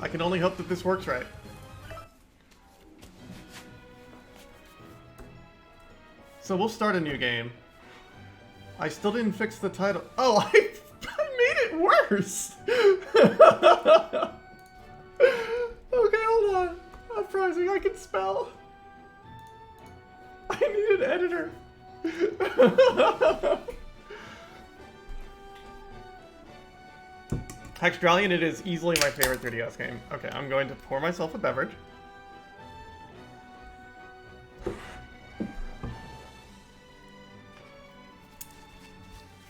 I can only hope that this works right. So we'll start a new game. I still didn't fix the title. Oh, I made it worse! Okay, hold on. Uprising, I can spell. I need an editor. Hexdralion, it is easily my favorite 3DS game. Okay, I'm going to pour myself a beverage.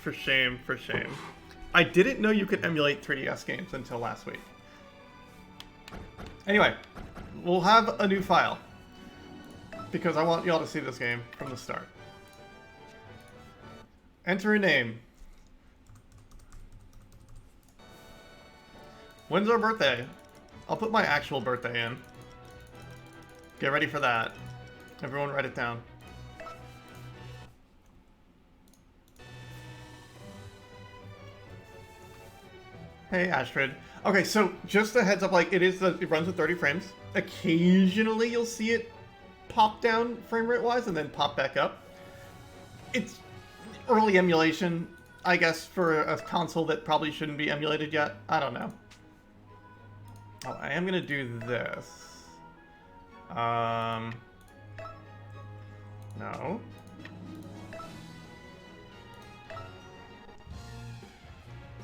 For shame, for shame. I didn't know you could emulate 3DS games until last week. Anyway, we'll have a new file. Because I want y'all to see this game from the start. Enter a name. When's our birthday? I'll put my actual birthday in. Get ready for that. Everyone write it down. Hey, Astrid. Okay, so just a heads up, like, it runs with 30 frames. Occasionally you'll see it pop down frame rate wise and then pop back up. It's early emulation, I guess, for a console that probably shouldn't be emulated yet. I don't know. Oh, I am gonna do this. No.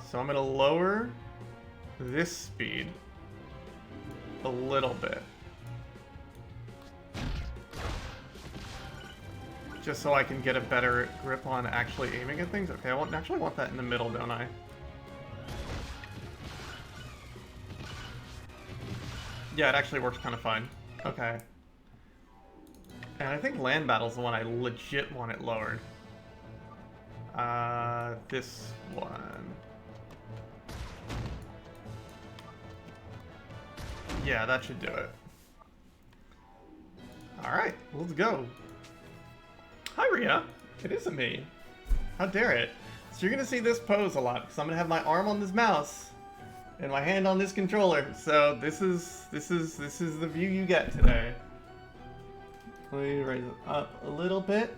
So I'm gonna lower this speed a little bit. Just so I can get a better grip on actually aiming at things. Okay, I actually want that in the middle, don't I? Yeah, it actually works kind of fine. Okay. And I think Land Battle's the one I legit want it lowered. This one. Yeah, that should do it. Alright, let's go. Hi, Rhea. It isn't me. How dare it? So you're gonna see this pose a lot, because I'm gonna have my arm on this mouse and my hand on this controller. So this is the view you get today. Let me raise it up a little bit.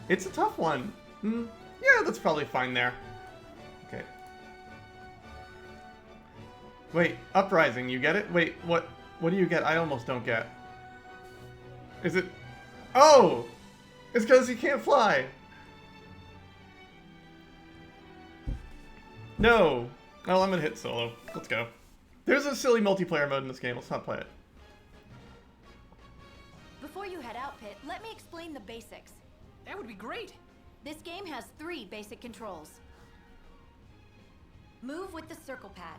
It's a tough one. Yeah, that's probably fine there. Okay. Wait, Uprising, you get it? Wait, what do you get? I almost don't get. Is it... Oh! It's because he can't fly! No! Oh, I'm gonna hit solo. Let's go. There's a silly multiplayer mode in this game. Let's not play it. Before you head out, Pit, let me explain the basics. That would be great! This game has 3 basic controls. Move with the circle pad.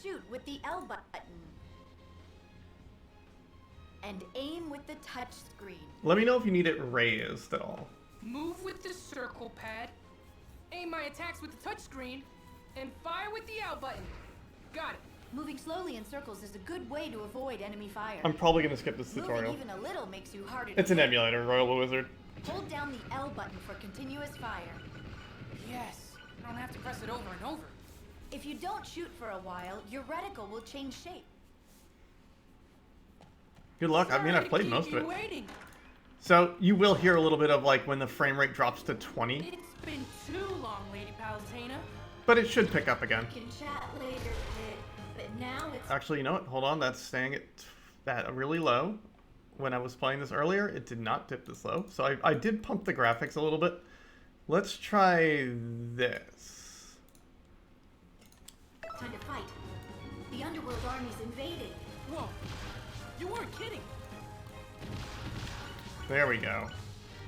Shoot with the L button. And aim with the touch screen. Let me know if you need it raised at all. Move with the circle pad, aim my attacks with the touchscreen, and fire with the L button. Got it. Moving slowly in circles is a good way to avoid enemy fire. I'm probably gonna skip this tutorial. Moving even a little makes you harder to It's an hit. emulator, Royal Wizard. Hold down the L button for continuous fire. Yes, I don't have to press it over and over. If you don't shoot for a while, your reticle will change shape. Good luck. I mean, I've played Keep most of you it. waiting. So you will hear a little bit of like when the frame rate drops to 20, It's been too long, Lady Palutena. but it should pick up again. We can chat later, Pit, but now it's... Actually, you know what? Hold on. That's staying at really low. When I was playing this earlier, it did not dip this low. So I did pump the graphics a little bit. Let's try this. Time to fight. The underworld army's invading. Whoa, you weren't kidding. There we go.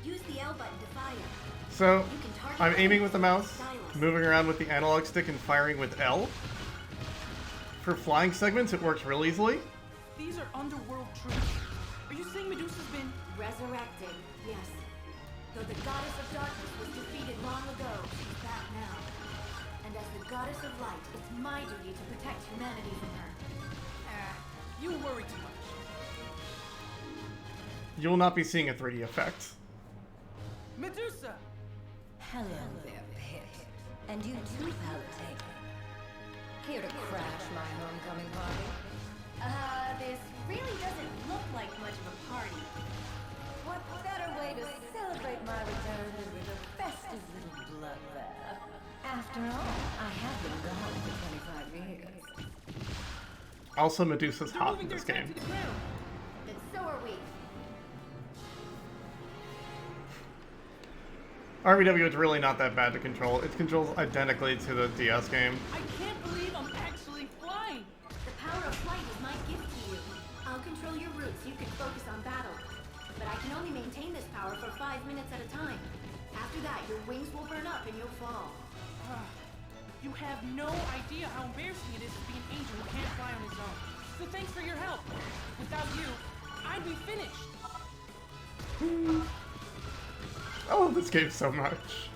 Use the L button to fire. So You can target I'm aiming with the mouse, stylus. moving around with the analog stick, and firing with L. For flying segments, it works real easily. These are underworld troops. Are you saying Medusa's been... Resurrecting, yes. Though the goddess of darkness was defeated long ago, she's back now. And as the goddess of light, it's my duty to protect humanity from her. You worry too much. You will not be seeing a 3D effect. Medusa! Hello there, Pit. And you too, Palutena. Here to crash my homecoming party? This really doesn't look like much of a party. What better way to celebrate my return than with a festive little bloodbath? After all, I have been gone for 25 years. Also, Medusa's They're hot moving in this their game. attack to the ground. Then so are we. RBW is really not that bad to control. It controls identically to the DS game. I can't believe I'm actually flying. The power of flight is my gift to you. I'll control your routes so you can focus on battle. But I can only maintain this power for 5 minutes at a time. After that, your wings will burn up and you'll fall. You have no idea how embarrassing it is to be an angel who can't fly on his own. So thanks for your help. Without you, I'd be finished. I love this game so much.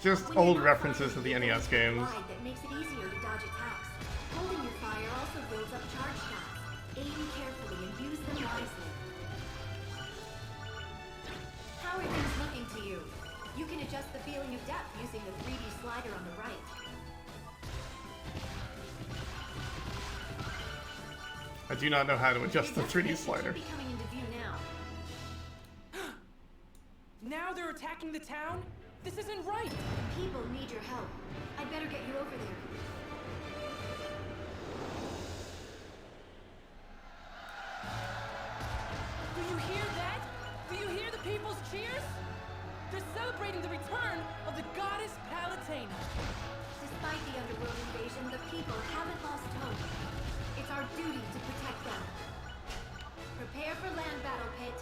Just When old you're not references to firing, the you NES build a games. slide that makes it easier to dodge attacks. Holding your fire also builds up charge shots. Aim carefully and use them wisely. How are things looking to you? You can adjust the feeling of depth using the 3D slider on the right. I do not know how to adjust the 3D Should slider. be coming into view now. Now they're attacking the town? This isn't right. People need your help. I'd better get you over there. Do you hear that? Do you hear the people's cheers? They're celebrating the return of the goddess Palatena. Despite the underworld invasion, the people haven't lost hope. It's our duty to protect them. Prepare for land battle, Pit.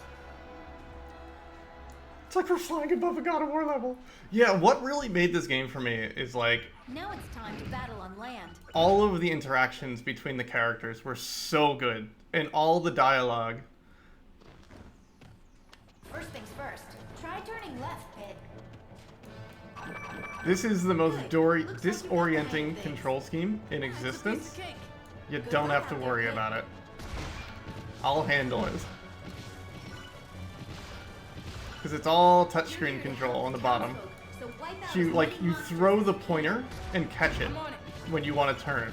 It's like we're flying above a God of War level. Yeah, what really made this game for me is like Now it's time to battle on land. all of the interactions between the characters were so good, and all the dialogue. First things first. Try turning left, Pit. This is the most Good. Looks like you got the hang disorienting of this. control scheme in That's a piece existence. of cake. You Good don't luck have to out there, worry Pit. about it. I'll handle it. Because it's all touchscreen control on the bottom. So wipe out So you, as like, many you monsters throw as the you can. pointer and catch it I'm on it. when you want to turn.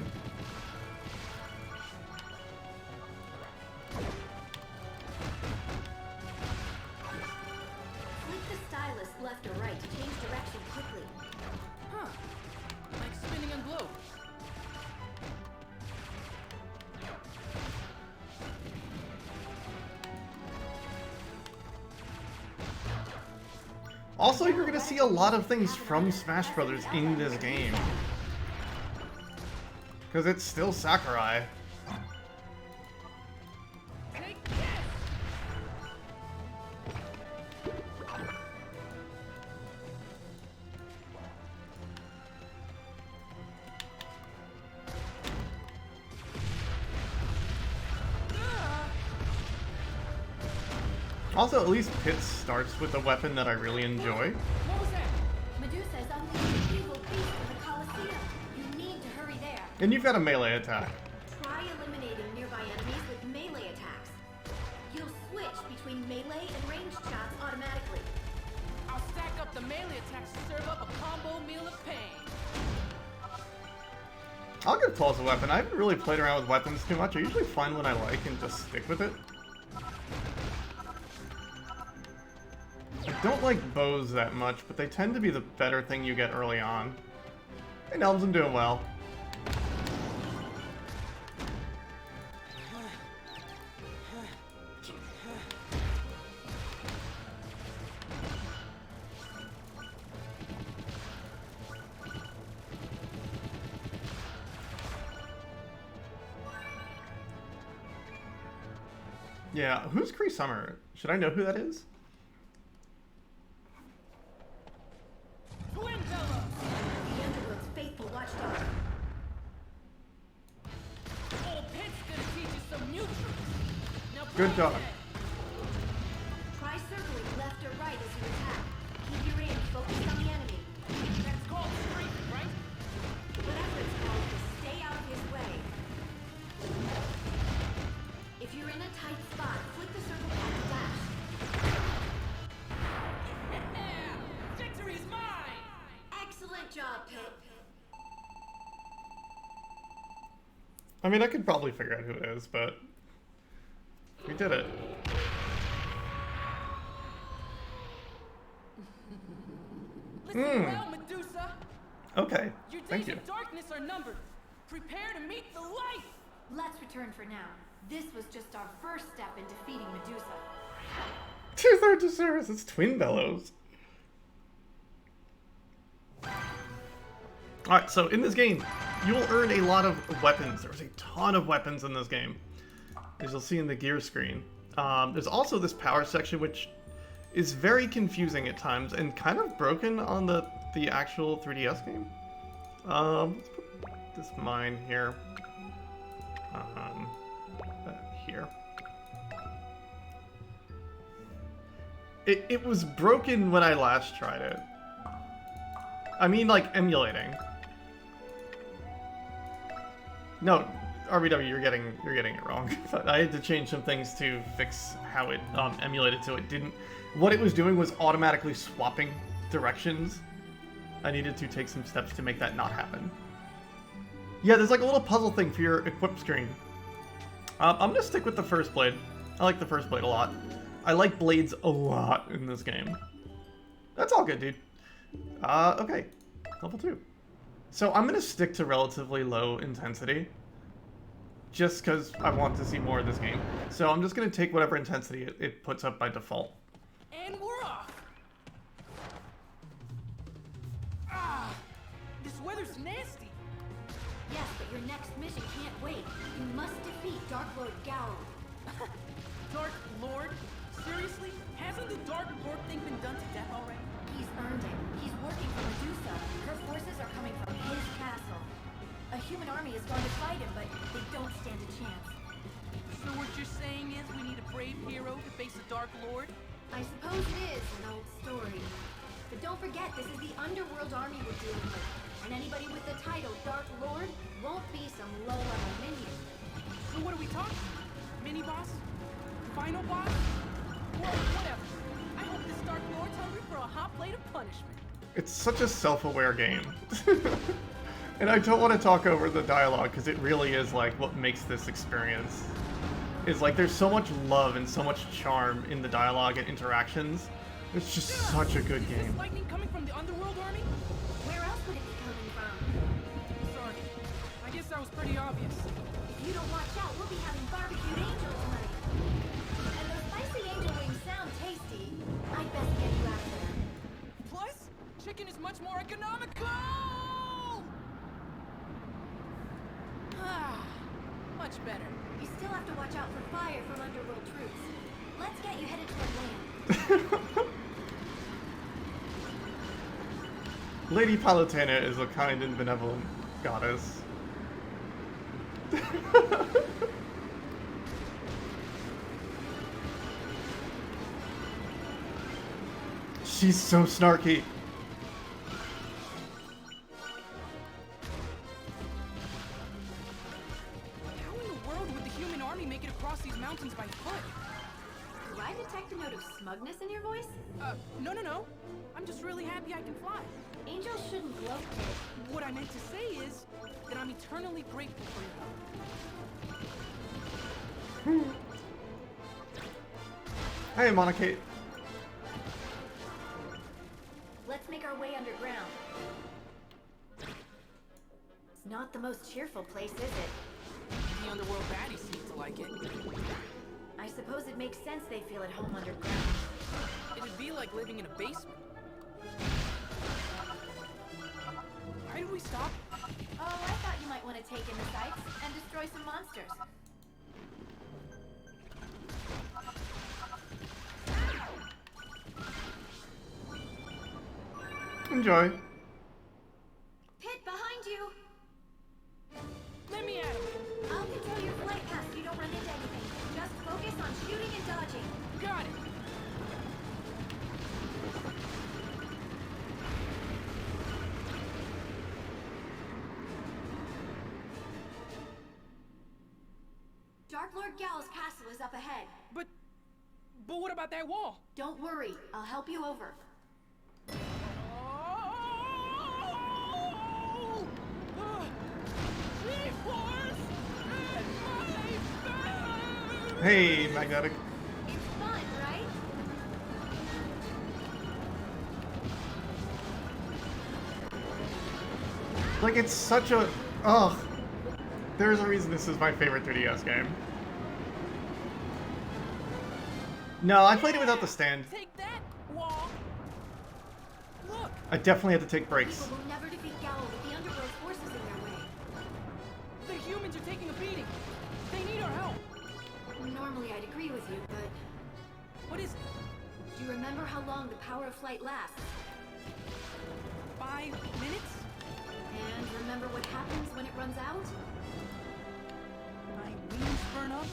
Flick the stylus left or right to change direction quickly. Huh. Like spinning on globes. Also, you're going to see a lot of things from Smash Brothers in this game. Because it's still Sakurai. Take this! Also, at least Pit starts with a weapon that I really enjoy. What was that? Medusa's unleashed an evil beast in the Colosseum. You need to hurry there. And you've got a melee attack. Try eliminating nearby enemies with melee attacks. You'll switch between melee and ranged shots automatically. I'll stack up the melee attacks to serve up a combo meal of pain. I'll give Tools a weapon. I haven't really played around with weapons too much. I usually find one I like and just stick with it. I don't like bows that much, but they tend to be the better thing you get early on. Hey, Nelms, I'm doing well. Yeah, who's Cree Summer? Should I know who that is? Twin Bella! The Underworld's faithful watchdog. Old Pit's gonna teach you some new tricks. Now Good play dog. ahead. Try circling left or right as you attack. Keep your aim focused on the enemy. That's called strafing, right? Whatever it's called, just stay out of his way. If you're in a tight spot, flick the circle back to dash. Yeah! Victory's mine! Excellent job, Pit. I mean, I could probably figure out who it is, but we did it. Listen well, Medusa. Okay, Your thank days you. of darkness are numbered. Prepare to meet the light. Let's return for now. This was just our first step in defeating Medusa. Two-thirds of service, it's Twin Bellows. Alright, so in this game, you will earn a lot of weapons. There's a ton of weapons in this game, as you'll see in the gear screen. There's also this power section, which is very confusing at times and kind of broken on the actual 3DS game. Let's put this mine here. Here. It was broken when I last tried it. I mean, like, emulating. No, RBW, you're getting it wrong. I had to change some things to fix how it emulated, so it didn't. What it was doing was automatically swapping directions. I needed to take some steps to make that not happen. Yeah, there's like a little puzzle thing for your equip screen. I'm gonna stick with the first blade. I like the first blade a lot. I like blades a lot in this game. That's all good, dude. Okay. Level 2. So I'm gonna stick to relatively low intensity. Just because I want to see more of this game. So I'm just gonna take whatever intensity it puts up by default. And we're off. Ah, this weather's nasty. Yes, but your next mission can't wait. You must defeat Dark Lord Gao. Dark Lord? Seriously? Hasn't the Dark Lord thing been done to death already? He's earned it. He's working for Medusa. Her forces are coming from his castle. A human army is going to fight him, but they don't stand a chance. So what you're saying is we need a brave hero to face the Dark Lord? I suppose it is an old story. But don't forget, this is the underworld army we're dealing with. And anybody with the title Dark Lord won't be some low-level minion. So what are we talking? Mini-boss? Final boss? Well, whatever. I hope this Dark Lord's hungry for a hot plate of punishment. It's such a self-aware game. And I don't want to talk over the dialogue, because it really is like what makes this experience. Is like there's so much love and so much charm in the dialogue and interactions. It's just such a good Is game. this lightning coming from the underworld army? Where else would it be coming from? Sorry. I guess that was pretty obvious. If you don't watch out, we'll be having barbecued angel tonight. And those spicy angel wings sound tasty. I'd best get you out of there. Plus, chicken is much more economical! Ah, much better. You still have to watch out for fire from underworld troops. Let's get you headed toward land. Lady Palutena is a kind and benevolent goddess. She's so snarky. How in the world would the human army make it across these mountains by foot? Do I detect a note of smugness in your voice? No. I'm just really happy I can fly. Angels shouldn't gloat. What I meant to say is that I'm eternally grateful for your help. Hey, Monocate. Let's make our way underground. It's not the most cheerful place, is it? The underworld baddies seem to like it. I suppose it makes sense they feel at home underground. It'd be like living in a basement. Why did we stop? Oh, I thought you might want to take in the sights and destroy some monsters. Enjoy. Pit behind you! Let me at him. I'll control your flight path so you don't run into anything. Just focus on shooting and dodging. Got it. Dark Lord Gal's castle is up ahead. But what about that wall? Don't worry, I'll help you over. Oh! G-force! Hey, Magnetic. It's fun, right? Like, it's such a... Ugh. There's a reason this is my favorite 3DS game. No, I played it without the stand. Take that, wall. Look, I definitely had to take breaks. People will never defeat Gao with the underworld forces in their way. the humans are taking a beating. They need our help. Normally I'd agree with you, but What is it? do you remember how long the power of flight lasts? 5 minutes? And remember what happens when it runs out? My wings burn up?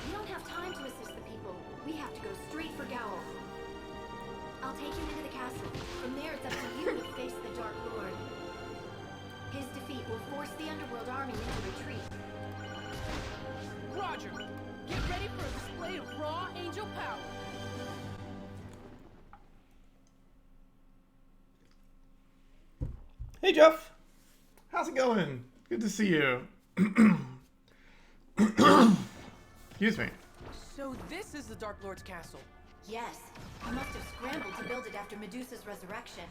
We don't have time to assist the people. We have to go straight for Gao. I'll take him into the castle. From there, it's up to you to face the Dark Lord. His defeat will force the underworld army into retreat. Roger. Get ready for a display of raw angel power. Hey, Jeff. How's it going? Good to see you. Excuse me. So this is the Dark Lord's castle. Yes, he must have scrambled to build it after Medusa's resurrection.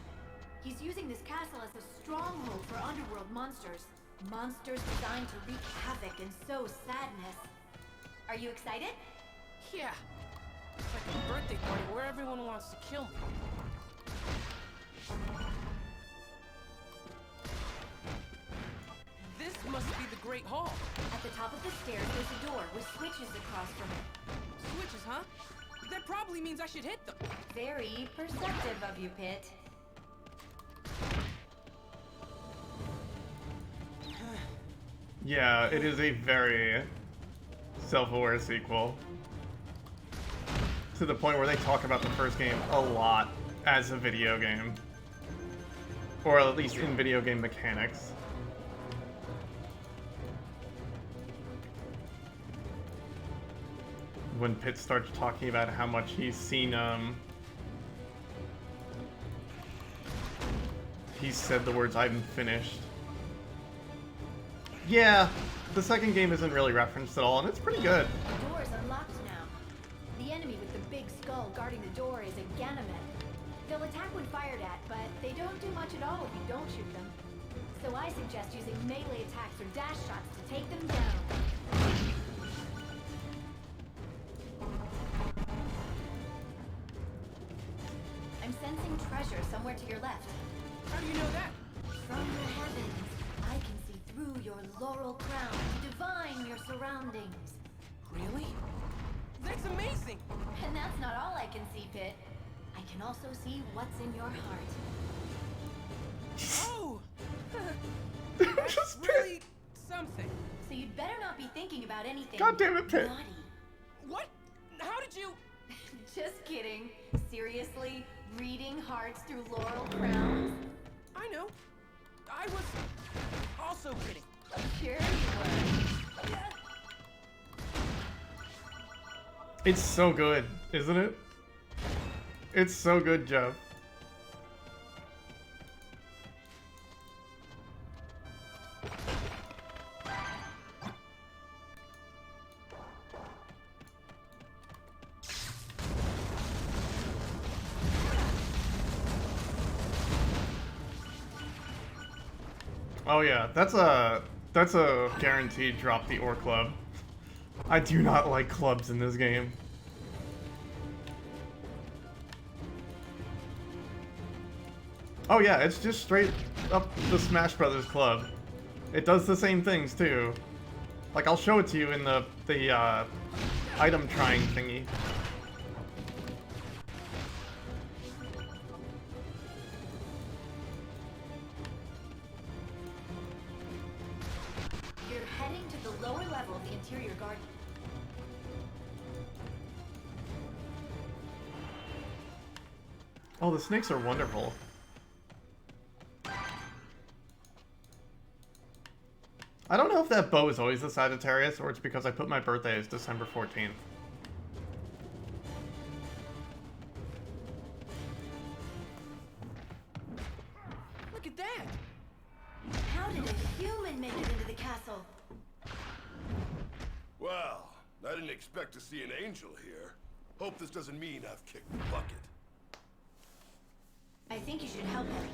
He's using this castle as a stronghold for underworld monsters. Monsters designed to wreak havoc and sow sadness. Are you excited? Yeah. It's like a birthday party where everyone wants to kill me. This must be the Great Hall. At the top of the stairs, there's a door with switches across from it. Switches, huh? That probably means I should hit them. Very perceptive of you, Pit. Yeah, it is a very self-aware sequel. To the point where they talk about the first game a lot as a video game. Or at least in video game mechanics. When Pitt starts talking about how much he's seen, he said the words, "I'm finished." Yeah, the second game isn't really referenced at all, and it's pretty good. The door is unlocked now. The enemy with the big skull guarding the door is a Ganymed. They'll attack when fired at, but they don't do much at all if you don't shoot them. So I suggest using melee attacks or dash shots to take them down. I'm sensing treasure somewhere to your left. How do you know that? From the heavens, I can see through your laurel crown to divine your surroundings. Really? That's amazing! And that's not all I can see, Pit. I can also see what's in your heart. Oh! Just That's Pitt. really something. So you'd better not be thinking about anything God damn it, Pit. naughty. What? How did you... Just kidding. Seriously? Reading hearts through laurel crowns? I know. I was also kidding. Sure you were. It's so good, isn't it? It's so good, Jeff. Oh yeah, that's a guaranteed drop the ore club. I do not like clubs in this game. Oh yeah, it's just straight up the Smash Brothers club. It does the same things too. Like I'll show it to you in the item trying thingy. You're heading to the lower level of the interior garden. Oh, the snakes are wonderful. I don't know if that bow is always the Sagittarius or it's because I put my birthday as December 14th. Look at that! How did a human make it into the castle? Well, I didn't expect to see an angel here. Hope this doesn't mean I've kicked the bucket. I think you should help him.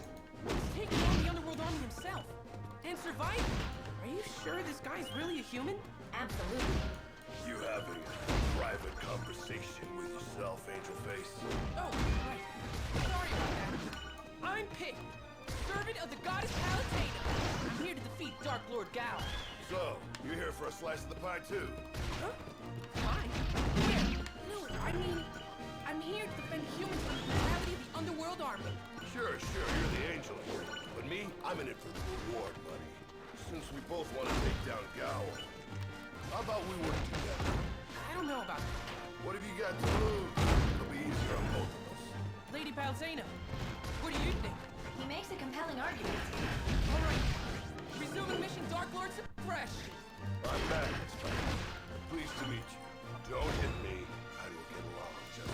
He's taking on the Underworld Army himself. And surviving. Are you sure this guy's really a human? Absolutely. You having a private conversation with yourself, Angel Face? Oh, right. Sorry about that. I'm Pig, servant of the goddess Palutena. I'm here to defeat Dark Lord Gal. So, you're here for a slice of the pie too? Huh? Fine. Where? No, I mean, I'm here to defend humans from the brutality of the Underworld Army. Sure, you're the angel here. But me, I'm in it for the reward money. Since we both want to take down Gal, how about we work together? I don't know about that. What have you got to lose? It'll be easier on both of us. Lady Palutena, what do you think? He makes a compelling argument. All right. Resuming mission Dark Lord Suppression. I'm Magnus. Pleased to meet you. Don't hit me, and we'll get along just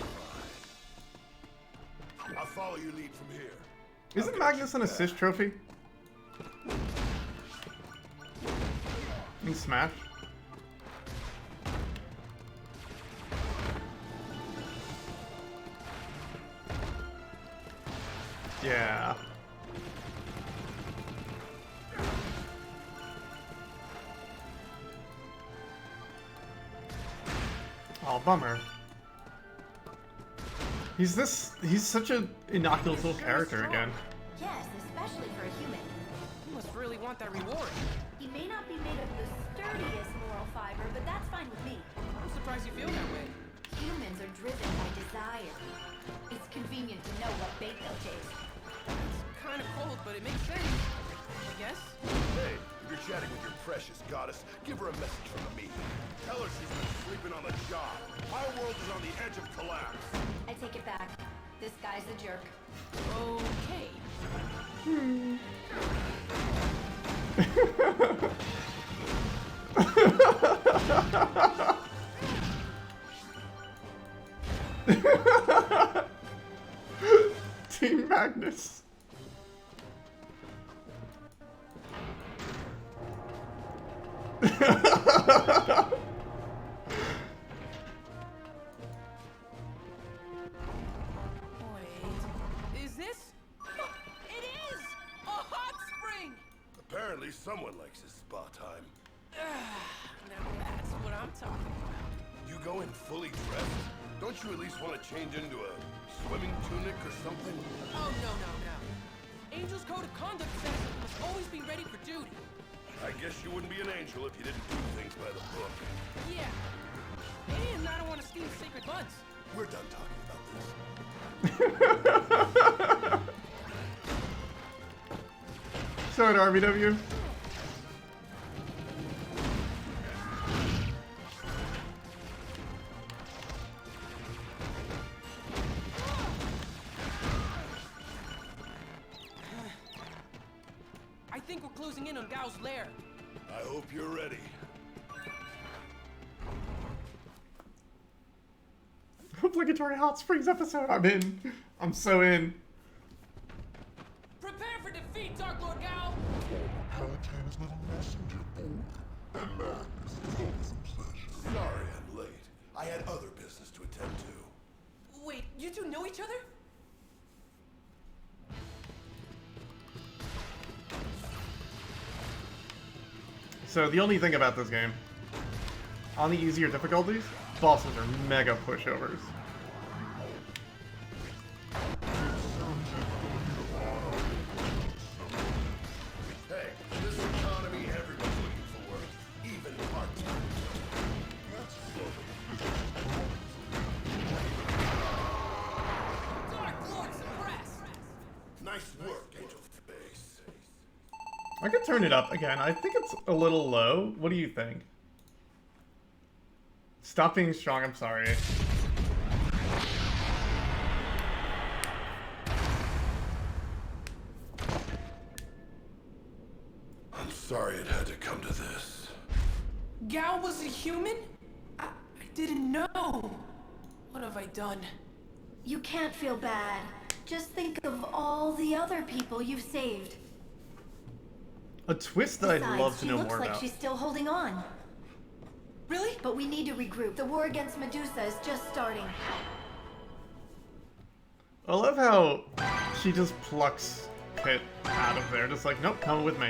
fine. I'll follow your lead from here. Isn't Magnus an assist trophy? In Smash? Yeah. Oh, bummer. He's such an innocuous little character again. Yes, especially for a human. You must really want that reward. He may not be made of the sturdiest moral fiber, but that's fine with me. I'm surprised you feel that way. Humans are driven by desire. It's convenient to know what bait they'll chase. It's kind of cold, but it makes sense. I guess. Hey, if you're chatting with your precious goddess, give her a message from me. Tell her she's been sleeping on the job. Our world is on the edge of collapse. I take it back. This guy's a jerk. Okay. Team Magnus. Wait. Is this? It is! A hot spring! Apparently someone likes his spa time. Now that's what I'm talking about. You go in fully dressed? Don't you at least want to change into a swimming tunic or something? Oh, no. Angel's Code of Conduct says you must always be ready for duty. I guess you wouldn't be an angel if you didn't do things by the book. Yeah. And I don't want to steal sacred buns. We're done talking about this. So at RBW. I think we're closing in on Gao's lair. I hope you're ready. Obligatory Hot Springs episode. I'm in. I'm so in. Prepare for defeat, Dark Lord Gao! Palutena's little messenger boy. And Magnus is always a pleasure. Sorry I'm late. I had other business to attend to. Wait, you two know each other? So the only thing about this game, on the easier difficulties, bosses are mega pushovers. Hey, this economy, everyone's looking for work. Even part-time. Dark Lord suppressed! Nice work, Angel Face. I could turn it up again. I think it's a little low. What do you think? Stop being strong, I'm sorry. I'm sorry it had to come to this. Gao was a human? I didn't know. What have I done? You can't feel bad. Just think of all the other people you've saved. A twist that I'd Besides, love to she know looks more like about. she's still holding on. Really? But we need to regroup. The war against Medusa is just starting. I love how she just plucks Pit out of there, just like, nope, come with me.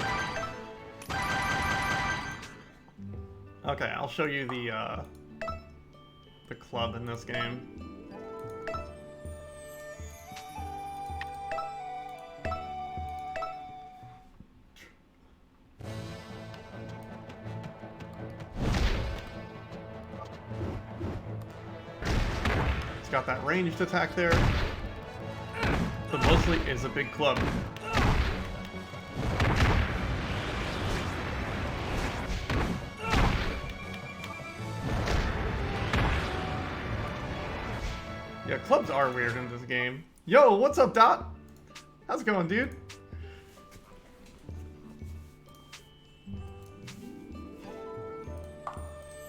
Okay, I'll show you the club in this game. It's got that ranged attack there, but mostly is a big club. Yeah, clubs are weird in this game. Yo, what's up, Dot? How's it going, dude?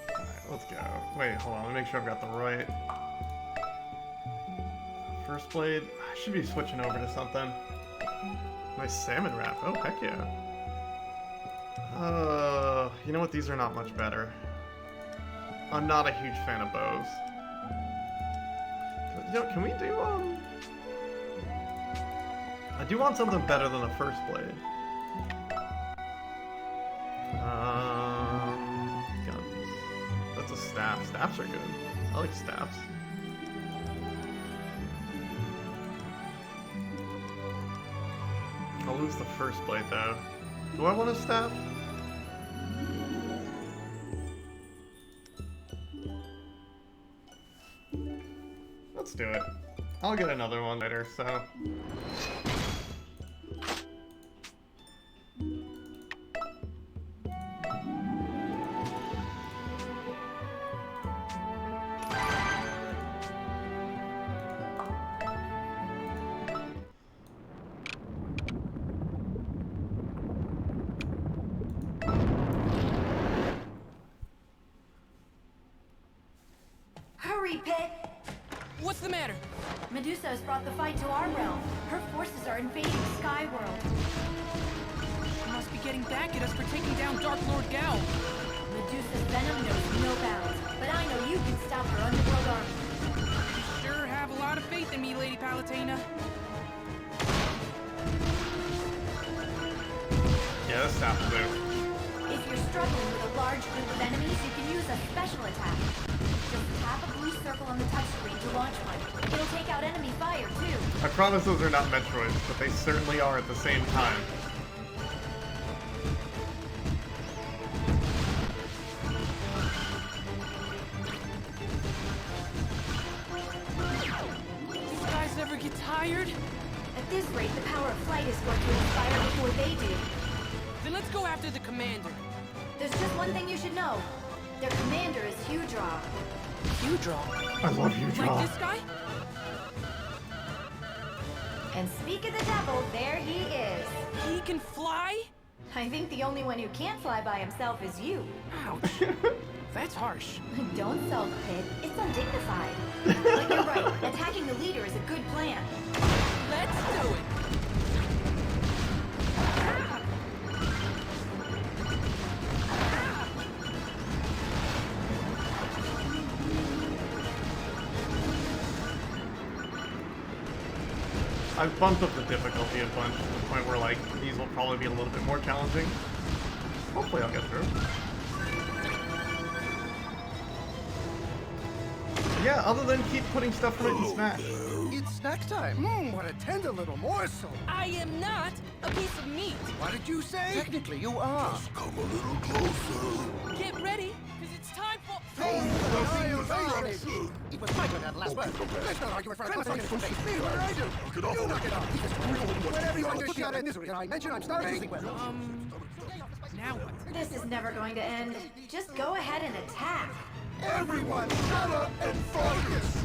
Alright, let's go. Wait, hold on, let me make sure I've got the right. First blade. I should be switching over to something. Nice salmon wrap. Oh, heck yeah. You know what? These are not much better. I'm not a huge fan of bows. You know, can we do, I do want something better than the first blade. Guns. That's a staff. Staffs are good. I like staffs. I'll lose the first blade, though. Do I want a staff? Let's do it. I'll get another one later, so... Hurry, Pit! What's the matter? Medusa has brought the fight to our realm. Her forces are invading Skyworld. She must be getting back at us for taking down Dark Lord Gao. Medusa's venom knows no bounds, but I know you can stop her underworld army. You sure have a lot of faith in me, Lady Palutena. Yeah, this staff will do. If you're struggling with a large group of enemies, you can use a special attack. Just tap a blue circle on the touchscreen to launch one. It'll take out enemy fire, too. I promise those are not Metroids, but they certainly are at the same time. These guys never get tired? At this rate, the power of flight is going to expire before they do. Then let's go after the commander. There's just one thing you should know. Their commander is Hudraw. Hudraw? I love you, Draw. Like this guy? And speak of the devil, there he is. He can fly? I think the only one who can't fly by himself is you. Ouch. That's harsh. Don't sulk, Pit. It's undignified. But you're right. Attacking the leader is a good plan. Let's do it. I've bumped up the difficulty a bunch to the point where, like, these will probably be a little bit more challenging. Hopefully I'll get through. Yeah, other than keep putting stuff in it and smash. It's snack time. What a tender little morsel. I am not a piece of meat. What did you say? Technically, you are. Just come a little closer. Get ready, because it's time for... It was my turn to have the last word. Let's not argue with friends. What do I do? Knock it off. You knock it off. Whenever you undershot it, did I mention I'm starving? Now what? This is never going to end. Just go ahead and attack. Everyone, shut up and focus.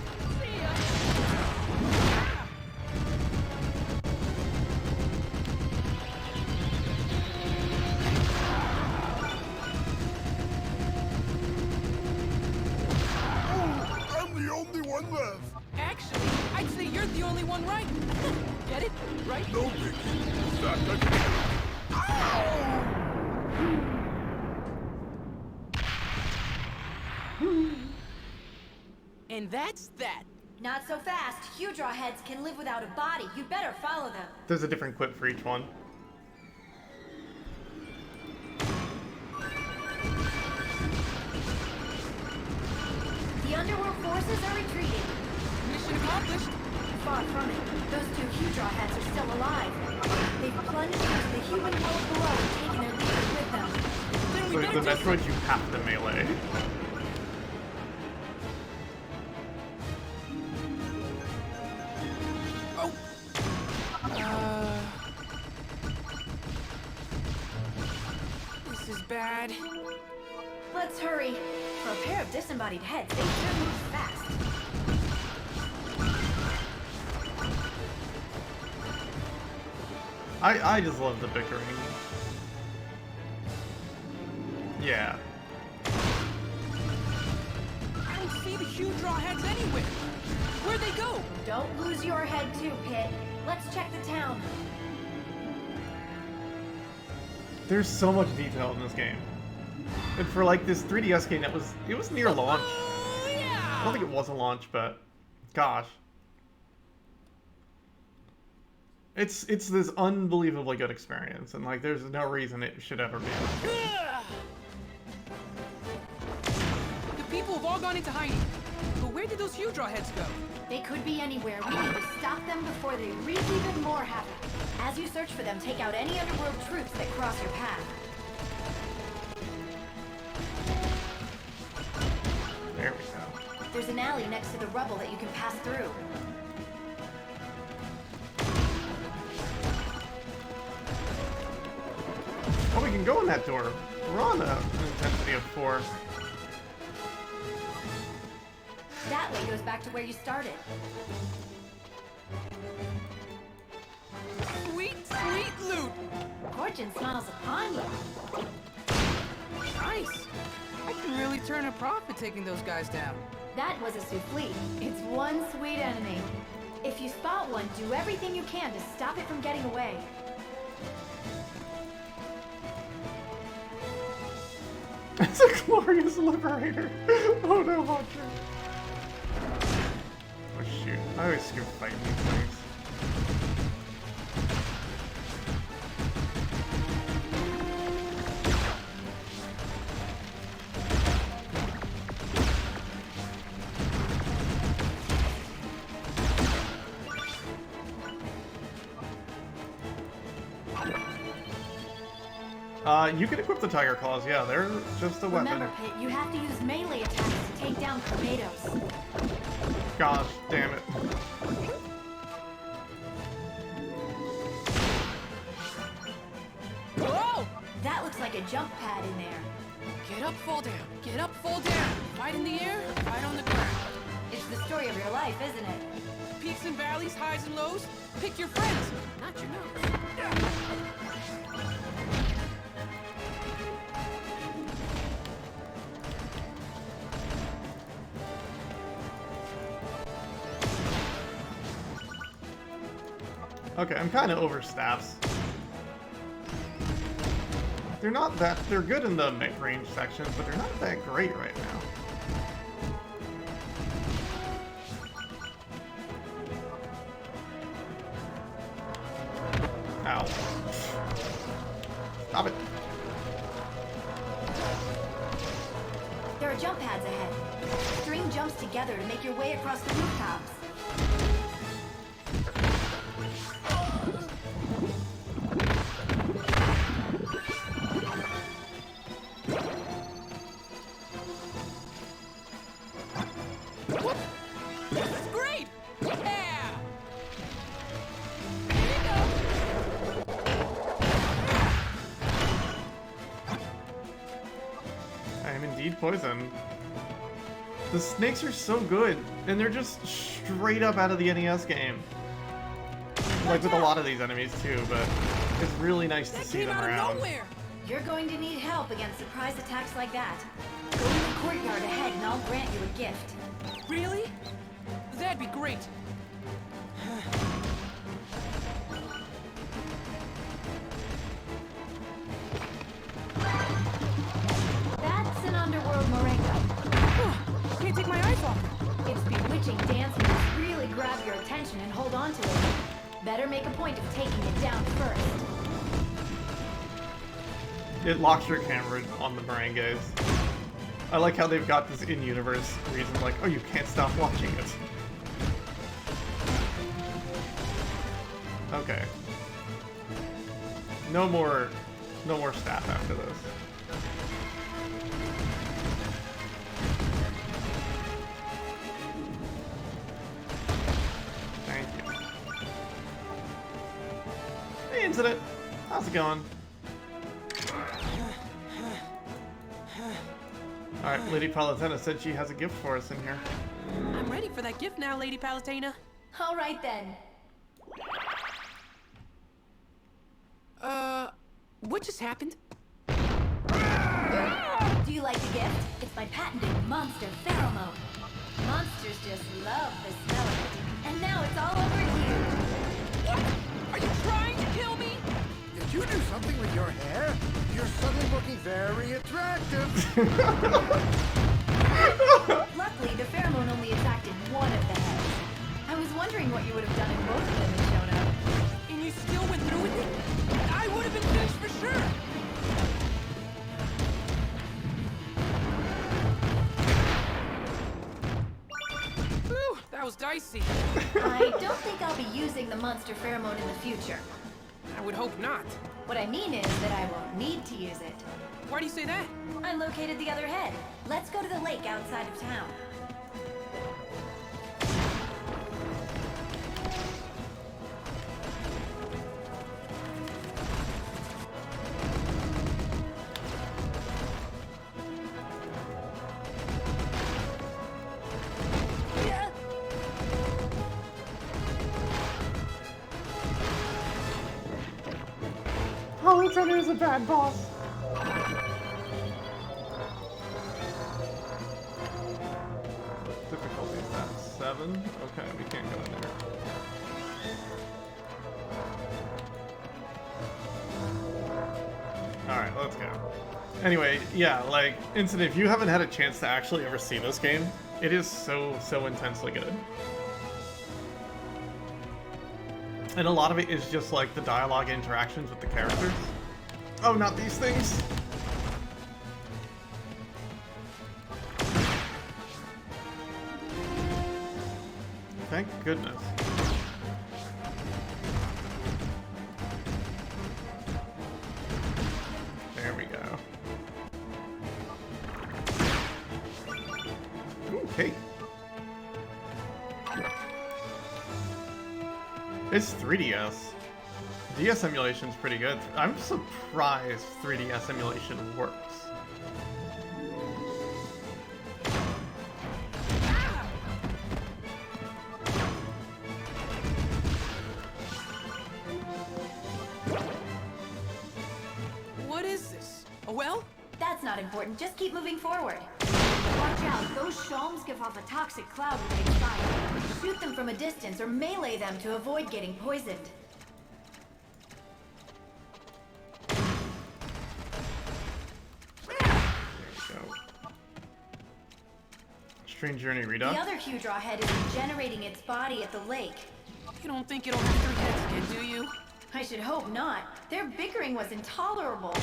I'm the only one left. Actually, I'd say you're the only one right. Get it? Right? No biggie. In fact, I can... Ow! And that's that. Not so fast. Hydra heads can live without a body. You better follow them. There's a different quip for each one. The underworld forces are retreating. Mission accomplished. Far from it. Those two Hydra heads are still alive. They've plunged into the human world below and taken their leaders with them. Then we So better the take Metroid, you have to melee. Oh. This is bad. Let's hurry. For a pair of disembodied heads, they sure move fast. I just love the bickering. Yeah. I don't see the Hydra heads anywhere. Where'd they go? Don't lose your head too, Pit. Let's check the town. There's so much detail in this game. And for like this 3DS game it was near launch. Oh, I yeah! don't think it was a launch, but gosh. It's this unbelievably good experience, and like there's no reason it should ever be. Ugh. The people have all gone into hiding. But where did those Hydra heads go? They could be anywhere. We need to stop them before they wreak even more havoc. As you search for them, take out any underworld troops that cross your path. There we go. There's an alley next to the rubble that you can pass through. Oh, we can go in that door. We're on an intensity of 4. That way goes back to where you started. Sweet, sweet loot! Fortune smiles upon you. Nice! I can really turn a profit taking those guys down. That was a souffle. It's one sweet enemy. If you spot one, do everything you can to stop it from getting away. It's a glorious liberator. Oh no, Hunter. Oh shoot. I always skip fighting these things. You can equip the Tiger Claws, yeah, they're just a weapon. Remember, Pit, you have to use melee attacks to take down tornadoes. Gosh, damn it. Whoa! That looks like a jump pad in there. Get up, fall down. Get up, fall down. Fight in the air, fight on the ground. It's the story of your life, isn't it? Peaks and valleys, highs and lows. Pick your friends, not your nose. Okay, I'm kind of over staffs. They're not that... They're good in the mid-range sections, but they're not that great right now. Ow. Stop it. There are jump pads ahead. String jumps together to make your way across the rooftops. This is great! Yeah! Here you go! I am indeed poisoned. The snakes are so good, and they're just straight up out of the NES game. Like with a lot of these enemies too, but it's really nice to That see came them out of around. nowhere! You're going to need help against surprise attacks like that. Go to the courtyard ahead and I'll grant you a gift. Really? That'd be great. That's an underworld moringa. Can't take my eyes off it. It's better make a point of taking it down first. It locks your camera on the merengues. I like how they've got this in-universe reason, like, oh, you can't stop watching it. Okay. No more staff after this. Thank you. Hey, Incident. How's it going? Alright, Lady Palatena said she has a gift for us in here. I'm ready for that gift now, Lady Palatena. All right then. What just happened? Do you like the gift? It's my patented monster pheromone. Monsters just love the smell of it. And now it's all over you. What? Are you trying to kill me? Did you do something with your hair? You're suddenly looking very attractive. Luckily, the pheromone only attracted one of the heads. I was wondering what you would have done if both of them had shown up. And you still went through with it? I would have been finished for sure. Whew, that was dicey. I don't think I'll be using the monster pheromone in the future. I would hope not. What I mean is that I won't need to use it. Why do you say that? I located the other head. Let's go to the lake outside of town. Palatena is a bad boss. Difficulty's at 7? Okay, we can't go in there. Alright, let's go. Anyway, yeah, like, Incident, if you haven't had a chance to actually ever see this game, it is so intensely good. And a lot of it is just like the dialogue interactions with the characters. Oh, not these things! Thank goodness. There we go. Ooh, cake. It's 3DS. DS emulation's pretty good. I'm surprised 3DS emulation works. What is this? A well? That's not important. Just keep moving forward. Watch out. Those shalms give off a toxic cloud when they fire. Shoot them from a distance or melee them to avoid getting poisoned. There we go. Strange Journey redone. The other huge raw head is regenerating its body at the lake. You don't think it'll have 3 heads again, do you? I should hope not. Their bickering was intolerable.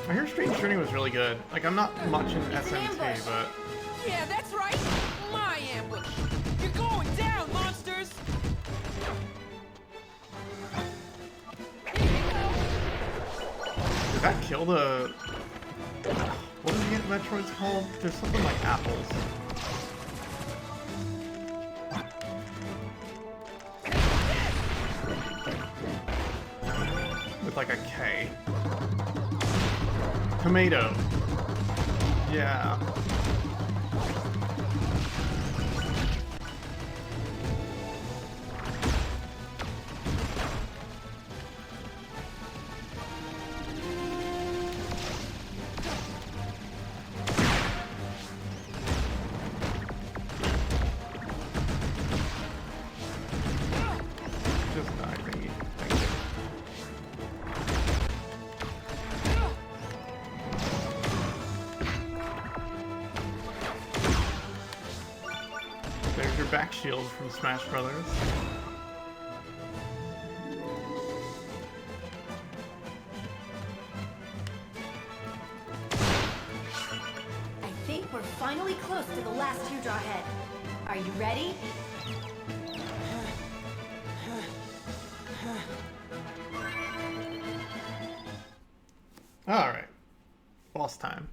I hear Strange Journey was really good. Like, I'm not much in It's an SMT, ambush. but... Yeah, that's right! My ambush! You're going down, monsters! Did that kill the... What is the Metroid's called? There's something like apples. With like a K. Tomato. Yeah. Just die, thingy. Thank you. There's your back shield from Smash Brothers. I think we're finally close to the last teardrop head. Are you ready? Alright. Boss time.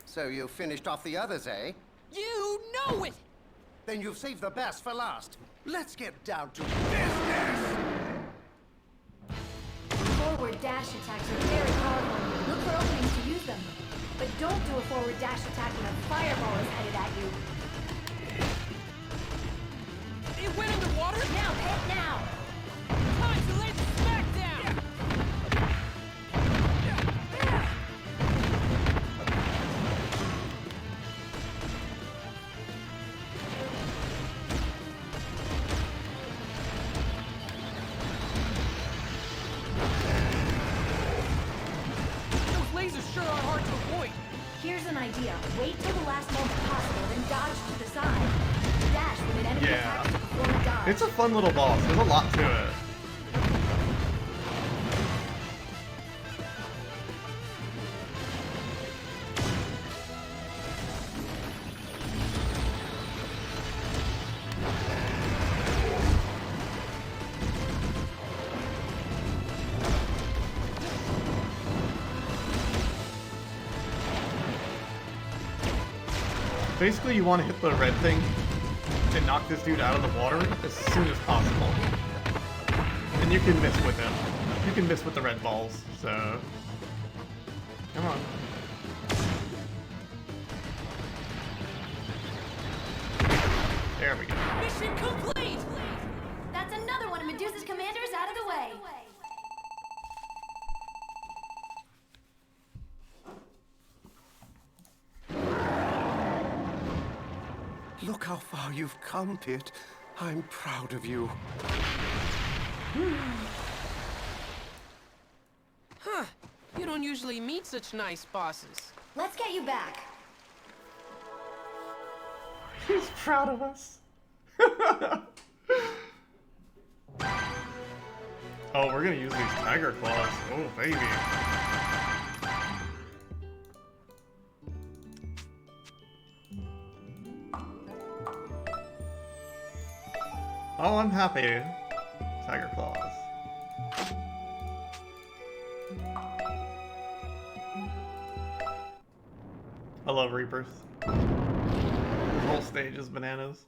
So you finished off the others, eh? You know it! Then you've saved the best for last. Let's get down to business! Forward dash attacks are very powerful. Look for openings to use them. But don't do a forward dash attack when a fireball is headed at you. It went underwater? Now, hit now! Time to lay the smack down! Those lasers sure are hard to avoid. Here's an idea. Wait till the last moment possible, then dodge to the side. Dash when an enemy Yeah. attacks you before you dodge. It's a fun little boss. There's a lot to it. Basically, you want to hit the red thing and knock this dude out of the water as soon as possible. And you can miss with him. You can miss with the red balls, so... Come on. There we go. Mission complete! That's another one of Medusa's commanders out of the way. Look how far you've come, Pit. I'm proud of you. Huh. You don't usually meet such nice bosses. Let's get you back. He's proud of us. Oh, we're gonna use these tiger claws. Oh, baby. Oh, I'm happy. Tiger claws. I love Reapers. The whole stage is bananas.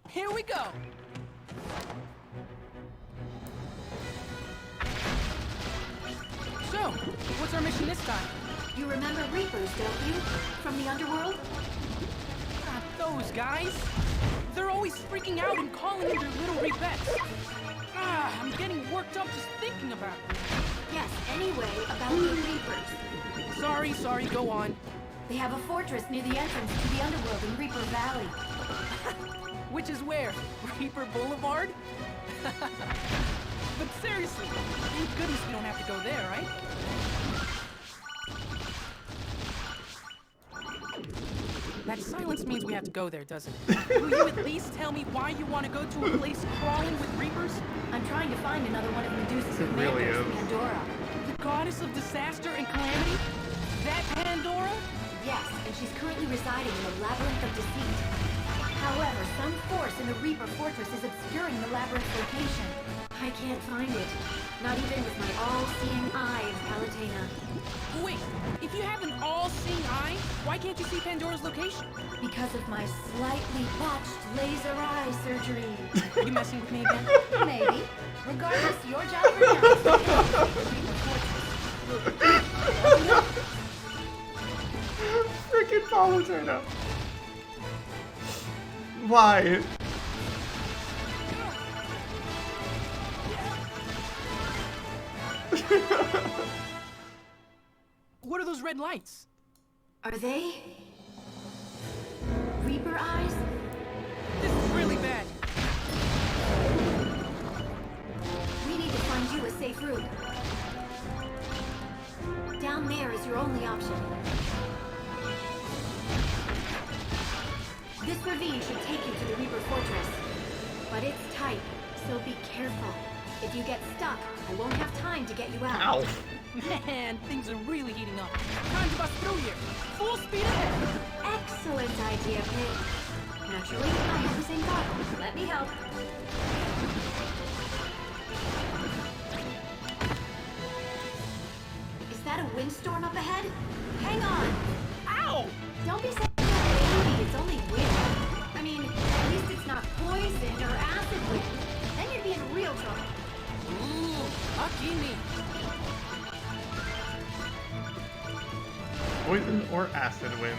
Here we go! So, what's our mission this time? You remember Reapers, don't you? From the underworld? Not those guys. They're always freaking out and calling in their little repettes. I'm getting worked up just thinking about it. Yes, anyway, about the Reapers. Sorry, go on. They have a fortress near the entrance to the underworld in Reaper Valley. Which is where? Reaper Boulevard? But seriously, thank goodness we don't have to go there, right? That silence means we have to go there, doesn't it? Will you at least tell me why you want to go to a place crawling with Reapers? I'm trying to find another one of Medusa's It really commanders, is. Pandora. The goddess of disaster and calamity? That Pandora? Yes, and she's currently residing in the Labyrinth of Deceit. However, some force in the Reaper Fortress is obscuring the labyrinth's location. I can't find it. Not even with my all-seeing eye of Palatena. Wait, if you have an all-seeing eye, why can't you see Pandora's location? Because of my slightly botched laser eye surgery. You messing with me again? Maybe. Regardless, your job for now is to get to the Reaper Fortress. Freaking Palatena. Why? What are those red lights? Are they Reaper eyes? This is really bad. Down there is your only option. This ravine should take you to the Reaper Fortress. But it's tight, so be careful. If you get stuck, I won't have time to get you out. Ow. Man, things are really heating up. Time to bust through here. Full speed ahead. Excellent idea, Pit. Naturally, I have the same thought. Let me help. Is that a windstorm up ahead? Hang on! Ow! Don't be so baby, it's only wind. I mean, at least it's not poison or acid wind. Then you'd be in real trouble. Ooh, lucky me. Poison or acid wind?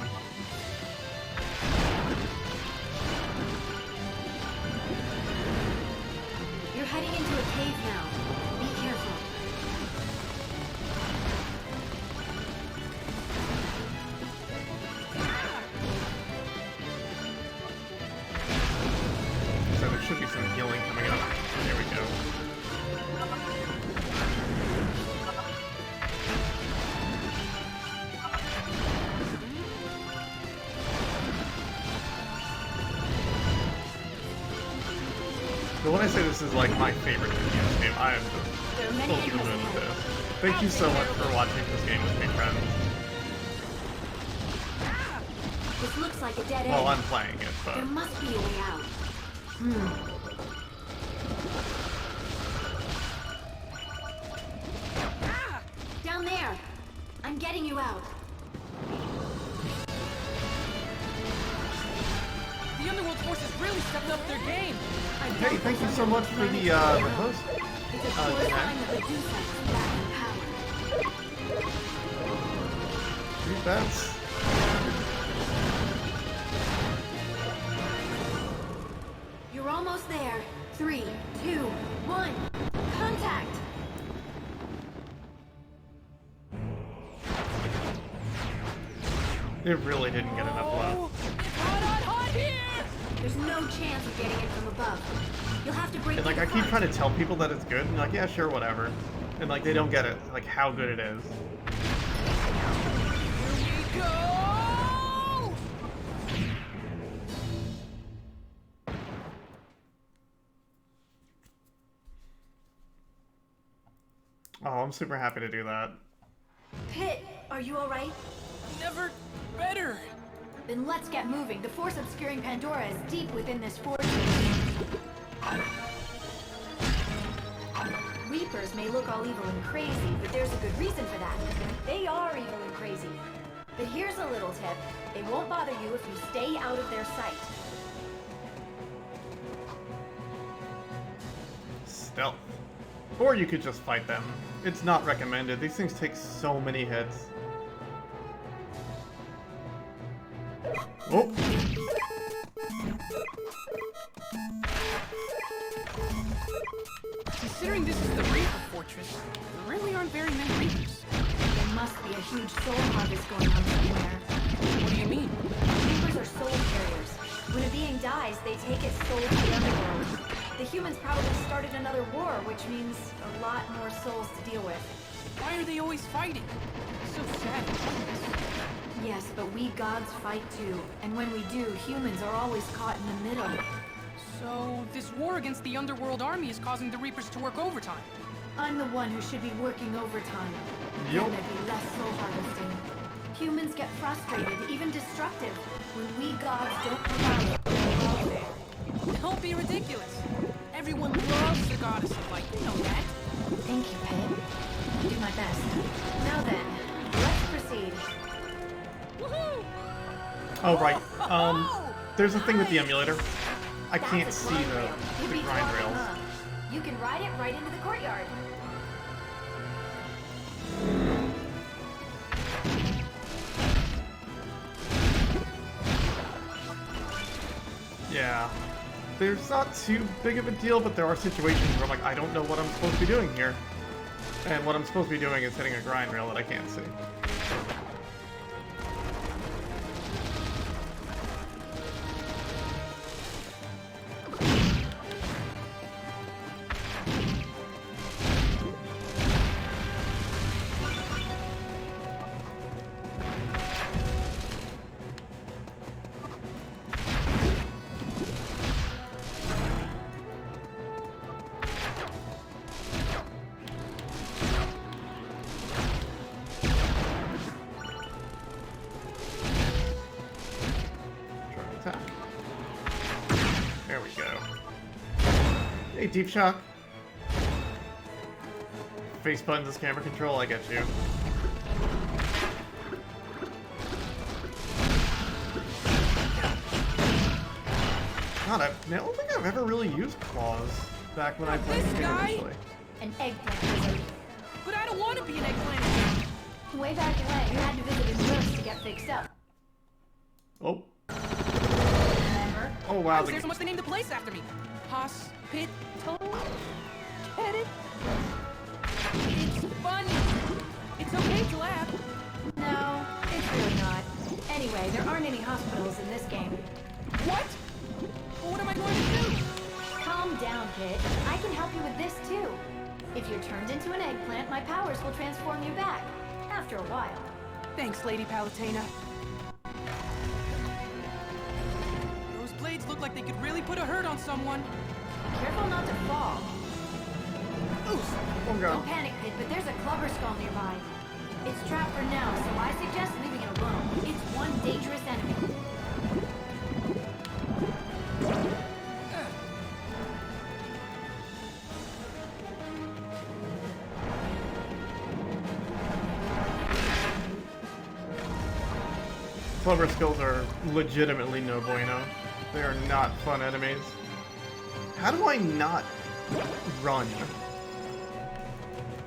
You're heading into a cave now. Be careful. So there should be some healing coming up. There we go. But when I say this is like my favorite FPS game, I am There are just many over the enemies moon with ahead. this. Thank you so much for watching this game with me, friends. This looks like a dead end. Well, I'm playing it, but... There must be a way out. Down there. I'm getting you out. The Underworld forces really stepped up their game. Hey, thank you so much for the host. It's a sure sign that the Medusa is back in power. Three bets. You're almost there. 3, 2, 1. Contact! It really didn't get enough love. Oh, it's hot here! There's no chance of getting it from above. You'll have to break And like, through I the keep front. trying to tell people that it's good, and like, yeah, sure, whatever. And like, they don't get it, like, how good it is. Here we go! Oh, I'm super happy to do that. Pit, are you alright? Never better. Then let's get moving. The force obscuring Pandora is deep within this fortress. Reapers may look all evil and crazy, but there's a good reason for that. They are evil and crazy. But here's a little tip. They won't bother you if you stay out of their sight. Stealth. Or you could just fight them. It's not recommended. These things take so many hits. Oh! Considering this is the Reaper Fortress, there really aren't very many Reapers. There must be a huge soul harvest going on somewhere. What do you mean? Reapers are soul carriers. When a being dies, they take its soul to the underworld. The humans probably started another war, which means a lot more souls to deal with. Why are they always fighting? So sad. Yes, but we gods fight too. And when we do, humans are always caught in the middle. So, this war against the Underworld army is causing the Reapers to work overtime. I'm the one who should be working overtime. Yup. Then there'd be less soul harvesting. Humans get frustrated, even destructive, when we gods don't provide welfare. Don't be ridiculous. Everyone loves the Goddess of Light, you know that. Thank you, Pit. I'll do my best. Now then, let's proceed. Woohoo! Oh, right. There's a thing with the emulator. I That's can't a see grind the rail. You'd be grind flying, rails. huh? You can ride it right into the courtyard. Yeah. There's not too big of a deal, but there are situations where I'm like, I don't know what I'm supposed to be doing here. And what I'm supposed to be doing is hitting a grind rail that I can't see. Hey, Deep Shock. Face buttons is camera control, I get you. God, I don't think I've ever really used claws back when I played This the game guy? initially. An eggplant wizard. But I don't want to be an eggplant again. Way back when, you had to visit his rooms to get fixed up. Oh. Remember? Oh, Why wow. was there so much they named the place after me? Hospital? Get it? It's funny. It's okay to laugh. No, it's really not. Anyway, there aren't any hospitals in this game. What? Well, what am I going to do? Calm down, kid. I can help you with this too. If you're turned into an eggplant, my powers will transform you back. After a while. Thanks, Lady Palutena. Those blades look like they could really put a hurt on someone. Careful not to fall. Oh, God. Don't panic, kid, but there's a clubber skull nearby. It's trapped for now, so I suggest leaving it alone. It's one dangerous enemy. Clever skills are legitimately no bueno. They are not fun enemies. How do I not run?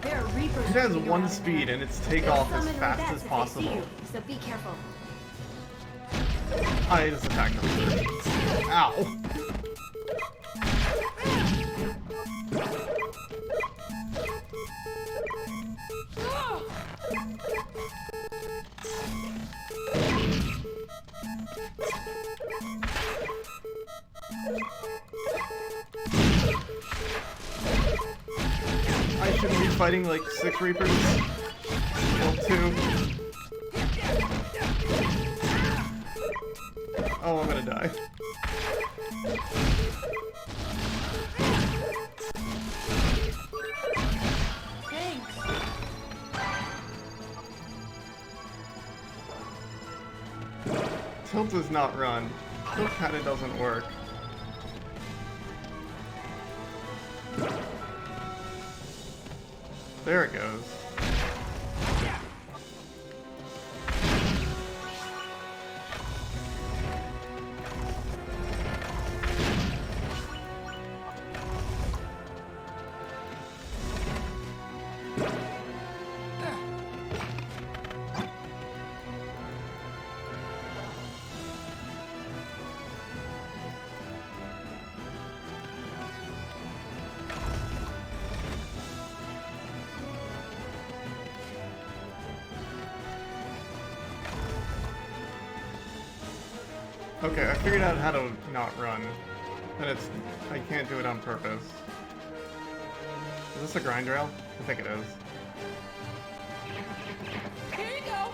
There are reapers. It has moving one around speed there. and it's take They'll off as summon fast Redettes as if they see possible. you, so be careful. I just attacked him. Ow. I shouldn't be fighting like 6 Reapers. Well, 2. Oh, I'm gonna die. Thanks. Tilt does not run. Tilt kinda doesn't work. There it goes. Okay, I figured out how to not run. And I can't do it on purpose. Is this a grind rail? I think it is. Here you go.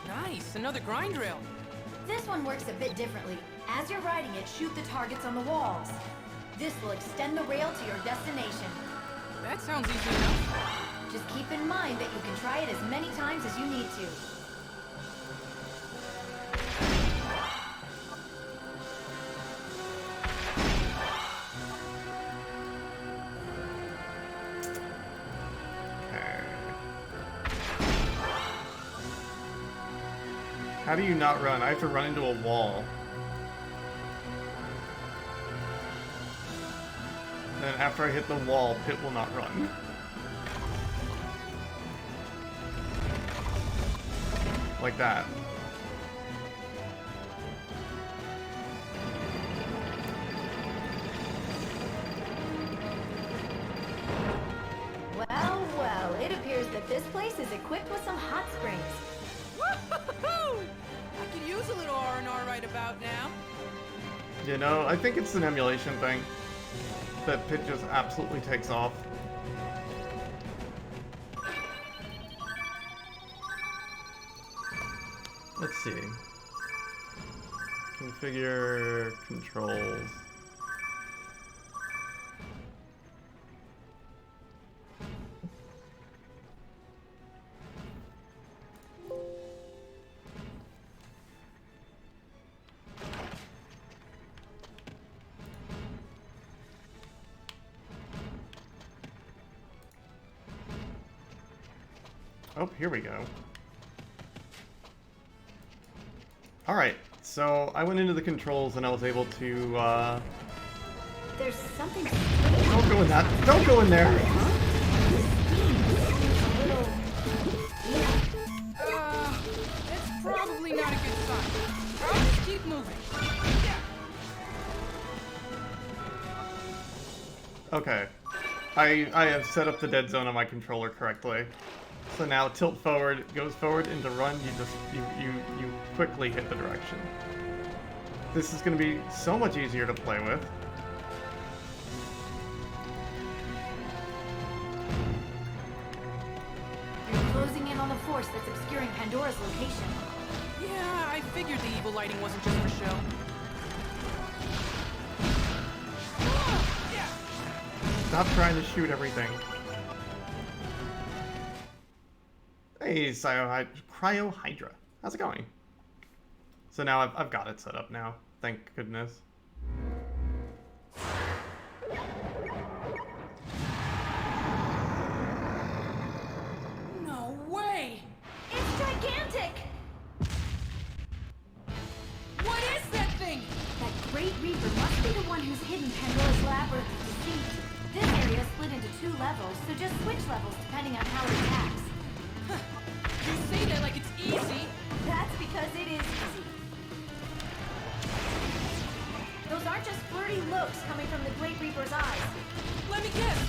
Nice, another grind rail. This one works a bit differently. As you're riding it, shoot the targets on the walls. This will extend the rail to your destination. That sounds easy enough. Just keep in mind that you can try it as many times as you need to. How do you not run? I have to run into a wall. Then after I hit the wall, Pit will not run. Like that. that this place is equipped with some hot springs. Woo-hoo-hoo! I could use a little R&R right about now. You know, I think it's an emulation thing. That Pit just absolutely takes off. Let's see. Configure controls. Oh, here we go. Alright, so I went into the controls and I was able to, There's something Don't go in that. Don't go in there! It's probably not a good sign. I'll just keep moving. Yeah. Okay. I have set up the dead zone on my controller correctly. So now tilt forward, goes forward, into run, you quickly hit the direction. This is gonna be so much easier to play with. You're closing in on the force that's obscuring Pandora's location. Yeah, I figured the evil lighting wasn't just for show. Yeah. Stop trying to shoot everything. Hey, Cryo Hydra. How's it going? So now I've got it set up now. Thank goodness. No way! It's gigantic! What is that thing? That Great Reaper must be the one who's hidden Pandora's labyrinth of deceit. This area is split into 2 levels, so just switch levels depending on how it attacks. You say that like it's easy. That's because it is easy. Those aren't just flirty looks coming from the Great Reaper's eyes. Let me guess.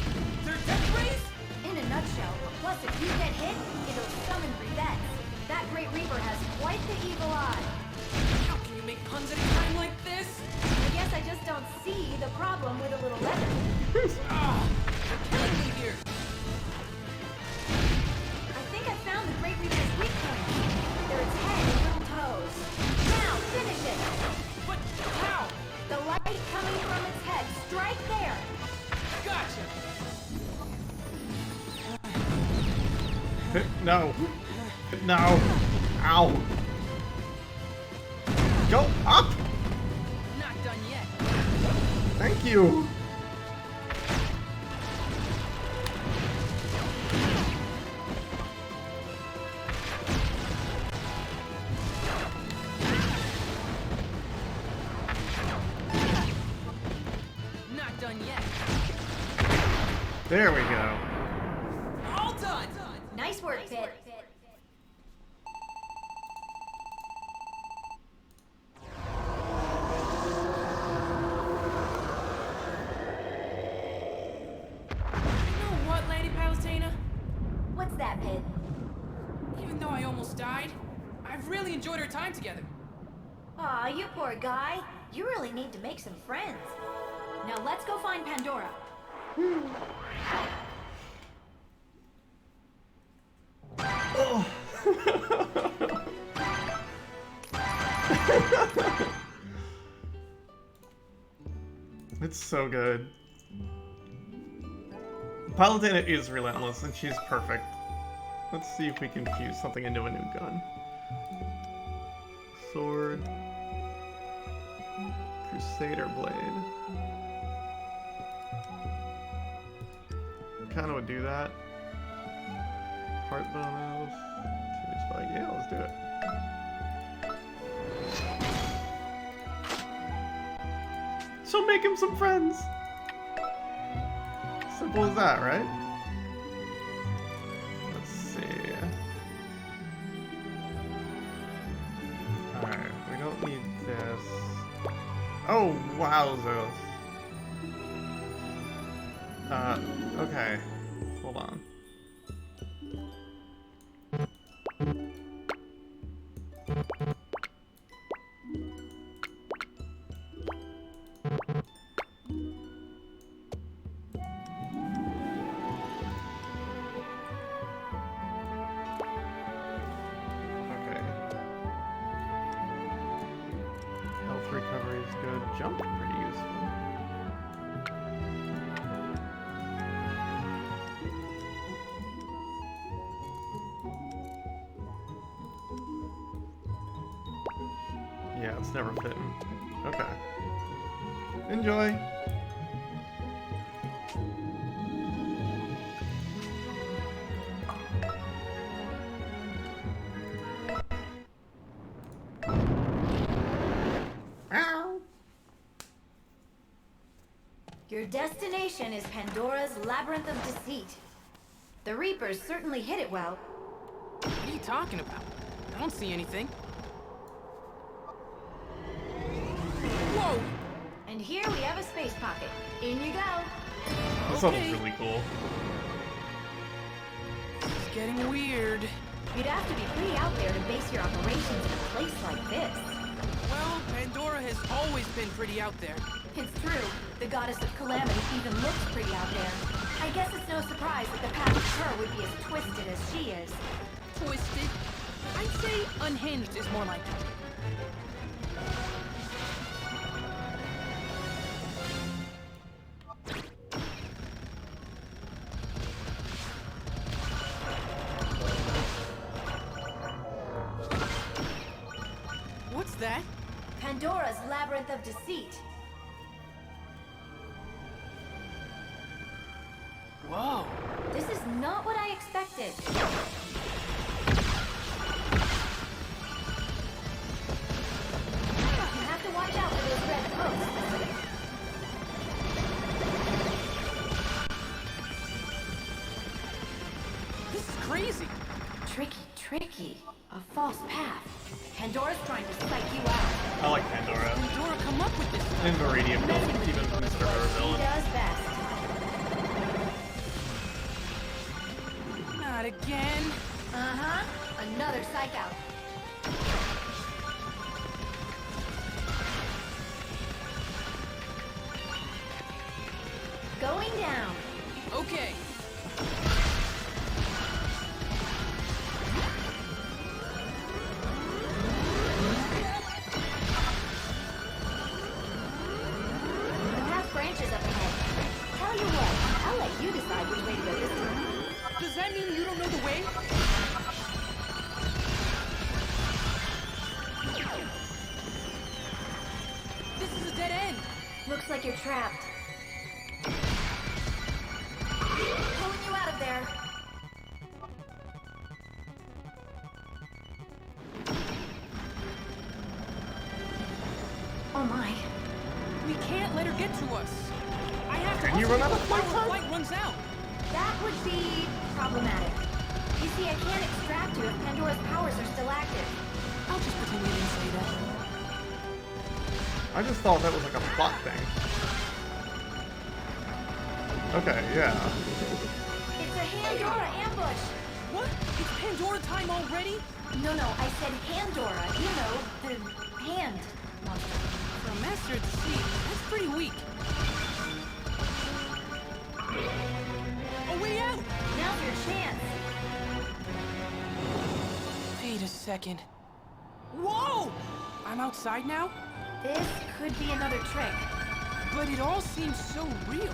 They're death rays? In a nutshell, plus if you get hit, it'll summon revenge. That Great Reaper has quite the evil eye. How can you make puns at a time like this? I guess I just don't see the problem with a little leather. Ah, you're killing me here. I think I found the Great Reaper's weak point. They're its head and little toes. Now, finish it! But how? The light coming from its head, strike there! Gotcha. No. No. Ow. Go up! Not done yet. Thank you. Not done yet. There we go. All done. Nice work, Pit. You know what, Lady Palutena? What's that, Pit? Even though I almost died, I've really enjoyed our time together. Aw, you poor guy. You really need to make some friends. Now let's go find Pandora. Oh. It's so good. Palutena is relentless, and she's perfect. Let's see if we can fuse something into a new gun. Sword. Crusader blade. Kinda would do that. Heart bonus. Spike. Yeah, let's do it. So make him some friends. Simple as that, right? Let's see. Alright, we don't need this. Oh, wowzers. Okay. Hold on. Yeah, it's never fitting. Okay. Enjoy. Ow. Your destination is Pandora's Labyrinth of Deceit. The Reapers certainly hit it well. What are you talking about? I don't see anything. Whoa! And here we have a space pocket. In you go. This level's really cool. It's getting weird. You'd have to be pretty out there to base your operations in a place like this. Well, Pandora has always been pretty out there. It's true. The goddess of calamity even looks pretty out there. I guess it's no surprise that the path to her would be as twisted as she is. Twisted? I'd say unhinged is more like it. What's that? Pandora's Labyrinth of Deceit. Whoa. This is not what I expected. You have to watch out for those red posts. This is crazy. Tricky. A false path. Pandora's trying to psych you out. I like Pandora. Pandora come up with this stuff. And Viridian built even Mr. Her She villain. does best. Not again. Uh-huh. Another psych out. Going down. Okay. The path branches up ahead. Tell you what, I'll let you decide which way to go this time. Does that mean you don't know the way? This is a dead end. Looks like you're trapped. Pulling you out of there. Oh my. We can't let her get to us. I have to Can you hustle run out of before flight our time? flight runs out. That would be problematic. You see, I can't extract you if Pandora's powers are still active. I'll just pretend you didn't say that. I just thought that was like a plot thing. Okay, yeah. It's a Pandora ambush. What? It's Pandora time already? No, I said Pandora. You know, the hand monster. For a master at the sea, that's pretty weak. A way out! Now's your chance. Wait a second. Whoa! I'm outside now? This could be another trick. But it all seems so real.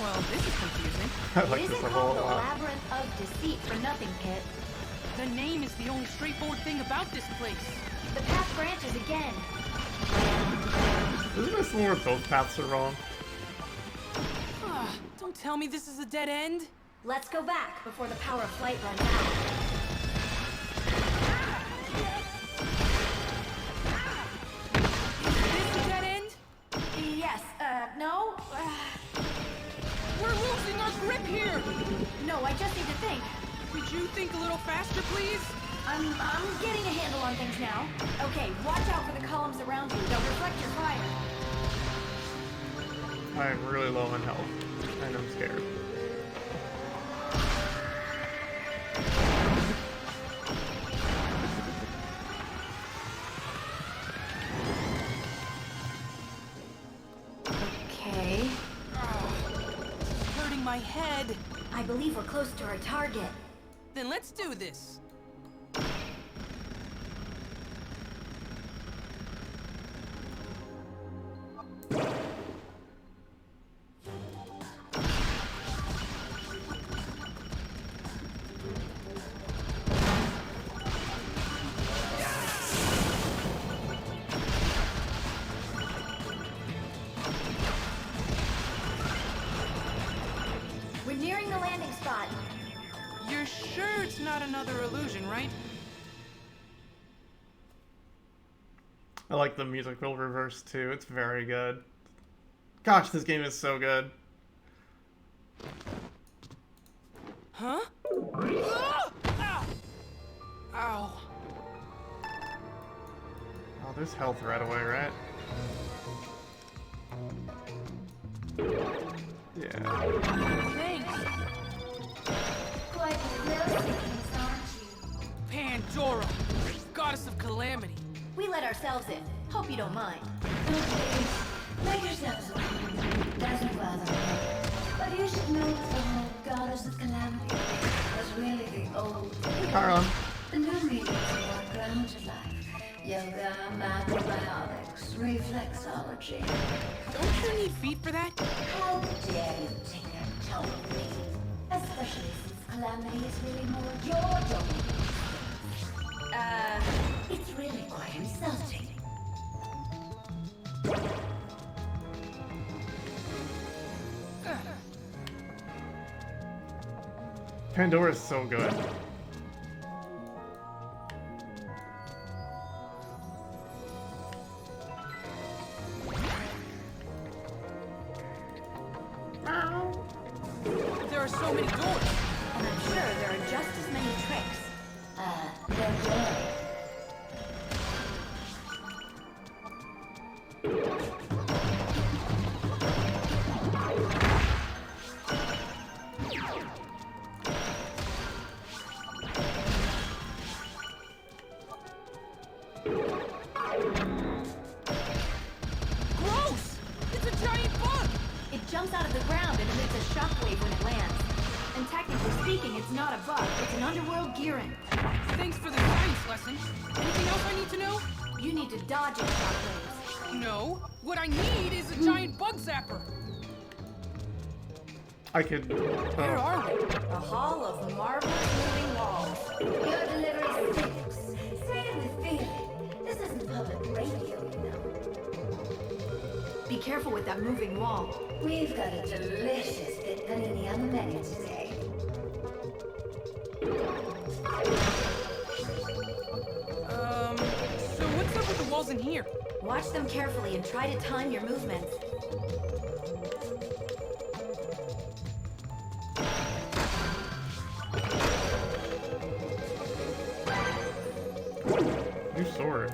Well, this is confusing. I It like this isn't level called a the lot. Labyrinth of Deceit for nothing, Kit. The name is the only straightforward thing about this place. The path branches again. Isn't this one where both paths are wrong? Ah, don't tell me this is a dead end. Let's go back before the power of flight runs out. Is this a dead end? Yes, no? We're losing our grip here! No, I just need to think. Could you think a little faster, please? I'm getting a handle on things now. Okay, watch out for the columns around you. They'll reflect your fire. I am really low in health, and I'm scared. Okay. It's hurting my head. I believe we're close to our target. Then let's do this. We're nearing the landing spot. You're sure it's not another illusion, right? I like the musical reverse too. It's very good. Gosh, this game is so good. Huh? Ah! Ow! Ow. Oh, there's health right away, right? Yeah. Thanks, Quite thrill seekers, aren't you? Pandora, goddess of calamity. We let ourselves in. Hope you don't mind. Okay, make yourselves at home. Doesn't bother me. But you should know that the whole goddess of calamity was really the old. Carl. The new meanings of our ground to life. Yoga, macrobiotics, reflexology. Don't you need feet for that? How dare you take that tone of me? Especially since calamity is really more your domain. It's really quite insulting. Pandora's so good. There are so many doors. And I'm sure there are just as many tricks. They're good. Gross! It's a giant bug! It jumps out of the ground and emits a shockwave when it lands. And technically speaking, it's not a bug, it's an underworld Giran. Thanks for the science lesson. Anything else I need to know? You need to dodge its shockwaves. No. What I need is a giant bug zapper. I could. Where are we? A hall of marvelous moving walls. Your delivery stinks. Say it with feeling. This isn't public radio, you know. Be careful with that moving wall. We've got a delicious bit panini on the menu today. So what's up with the walls in here? Watch them carefully and try to time your movements. New sword.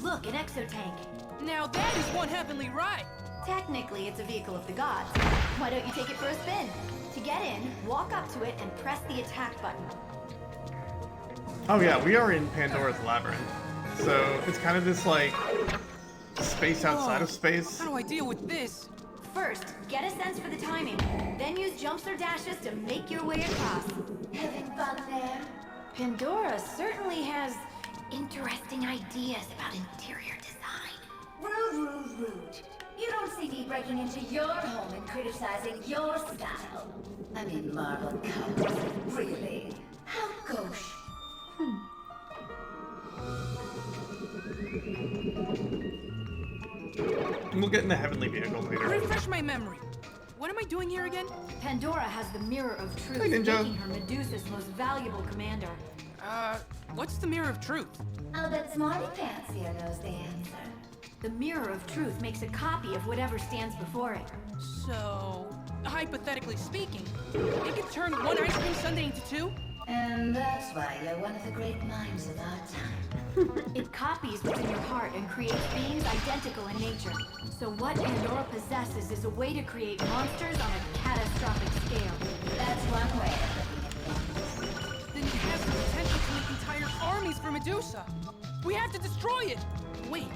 Look, an exotank. Now that is one heavenly ride. Technically, it's a vehicle of the gods. Why don't you take it for a spin? To get in, walk up to it and press the attack button. Oh yeah, we are in Pandora's Labyrinth. So it's kind of this like space outside of space. How do I deal with this? First, get a sense for the timing. Then use jumps or dashes to make your way across. Having fun there? Pandora certainly has interesting ideas about interior design. Rude, rude, rude. You don't see me breaking into your home and criticizing your style. I mean, marble colors. Really? How gauche. We'll get in the heavenly vehicle later. Refresh my memory. What am I doing here again? Pandora has the Mirror of Truth, Hey, Ninja. making her Medusa's most valuable commander. What's the Mirror of Truth? I'll bet Smarty Pants here knows the answer. The Mirror of Truth makes a copy of whatever stands before it. So, hypothetically speaking, it could turn one ice cream sundae into two? And that's why you're one of the great minds of our time. It copies what's in your heart and creates beings identical in nature. So what Pandora possesses is a way to create monsters on a catastrophic scale. That's one way of looking at things. Then it has the potential to make entire armies for Medusa. We have to destroy it! Wait,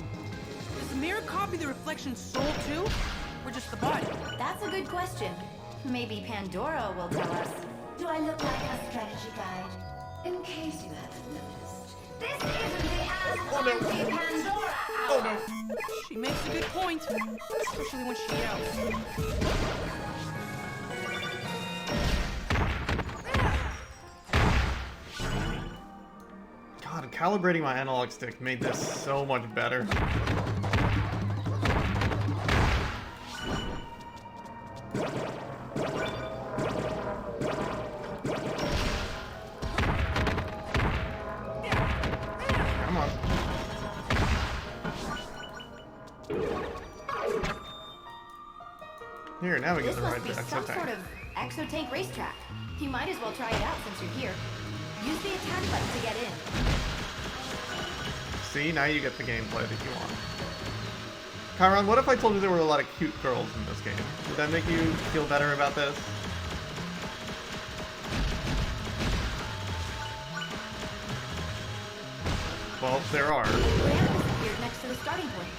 does the mirror copy the reflection's soul too? Or just the body? That's a good question. Maybe Pandora will tell us. Do I look like a strategy guide? In case you haven't noticed, this isn't the Pandora hour. Oh no. She makes a good point, especially when she yells. God, calibrating my analog stick made this so much better. Here, now we get This to must ride be the some exotank. sort of exotank racetrack. You might as well try it out since you're here. Use the attack button to get in. See, now you get the gameplay that you want. Chiron, what if I told you there were a lot of cute girls in this game? Would that make you feel better about this? Well, there are. Ramp is appeared next to the starting point.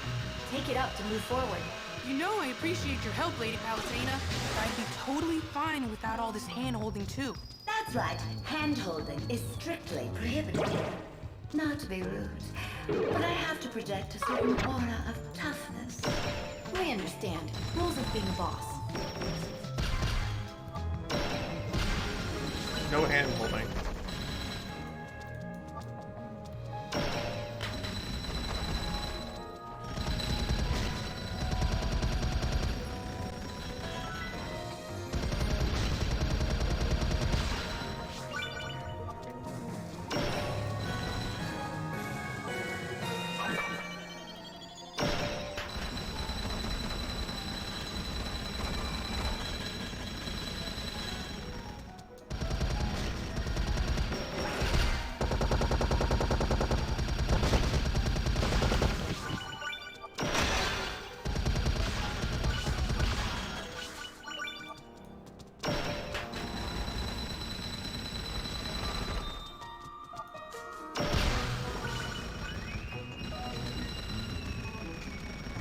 Take it up to move forward. You know I appreciate your help, Lady Palutena. I'd be totally fine without all this hand-holding, too. That's right. Hand-holding is strictly prohibited. Not to be rude, but I have to project a certain aura of toughness. We understand. Rules of being a boss. No hand holding.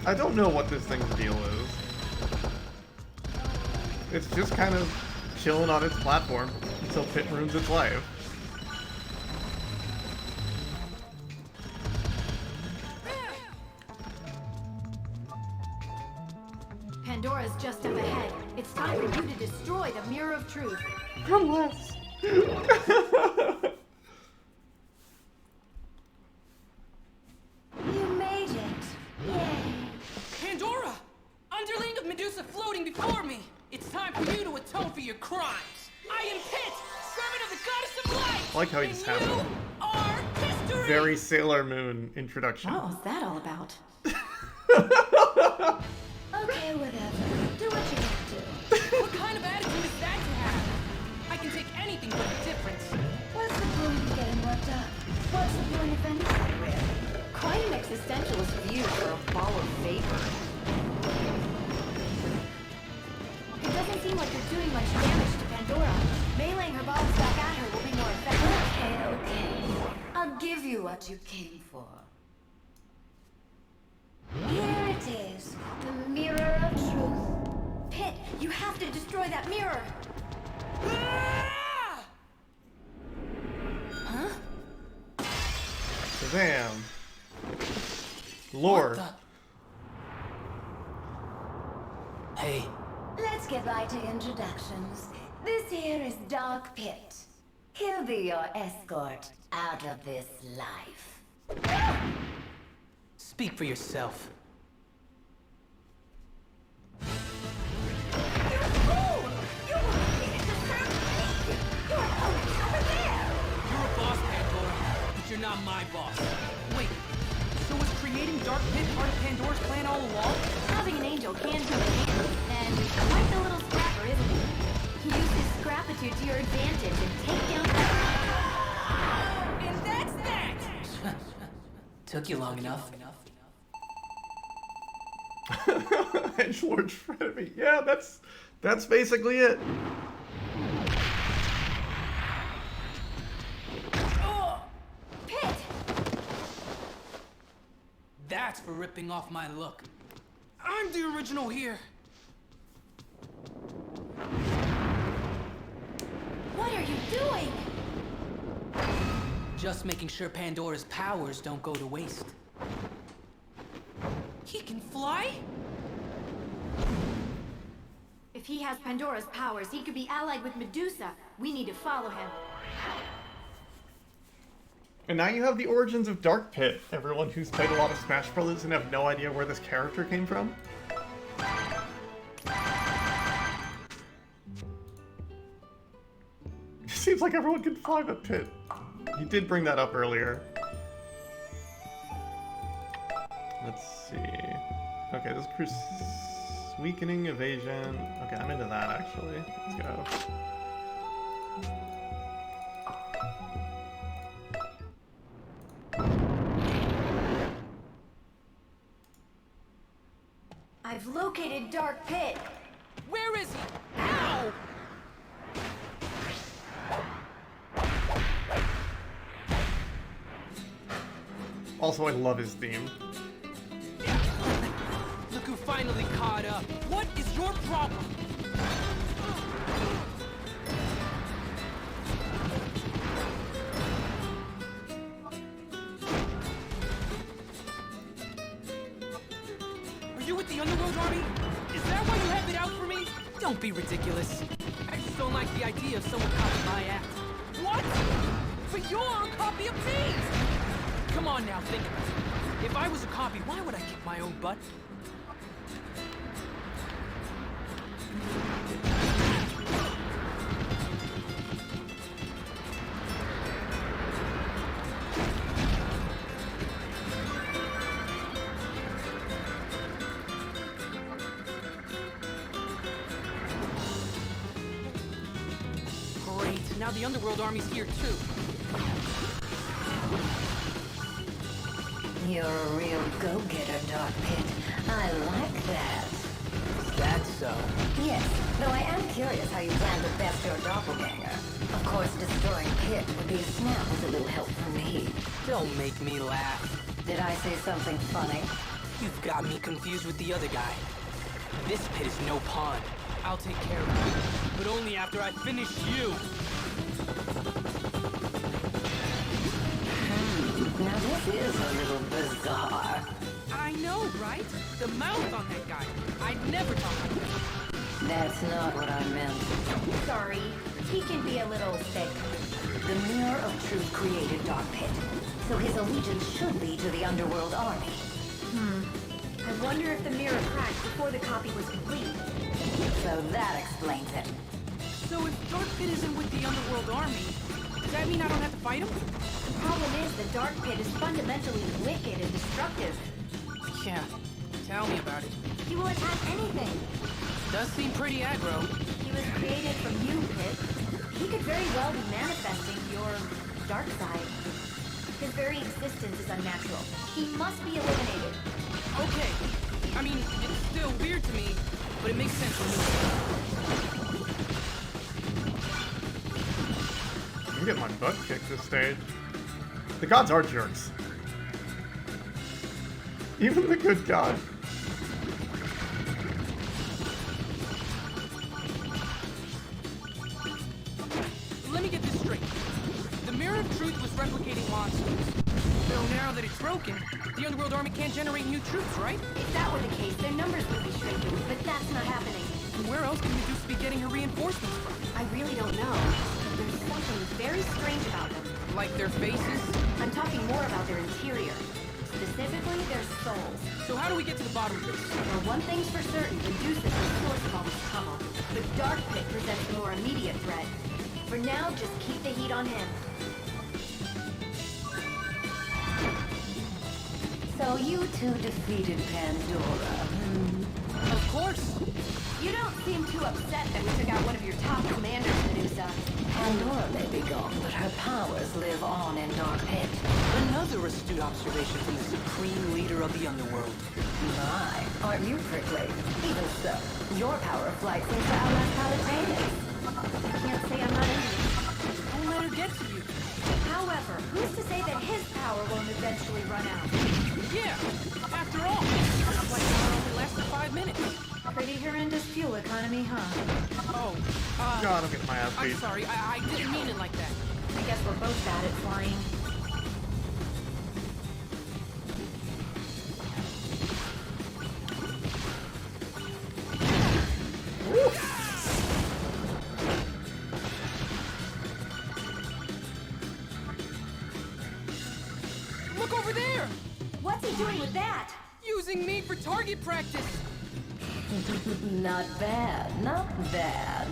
I don't know what this thing's deal is. It's just kind of chilling on its platform until Pit ruins its life. Pandora's just up ahead. It's time for you to destroy the Mirror of Truth. Unless... You made it. Yay. Pandora! Underling of Medusa floating before me! It's time for you to atone for your crimes! I am Pit, servant of the goddess of light! I like how he just has and you a are history! very Sailor Moon introduction. What was that all about? Okay, whatever. Do what you gotta do. What kind of attitude is that to have? I can take anything but a difference. What's the point of getting worked up? What's the point of anything, really? Quite an existentialist view for a ball of vapor. It doesn't seem like you're doing much damage to Pandora. Meleeing her bombs back at her will be more effective. Okay. I'll give you what you came for. Here it is, the Mirror of Truth. Pit, you have to destroy that mirror! Ah! Huh? Shazam. Lore. What the... Hey, Let's get right to introductions. This here is Dark Pit. He'll be your escort out of this life. speak for yourself. You're a boss, Pandora, but you're not my boss. Wait, so was creating Dark Pit part of Pandora's plan all along? Having an angel can come in handy, and quite the little scrapper, isn't he? Use his scrapitude to your advantage and take down... And that's that! Took you long enough. Edgelord frenemy. Yeah, that's basically it. Pit! That's for ripping off my look. I'm the original here. What are you doing? Just making sure Pandora's powers don't go to waste. He can fly? If he has Pandora's powers, he could be allied with Medusa. We need to follow him. And now you have the origins of Dark Pit. Everyone who's played a lot of Smash Brothers and have no idea where this character came from. It seems like everyone can fly the pit. You did bring that up earlier. Let's see. Okay, this weakening, evasion. Okay, I'm into that actually. Let's go. I've located Dark Pit. Where is he? Ow! Also, I love his theme. Look who finally caught up. What is your problem? Are you with the Underworld Army? Is that why you have it out for me? Don't be ridiculous. I just don't like the idea of someone copying my act. What? But you're a copy of me! Come on now, think about it. If I was a copy, why would I kick my own butt? Great, now the Underworld Army's here too. You're a real go-getter, Dark Pit. I like that. That's so. Yes, though I am curious how you plan to best your doppelganger. Of course, destroying Pit would be a snap with a little help from me. Don't make me laugh. Did I say something funny? You've got me confused with the other guy. This Pit is no pawn. I'll take care of you, but only after I finish you. Now this is a little bizarre. I know, right? The mouth on that guy. I'd never talk like that. That's not what I meant. Sorry, he can be a little thick. The Mirror of Truth created Dark Pit, so his allegiance should be to the Underworld Army. I wonder if the mirror cracked before the copy was complete. So that explains it. So if Dark Pit isn't with the Underworld Army, does that mean I don't have to fight him? The problem is the Dark Pit is fundamentally wicked and destructive. Yeah, tell me about it. He will attack anything. Does seem pretty aggro. He was created from you, Pit. He could very well be manifesting your dark side. His very existence is unnatural. He must be eliminated. Okay. I mean, it's still weird to me, but it makes sense for me. I'm getting my butt kicked this stage. The gods are jerks. Even the good god. Let me get this straight. The Mirror of Truth was replicating monsters. So now that it's broken, the Underworld Army can't generate new troops, right? If that were the case, their numbers would be shrinking, but that's not happening. And where else can Medusa be getting her reinforcements from? I really don't know. There's something very strange about them. Like their faces? I'm talking more about their interior. Specifically, their souls. So how do we get to the bottom of this? Well, one thing's for certain, Medusa is the source of all this trouble. The Dark Pit presents a more immediate threat. For now, just keep the heat on him. So you two defeated Pandora. Of course. You don't seem too upset that we took out one of your top commanders, Medusa. Pandora may be gone, but her powers live on in Dark Pit. Another astute observation from the supreme leader of the Underworld. My, aren't you prickly? Even so, your power of flight seems to outlast Palatane's. I can't say I'm not into it. Don't let her get to you. However, who's to say that his power won't eventually run out? Yeah, after all, it's like power only lasted 5 minutes. Pretty horrendous fuel economy, huh? Oh, God, I'm getting my ass I'm beat. sorry, I didn't mean it like that. I guess we're both bad at flying. Look over there! What's he doing with that? Using me for target practice! Not bad, not bad.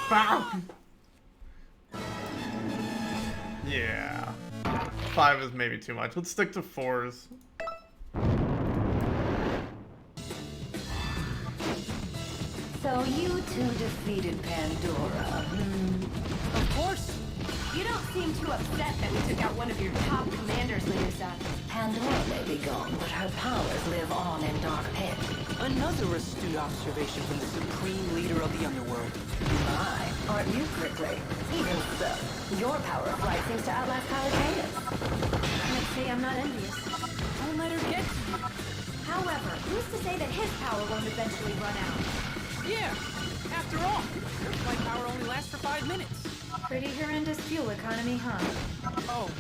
Bow! 5 is maybe too much. Let's stick to 4s. So you two defeated Pandora, Of course. You don't seem too upset that we took out one of your top commanders, Medusa. Pandora may be gone, but her powers live on in Dark Pit. Another astute observation from the supreme leader of the underworld. My, aren't you prickly? Even so, your power of flight seems to outlast Halicarnas's. Can't say I'm not envious. Don't let her get to you. However, who's to say that his power won't eventually run out? Yeah. After all, your flight power only lasts for 5 minutes. Pretty horrendous fuel economy, huh? Oh,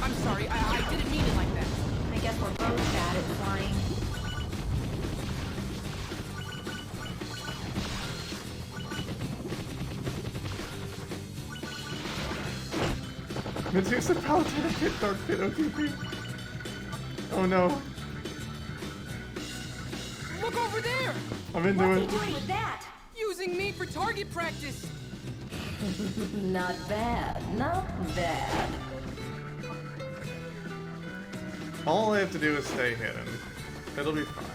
I'm sorry. I didn't mean it like that. I guess we're both bad at flying. Medusa Paladin hit Dark Pit OTP. Oh no. Look over there! I'm into What's he it. doing with that? Using me for target practice. Not bad, not bad. All I have to do is stay hidden. It'll be fine.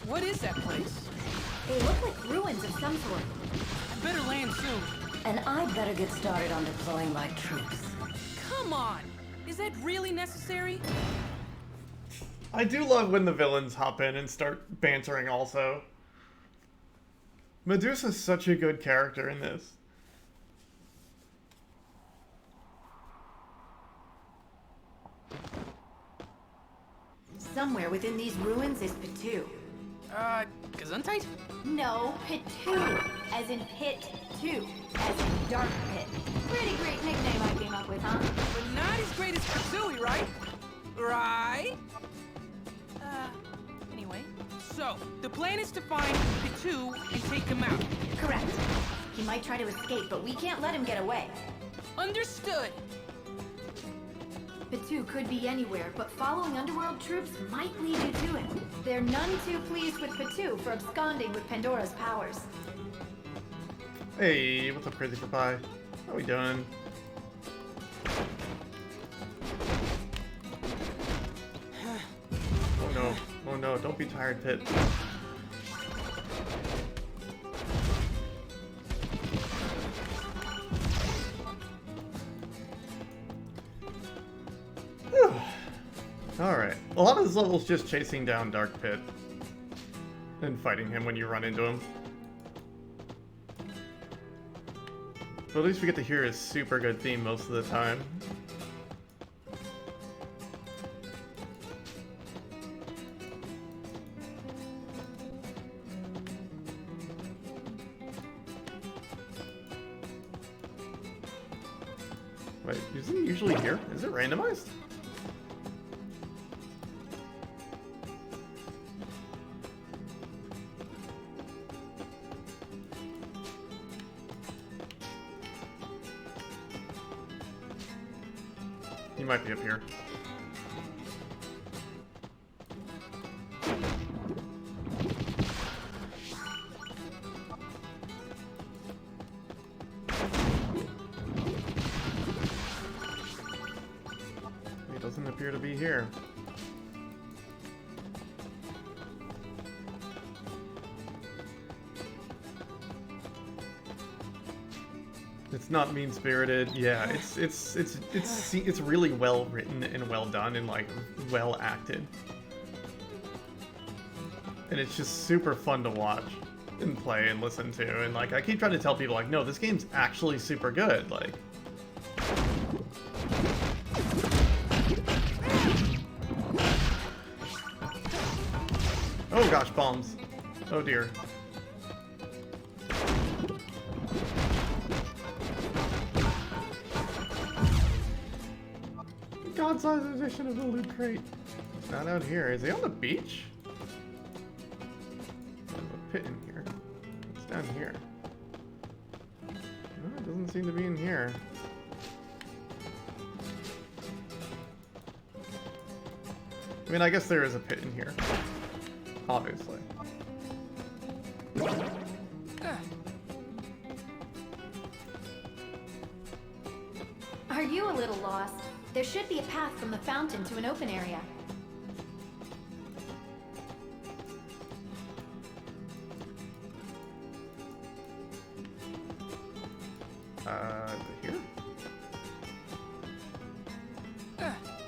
What is that place? They look like ruins of some sort. I better land soon. And I'd better get started on deploying my troops. Come on! Is that really necessary? I do love when the villains hop in and start bantering also. Medusa's such a good character in this. Somewhere within these ruins is Pitu. Gesundheit? No, Pitu, as in Pit 2, as in Dark Pit. Pretty great nickname I came up with, huh? But not as great as Katsui, right? Right? Anyway. So, the plan is to find Pitu and take him out. Correct. He might try to escape, but we can't let him get away. Understood. Pitu could be anywhere, but following underworld troops might lead you to him. They're none too pleased with Pitu for absconding with Pandora's powers. Hey, what's up, Crazy for Pie? How we doing? Oh no. Oh no, don't be tired, Pit. Alright. A lot of this level's just chasing down Dark Pit. And fighting him when you run into him. But at least we get to hear his super good theme most of the time. Wait, isn't he usually here? Is it randomized? He might be up here. He doesn't appear to be here. It's not mean-spirited. Yeah, it's really well written and well done and like well acted. And it's just super fun to watch and play and listen to. And like I keep trying to tell people like, no, this game's actually super good. Like oh gosh, bombs. Oh dear. God-sized edition of the Loot Crate. It's not out here. Is he on the beach? There's a pit in here. It's down here. Doesn't seem to be in here. I mean, I guess there is a pit in here. Obviously. Are you a little lost? There should be a path from the fountain to an open area. Here?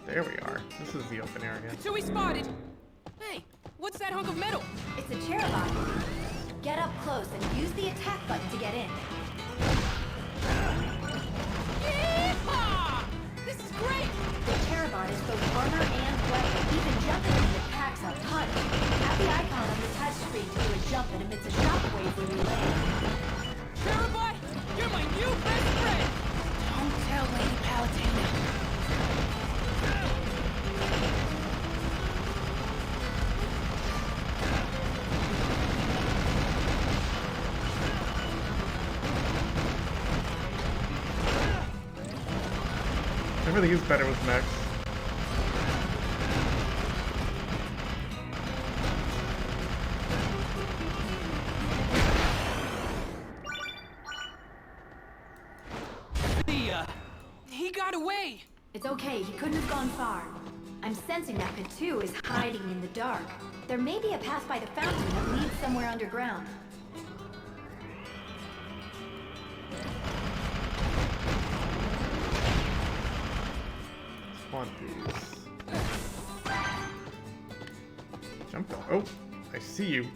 There we are. This is the open area. Katsui spotted! Hey, what's that hunk of metal? It's a Cherubot. Get up close and use the attack button to get in. Yeehaw! This is great! The Cherubot is both armor and weapon. Even jumping in it packs a punch. Tap the icon on the touchscreen to do a jump and emits a shockwave when you land. Cherubot, you're my new best friend! Don't tell Lady Palutena. Everything is better with mechs. He got away! It's okay, he couldn't have gone far. I'm sensing that Patu is hiding in the dark. There may be a path by the fountain that leads somewhere underground. Want these. Jump down. Oh, I see you.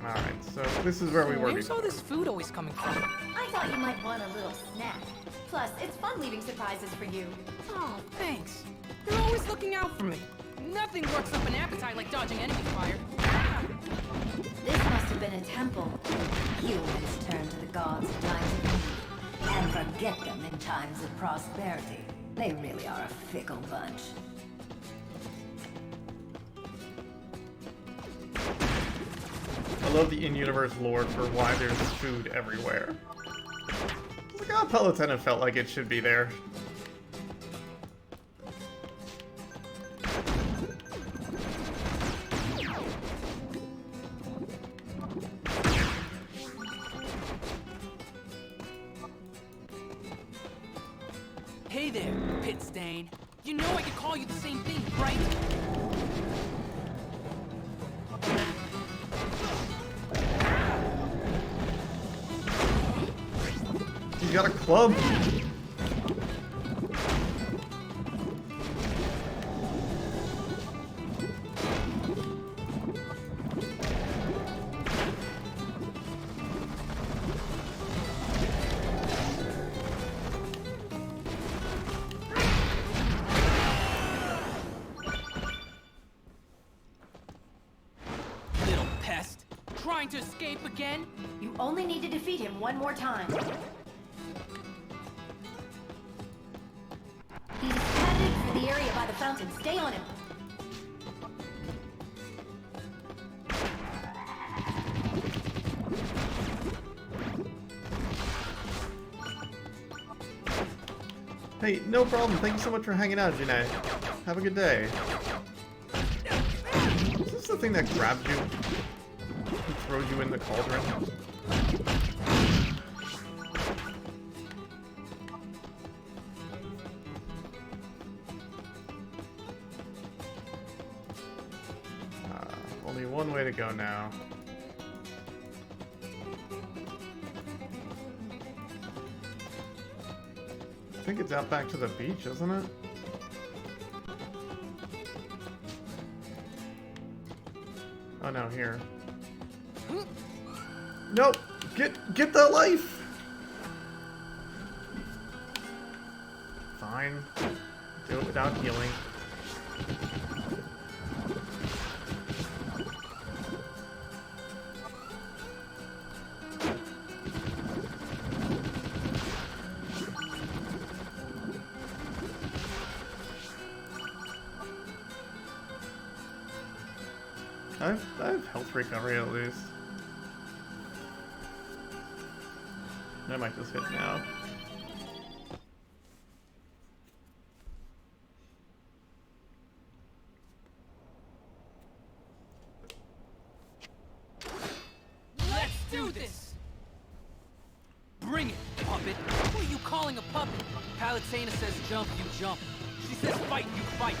Alright, so this is where we were Where's all before. this food always coming from? I thought you might want a little snack. Plus, it's fun leaving surprises for you. Oh, thanks. You're always looking out for me. Nothing works up an appetite like dodging enemy fire. This must have been a temple. Humans turn to the gods in times of need and forget them in times of prosperity. They really are a fickle bunch. I love the in-universe lore for why there's food everywhere. Look how Palutena felt like it should be there. Hey there, Pit Stain. You know I could call you the same thing, right? He's got a club. Little pest. Trying to escape again? You only need to defeat him one more time. He's headed for the area by the fountain. Stay on him. Hey, no problem. Thank you so much for hanging out, Janae. Have a good day. Is this the thing that grabs you and throws you in the cauldron? Only one way to go now. I think it's out back to the beach, isn't it? Oh no, here. Nope! Get the life! Fine. Do it without healing. I have health recovery at least. I might just hit now. Let's do this! Bring it, puppet. Who are you calling a puppet? Palutena says jump, you jump. She says fight, you fight.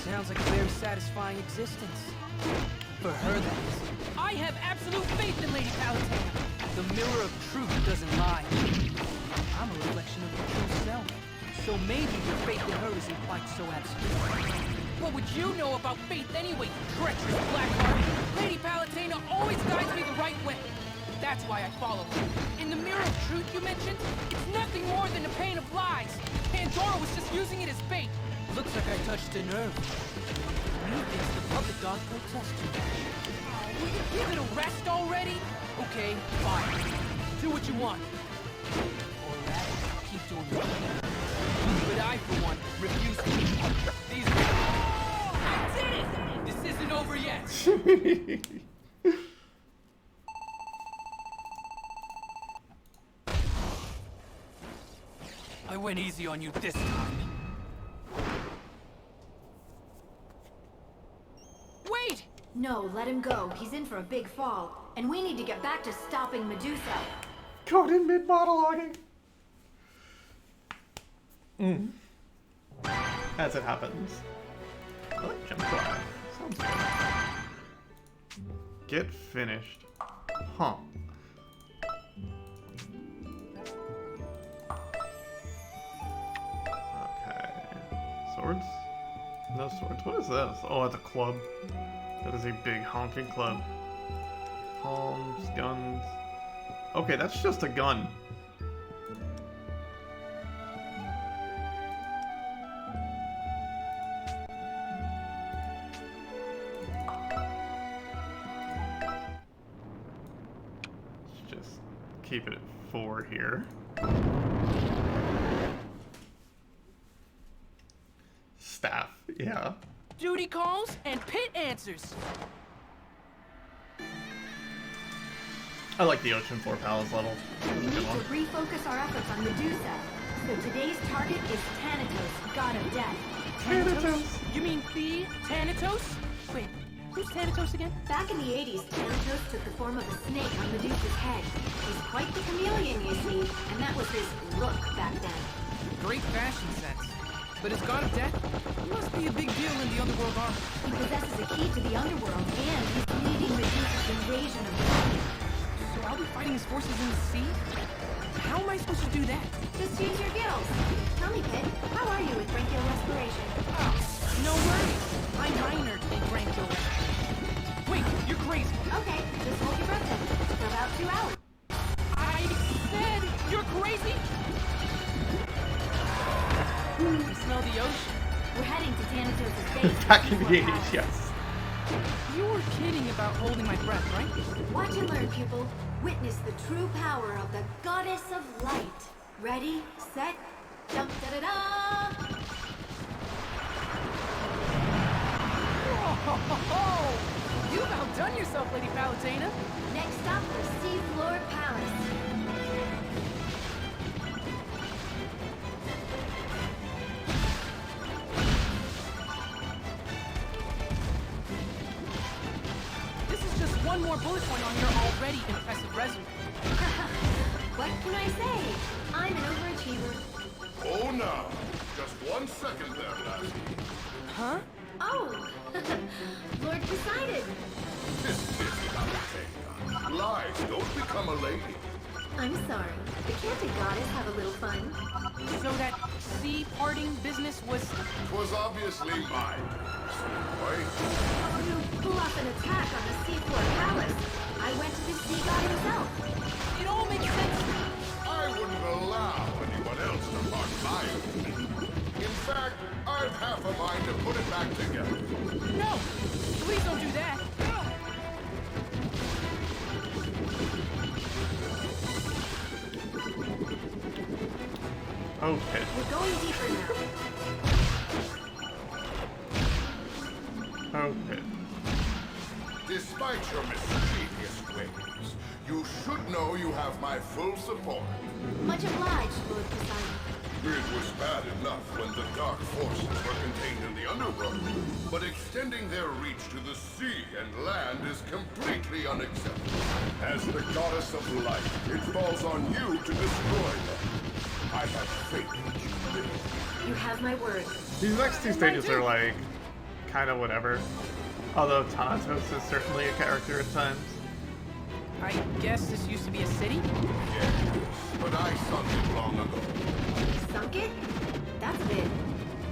Sounds like a very satisfying existence. For her, that is. I have absolute faith in Lady Palutena. The mirror of truth doesn't lie. I'm a reflection of your true self. So maybe your faith in her isn't quite so absolute. What would you know about faith anyway, you treacherous blackheart? Lady Palutena always guides me the right way. That's why I follow her. In the mirror of truth you mentioned, it's nothing more than a pane of lies. Pandora was just using it as bait. Looks like I touched a nerve. Methinks the puppet god protests too much. Will you give it a rest already? Okay, fine. Do what you want. Or rather, keep doing what you want. But I, for one, refuse to. These... I did it! This isn't over yet. I went easy on you this time. Wait! No, let him go. He's in for a big fall. And we need to get back to stopping Medusa. Caught in mid-monologuing. As it happens. I like jump fly. Sounds good. Get finished. Huh. Okay. Swords? No swords. What is this? Oh, it's a club. That is a big honking club. Palms, guns. Okay, that's just a gun. Let's just keep it at 4 here. Staff, yeah. Duty calls and Pit answers. I like the Ocean 4 Palace level. We need to refocus our efforts on Medusa. So today's target is Thanatos, god of death. Thanatos. You mean the Thanatos? Wait, who's Thanatos again? Back in the 80s, Thanatos took the form of a snake on Medusa's head. He's quite the chameleon, you see, and that was his look back then. Great fashion sense. But as god of death, he must be a big deal in the underworld army. He possesses a key to the underworld, and he's leading Medusa's invasion of the planet. So I'll be fighting his forces in the sea? How am I supposed to do that? Just use your gills. Tell me, Pit, how are you with branchial respiration? Oh, no worries. I'm minor in branchial respiration. Wait, you're crazy. Okay, just hold your breath then, for about 2 hours. I said you're crazy? I smell the ocean. We're heading to Thanatos' base. Back in the Before 80s, Paris. yes. You were kidding about holding my breath, right? Watch and learn, pupil. Witness the true power of the goddess of light. Ready, set, jump, da-da-da! Whoa! You've outdone yourself, Lady Palutena. Next stop, the Seafloor Palace. This is just one more bullet point on your already impressive resume. What can I say? I'm an overachiever. Oh, no. Just 1 second there, lassie. Huh? Oh, Lord Poseidon. Lies, don't become a lady. I'm sorry, but can't a goddess have a little fun? So that sea parting business was... Was obviously mine. Right? To pull off an attack on the Seafloor Palace, I went to the sea god himself. It all makes sense. I wouldn't allow anyone else to mark my own. In fact, I've half a mind to put it back together. No! Please don't do that. Okay. We're going deeper now. Okay. Despite your mischievous ways, you should know you have my full support. Much obliged, Lord Poseidon. It was bad enough when the dark forces were contained in the underworld, but extending their reach to the sea and land is completely unacceptable. As the goddess of light, it falls on you to destroy them. I have faith that you will. You have my word. These next two stages are like kind of whatever. Although Thanatos is certainly a character at times. I guess this used to be a city? Yes, but I sunk it long ago. Sunk it? That's a bit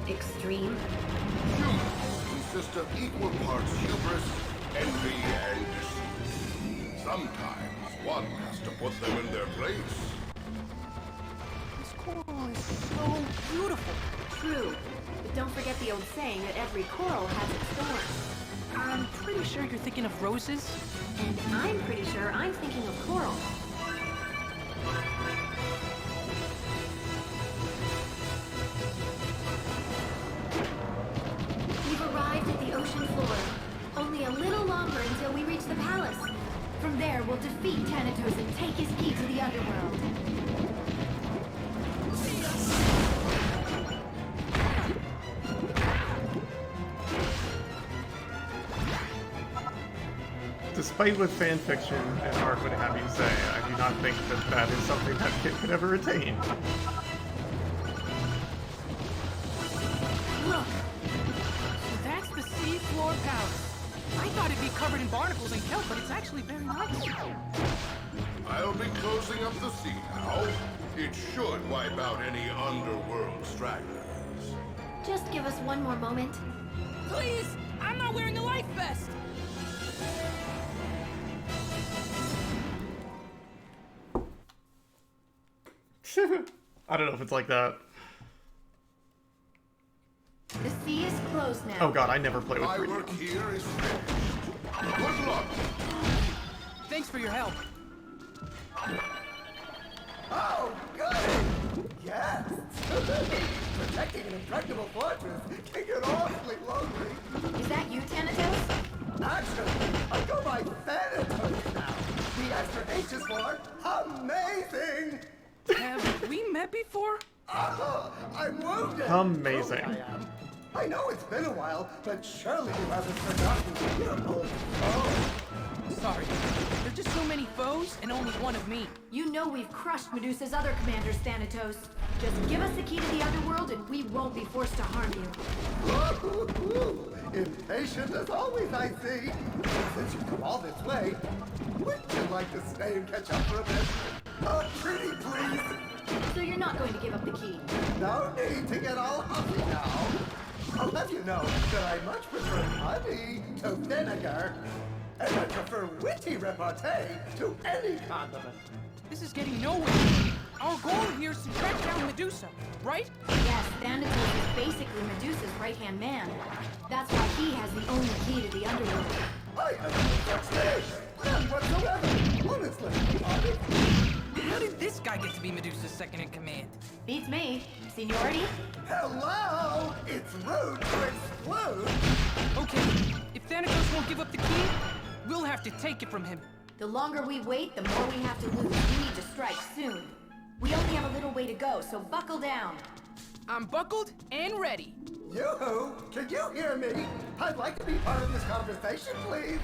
extreme. Humans consist of equal parts hubris, envy, and deceit. Sometimes one has to put them in their place. This coral is so beautiful. True. But don't forget the old saying that every coral has its thorns. I'm pretty sure you're thinking of roses. And I'm pretty sure I'm thinking of coral. We've arrived at the ocean floor. Only a little longer until we reach the palace. From there, we'll defeat Thanatos and take his key to the underworld. Despite what fan fiction and art would have you say, I do not think that that is something that kid could ever attain. Look! So that's the seafloor palace. I thought it'd be covered in barnacles and kelp, but it's actually very nice. I'll be closing up the sea now. It should wipe out any underworld stragglers. Just give us one more moment. Please! I'm not wearing a life vest! I don't know if it's like that. The sea is closed now. Oh god, I never play with My 3D. work here is finished. Good luck. Thanks for your help. Oh, good! Yes! Protecting an intractable fortress can get awfully lonely. Is that you, Thanatos? Actually, I go by Thanatos now. The extra H is for amazing! Have we met before? I'm wounded. Amazing. Truly I am. I know it's been a while, but surely you haven't forgotten your old foe. Sorry. There are just so many foes and only one of me. You know we've crushed Medusa's other commanders, Thanatos. Just give us the key to the underworld and we won't be forced to harm you. Impatient as always, I see. Since you've come all this way, wouldn't you like to stay and catch up for a bit? Oh, pretty please. So you're not going to give up the key? No need to get all huffy now. I'll have you know that I much prefer honey to vinegar. And I prefer witty repartee to any condiment. This is getting nowhere. Our goal here is to track down Medusa, right? Yes, Thanatos is basically Medusa's right-hand man. That's why he has the only key to the underworld. I have no such thing. None whatsoever. Honestly. How did this guy get to be Medusa's second in command? Beats me. Seniority? Hello! It's rude to explode! Okay, if Thanatos won't give up the key, we'll have to take it from him. The longer we wait, the more we have to lose. We need to strike soon. We only have a little way to go, so buckle down. I'm buckled and ready. Yoo-hoo! Can you hear me? I'd like to be part of this conversation, please.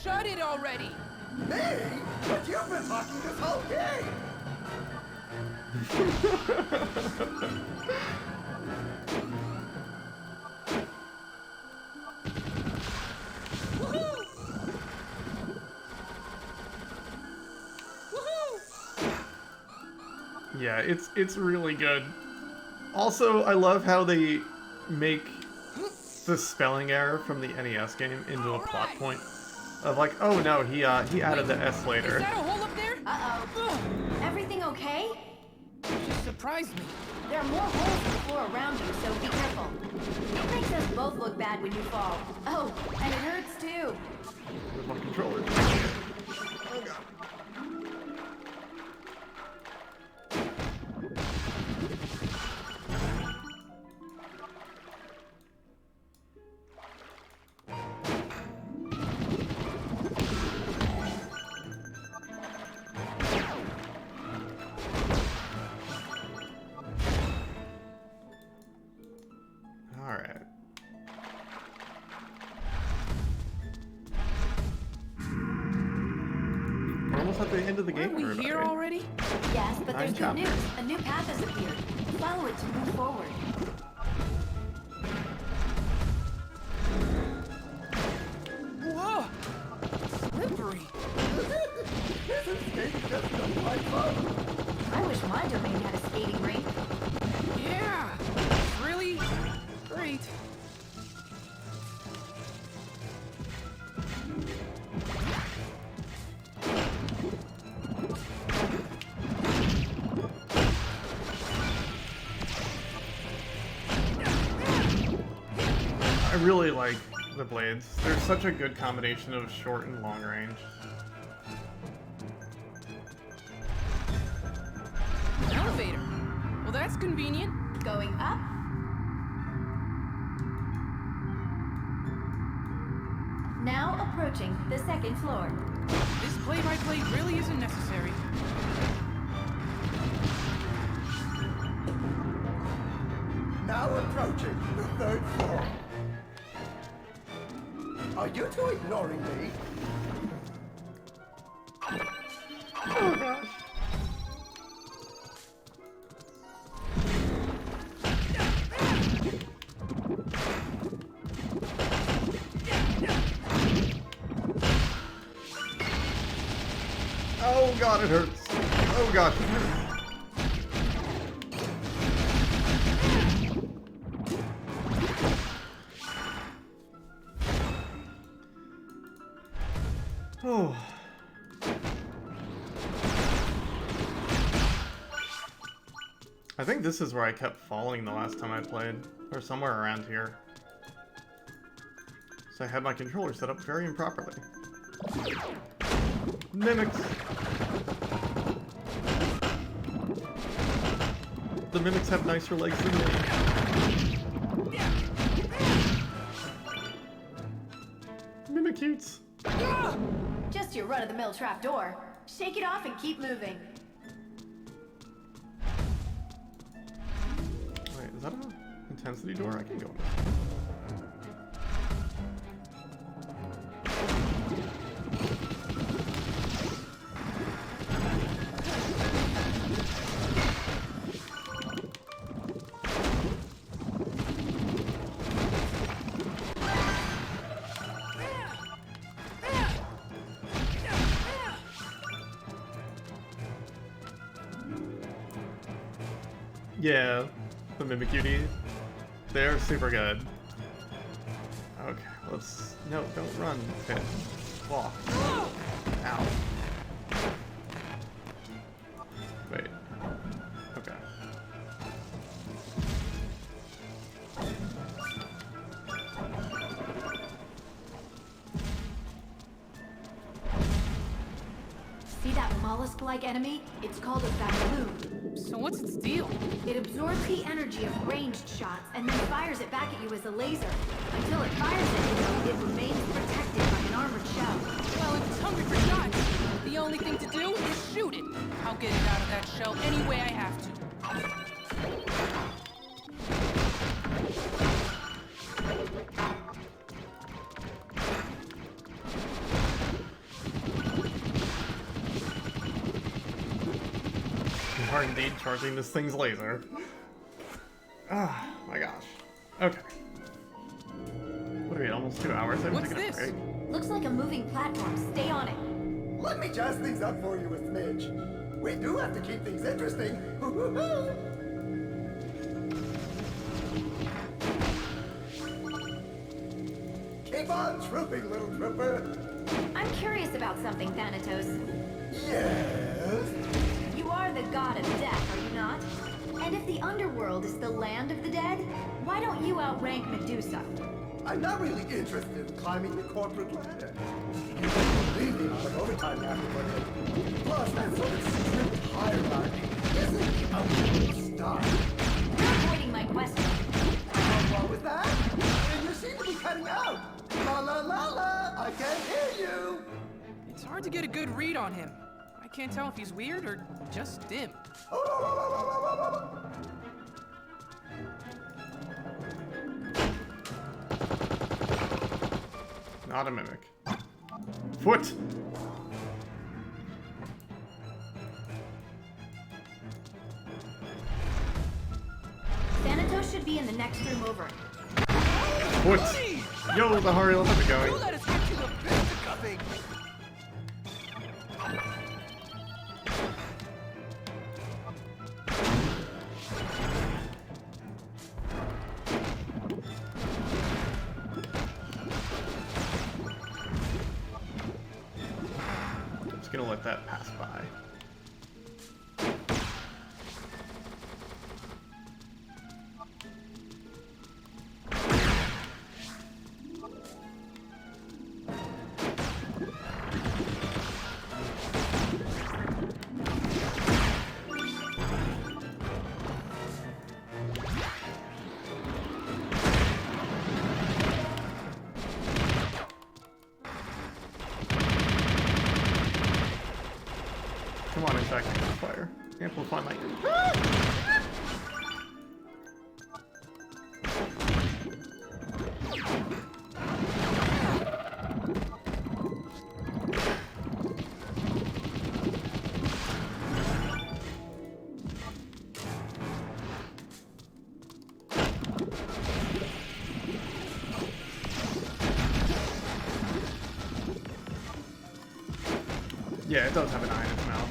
Shut it already! Me? But you've been talking this whole game! Woohoo! Woohoo! Yeah, it's really good. Also, I love how they make the spelling error from the NES game into a plot point. Of like, oh no, he added the S Is later. that a hole up there? Uh-oh. Everything okay? Just surprised me. There are more holes in the floor around you, so be careful. It makes us both look bad when you fall. Oh, and it hurts too. With my controller. Oh god. almost at the end of the game. Aren't we everybody. here already? Yes, but there's good chapters. news. A new path has appeared. Follow it to move forward. Whoa! Slippery. Isn't skating just quite fun? I wish my domain had a skating rink. Yeah! Really? Great. I really like the blades. They're such a good combination of short and long range. An elevator. Well, that's convenient. Going up. Now approaching the second floor. This play-by-play really isn't necessary. Now approaching the third floor. Are you two ignoring me? Oh gosh. Oh god, it hurts. Oh gosh, it hurts. Oh. I think this is where I kept falling the last time I played, or somewhere around here. So I had my controller set up very improperly. Mimics! The mimics have nicer legs than me. Mimicutes! Just your run-of-the-mill trapdoor. Shake it off and keep moving. Wait, is that an intensity door? I can go in this. Yeah, the Mimicutie. They're super good. Okay, let's... No, don't run, Finn. Walk. Ow. Wait. Okay. See that mollusk-like enemy? It's called a baboon. So what's its deal? It absorbs the energy of ranged shots and then fires it back at you as a laser. Until it fires it, it remains protected by an armored shell. Well, if it's hungry for shots, the only thing to do is shoot it. I'll get it out of that shell any way I have to. You are indeed charging this thing's laser. Ah, my gosh. Okay. What are we, almost 2 hours? I haven't What's taken a this? break. Looks like a moving platform. Stay on it. Let me jazz things up for you a smidge. We do have to keep things interesting. Keep on trooping, little trooper. I'm curious about something, Thanatos. Yes? You are the god of death, are you not? And if the underworld is the land of the dead, why don't you outrank Medusa? I'm not really interested in climbing the corporate ladder. Leave me out of overtime afterward. Plus, that sort of strict hierarchy isn't a stuff. You're avoiding my question. What was that? And you seem to be cutting out. La la la la, I can't hear you. It's hard to get a good read on him. I can't tell if he's weird or just dim. Not a mimic. Foot! be in the next room over. What? Yo, the Hariel, how's it You going? let us get you a fisticuffing! Just gonna let that pass by. Come on, impact amplifier. Amplify my. Yeah, it does have an eye in its mouth.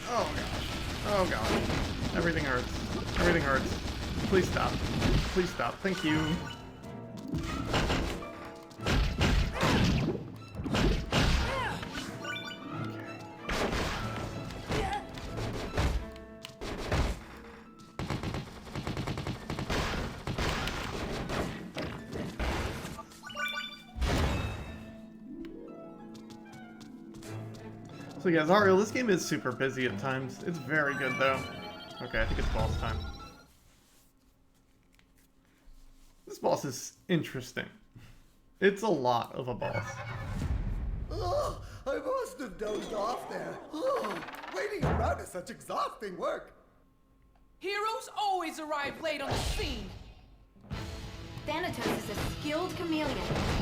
Oh gosh. Oh gosh. Everything hurts. Everything hurts. Please stop. Please stop. Thank you. So yeah, Zariel, this game is super busy at times. It's very good though. Okay, I think it's boss time. This boss is interesting. It's a lot of a boss. Oh, I must have dozed off there. Oh, waiting around is such exhausting work. Heroes always arrive late on the scene! Thanatos is a skilled chameleon.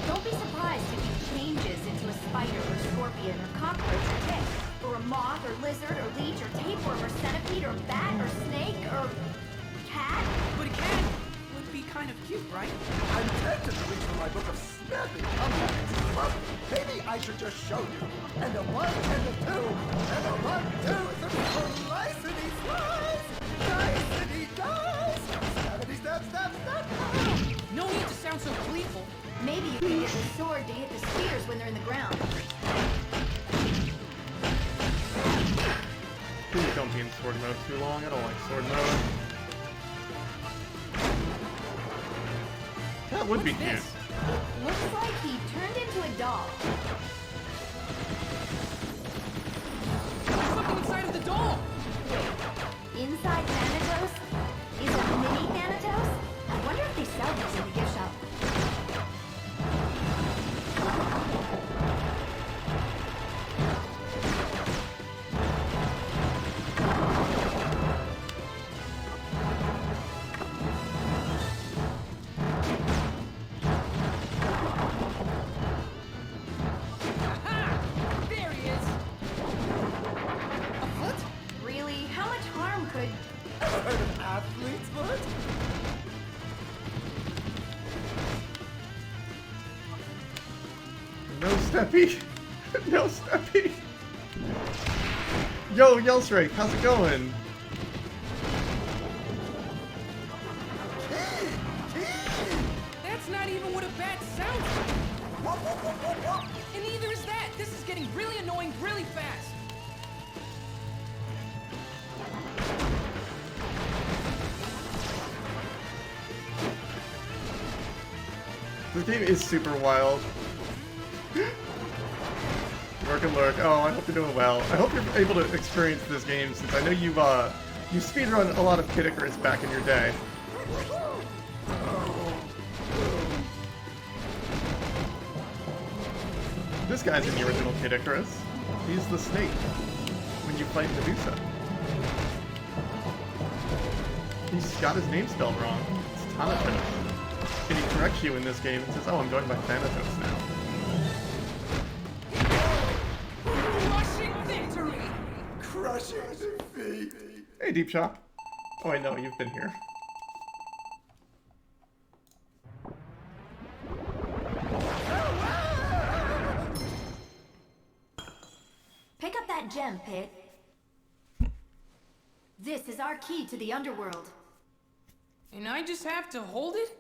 Don't be surprised if he changes into a spider or scorpion or cockroach or tick, or a moth or lizard or leech or tapeworm or centipede or bat or snake or cat. But a cat would be kind of cute, right? I'm tempted to reach for my book of snappy comebacks. Well, maybe I should just show you. And a 1 and a 2, and a 1, 2, 3, slicey slice, dicey dice, snappity snap, snap, snap. No need to sound so gleeful. Maybe you can get the sword to hit the spears when they're in the ground. Please don't be in sword mode too long. I don't like sword mode. That would be What's cute. this? Looks like he turned into a doll. There's something inside of the doll! Inside Thanatos is a mini Thanatos. I wonder if they sell these in the gift shop. Aha! There he is! A foot? Really? How much harm could... Ever heard of athlete's foot? No Steppy! No Steppy! Yo, Yellstrike, how's it going? That's not even what a bat sounds like! And neither is that! This is getting really annoying really fast! This game is super wild. Lurk and lurk. Oh, I hope you're doing well. I hope you're able to experience this game since I know you speedrun a lot of Kid Icarus back in your day. This guy's in the original Kid Icarus. He's the snake when you fight Medusa. He's got his name spelled wrong. It's Thanatos. And he corrects you in this game and says, oh, I'm going by Thanatos now. Crushing victory! crushing defeat. Hey, Deep Shock. Oh, I know, you've been here. Pick up that gem, Pit. This is our key to the underworld. And I just have to hold it?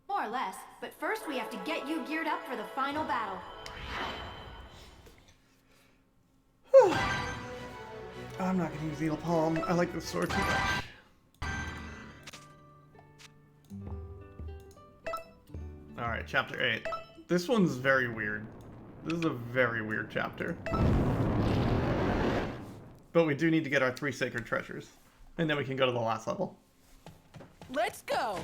More or less, but first we have to get you geared up for the final battle. I'm not gonna use Needle Palm. I like this sword too much. Alright, chapter 8. This one's very weird. This is a very weird chapter. But we do need to get our 3 sacred treasures. And then we can go to the last level. Let's go!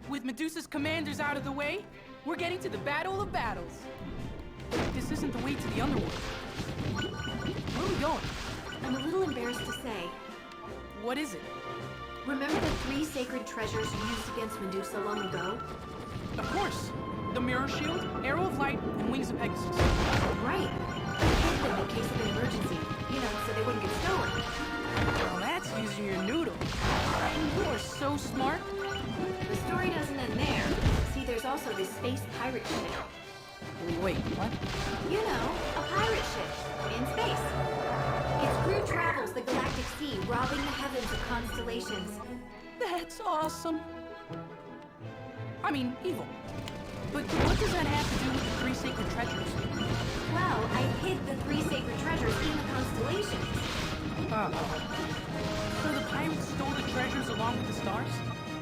With Medusa's commanders out of the way, we're getting to the Battle of Battles. But this isn't the way to the underworld. Where are we going? I'm a little embarrassed to say. What is it? Remember the 3 sacred treasures used against Medusa long ago? Of course! The Mirror Shield, Arrow of Light, and Wings of Pegasus. Right. I hid them in case of an emergency. You know, so they wouldn't get stolen. Well, that's using your noodle. You are so smart. The story doesn't end there. See, there's also this space pirate ship. Wait, what? You know, a pirate ship. In space. Its crew travels the galactic sea, robbing the heavens of constellations. That's awesome. I mean, evil. But what does that have to do with the 3 sacred treasures? Well, I hid the 3 sacred treasures in the constellations. So the pirates stole the treasures along with the stars?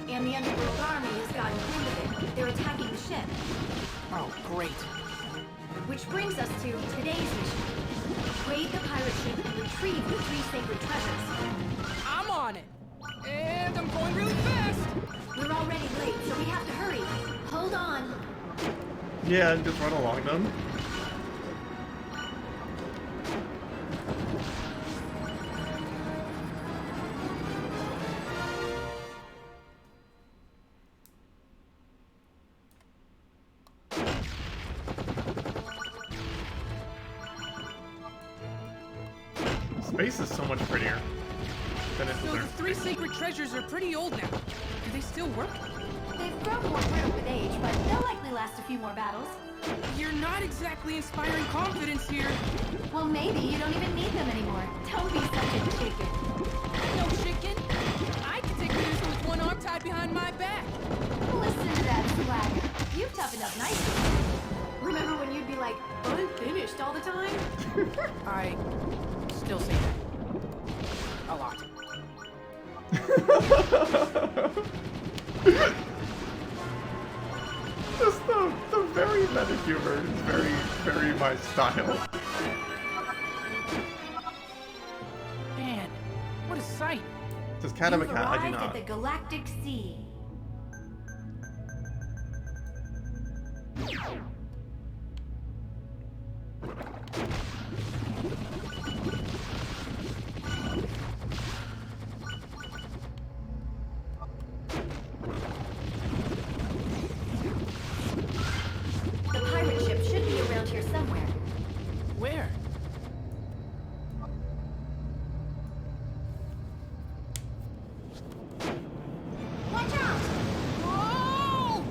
And the underworld army has gotten wind of it. They're attacking the ship. Oh, great. Which brings us to today's mission. Raid the pirate ship and retrieve the 3 sacred treasures. I'm on it. And I'm going really fast. We're already late, so we have to hurry. Hold on. Yeah, and just run along them. Space is so much prettier than it So the deserves. 3 sacred treasures are pretty old now. Do they still work? They've grown more rude with age, but they'll likely last a few more battles. You're not exactly inspiring confidence here. Well, maybe you don't even need them anymore. Don't be such a chicken. No chicken. I can take Medusa with one arm tied behind my back. Listen to that swagger. You've toughened up nicely. Remember when you'd be like, I'm finished all the time? I still say that. A lot. Just the very meta humor is very, very my style. Man, what a sight. Does Cat have a You've cat? I do arrived not. at the galactic sea. The pirate ship should be around here somewhere. Where? Watch out! Whoa!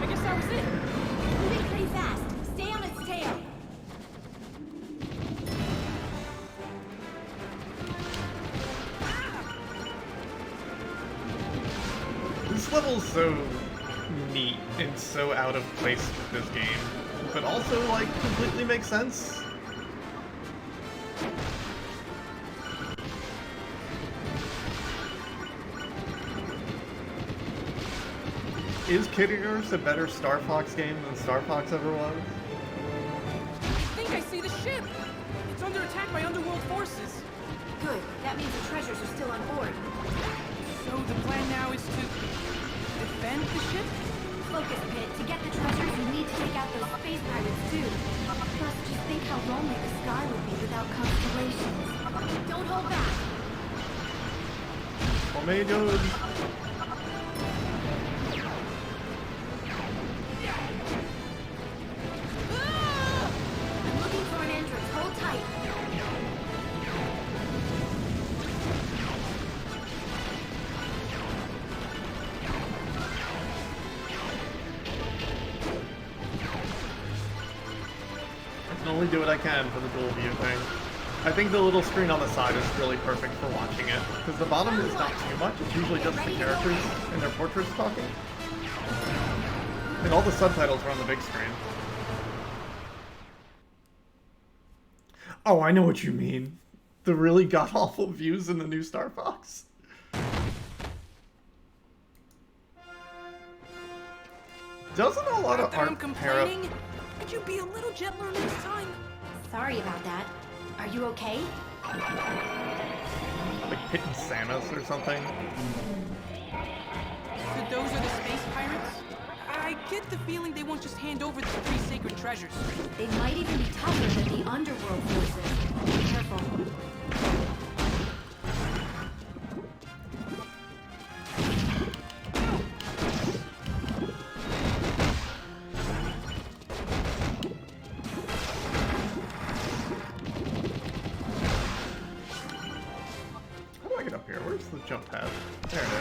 I guess that was it. Moving pretty fast. Stay on its tail. This level's so neat and so out of place with this game, but also, like, completely makes sense. Is Icarus a better Star Fox game than Star Fox ever was? I think I see the ship. It's under attack by underworld forces. Good. That means the treasures are still on board. So the plan now is to defend the ship? Focus, Pit. To get the treasures, you need to take out those space pirates, too. Plus, just think how lonely the sky would be without constellations. Don't hold back. Oh my god. only do what I can for the dual view thing. I think the little screen on the side is really perfect for watching it, because the bottom is not too much. It's usually just the characters and their portraits talking. And all the subtitles are on the big screen. Oh, I know what you mean. The really god-awful views in the new Star Fox. Doesn't a lot of After I'm art pair up? complaining, could you be a little gentler next time? Sorry about that. Are you okay? Like hitting Samus or something? So those are the space pirates? I get the feeling they won't just hand over the 3 sacred treasures. They might even be tougher than the underworld forces. Be careful. How do I get up here? Where's the jump pad? There it is.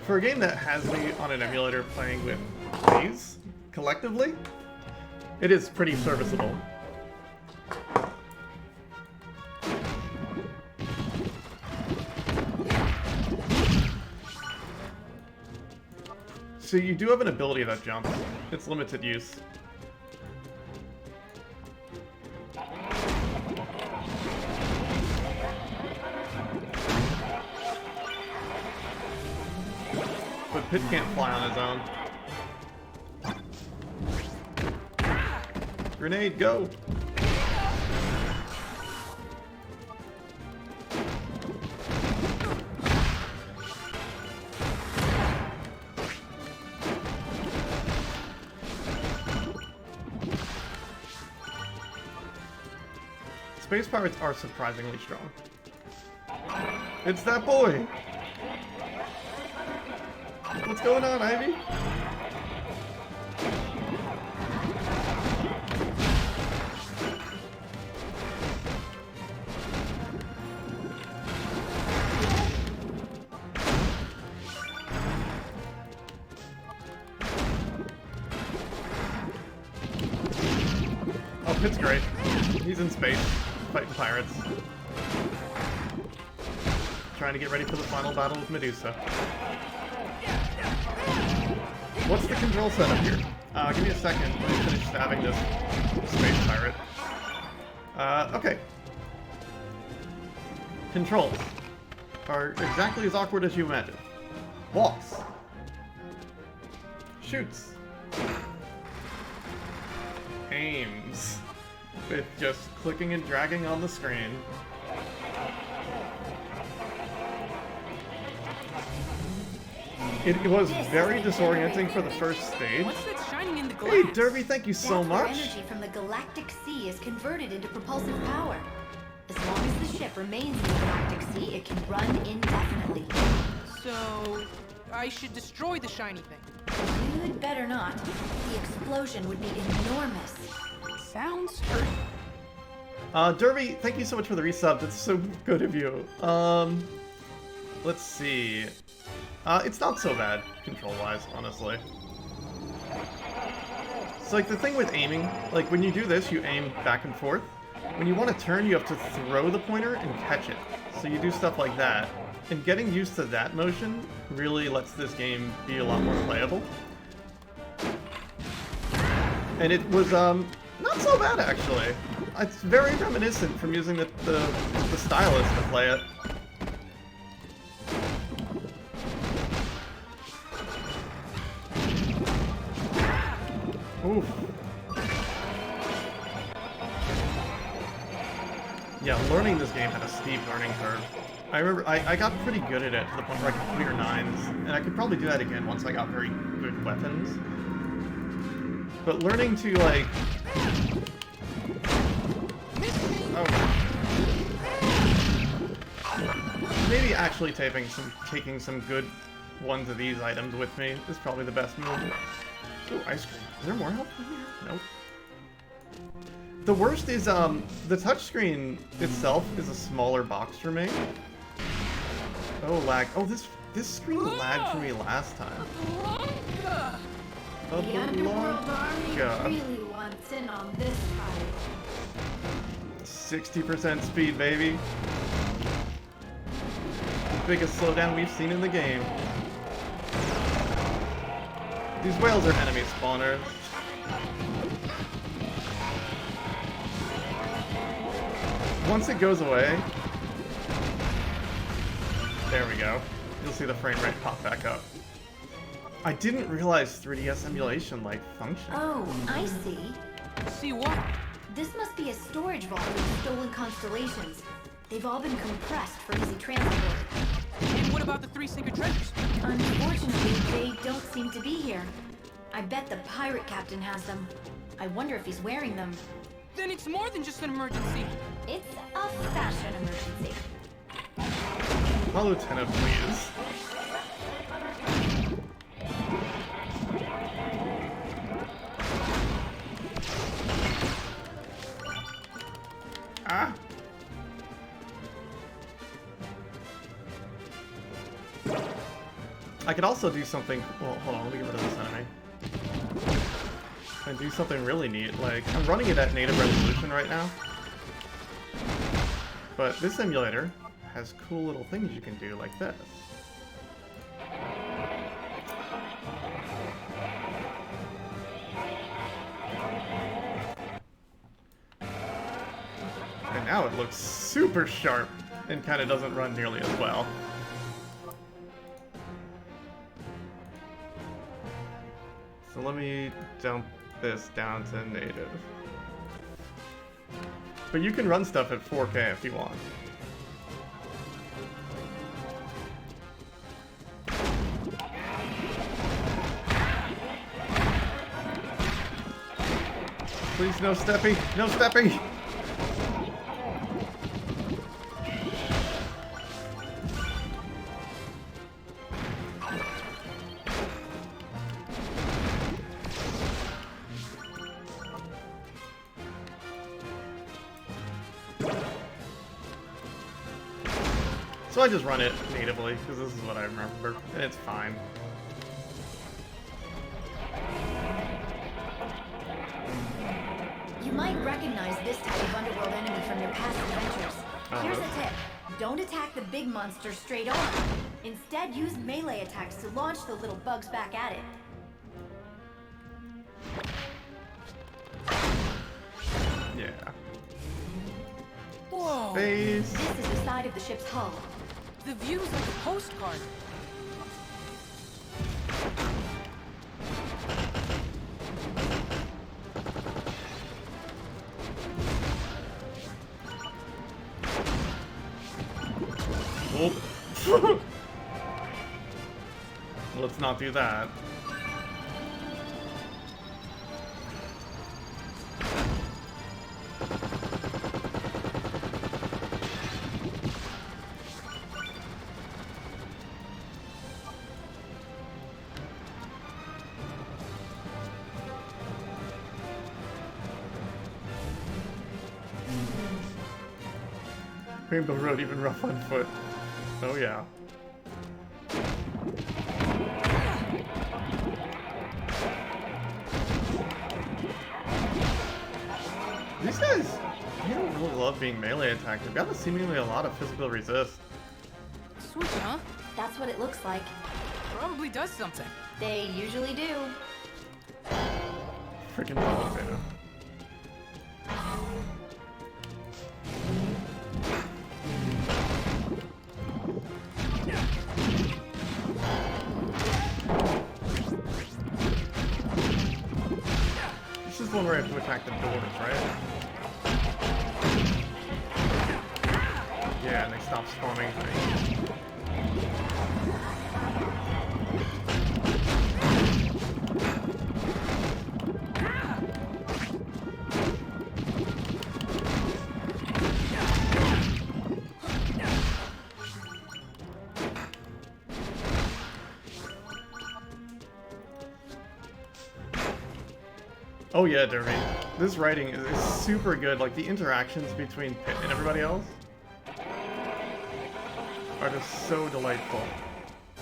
For a game that has me on an emulator playing with these collectively, it is pretty serviceable. So you do have an ability that jumps. It's limited use. But Pit can't fly on his own. Grenade, go! Space pirates are surprisingly strong. It's that boy! What's going on, Ivy? Oh, Pit's great. He's in space, fighting pirates. Trying to get ready for the final battle with Medusa. What's the control setup here? Give me a second. Let me finish stabbing this space pirate. Okay. Controls are exactly as awkward as you imagine. Walks. Shoots. Aims. With just clicking and dragging on the screen. It was very disorienting for the first stage. What's that shining in the glass? Hey, Derby, thank you so That's where much. energy from the galactic sea is converted into propulsive power. As long as the ship remains in the galactic sea, it can run indefinitely. So, I should destroy the shiny thing. You'd better not. The explosion would be enormous. Sounds hurt. Derby, thank you so much for the resub. That's so good of you. Let's see. It's not so bad, control-wise, honestly. So, like, the thing with aiming, like, when you do this, you aim back and forth. When you want to turn, you have to throw the pointer and catch it. So you do stuff like that. And getting used to that motion really lets this game be a lot more playable. And it was, not so bad, actually. It's very reminiscent from using the stylus to play it. Oof. Yeah, learning this game had a steep learning curve. I remember I got pretty good at it to the point where I could clear 9s, and I could probably do that again once I got very good weapons. But learning to, like... Oh. Maybe actually taking some good ones of these items with me is probably the best move. Ooh, ice cream. Is there more health in here? Nope. The worst is the touchscreen itself is a smaller box for me. Oh lag! Oh this screen lagged for me last time. The Underworld Army God. really wants in on this fight. 60% speed, baby. The biggest slowdown we've seen in the game. These whales are enemy spawners. Once it goes away, there we go. You'll see the frame rate pop back up. I didn't realize 3DS emulation like functioned. Oh, I see. See what? This must be a storage vault with stolen constellations. They've all been compressed for easy transport. And what about the 3 Sinker treasures? Unfortunately, they don't seem to be here. I bet the pirate captain has them. I wonder if he's wearing them. Then it's more than just an emergency. It's a fashion emergency. My lieutenant, please. Ah! I could also do something. Well, hold on, let me get rid of this enemy. And do something really neat. Like, I'm running it at native resolution right now. But this emulator has cool little things you can do like this. And now it looks super sharp and kind of doesn't run nearly as well. So let me dump this down to native. But you can run stuff at 4K if you want. Please, no stepping! No stepping! So I just run it natively, because this is what I remember, and it's fine. You might recognize this type of underworld enemy from your past adventures. Here's a tip. Don't attack the big monster straight on. Instead, use melee attacks to launch the little bugs back at it. Yeah. Whoa! Space. This is the side of the ship's hull. The view's like a postcard. Oh. Let's not do that. Rainbow Road, even rough on foot. Oh yeah. These guys, they don't really love being melee attacked. They've got seemingly a lot of physical resist. Switch, huh? That's what it looks like. Probably does something. They usually do. Freaking love it. This is the one where I have to attack the doors, right? Yeah, and they stop spawning things. Oh yeah, Derby. This writing is super good. Like, the interactions between Pit and everybody else are just so delightful.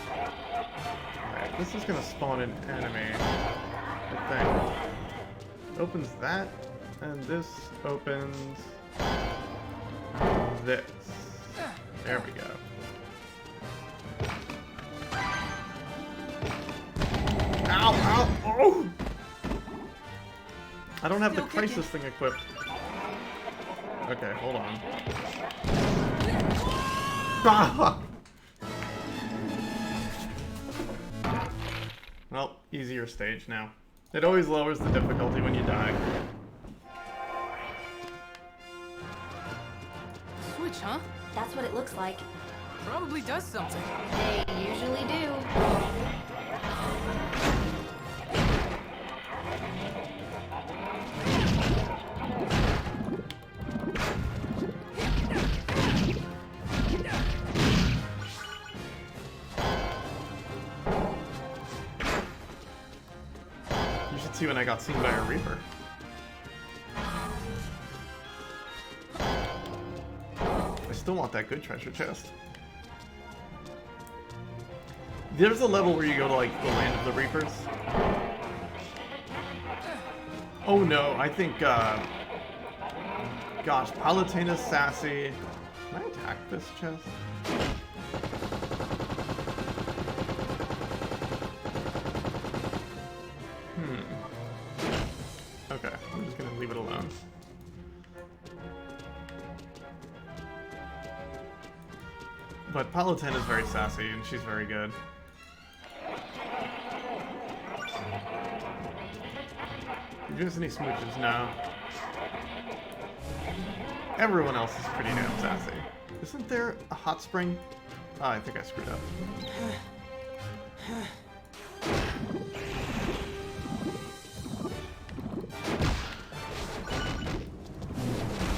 Alright, this is gonna spawn an enemy, I think. Opens that, and this opens this. There we go. Ow, ow, oh! I don't have the crisis thing equipped. Okay, hold on. Ah! Well, easier stage now. It always lowers the difficulty when you die. Switch, huh? That's what it looks like. Probably does something. They usually do. You should see when I got seen by a Reaper. I still want that good treasure chest. There's a level where you go to, like, the land of the Reapers. Oh no, I think, gosh, Palutena's sassy. Can I attack this chest? Okay, I'm just gonna leave it alone. But Palutena is very sassy, and she's very good. Did you guys any smooches? No. Everyone else is pretty damn sassy. Isn't there a hot spring? Oh, I think I screwed up.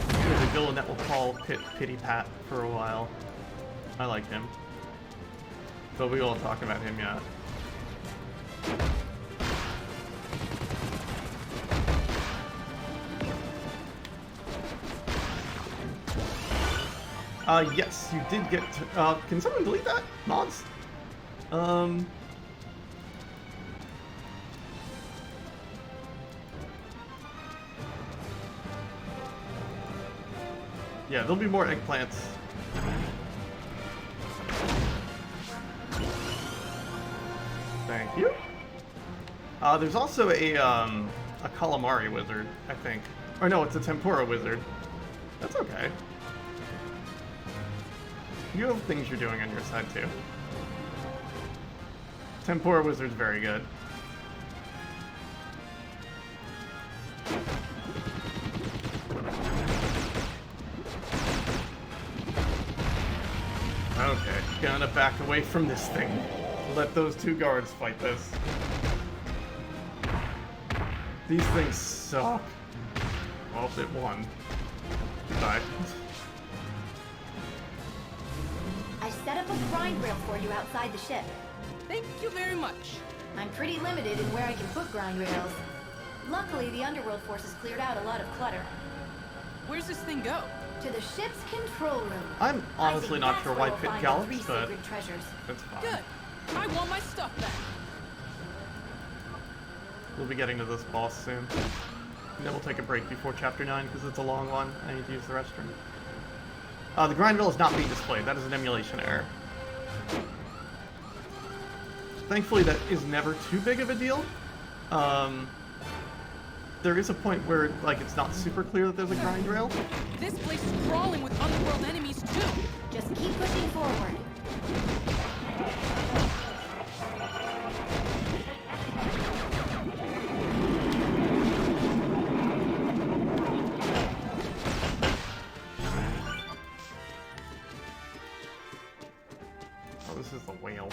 There's a villain that will call Pit Pity Pat for a while. I like him. But we won't talk about him yet. Yes, you did get to, can someone delete that? Mods? Yeah, there'll be more eggplants. Thank you. There's also a calamari wizard, I think. Or no, it's a tempura wizard. That's okay. You have things you're doing on your side, too. Tempura wizard's very good. Okay, gonna back away from this thing. Let those two guards fight this. These things suck. Well, it won. Goodbye. I set up a grind rail for you outside the ship. Thank you very much. I'm pretty limited in where I can put grind rails. Luckily, the underworld forces cleared out a lot of clutter. Where's this thing go? To the ship's control room. I'm honestly not sure why Pit Pit gallops, but that's fine. Good. I want my stuff back. We'll be getting to this boss soon. And then we'll take a break before Chapter 9, because it's a long one. I need to use the restroom. The grind rail is not being displayed. That is an emulation error. Thankfully, that is never too big of a deal. There is a point where, like, it's not super clear that there's a grind rail. This place is crawling with underworld enemies, too. Just keep pushing forward. Oh, this is the whale.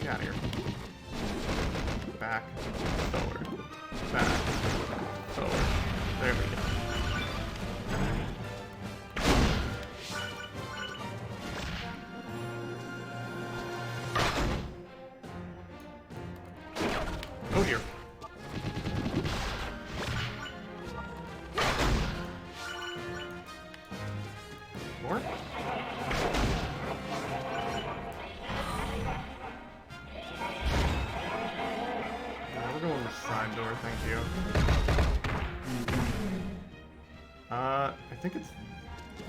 Get out of here. Back, forward, back, forward. There we go. Oh dear. side door, thank you. I think it's...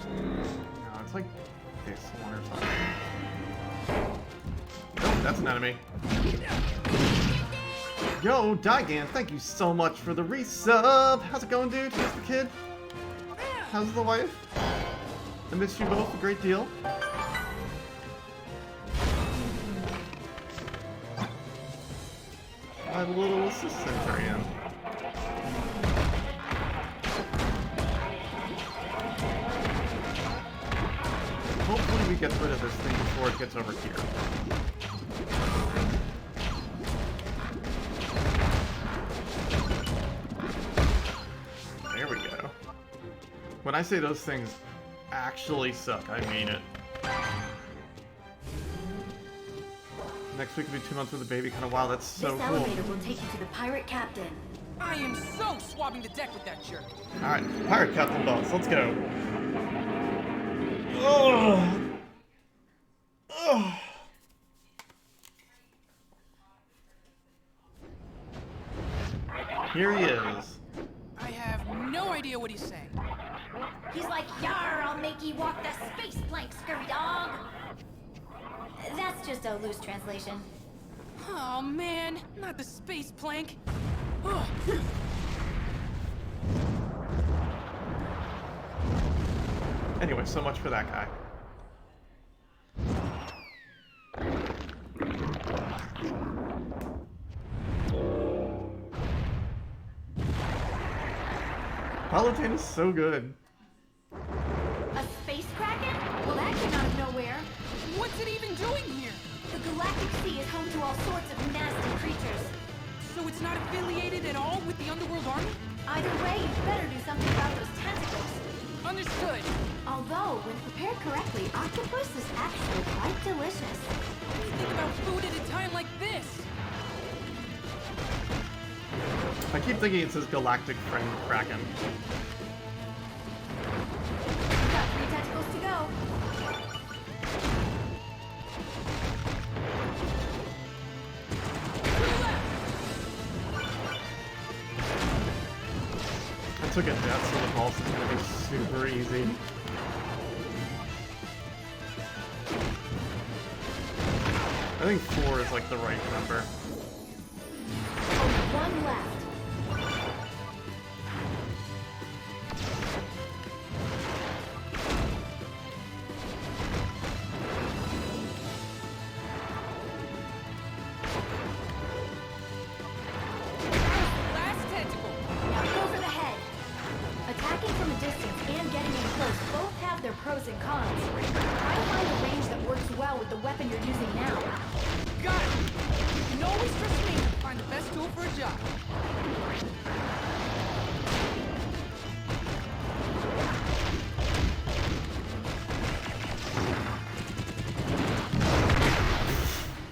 No, it's like this one or something. Oh, that's an enemy. Yo, Digan, thank you so much for the resub! How's it going, dude? How's the kid? How's the wife? I miss you both a great deal. My little assistant Centurion. Hopefully we get rid of this thing before it gets over here. There we go. When I say those things actually suck, I mean it. Next week will be 2 months with the baby. Kind of wow, that's so This cool. elevator will take you to the pirate captain. I am so swabbing the deck with that jerk. Alright, Pirate Captain Boss, let's go. Ugh. Ugh. Here he is. I have no idea what he's saying. He's like, "Yar, I'll make ye walk the space plank, scurry dog." That's just a loose translation. Oh man, not the space plank. Ugh. Anyway, so much for that guy. Paladin is so good. A space kraken? Well, that came out of nowhere. What's it even doing here? The Galactic Sea is home to all sorts of nasty creatures. So it's not affiliated at all with the Underworld Army? Either way, you'd better do something about those tentacles. Understood. Although, when prepared correctly, octopus is actually quite delicious. Think about food at a time like this. I keep thinking it says Galactic Friend Kraken. We've got 3 tentacles to go. I took a death, so the boss is gonna be super easy. I think 4 is like the right number. Only 1 left. Last tentacle. Now go for the head. Attacking from a distance and getting in close both have their pros and cons. Try to find a range that works well with the weapon you're using now. Got it. You can always trust me to find the best tool for a job.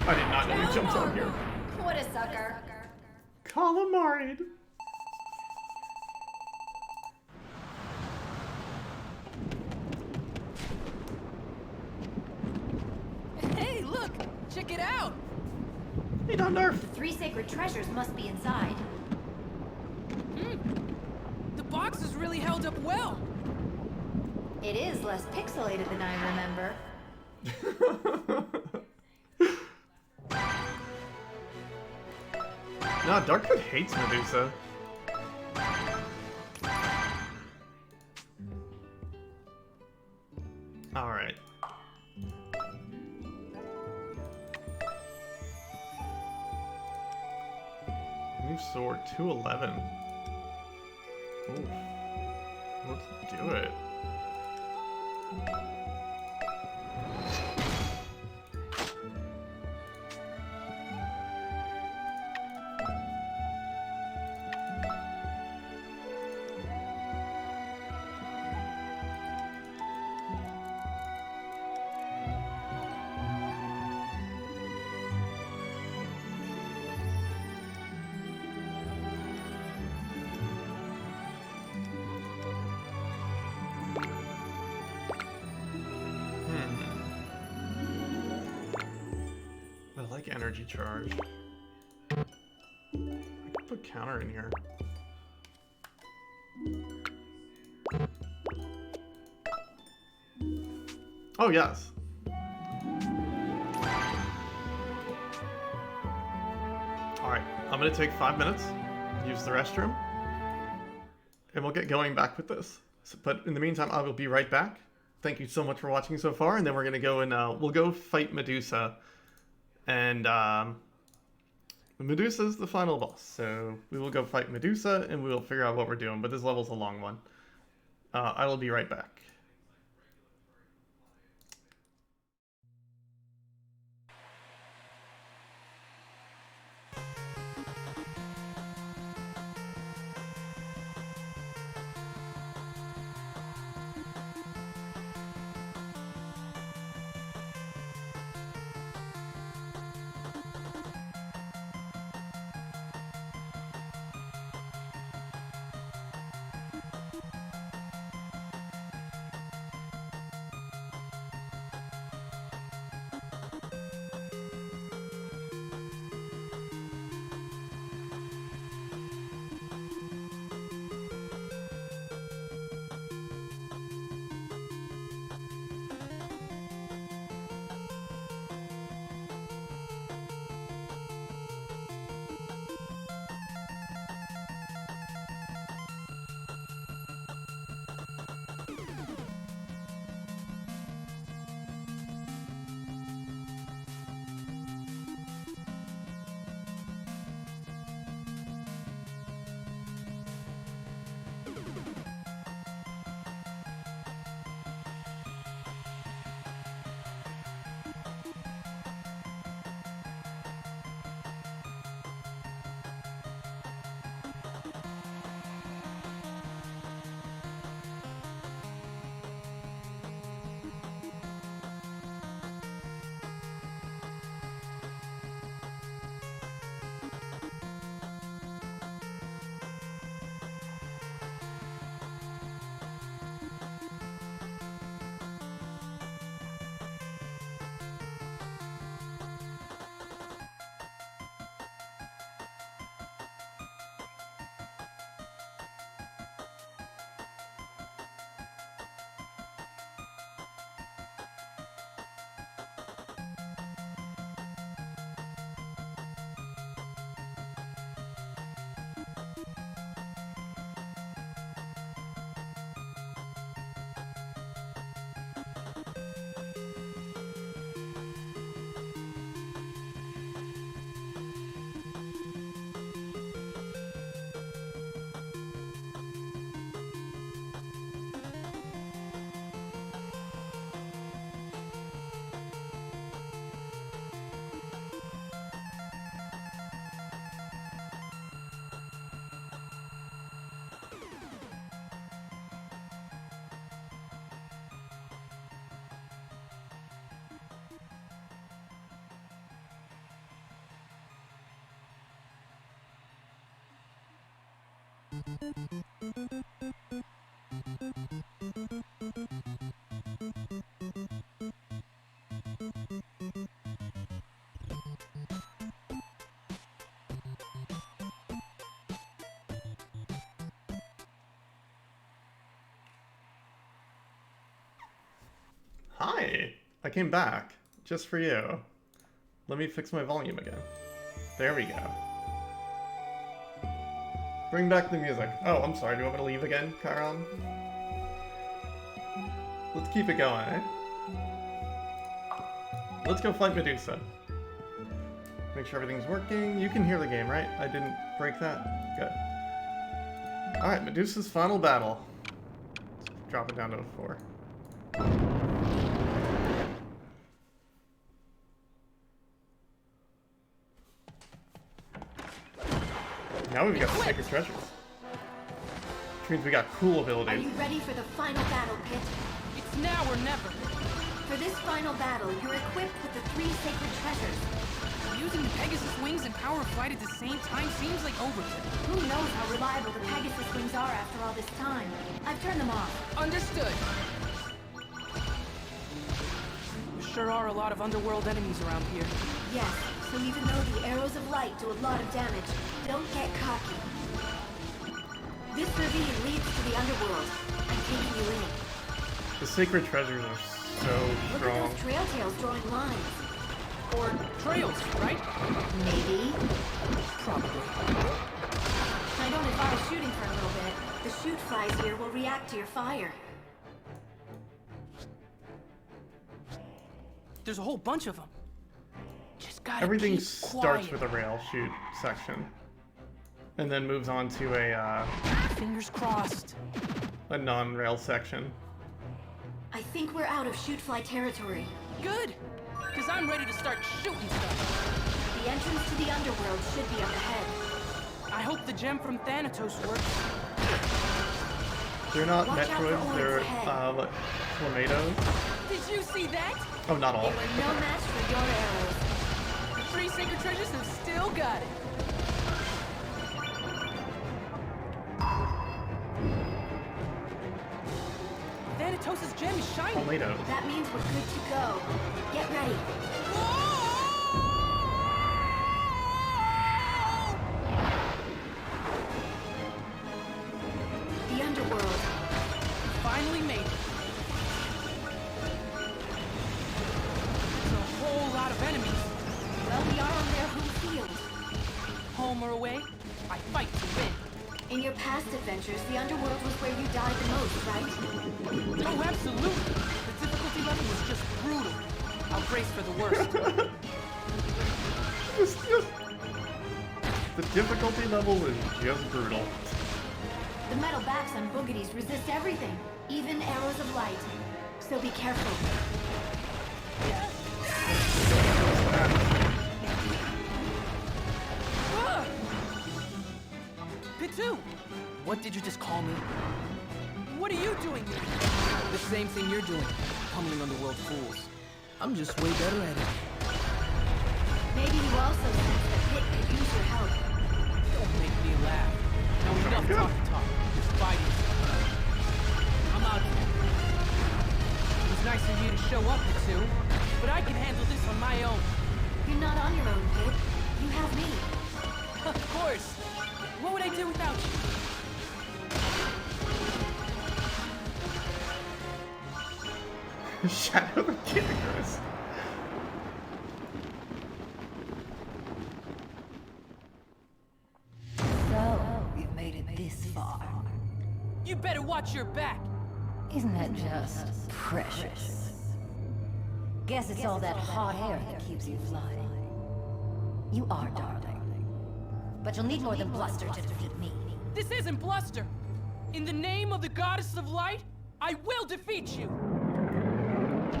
I did not know he jumped on here. What a sucker. Calamari. Hey, look! Check it out! He done nerf. The 3 sacred treasures must be inside. The box is really held up well. It is less pixelated than I remember. No, Darkwood hates Medusa. Alright. New sword, 211. Ooh. Let's do it. I like energy charge. I could put counter in here. Oh, yes. Alright, I'm gonna take 5 minutes, use the restroom, and we'll get going back with this. So, but in the meantime, I will be right back. Thank you so much for watching so far, and then we're gonna go and we'll go fight Medusa. And Medusa's the final boss, so we will go fight Medusa, and we will figure out what we're doing, but this level's a long one. I will be right back. Hi! I came back, just for you. Let me fix my volume again. There we go. Bring back the music. Oh, I'm sorry, do you want me to leave again, Chiron? Let's keep it going, eh? Let's go fight Medusa. Make sure everything's working. You can hear the game, right? I didn't break that? Good. Alright, Medusa's final battle. Let's drop it down to a 4. Now we've got the sacred treasures. Which means we got cool Are abilities. you ready for the final battle, Pit? It's now or never. For this final battle, you're equipped with the 3 sacred treasures. Using the Pegasus wings and power of flight at the same time seems like overkill. Who knows how reliable the Pegasus wings are after all this time? I've turned them off. Understood. There sure are a lot of underworld enemies around here. Yes, So even though the arrows of light do a lot of damage, don't get cocky. This ravine leads to the underworld. I'm taking you in. The sacred treasures are so Look strong. at those trail tails drawing lines. Or trails, right? Maybe. Probably. I don't advise shooting for a little bit. The shoot flies here will react to your fire. There's a whole bunch of them. Just gotta Everything keep starts quiet. with a rail shoot section, and then moves on to Fingers crossed. a non-rail section. I think we're out of shoot fly territory. Good, because I'm ready to start shooting stuff. The entrance to the underworld should be up ahead. I hope the gem from Thanatos works. They're not Watch out for Metroids, orbs they're ahead. like tornadoes. Did you see that? Oh, not They all. were no match for your arrows. The 3 sacred treasures have still got it. Thanatos' gem is shiny. Tornadoes. That means we're good to go. Get ready. The underworld. Finally made it. There's a whole lot of enemies. Well, we are on their home field. Home or away, I fight to win. In your past adventures, the underworld was where you died the most, right? Oh, absolutely. The difficulty level was just brutal. I'll brace for the worst. The difficulty level is just brutal. The metal backs on boogeties resist everything, even arrows of light. So be careful. Ah! Pitu! What did you just call me? What are you doing here? The same thing you're doing, pummeling underworld fools. I'm just way better at it. Maybe you also sense that Pit could use your help. Don't make me laugh. Now enough talk. Just fighting. I'm out here. It was nice of you to show up, Pitu, but I can handle this on my own. You're not on your own, Pit. You have me. Of course. What would I do without you? Shadow the Icarus. So, you've made it this far. You better watch your back. Isn't that just precious? Guess it's all that hot air that keeps you flying. You are, darling. But you'll need more than bluster to defeat me. This isn't bluster. In the name of the goddess of light, I will defeat you. What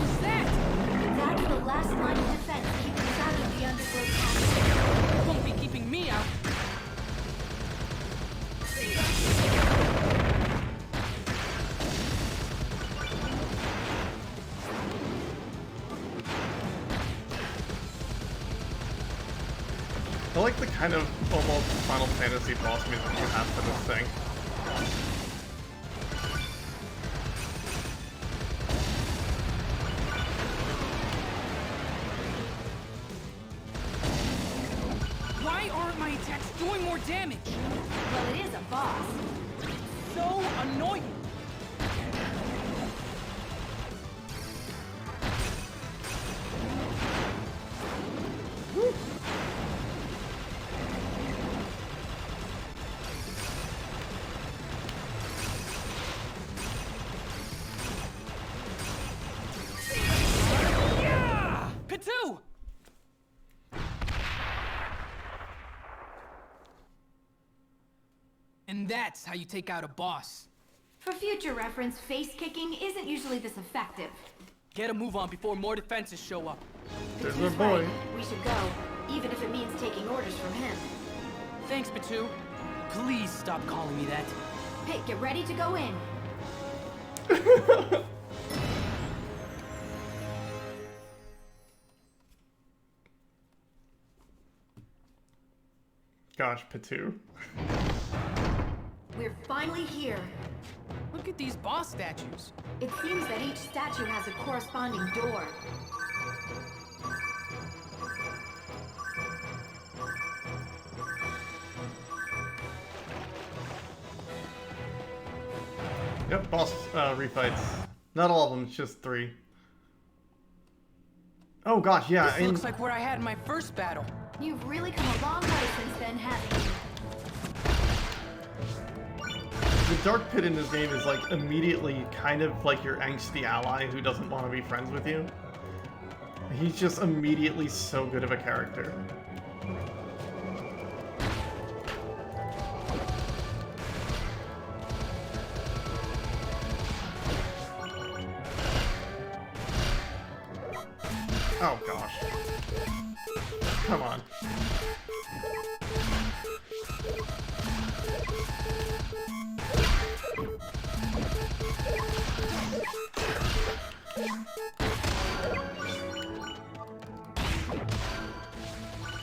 is that? That's the last line of defense keeping us out of the underworld castle. Won't be keeping me out. I like the kind of almost Final Fantasy boss music you have for this thing. Why aren't my attacks doing more damage? Well, it is a boss. So annoying. Yeah! Pitu! And that's how you take out a boss. For future reference, face kicking isn't usually this effective. Get a move on before more defenses show up. There's Pitu's our boy. right. We should go, even if it means taking orders from him. Thanks, Pitu. Please stop calling me that. Pit, get ready to go in. Gosh, Pitu. We're finally here. Look at these boss statues. It seems that each statue has a corresponding door. Yep, boss refights. Not all of them, it's just 3. Oh gosh, yeah. This looks like where I had my first battle. You've really come a long way since then, haven't you? The Dark Pit in this game is like immediately kind of like your angsty ally who doesn't want to be friends with you. He's just immediately so good of a character. Oh gosh. Come on.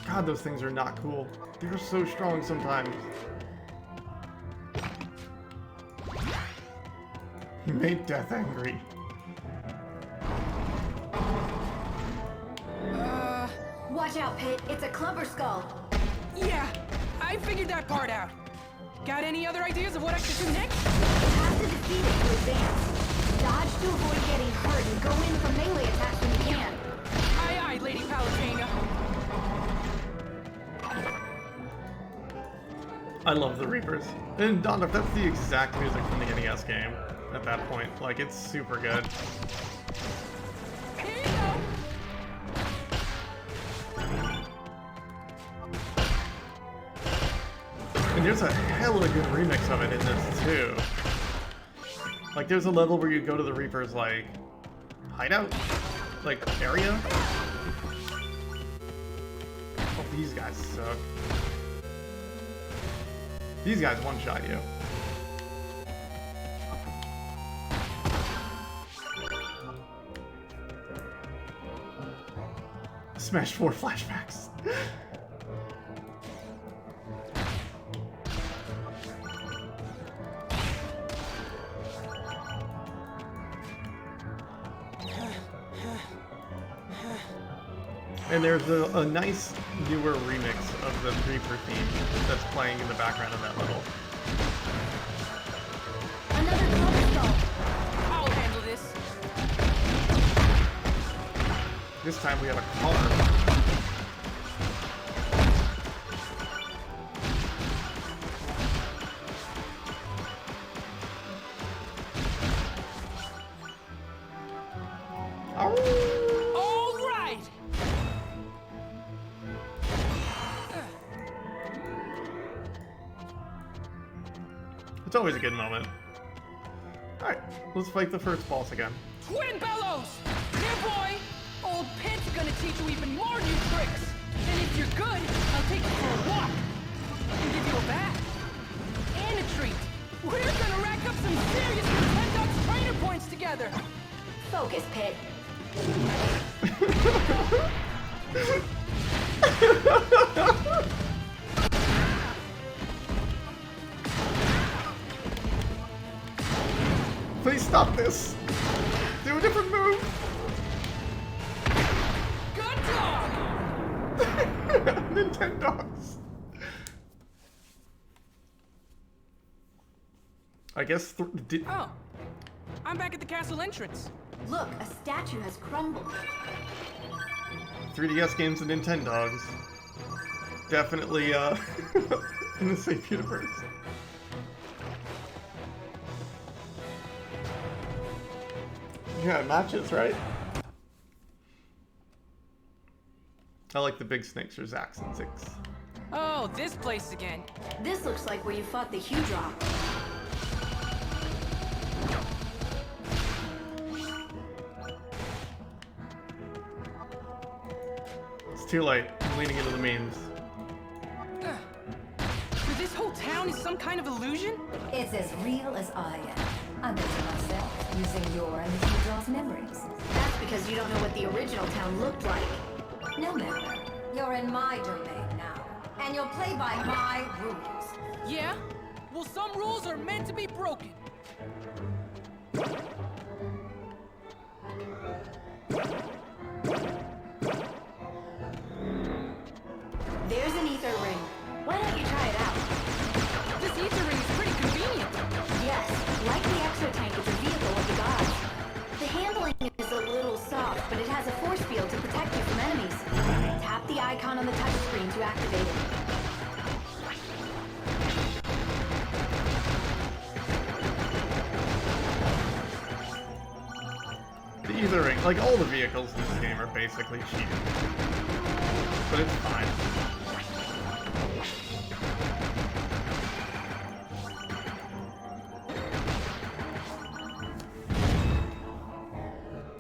God, those things are not cool. They're so strong sometimes. He made death angry. Watch out, Pit. It's a clubber skull. Yeah, I figured that part out. Got any other ideas of what I should do next? Have to defeat it to advance. Dodge to avoid getting hurt and go in for melee attacks when you can. Aye, aye, Lady Palutena. I love the Reapers. And Donda, that's the exact music from the NES game at that point. Like, it's super good. Here you go. And there's a hella good remix of it in this, too. Like, there's a level where you go to the Reapers, like, hideout? Like, area? Oh, these guys suck. These guys one-shot you. Smash 4 flashbacks. And there's a nice newer remix of the Reaper theme that's playing in the background of that level. Another clubber skull. I'll handle this. This time we have a car. It's always a good moment. Alright, let's fight the first boss again. Twin Bellows! Here, boy! Old Pit's gonna teach you even more new tricks! And if you're good, I'll take you for a walk! And give you a bath! And a treat! We're gonna rack up some serious Nintendo's trainer points together! Focus, Pit. Please stop this! Do a different move! Good dog! Nintendogs! I guess Oh, I'm back at the castle entrance. Look, a statue has crumbled. 3DS games and Nintendogs. Definitely, in the same universe. Yeah, it matches, right? I like the big snakes or Zax and Six. Oh, this place again. This looks like where you fought the Hue Drop. It's too late. I'm leaning into the memes. So this whole town is some kind of illusion? It's as real as I am. I'm into myself, using your and the Hughdraw's memories. That's because you don't know what the original town looked like. No matter. You're in my domain now, and you'll play by my rules. Yeah? Well, some rules are meant to be broken. There's an ether ring. Why don't you try it out? This ether ring is pretty convenient. Yes, like the extra Teethering. Like, all the vehicles in this game are basically cheated. But it's fine.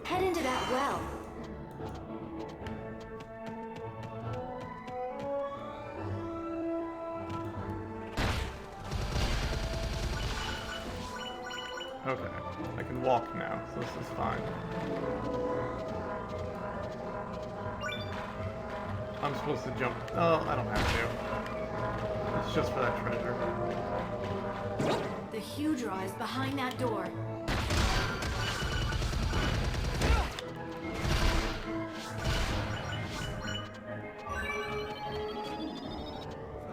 Head into that well. Okay, I can walk now, so this is fine. I'm supposed to jump. Oh, I don't have to. It's just for that treasure. The Hydra is behind that door.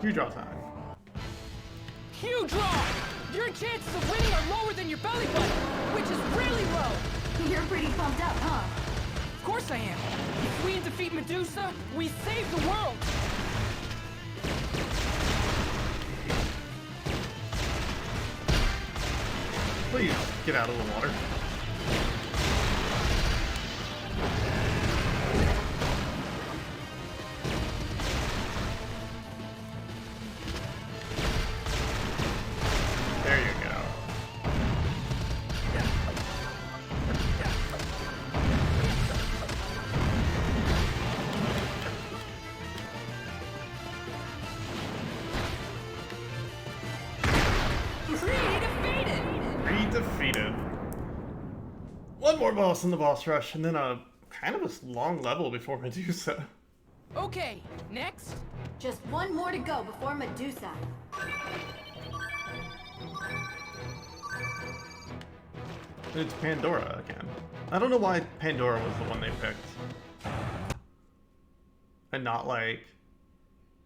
You draw time. Hydra! Your chances of winning are lower than your belly button, which is really low. You're pretty pumped up, huh? Of course I am. If we defeat Medusa, we save the world. Please, get out of the water. There you go. Defeated. One more boss in the boss rush, and then a kind of a long level before Medusa. Okay, next. Just one more to go before Medusa. It's Pandora again. I don't know why Pandora was the one they picked. And not, like,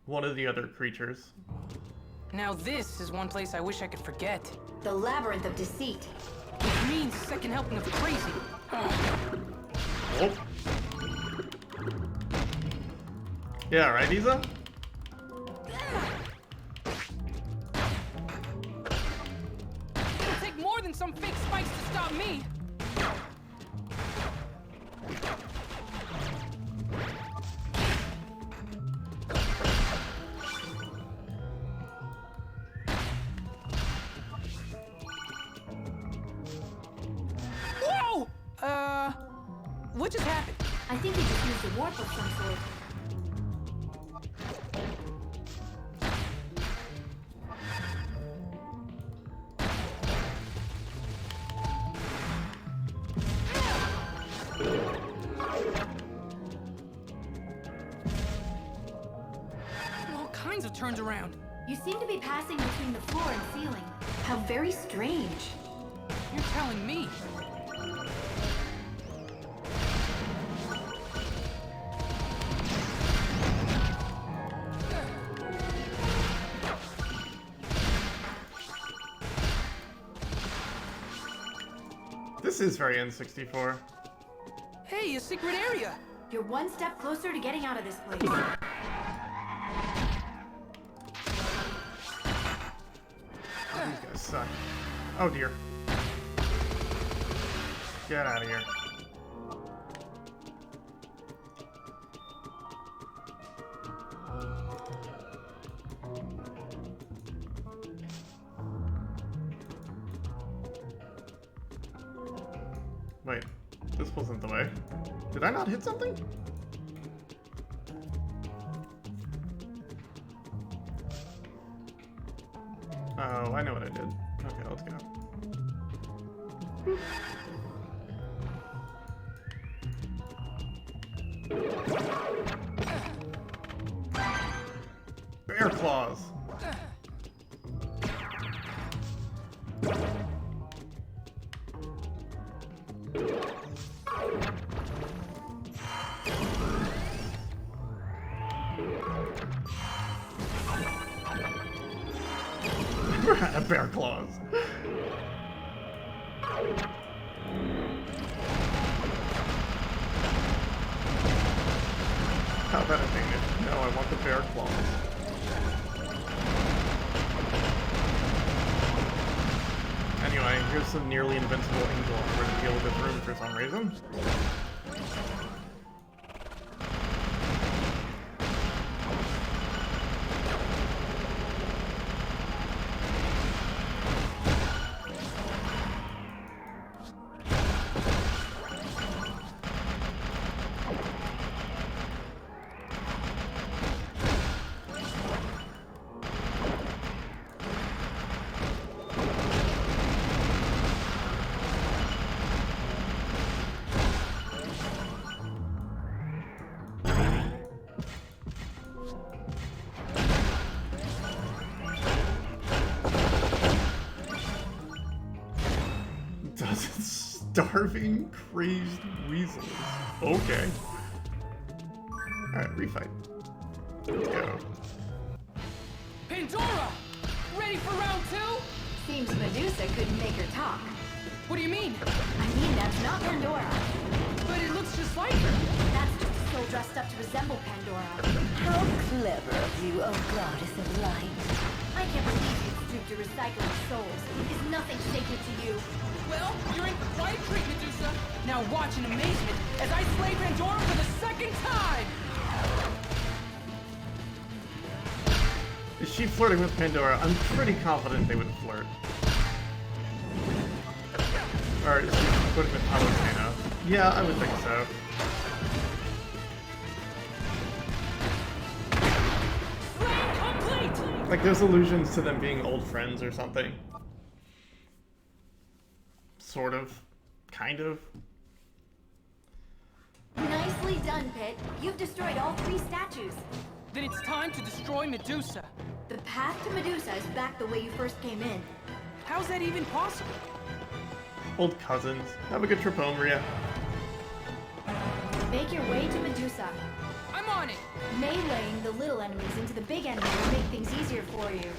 one of the other creatures. Now this is one place I wish I could forget. The Labyrinth of Deceit. Which means second helping of crazy. Oh. Yeah, right, Isa? It'll take more than some fake spikes to stop me. Whoa! What just happened? I think he just used a warp of some sort. All kinds of turns around. You seem to be passing between the floor and ceiling. How very strange. You're telling me. This is very N64. Hey, a secret area. You're one step closer to getting out of this place. These guys suck. Oh dear. Get out of here. Wait, this wasn't the way. Did I not hit something? Oh, I know what I did. Okay, let's go. Bear claws. Bear claws. How about a thing? No, I want the bear claws. Anyway, here's some nearly invincible angel armor to deal with this room for some reason. Starving, crazed weasels. Okay. Alright, refight. Let's go. Pandora! Ready for round 2? Seems Medusa couldn't make her talk. What do you mean? I mean, that's not Pandora. But it looks just like her. That's just a soul dressed up to resemble Pandora. How clever of you, oh goddess of light. I can't believe you'd stoop to recycling souls. Is nothing sacred to you? Well, you're in for quite a treat, Medusa. Now watch in amazement as I slay Pandora for the second time! Is she flirting with Pandora? I'm pretty confident they would flirt. Or is she flirting with Palutena? Yeah, I would think so. Slay complete! Like, there's allusions to them being old friends or something. Sort of. Kind of. Nicely done, Pit. You've destroyed all 3 statues. Then it's time to destroy Medusa. The path to Medusa is back the way you first came in. How's that even possible? Old cousins. Have a good trip home, Rhea. Make your way to Medusa. I'm on it! Meleeing the little enemies into the big enemy will make things easier for you.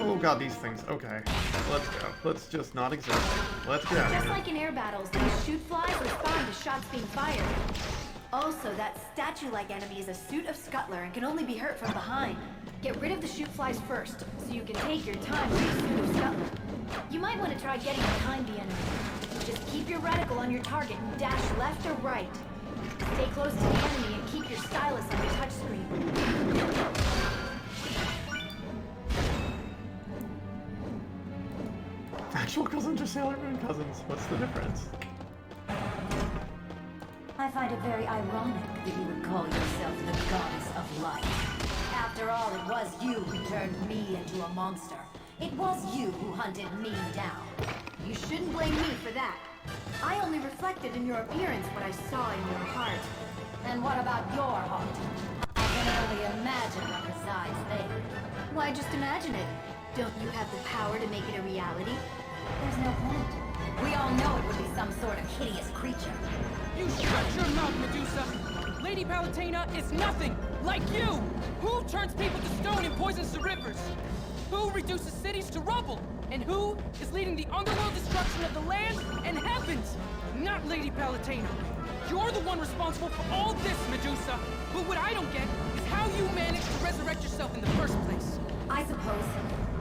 Oh god, these things. Okay. Let's go. Let's just not exist. Let's get out of Just here. like in air battles, these shoot flies respond to shots being fired. Also, that statue-like enemy is a suit of scuttler and can only be hurt from behind. Get rid of the shoot flies first, so you can take your time with the suit of scuttler. You might want to try getting behind the enemy. Just keep your reticle on your target and dash left or right. Stay close to the enemy and keep your stylus on your touchscreen. Actual cousins or Sailor Moon cousins? What's the difference? I find it very ironic that you would call yourself the goddess of light. After all, it was you who turned me into a monster. It was you who hunted me down. You shouldn't blame me for that. I only reflected in your appearance what I saw in your heart. And what about your heart? I can only imagine what resides there. Why just imagine it? Don't you have the power to make it a reality? There's no point. We all know it would be some sort of hideous creature. You shut your mouth, Medusa! Lady Palutena is nothing like you! Who turns people to stone and poisons the rivers? Who reduces cities to rubble? And who is leading the underworld destruction of the land and heavens? Not Lady Palutena. You're the one responsible for all this, Medusa! But what I don't get is how you managed to resurrect yourself in the first place. I suppose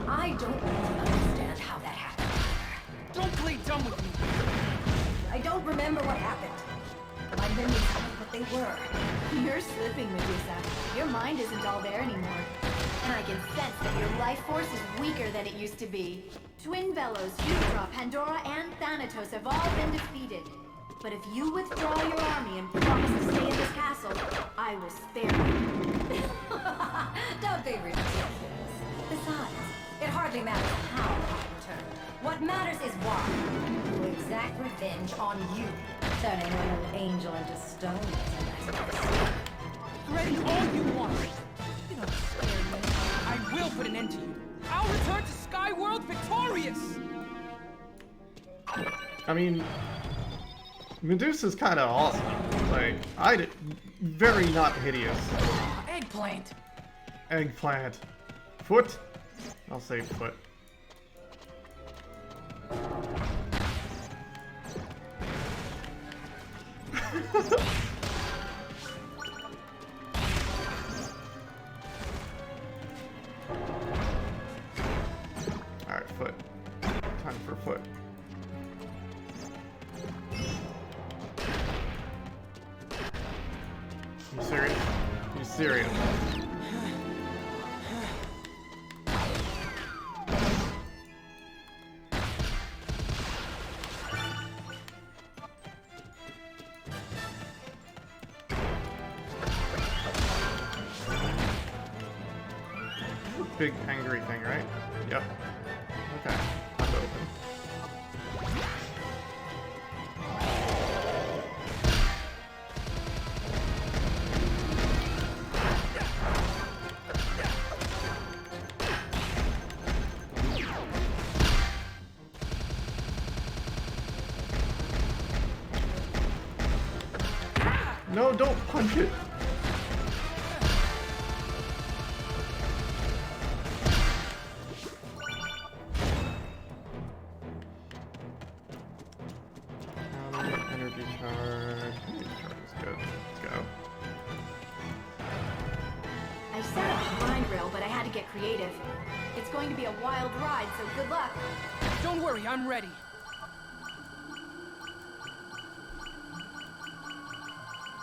I don't really understand how that happened. Don't play dumb with me. I don't remember what happened. My memories aren't what they were. You're slipping, Medusa. Your mind isn't all there anymore. And I can sense that your life force is weaker than it used to be. Twin Bellows, Hydra, Pandora, and Thanatos have all been defeated. But if you withdraw your army and promise to stay in this castle, I will spare you. Don't be ridiculous. Besides, it hardly matters how I return. What matters is why. To exact revenge on you. Turning an old angel into stone is a nice. Threaten all you want. You don't scare me. I will put an end to you. I'll return to Skyworld victorious! I mean, Medusa's kind of awesome. Like, very not hideous. Eggplant. Eggplant. Foot? I'll say foot. Alright, foot. Time for foot. You serious? You serious? Big angry thing, right? Yep. Okay. Time to open. No, don't punch it. Energy charge. Energy charge is good. Let's go. I set up a grind rail, but I had to get creative. It's going to be a wild ride, so good luck. Don't worry, I'm ready.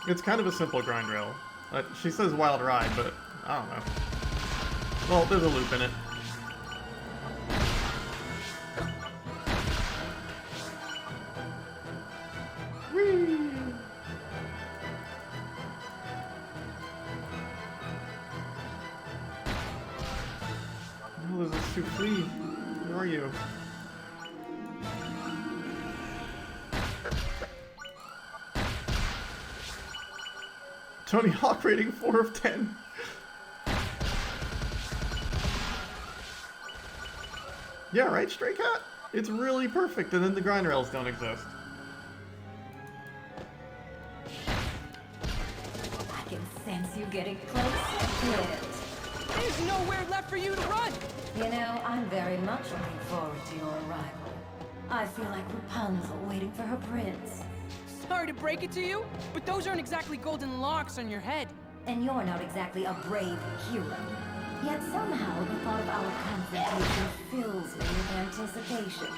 It's kind of a simple grind rail. She says wild ride, but I don't know. Well, there's a loop in it. Whee! Oh, there's a souffle. Where are you? Tony Hawk rating 4 of 10. Yeah, right, Stray Cat? It's really perfect, and then the grind rails don't exist. I can sense you getting close to it. There's nowhere left for you to run. You know, I'm very much looking forward to your arrival. I feel like Rapunzel waiting for her prince. Sorry to break it to you, but those aren't exactly golden locks on your head. And you're not exactly a brave hero. Yet somehow the thought of our confrontation fills me with anticipation.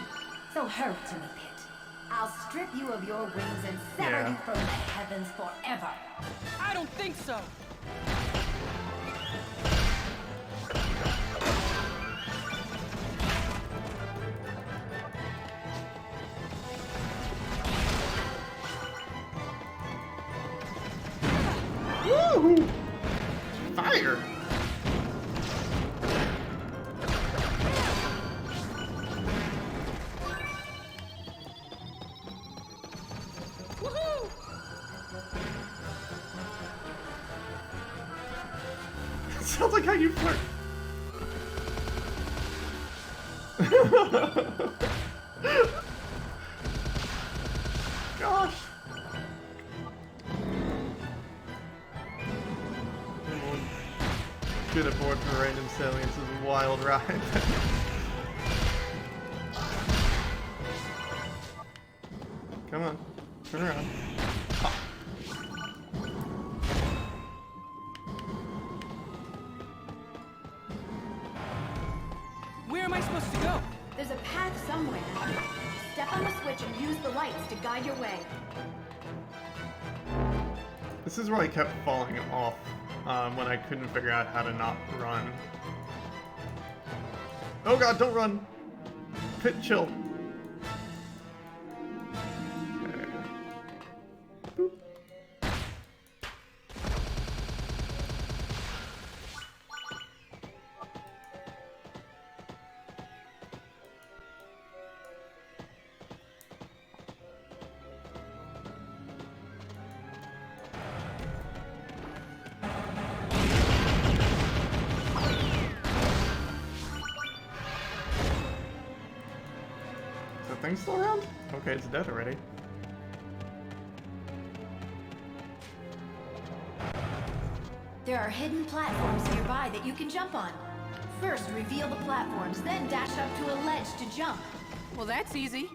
So hurry to me, Pit. I'll strip you of your wings and sever you from the heavens forever. I don't think so. Woohoo! Fire! Woohoo! Sounds like how you flirt. Gosh. Get aboard for random salience is a wild ride. Come on, turn around. Ah. Where am I supposed to go? There's a path somewhere. Step on the switch and use the lights to guide your way. This is where I kept falling off when I couldn't figure out how to not run. Oh god, don't run! Pit, chill. Okay. Boop. Is that thing still around? Okay, it's dead already. There are hidden platforms nearby that you can jump on. First, reveal the platforms, then dash up to a ledge to jump. Well, that's easy.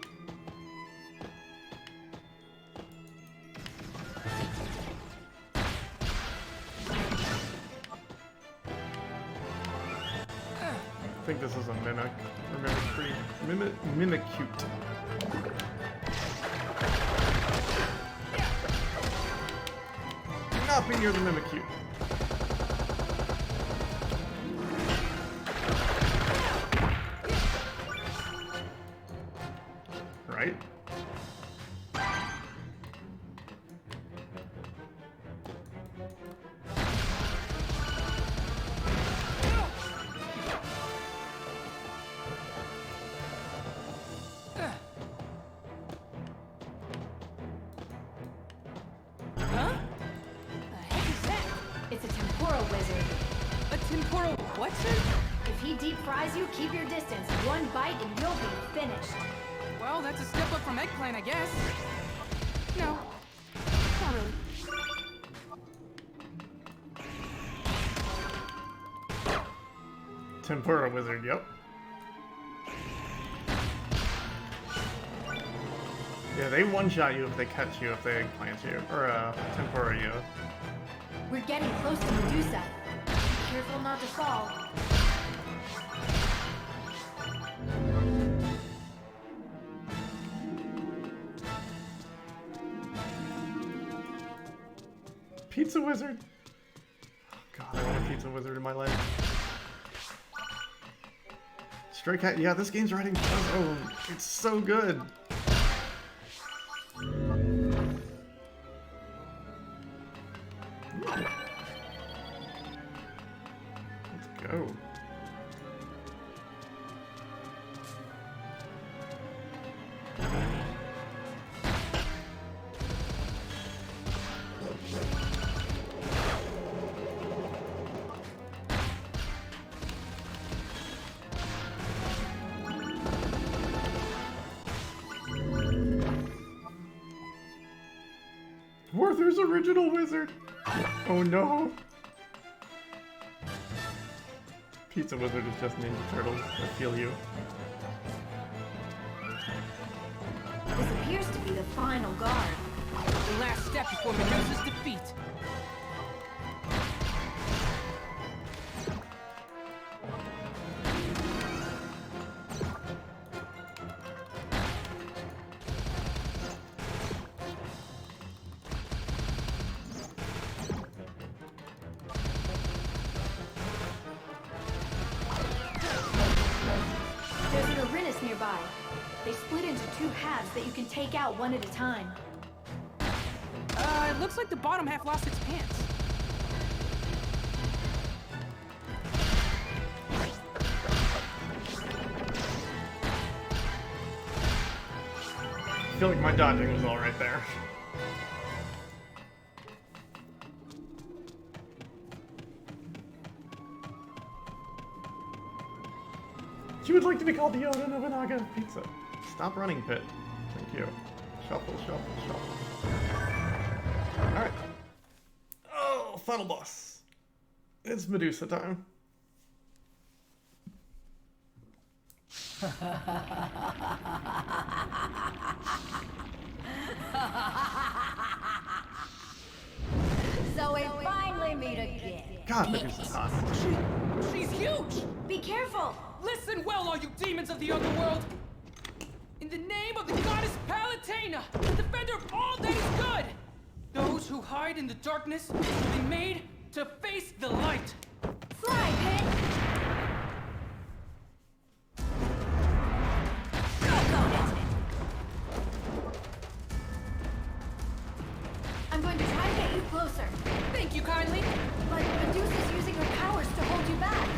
I think this is a mimic. Or mimicry. Mimicute. Not be near the mimicute. Right? Huh? The heck is that? It's a temporal wizard. A temporal what, sir? If he deep fries you, keep your distance. One bite and you'll be finished. Well, that's a step up from eggplant, I guess. No. Not really. Tempura wizard, yep. Yeah, they one-shot you if they catch you, if they eggplant you, or tempura you. We're getting close to Medusa. Be careful not to fall. Pizza wizard. Oh god, I want a pizza wizard in my life. Stray Cat, yeah, this game's writing. Oh, it's so good. Let's go. Werther's original wizard. Oh no. Pizza wizard is just Ninja Turtles. I feel you. This appears to be the final guard. The last step before Medusa's defeat. There's an Icarus nearby. They split into two halves that you can take out one at a time. It looks like the bottom half lost its pants. I feel like my dodging was all right there. You would like to be called the Oda Nobunaga of pizza. Stop running, Pit. Thank you. Shuffle, shuffle, shuffle. Alright. Oh, final boss. It's Medusa time. So we finally meet again. God, Medusa's hot. She's huge! Be careful! Listen well, all you demons of the underworld! In the name of the goddess Palutena, the defender of all that is good! Those who hide in the darkness will be made to face the light! Fly, Pit! I'm going to try to get you closer. Thank you kindly! But Medusa's using her powers to hold you back.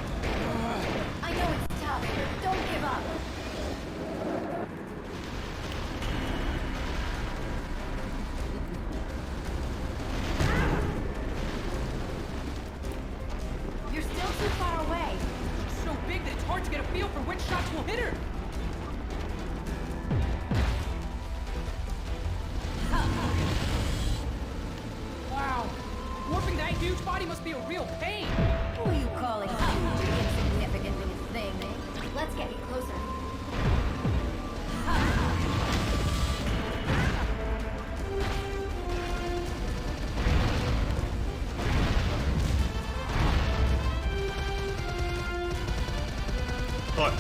I know it's tough, but don't give up. body must be a real pain. Who are you calling huge, insignificant little thing? Let's get you closer. What?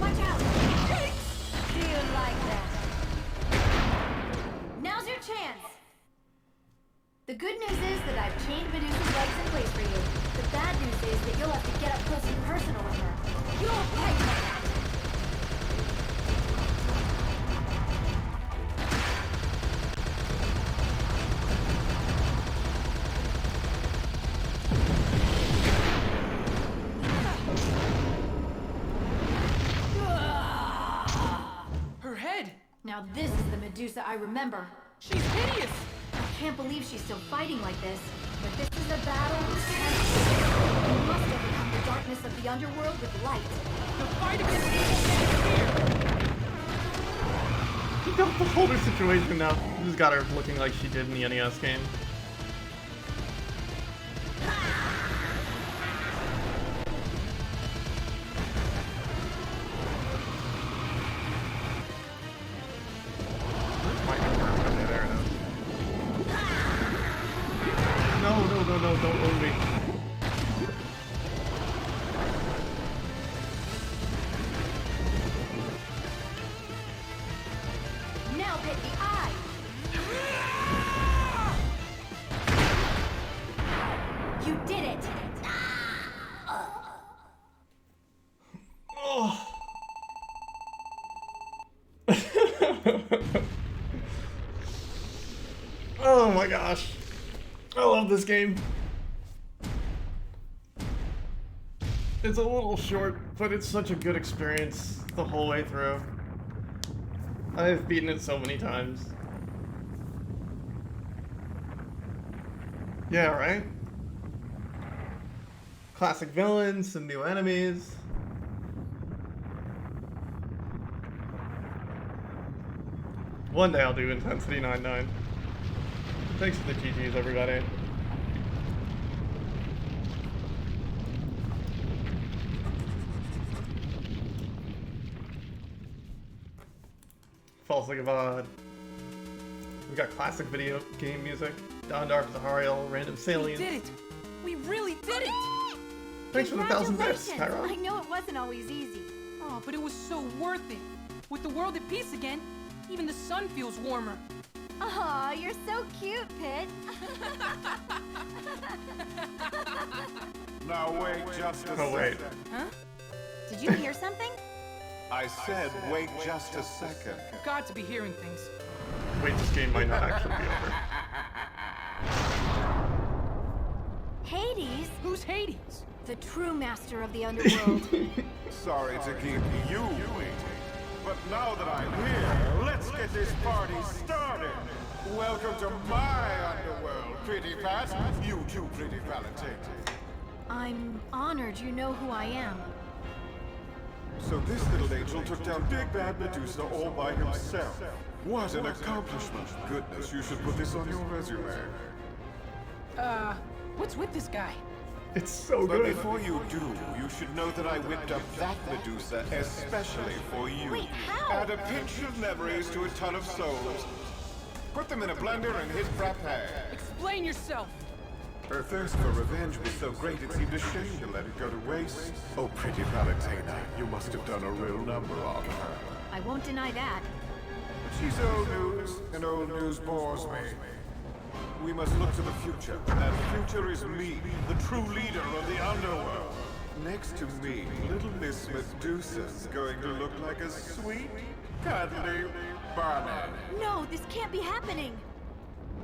Watch out! Do you like that? Now's your chance! The good news is that I've chained Medusa's legs in place for you. The bad news is that you'll have to get up close and personal with her. You'll pay for that! Her head. Now this is the Medusa I remember. She's hideous. I can't believe she's still fighting like this. But this is a battle with strength. You must overcome the darkness of the underworld with light. The fight against evil ends here. You got the holder situation now. You just got her looking like she did in the NES game. There it is. No, don't own me. Now hit the eye! You did it! Oh. Oh my gosh. I love this game. It's a little short, but it's such a good experience the whole way through. I've beaten it so many times. Yeah, right? Classic villains, some new enemies. One day I'll do Intensity 99. Thanks for the GGs, everybody. False like a VOD. We got classic video game music. Dawn Dark, Zahariel, Random We Salients. did it. We really did it. Thanks for the 1,000 bits, Congratulations! I Tyron. know it wasn't always easy. Oh, but it was so worth it. With the world at peace again, even the sun feels warmer. Aw, you're so cute, Pit. Now wait just a Oh, wait. second. Huh? Did you hear something? I said wait just a second. Got to be hearing things. Wait, this game might not actually be over. Hades, Who's Hades? the true master of the underworld. Sorry to keep you waiting. But now that I'm here, let's get this party started. Welcome to my underworld, Pretty Pat. You too, Pretty Valentine. I'm honored you know who I am. So this little angel took down Big Bad Medusa all by himself. What an accomplishment. Goodness, you should put this on your resume. What's with this guy? It's so But good. before you do, you should know that I whipped up that Medusa especially for you. Wait, how? Add a pinch of memories to a ton of souls. Put them in a blender and hit frappe. Explain yourself. Her thirst for revenge was so great it seemed a shame to let it go to waste. Oh, Pretty Valentina, you must have done a real number on her. I won't deny that. She's old news, and old news bores me. We must look to the future. That future is me, the true leader of the underworld. Next to me, little Miss Medusa's going to look like a sweet, cuddly bunny. No, this can't be happening.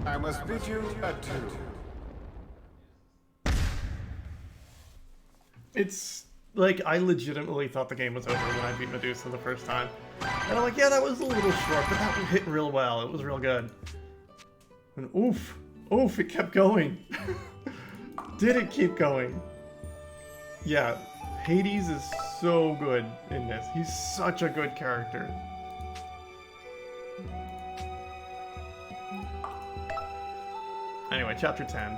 I must bid you adieu. It's like, I legitimately thought the game was over when I beat Medusa the first time. And I'm like, yeah, that was a little short, but that one hit real well. It was real good. And oof, it kept going. Did it keep going? Yeah, Hades is so good in this. He's such a good character. Anyway, chapter 10.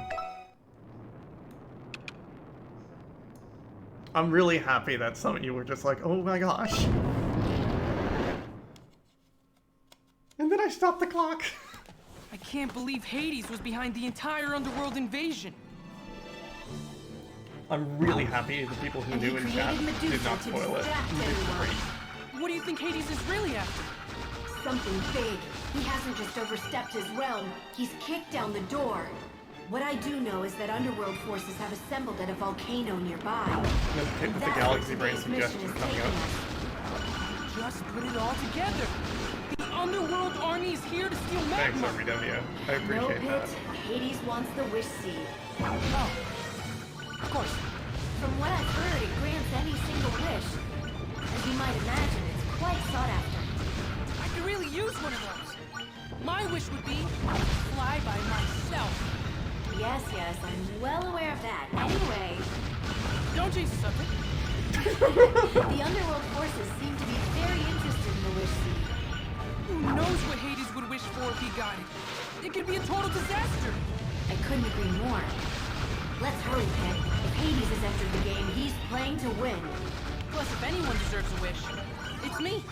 I'm really happy that some of you were just like, oh my gosh. And then I stopped the clock. I can't believe Hades was behind the entire underworld invasion. I'm really happy the people who And knew he in chat created Medusa did not to spoil it. distract It's everyone. great. What do you think Hades is really after? Something big. He hasn't just overstepped his realm, he's kicked down the door. What I do know is that underworld forces have assembled at a volcano nearby. With the That's where Galaxy Brain today's mission suggestion is coming taking up. us. Just put it all together. The underworld army is here to steal Thanks, magma. RBW. I No, appreciate Pit. that. Hades wants the wish seed. Oh, of course. From what I've heard, it grants any single wish. As you might imagine, it's quite sought after. I could really use one of those. My wish would be fly by myself. Yes, I'm well aware of that. Anyway, Don't change the subject. the underworld forces seem to be very interested in the wish seed. Who knows what Hades would wish for if he got it? It could be a total disaster. I couldn't agree more. Let's hurry, Pit. If Hades has entered the game, he's playing to win. Plus, if anyone deserves a wish, it's me.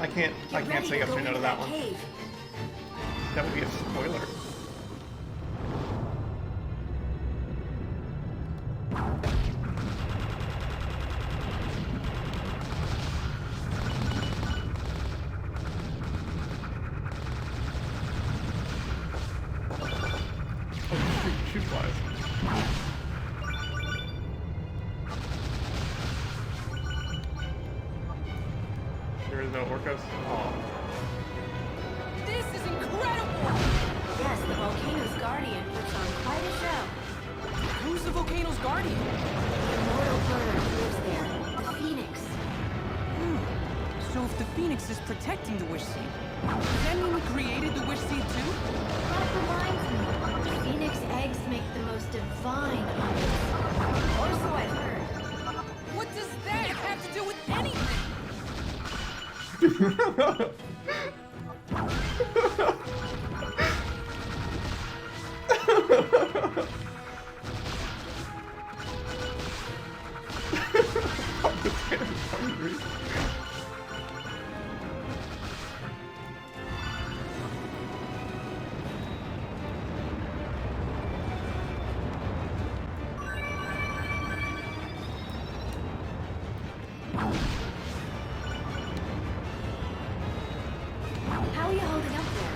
I can't Get ready say yes go or no to into that one. cave. That would be a spoiler. Oh, shoot flies. There is no Orcos? Oh. This is incredible! Yes, the volcano's guardian puts on quite a show. Who's the volcano's guardian? The immortal bird lives there, the phoenix. So if the Phoenix is protecting the Wish Seed, does that mean we created the Wish Seed too? That reminds me, phoenix eggs make the most divine honey. Or so I've heard. What does that have to do with anything? How are you holding up there?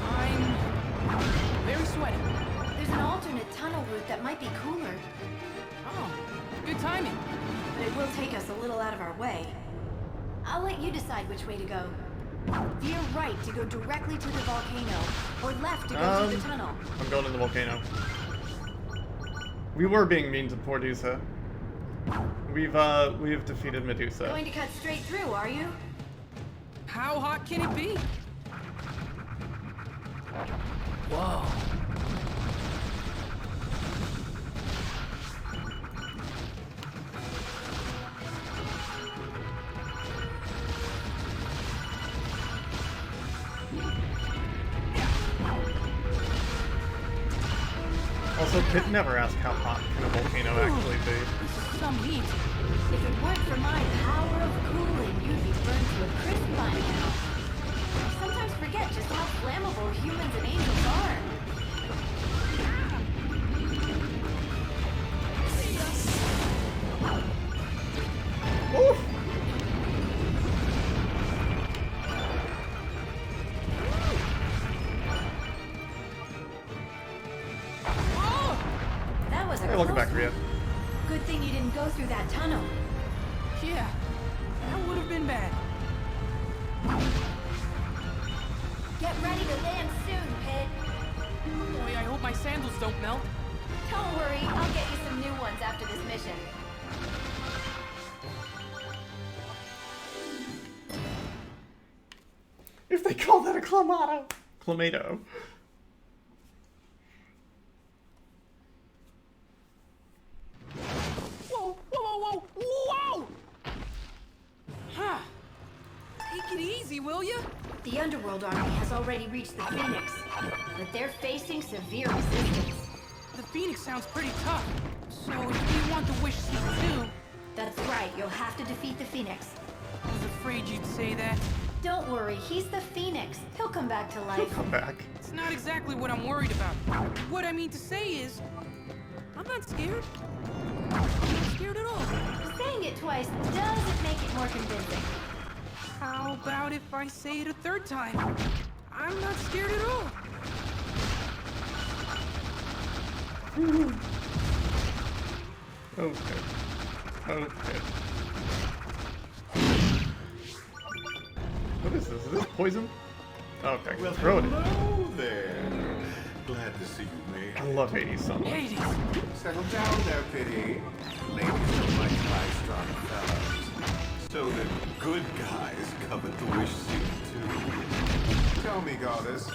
I'm very sweaty. There's an alternate tunnel route that might be cooler, Oh, good timing. but it will take us a little out of our way. I'll let you decide which way to go. Veer right to go directly to the volcano, or left to go through the tunnel. I'm going in the volcano. We were being mean to poor Medusa. We've defeated Medusa. Going to cut straight through, are you? How hot can it be? Whoa. Also, Pit never asked how hot can a volcano actually be. This is some heat. If it weren't for my power of cooling, you'd be burned to a crisp by now. I sometimes forget just how flammable humans and angels are. Oof. Oh! That was a Hey, welcome close back, Rhea. one. Good thing you didn't go through that tunnel. Yeah, that would have been bad. Get ready to land soon, Pit. Boy, I hope my sandals don't melt. Don't worry, I'll get you some new ones after this mission. If they call that a clamato. Clamato. Whoa, whoa, whoa, whoa, whoa! Huh. Take it easy, will ya? The Underworld army has already reached the Phoenix, but they're facing severe resistance. The Phoenix sounds pretty tough. So if you want the Wish Seed too... That's right, you'll have to defeat the Phoenix. I was afraid you'd say that. Don't worry, he's the Phoenix. He'll come back to life. Come back. It's not exactly what I'm worried about. What I mean to say is... I'm not scared. I'm not scared at all. Saying it twice doesn't make it more convincing. How about if I say it a third time? I'm not scared at all. Okay. Okay. What is this? Is this poison? Okay, Well, throw it. hello there. Glad to see you, I mate. love Hades so much. Hades! Settle down there, Pity. Ladies don't like high-strung fellas. So the good guys covet the wish seed, too. Tell me, goddess,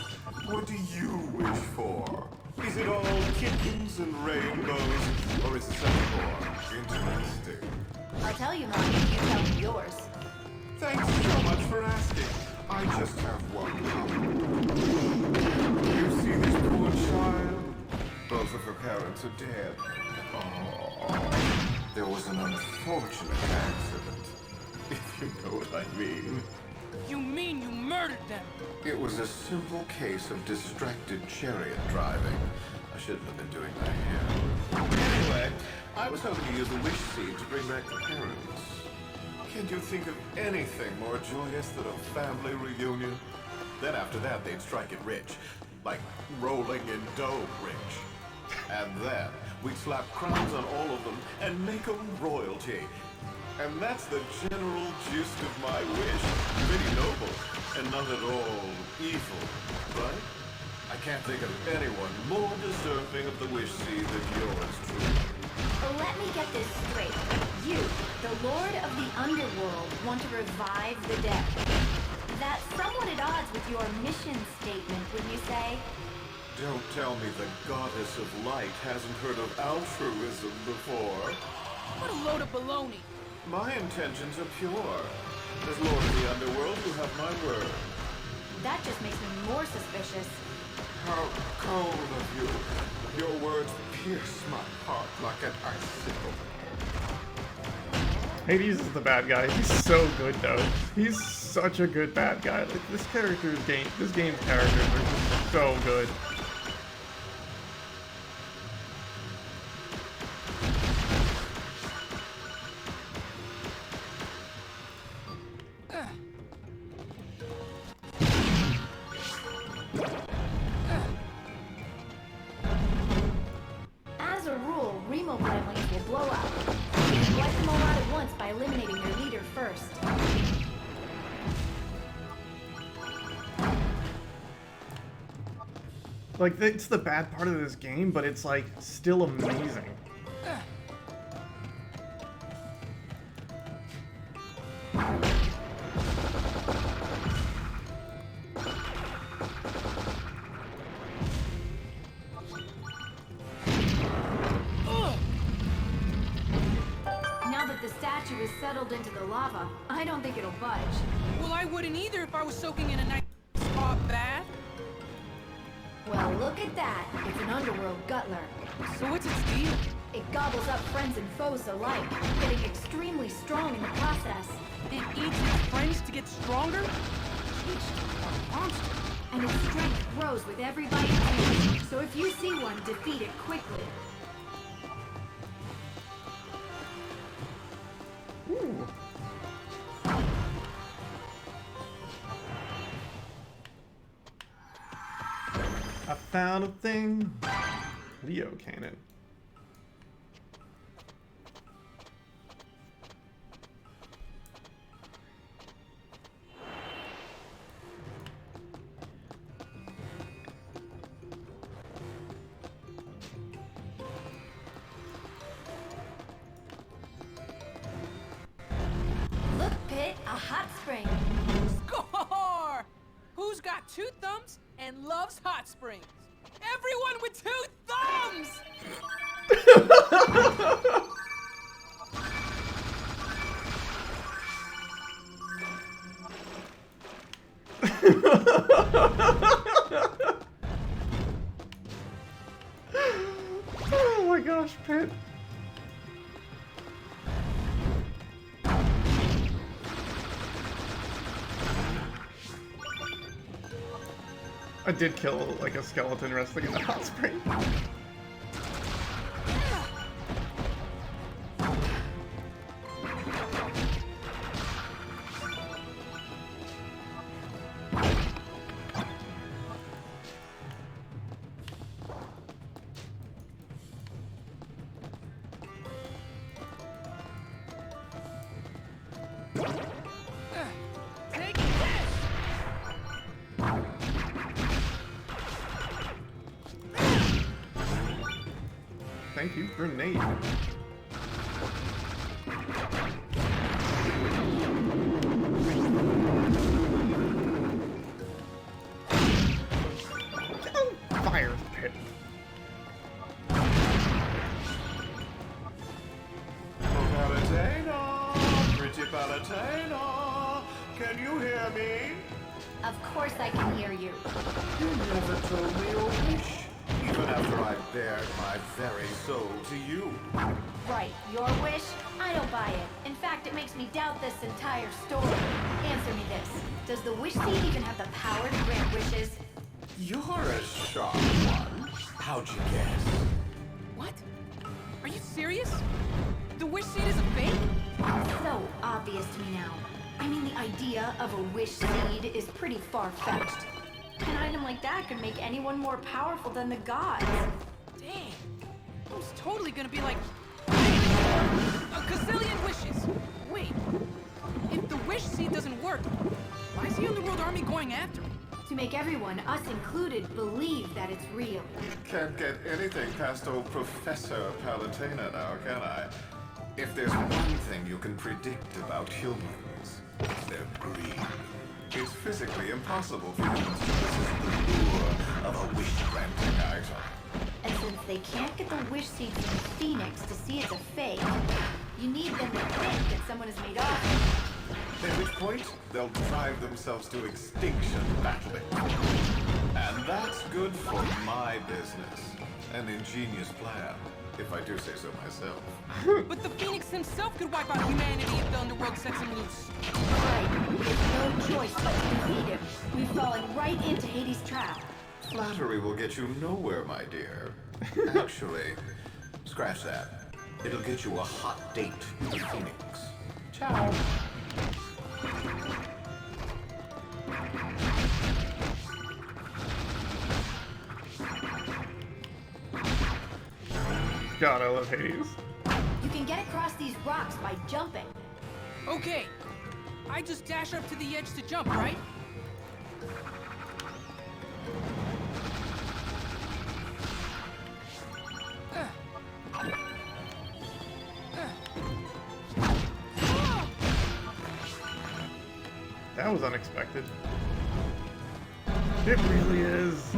what do you wish for? Is it all kittens and rainbows, or is something more interesting? I'll tell you mine if you tell me yours. Thanks so much for asking. I just have one problem. You see this poor child? Both of her parents are dead. Oh, there was an unfortunate accident, if you know what I mean. You mean you murdered them? It was a simple case of distracted chariot driving. I shouldn't have been doing my hair. Anyway, I was hoping to use the wish seed to bring back the parents. Can you think of anything more joyous than a family reunion? Then after that, they'd strike it rich. Like rolling in dough rich. And then we'd slap crowns on all of them and make them royalty. And that's the general gist of my wish. Pretty noble, and not at all evil, right? I can't think of anyone more deserving of the wish seed than yours, truly. Let me get this straight. You, the Lord of the Underworld, want to revive the dead. That's somewhat at odds with your mission statement, wouldn't you say? Don't tell me the goddess of light hasn't heard of altruism before. What a load of baloney. My intentions are pure. As Lord of the Underworld, you have my word. That just makes me more suspicious. How cold of you. Your words pierce my heart like an icicle. Hades is the bad guy. He's so good though. He's such a good bad guy. Like this game's characters are just so good. As a rule, Remo bloodlings will blow up. You can wipe them all out at once by eliminating their leader first. Like it's the bad part of this game, but it's like still amazing. Now that the statue is settled into the lava, I don't think it'll budge. Well, I wouldn't either if I was soaking in a nice hot bath. Well, look at that. It's an underworld guttler. So what's its deal? It gobbles up friends and foes alike, getting extremely strong in the process. It eats its friends to get stronger? Jeez, what a monster. And its strength grows with every bite it takes. So if you see one, defeat it quickly. Ooh. I found a thing. Leo cannon. Look, Pit, a hot spring. Score! Who's got 2 thumbs and loves hot springs? Everyone with 2 thumbs! gosh, Pit. I did kill like a skeleton wrestling in the hot spring. Take this! Thank you, grenade. Oh, fire Pit. Palatino! Pretty Palatino! Can you hear me? Of course I can hear you. You never told me your wish. Even after I bared my very soul to you. Right, your wish? I don't buy it. In fact, it makes me doubt this entire story. Answer me this. Does the wish seed even have the power to grant wishes? You're a sharp one. How'd you guess? What? Are you serious? The wish seed is a fake? So obvious to me now. I mean, the idea of a wish seed is pretty far-fetched. An item like that could make anyone more powerful than the gods. Dang. I was totally gonna be like... a gazillion wishes. Wait. If the wish seed doesn't work, why is the Underworld Army going after him? To make everyone, us included, believe that it's real. Can't get anything past old Professor Palatina now, can I? If there's one thing you can predict about humans, it's their greed. It's physically impossible for humans to resist the lure of a wish-granting item. And since they can't get the wish seed from the Phoenix to see it's a fake, you need them to think that someone has made off. At which point, they'll drive themselves to extinction battling. And that's good for my business. An ingenious plan, if I do say so myself. But the Phoenix himself could wipe out humanity if the Underworld sets him loose. Right, there's no choice but to defeat him. We've fallen right into Hades' trap. Flattery will get you nowhere, my dear. Actually, scratch that. It'll get you a hot date with the Phoenix. Ciao. God, I love Hades. You can get across these rocks by jumping. Okay. I just dash up to the edge to jump, right? That was unexpected. It really is.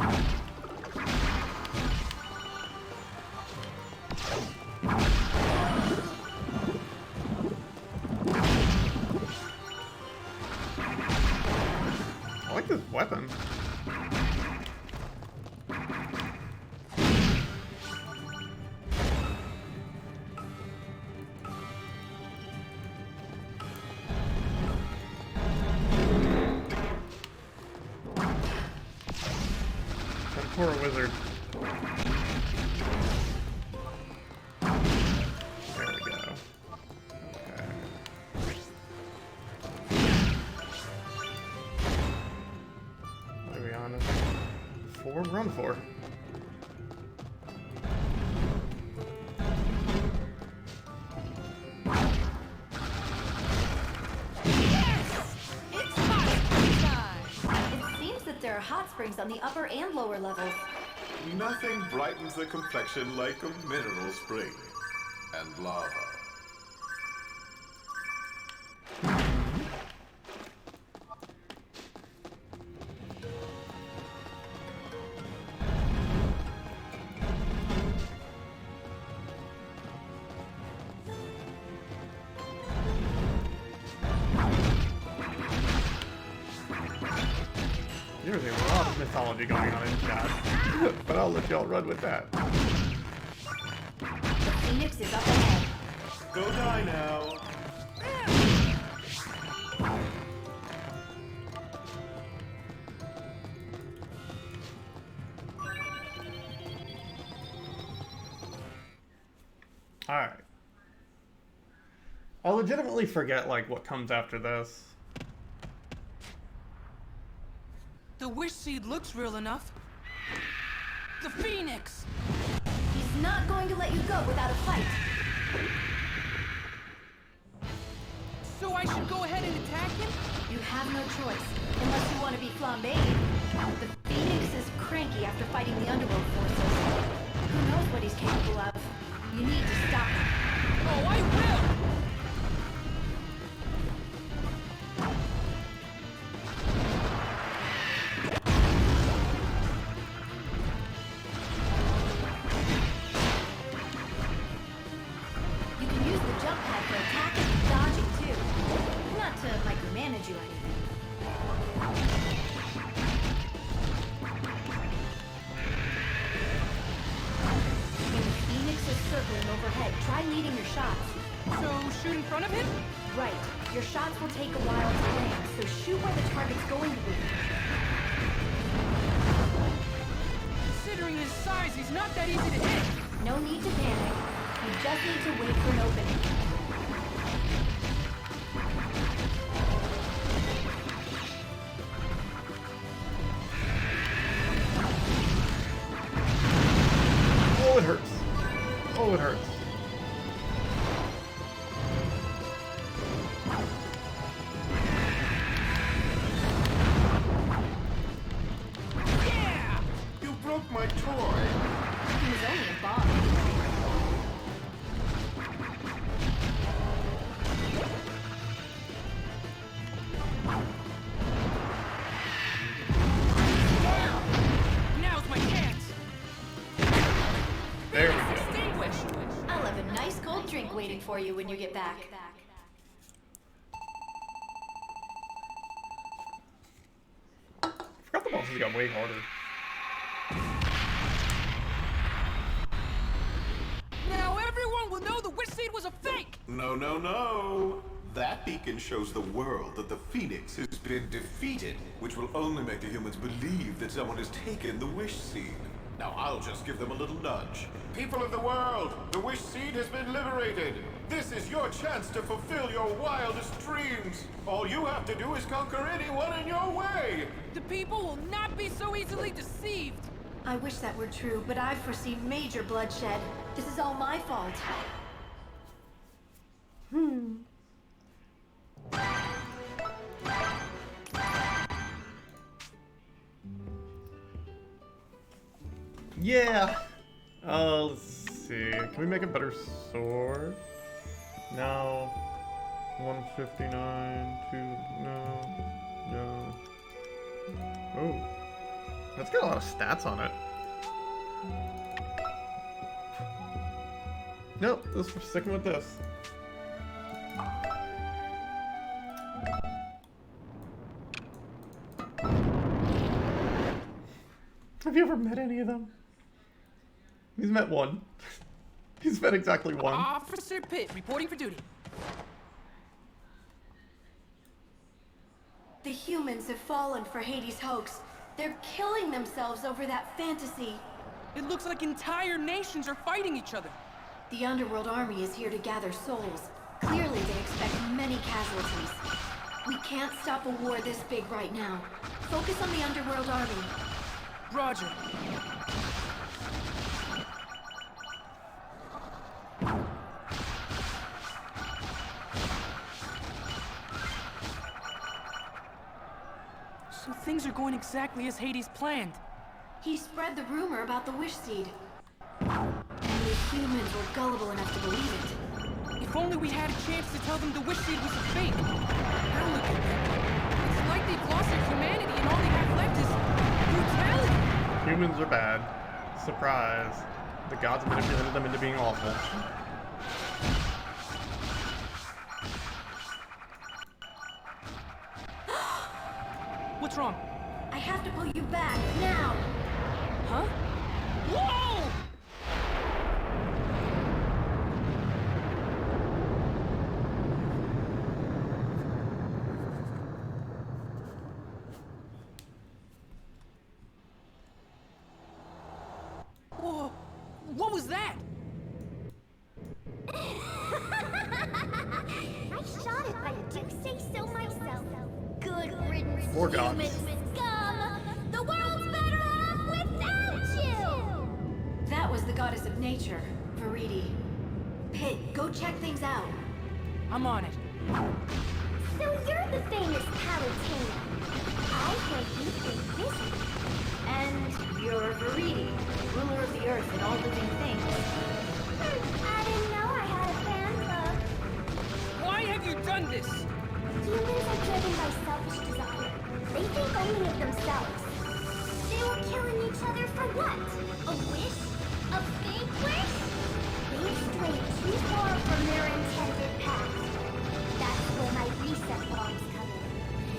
I like this weapon. That poor wizard. There we go. Okay. What are we on? 4? We're on 4. It's hot time! It seems that there are hot springs on the upper and lower levels. Nothing brightens the complexion like a mineral spring. And lava. There's a lot of mythology going on in chat, but I'll let y'all run with that. The Phoenix is up ahead. Go die now. Alright. I legitimately forget, like, what comes after this. The wish seed looks real enough. The Phoenix! He's not going to let you go without a fight. So I should go ahead and attack him? You have no choice, unless you want to be flambéed. The Phoenix is cranky after fighting the underworld forces. Who knows what he's capable of? You need to stop him. Oh, I will! You can use the jump pad for attacking and dodging too. Not to micromanage you or anything. When the Phoenix is circling overhead, try leading your shots. So, shoot in front of him? Right. Your shots will take a while to land, so shoot where the target's going to be. Considering his size, he's not that easy to hit. No need to panic. You just need to wait for an opening. Oh, it hurts. Oh, it hurts. Yeah! You broke my toy. He was only a bomb. Now's my chance! There we go. Distinguished! I'll have a nice cold drink waiting for you when you get back. I forgot the bosses got way harder. Now everyone will know the wish seed was a fake! No, no, no. That beacon shows the world that the Phoenix has been defeated, which will only make the humans believe that someone has taken the wish seed. Now I'll just give them a little nudge. People of the world, the wish seed has been liberated. This is your chance to fulfill your wildest dreams. All you have to do is conquer anyone in your way. The people will not be so easily deceived! I wish that were true, but I've foreseen major bloodshed. This is all my fault. Yeah. Let's see. Can we make a better sword? No. 159. 2. No. No. Oh. That's got a lot of stats on it. Nope. We're sticking with this. Have you ever met any of them? He's met one. He's met exactly one. Officer Pitt, reporting for duty. The humans have fallen for Hades' hoax. They're killing themselves over that fantasy. It looks like entire nations are fighting each other. The Underworld Army is here to gather souls. Clearly they expect many casualties. We can't stop a war this big right now. Focus on the Underworld Army. Roger. So things are going exactly as Hades planned. He spread the rumor about the Wish Seed. And the humans were gullible enough to believe it. If only we had a chance to tell them the wish seed was a fake. Now look at them. It's like they've lost their humanity and all they have left is brutality. Humans are bad. Surprise. The gods manipulated them into being awful. What's wrong? I have to pull you back, now! Huh? Whoa! that? I shot it, I do say so myself. Good riddance, More gods. human scum! The world's better off without you! That was the goddess of nature, Viridi. Pit, go check things out. I'm on it. So you're the famous Palutena. I heard you've been busy. And you're Viridi, ruler of the earth and all living things. I didn't know I had a fan club. Why have you done this? Humans are driven by selfish desire. They think only of themselves. They were killing each other for what? A wish? A fake wish? They've strayed too far from their intended path. That's where my reset bombs come in.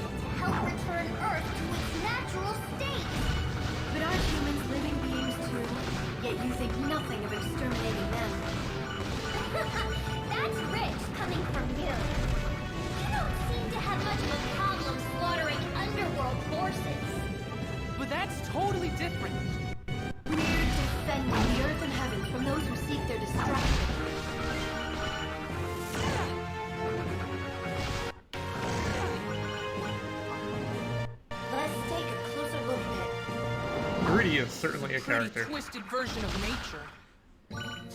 To help return Earth to its natural state. But aren't humans living beings too? Yet you think nothing of exterminating them. That's rich coming from you. You don't seem to have much of a problem slaughtering underworld forces. But that's totally different. We're defending the earth and heaven from those who seek their destruction. Let's take a closer look at it. Viridi is certainly a Pretty character. twisted version of nature.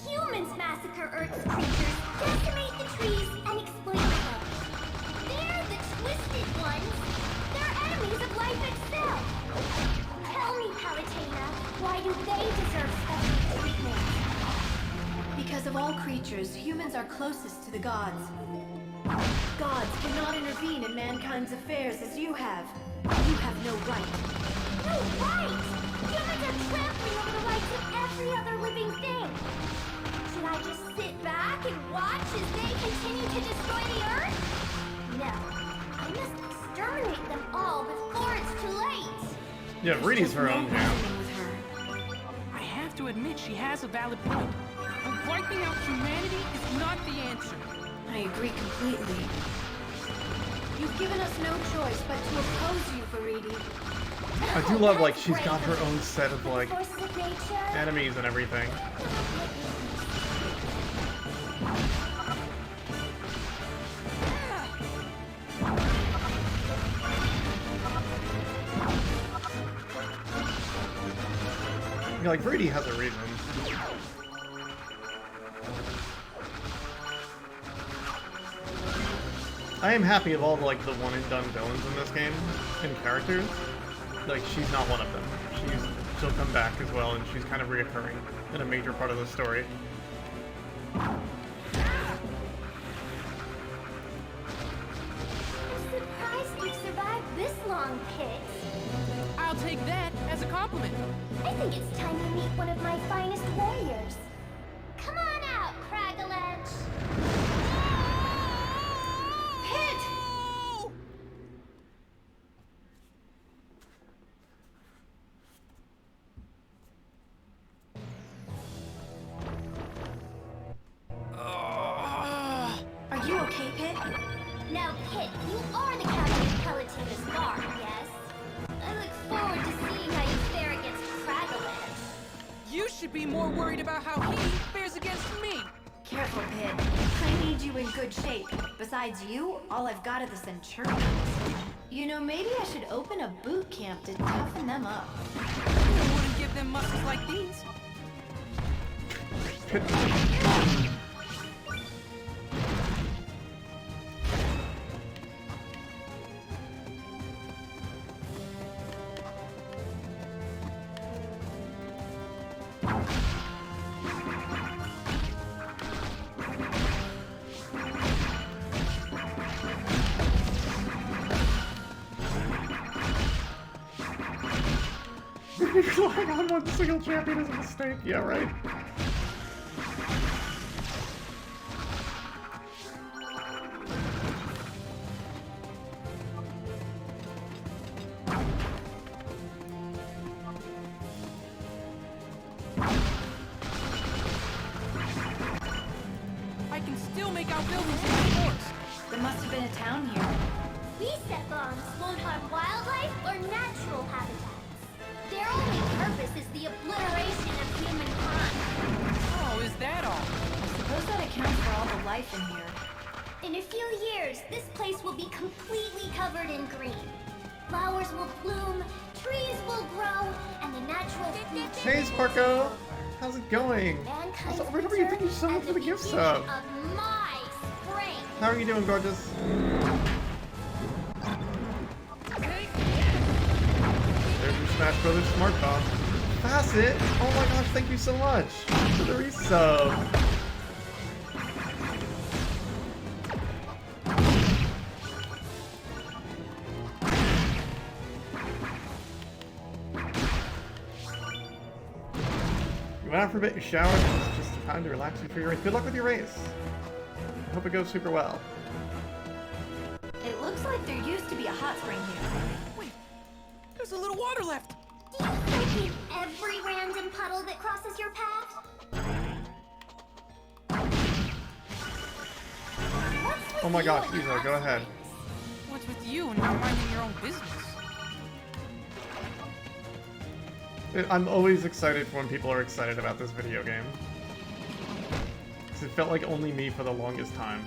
Humans massacre Earth's creatures, decimate the trees, and exploit them. They're the twisted ones. They're enemies of life itself. Tell me, Palutena, why do they deserve special treatment? Because of all creatures, humans are closest to the gods. Gods cannot intervene in mankind's affairs as you have. You have no right. No right! Humans are trampling over the rights of every other living thing. Should I just sit back and watch as they continue to destroy the Earth? No. I must exterminate them all before it's too late. Yeah, Viridi's her own No now. reasoning with her. I have to admit she has a valid point. But wiping out humanity is not the answer. I agree completely. You've given us no choice but to oppose you, Viridi. I do love, like, she's got her own set of, like, Forces of nature. enemies and everything. Yeah, like, Viridi has a reason. I am happy of all, like, the one-and-done villains in this game, and characters. Like, she's not one of them. She'll come back as well, and she's kind of reoccurring in a major part of the story. I'm surprised you've survived this long, Pit. I'll take that as a compliment. I think it's time to meet one of my finest warriors. Come on out, Cragaledge. Hit! Are you okay, Pit? Now, Pit, you are the captain of Palutena's guard, yes? I look forward to seeing how you fare against Cragaledge. You should be more worried about how he fares against me. Careful, Pit. I need you in good shape. Besides you, all I've got are the Centurions. You know, maybe I should open a boot camp to toughen them up. I wouldn't give them muscles like these. Relying on one single champion is a mistake. Yeah, right. I can still make out buildings in the forest. There must have been a town here. Reset bombs won't harm wildlife or natural habitats. Their only purpose is the obliteration of humankind. Oh, life in here. In a few years, this place will be completely covered in green. Flowers will bloom, trees will grow, and the natural food Hey, Sparko! How's it going? mankind's Also, remember, you thank you so much at for the the gift beginning sub. of my spring. How are you doing, gorgeous? There's your Smash Brothers smart bomb. Facet! Oh my gosh, thank you so much for the resub. You went out for a bit, you showered, it's just time to relax before your race. Good luck with your race. Hope it goes super well. It looks like there used to be a hot spring here. Wait, there's a little water left. Do you soak in every random puddle that crosses your path? What's with Oh my you gosh, and Izo, hot go ahead. springs? What's with you and not minding your own business? I'm always excited when people are excited about this video game. 'Cause it felt like only me for the longest time.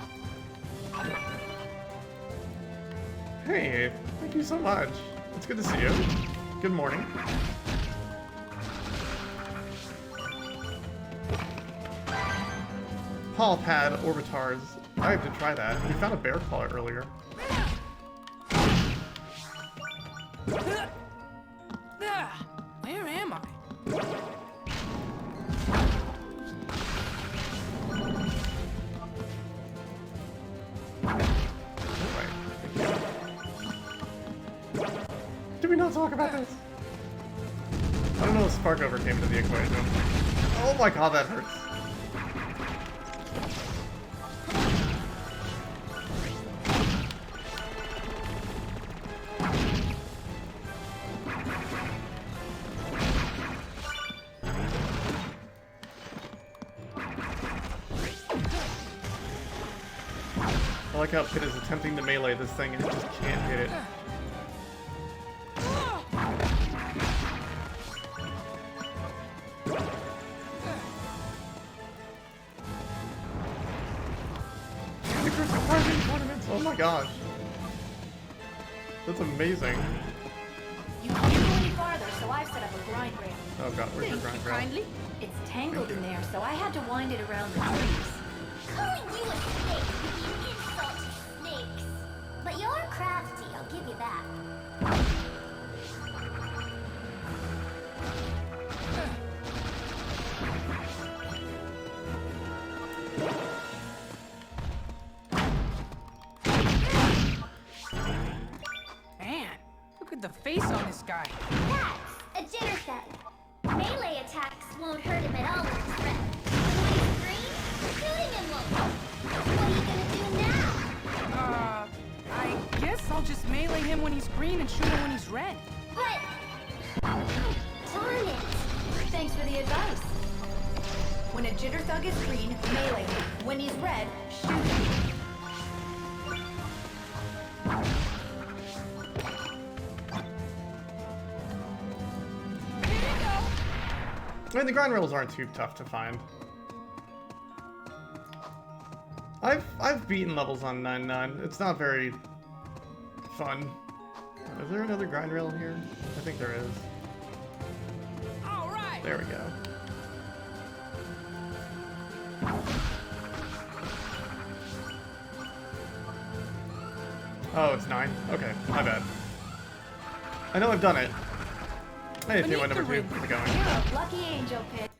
Hey, thank you so much. It's good to see you. Good morning. Paw Pad Orbitars. I have to try that. We found a bear claw earlier. Where am I? Alright, thank you. Did we not talk about this? I don't know if Spark ever came into the equation. Oh my god, that hurts. I like how Pit is attempting to melee this thing and it just can't hit it. Icarus Uprising tournaments! Oh my gosh. That's amazing. You can't go any farther, so I've set up a grind ramp. Oh god, where's your grind rail? Kindly? It's tangled in there, so I had to wind it around the trees. Calling you a snake would be an insult to snakes. But you're crafty, I'll give you that. Man, look at the face on this guy. That's a jitter thug. Melee attacks won't hurt him at all when he's red. When he's green, shooting him won't. What are you gonna do now? I guess I'll just melee him when he's green and shoot him when he's red. But... darn it. Thanks for the advice. When a jitter thug is green, melee him. When he's red, shoot him. I mean, the grind rails aren't too tough to find. I've beaten levels on 9-9. It's not very fun. Is there another grind rail here? I think there is. All right. There we go. Oh, it's 9? Okay, my bad. I know I've done it. Hey, if you want number 2, how's it going? You're a lucky angel, Pit.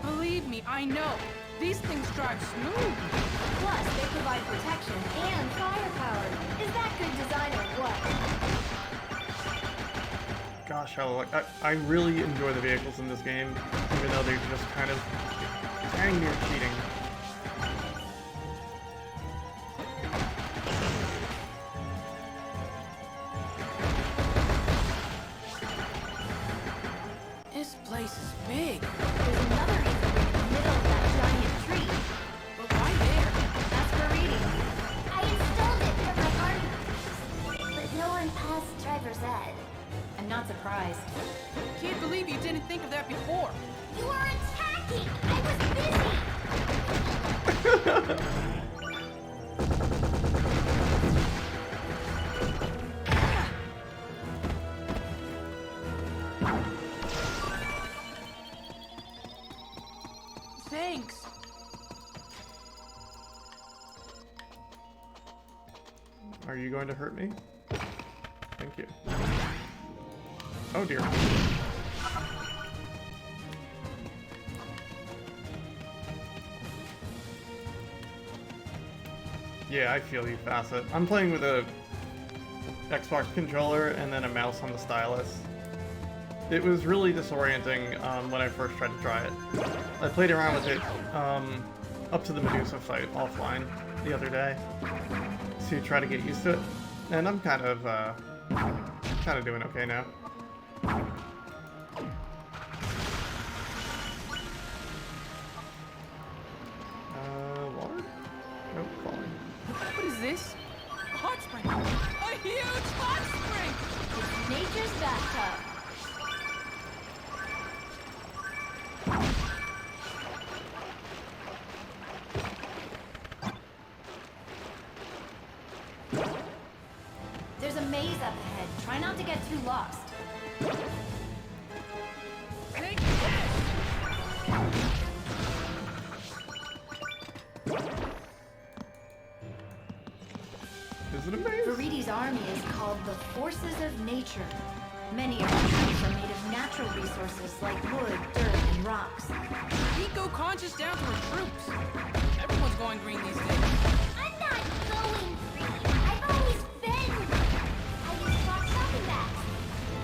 Believe me, I know. These things drive smooth. Plus, they provide protection and firepower. Is that good design or what? Gosh, I really enjoy the vehicles in this game, even though they're just kind of dang near cheating. This place is big. There's another ether in the middle of that giant tree. But why there? That's for reading. I installed it for my garden. But no one passed driver's ed. I'm not surprised. Can't believe you didn't think of that before. You were attacking! I was busy! Thanks. Are you going to hurt me? Thank you. Oh dear. Yeah, I feel you, Facet. I'm playing with a Xbox controller and then a mouse on the stylus. It was really disorienting when I first tried to try it. I played around with it up to the Medusa fight offline the other day to try to get used to it, and I'm kind of doing okay now. Water? Nope, falling. What is this? A hot spring. A huge hot spring! Nature's bathtub. There's a maze up ahead. Try not to get too lost. Take this! Is it a maze? Viridi's army is called the Forces of Nature. Many of the troops are made of natural resources like wood, dirt, and rocks. Eco-conscious down to her troops. Everyone's going green these days. I'm not going green. I've always been green. I use rock shopping bags.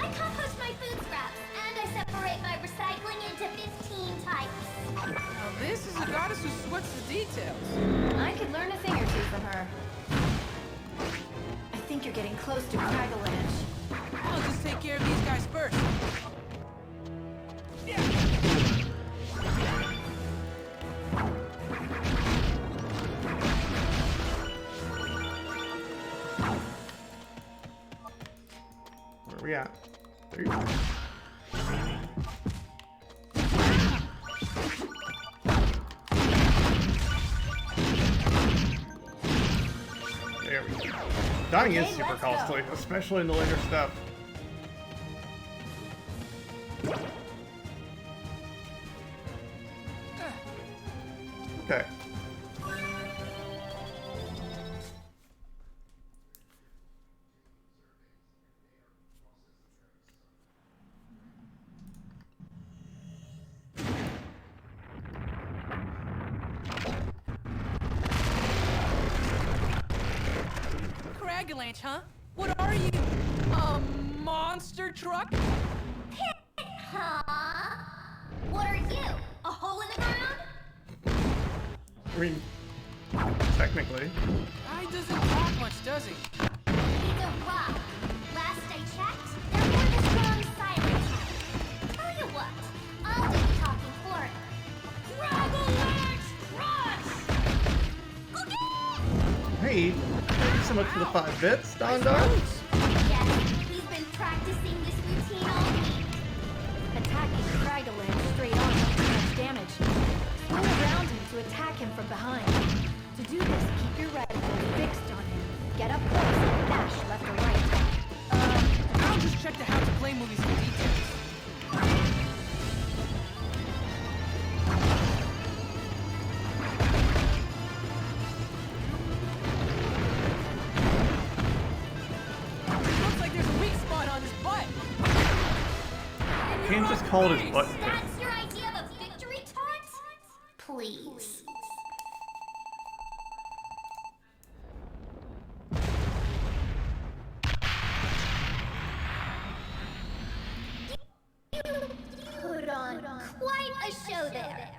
I compost my food scraps, and I separate my recycling into 15 types. Now this is a goddess who sweats the details. I could learn a thing or two from her. I think you're getting close to Craggalanch. I'll just take care of these guys first. Where are we at? There you go. There we go. Dying is Okay, super let's go. costly, especially in the later stuff. Okay. Craggalanch, huh? What are you? A monster truck? Huh? What are you? A hole in the ground? I mean, technically. Guy doesn't talk much, does he? He's a rock. Last I checked, they're more the strong siren type. Tell you what, I'll do the talking for him. Craggalanch Crush! Okay! Hey, thank you so much for the 5 bits, Don Dar. Yes, he's been practicing this routine all week. Attacking Craggalanch straight on won't do much damage. Swing around him to attack him from behind. To do this, keep your reticle fixed on him. Get up close and dash left or right. I'll just check the how to play movies for details. Looks like there's a weak spot on his butt. Can't just call it his butt. That's your idea of a victory taunt? Please. Put on quite a show there.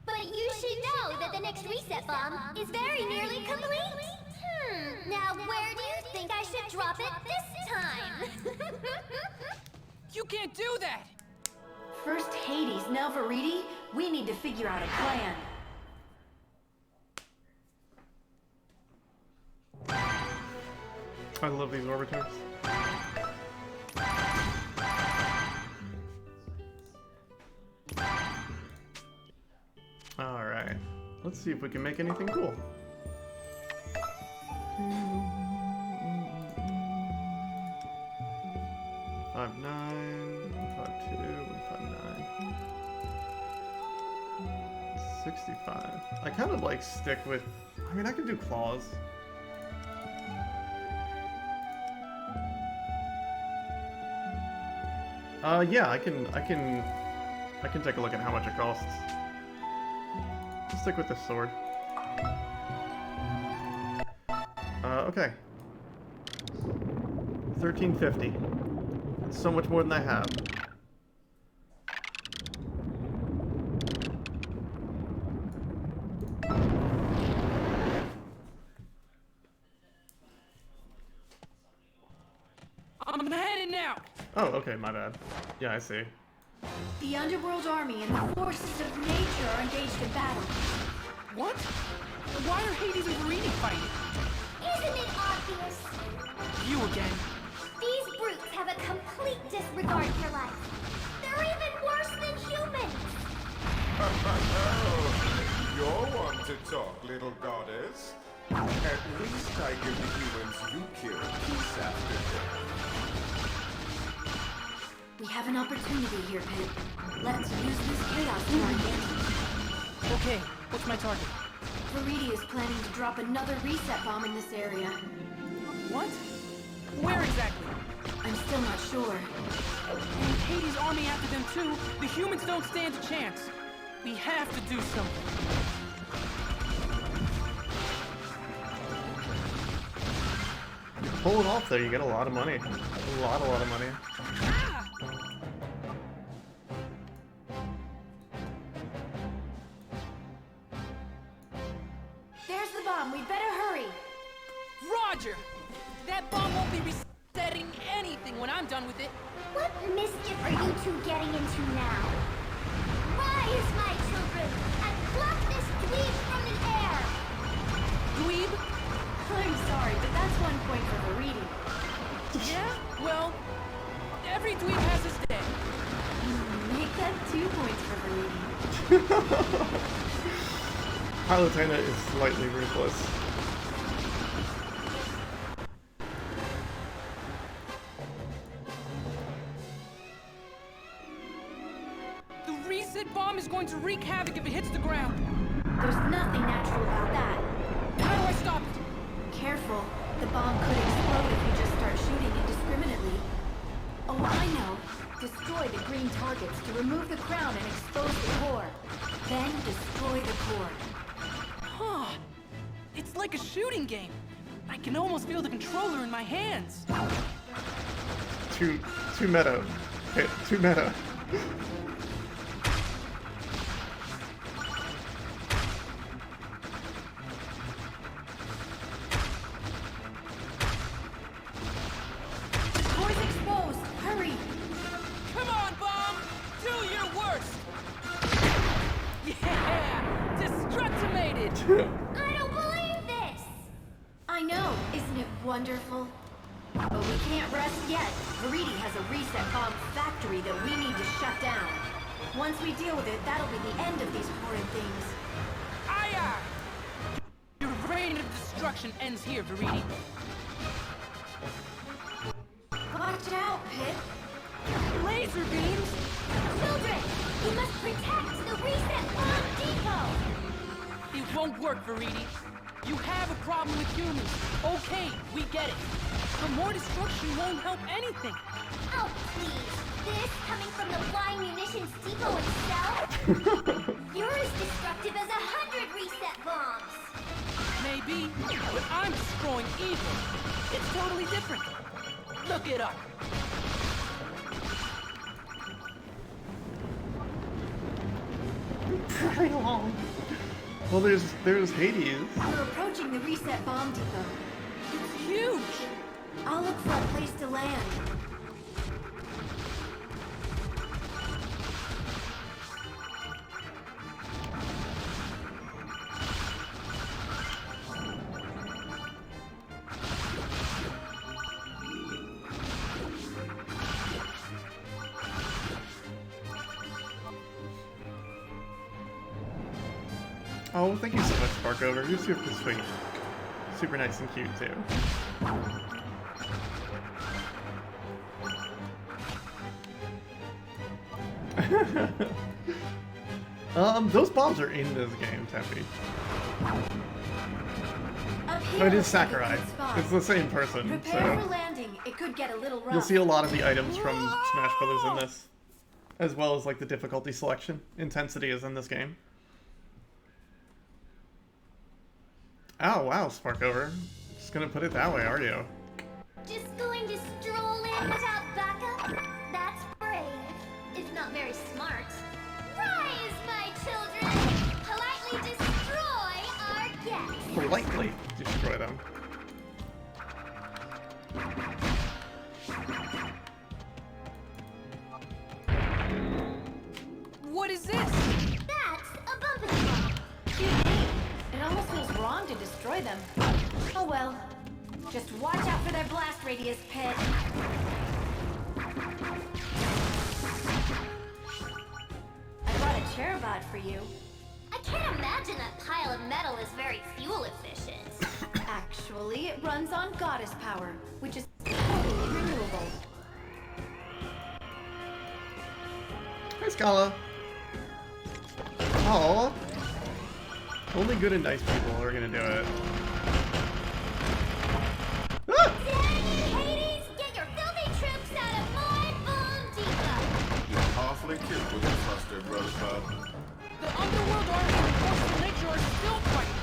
But you should know that the next reset bomb is very nearly complete. Now where do you think I should drop it this time? You can't do that! First Hades, now Viridi. We need to figure out a plan. I love these orbiters. Alright. Let's see if we can make anything cool. 5'9", 5'2", 5'9". 65. I kind of like stick with. I mean, I can do claws. Yeah, I can take a look at how much it costs. Let's stick with this sword. Okay. 1350. That's so much more than I have. I'm heading now. Oh, okay, my bad. Yeah, I see. The Underworld Army and the forces of nature are engaged in battle. What? Why are Hades and Verini fighting? Isn't it obvious? You again. These brutes have a complete disregard for life. They're even worse than humans. You're one to talk, little goddess. At least I give the humans you killed peace after death. We have an opportunity here, Pip. Let's use this chaos to our advantage. Okay, what's my target? Veridi is planning to drop another reset bomb in this area. What? Where exactly? I'm still not sure. And with Hades' army after them too, the humans don't stand a chance. We have to do something. You pull it off there, you get a lot of money. A lot of money. There's the bomb. We'd better hurry. Roger! That bomb won't be resetting anything when I'm done with it. What mischief are you two getting into now? Rise, my children, and pluck this dweeb from the air! Dweeb? I'm sorry, but that's 1 point for Veridi. Yeah? Well, every dweeb has his day. Make that 2 points for Veridi. Palutena is slightly ruthless. The reset bomb is going to wreak havoc if it hits the ground. There's nothing natural about that. How do I stop it? Careful. The bomb could explode if you just start shooting indiscriminately. Oh, I know. Destroy the green targets to remove the crown and expose the core. Then destroy the core. Huh. It's like a shooting game. I can almost feel the controller in my hands. Too meta. Okay, too meta. The core's exposed. Hurry. Come on, bomb! Do your worst! Yeah! Destructimated! I don't believe this! I know. Isn't it wonderful? But we can't rest yet. Veridi has a reset bomb factory that we need to shut down. Once we deal with it, that'll be the end of these horrid things. Aye, aye! Your reign of destruction ends here, Veridi. Watch out, Pip. Laser beams! Children, we must protect the reset bomb depot! It won't work, Veridi. You have a problem with humans. Okay, we get it. But more destruction won't help anything. Oh, please. This coming from the flying munitions depot itself? You're as destructive as 100 reset bombs! Maybe, but I'm destroying evil. It's totally different. Look it up. Very long. Well, there's Hades. We're approaching the reset bomb depot. It's huge. I'll look for a place to land. Oh, thank you so much, Sparkover. You're super sweet. Super nice and cute, too. Those bombs are in this game, Tempe. Up here, But it is looks like a Sakurai. good spot. It's the same person, Prepare for so landing. It could get a little rough. you'll see a lot of the items from Smash Brothers in this, as well as like the difficulty selection. Intensity is in this game. Oh wow, Sparkover. Just gonna put it that way, are you? Just going to stroll in without backup? That's brave, if not very smart. Rise, my children! Politely destroy our guests! Politely destroy them. What is this? That's a bumpity bomb! It almost feels wrong to destroy them. Oh well. Just watch out for their blast radius, Pit. I brought a Cherubot for you. I can't imagine that pile of metal is very fuel efficient. Actually, it runs on goddess power, which is totally renewable. Hi, Scala. Oh, only good and nice people are gonna do it. Ah! Hades, get your filthy troops out of my bomb depot! You're awfully cute with your flustered rosebud. The underworld army and forceful nature are still fighting.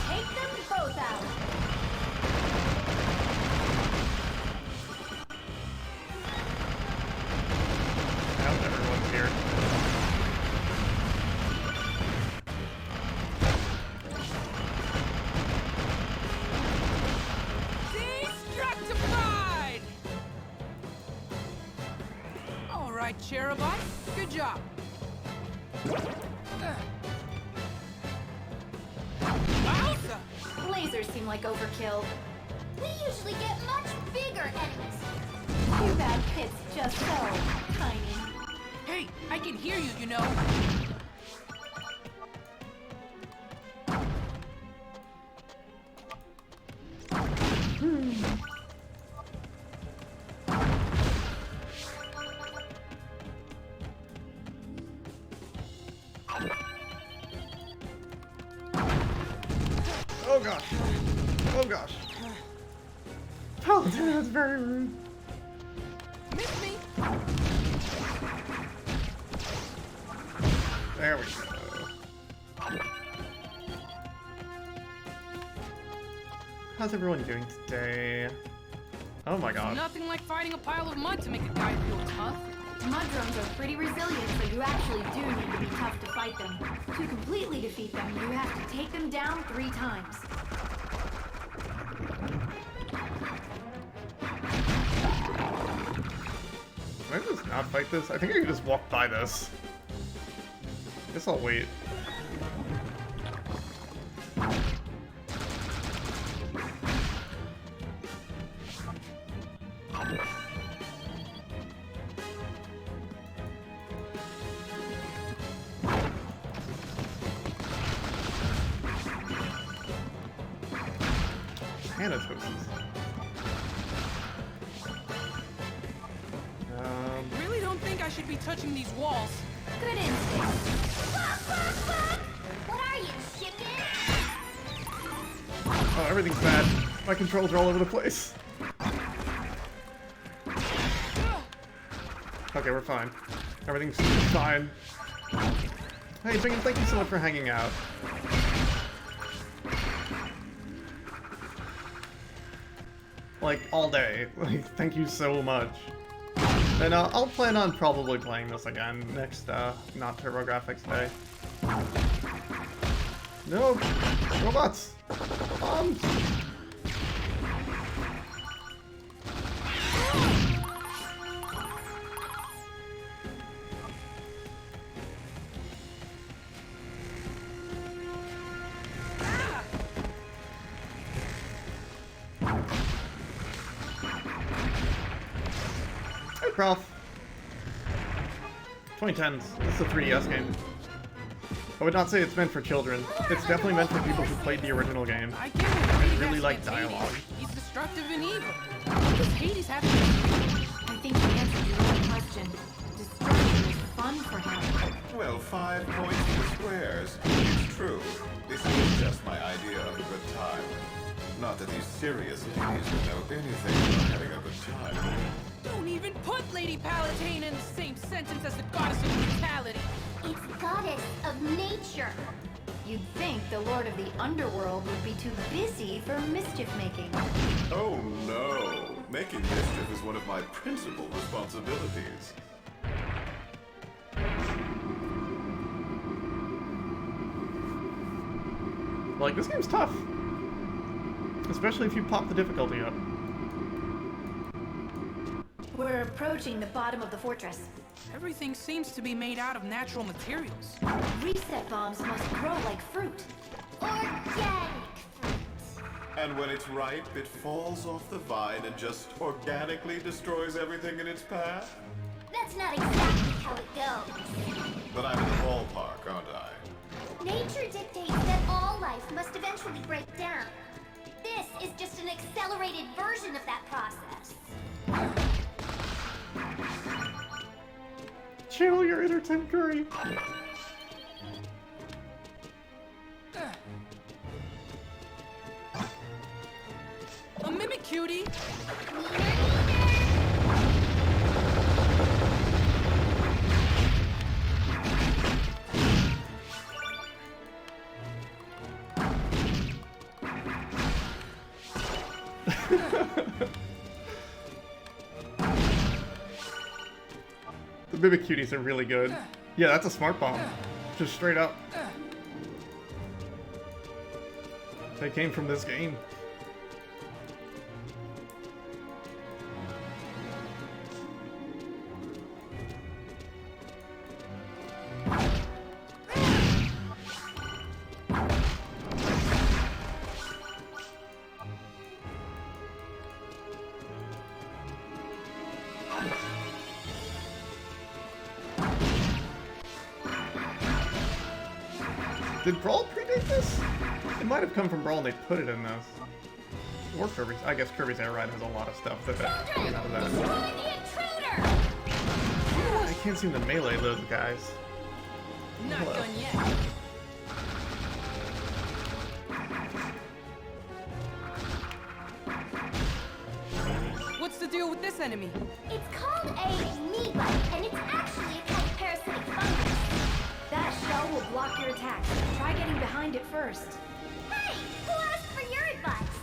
Take them both out. Now everyone's here. Destructified! All right, Cherubot. Good job. Wowza! Lasers seem like overkill. We usually get much bigger enemies. Too bad Pit's just so tiny. Hey, I can hear you, you know. Oh gosh. Oh gosh. Oh, that's very rude. Miss me. There we go. How's everyone doing today? Oh my god. Nothing like fighting a pile of mud to make a guy feel tough. Mud drums are pretty resilient, so you actually do need to be tough to fight them. To completely defeat them, you have to take them down 3 times. Can I just not fight this? I think I can just walk by this. Guess I'll wait. Anatosis. Really don't think I should be touching these walls. Good instinct. What are you, chicken? Oh, everything's bad. My controls are all over the place. Okay, we're fine. Everything's fine. Hey, Bingen, thank you so much for hanging out. Like, all day. Like, thank you so much. And I'll plan on probably playing this again next, not TurboGrafx day. No! Robots! Bombs! Hey, Prof. 2010s. This is a 3DS game. I would not say it's meant for children. It's definitely meant for people who played the original game. I get it. Hades really has like against Hades. dialogue. He's destructive and evil. What does Hades have to do? I think you answered your own question. Destruction is far fun for him. Well, 5 points for the squares. It's true. This is just my idea of a good time. Not that these serious ladies would know anything about having a good time. Don't even put Lady Palatine in the same sentence as the goddess of brutality. It's goddess of nature. You'd think the Lord of the Underworld would be too busy for mischief-making. Oh no! Making mischief is one of my principal responsibilities. Like, this game's tough. Especially if you pop the difficulty up. We're approaching the bottom of the fortress. Everything seems to be made out of natural materials. Reset bombs must grow like fruit. Organic fruit. And when it's ripe, it falls off the vine and just organically destroys everything in its path? That's not exactly how it goes. But I'm in the ballpark, aren't I? Nature dictates that all life must eventually break down. This is just an accelerated version of that process. Channel your inner Tim Curry. A mimic cutie? The Mimic Cuties are really good. Yeah, that's a smart bomb. Just straight up. They came from this game. Did Brawl predate this? It might have come from Brawl and they put it in this. Or Kirby's. I guess Kirby's Air Ride has a lot of stuff that came out of that. I can't seem to melee those guys. Not Hello. done yet. What's the deal with this enemy? It's called a amoeba, and it's actually a kind of parasitic fungus. That shell will block your attacks. Try getting behind it first. Hey, who asked for your advice?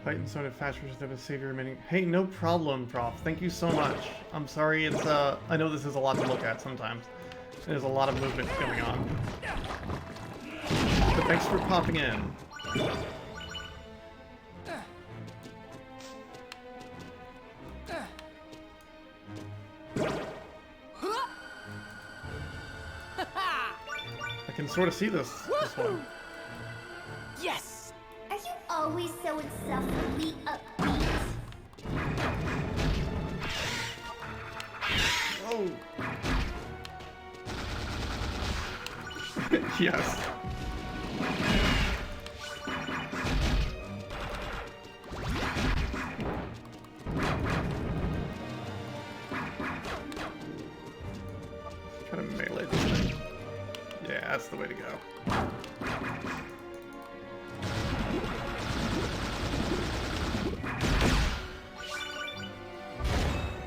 Fight and sort of fast versus of a savior remaining. Hey, no problem, Prof. Thank you so much. I'm sorry it's I know this is a lot to look at sometimes. There's a lot of movement going on. But thanks for popping in. I can sort of see this one. Yes! Are you always so insufferably upbeat? Oh. Yes. Try to melee this thing. Yeah, that's the way to go.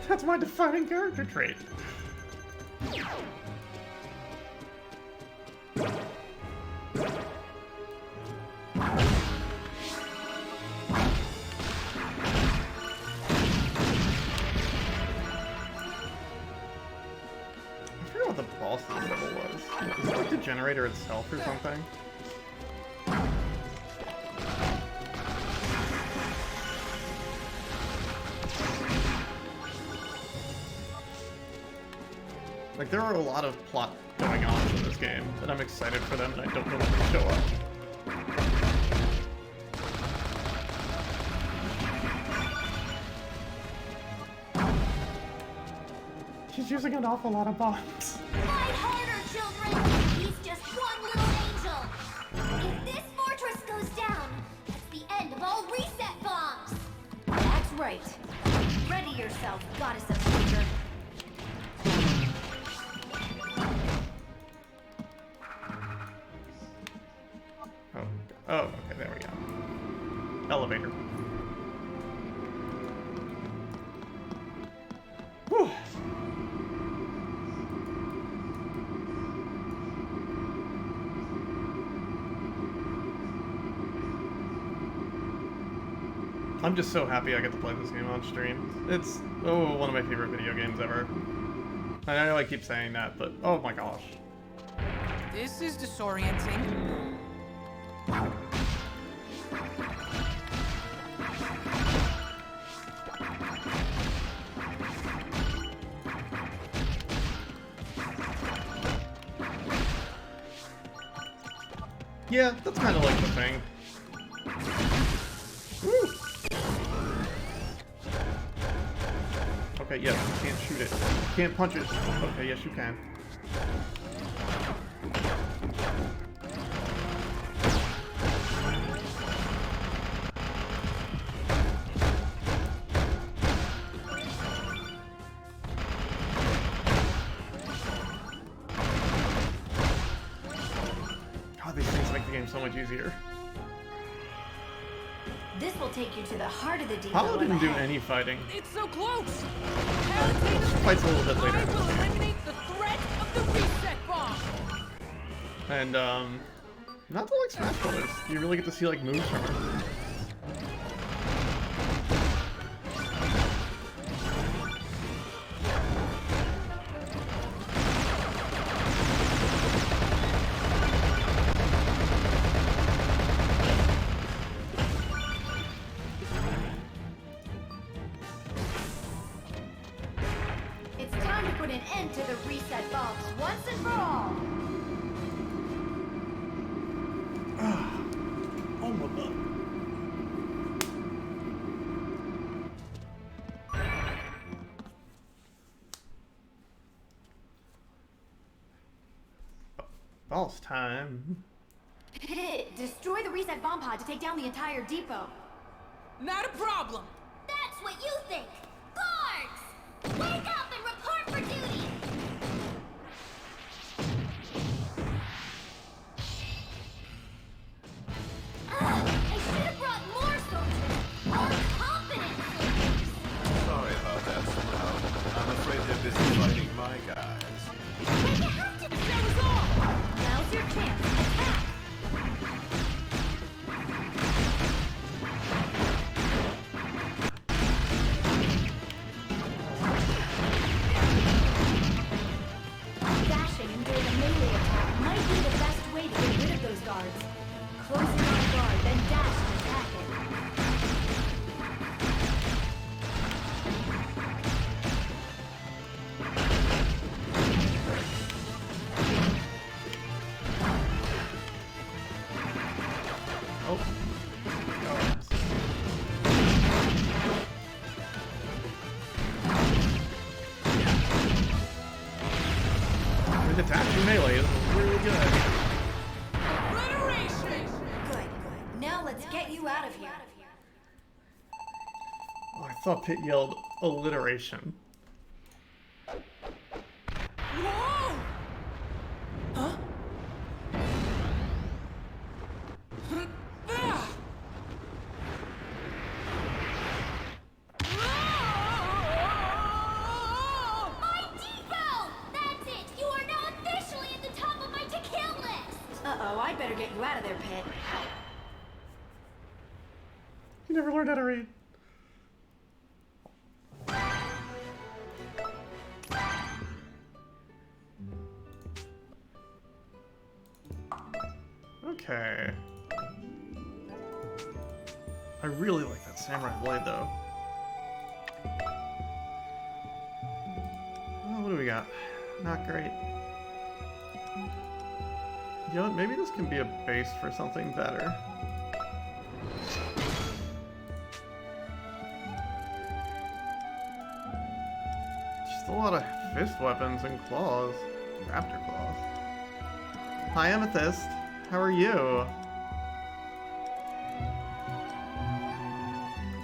That's my defining character trait. I forgot what the boss of this level was. Is it like the generator itself or something? Like, there are a lot of plot going on in this game, and I'm excited for them, and I don't know when they show up. She's using an awful lot of bombs. Fight hard yourself, goddess of thunder. Oh, okay, there we go. Elevator. Whew. I'm just so happy I get to play this game on stream. It's, one of my favorite video games ever. I know I keep saying that, but oh my gosh. This is disorienting. Yeah, that's kind of like the thing. Woo! Okay, yes, you can't shoot it. You can't punch it. Okay, yes, you can. God, these things make the game so much easier. This will take you to the heart of the depot. Hollow didn't do ahead. any fighting. It's so close. Fights a little bit later. I will eliminate the threat of the reset bomb. And, not to like Smash Brothers. You really get to see, like, moves from her. It's time to put an end to the reset bombs once and for all. Oh my god. Boss time. Destroy the reset bomb pod to take down the entire depot. Not a problem. That's what you think! Guards! Wake up and report for duty! I should have brought more soldiers! More competent soldiers! Sorry about that, Sprout. I'm afraid they're busy fighting my guys. But you have to... That was all! Now's your chance. Attack! Dashing and doing a melee attack might be the best way to get rid of those guards. Close in on guard, then dash and attack it. Oh. His attack from melee is really good. Obliteration. Good. Now let's get you out of here. Oh, I thought Pit yelled alliteration. Whoa! Huh? Ah! My depot! That's it! You are now officially at the top of my to-kill list! Uh-oh, I'd better get you out of there, Pit. You never learned how to read. Okay. I really like that samurai blade, though. Oh, what do we got? Not great. You know what? Maybe this can be a base for something better. Just a lot of fist weapons and claws. Raptor claws. Hi, Amethyst. How are you?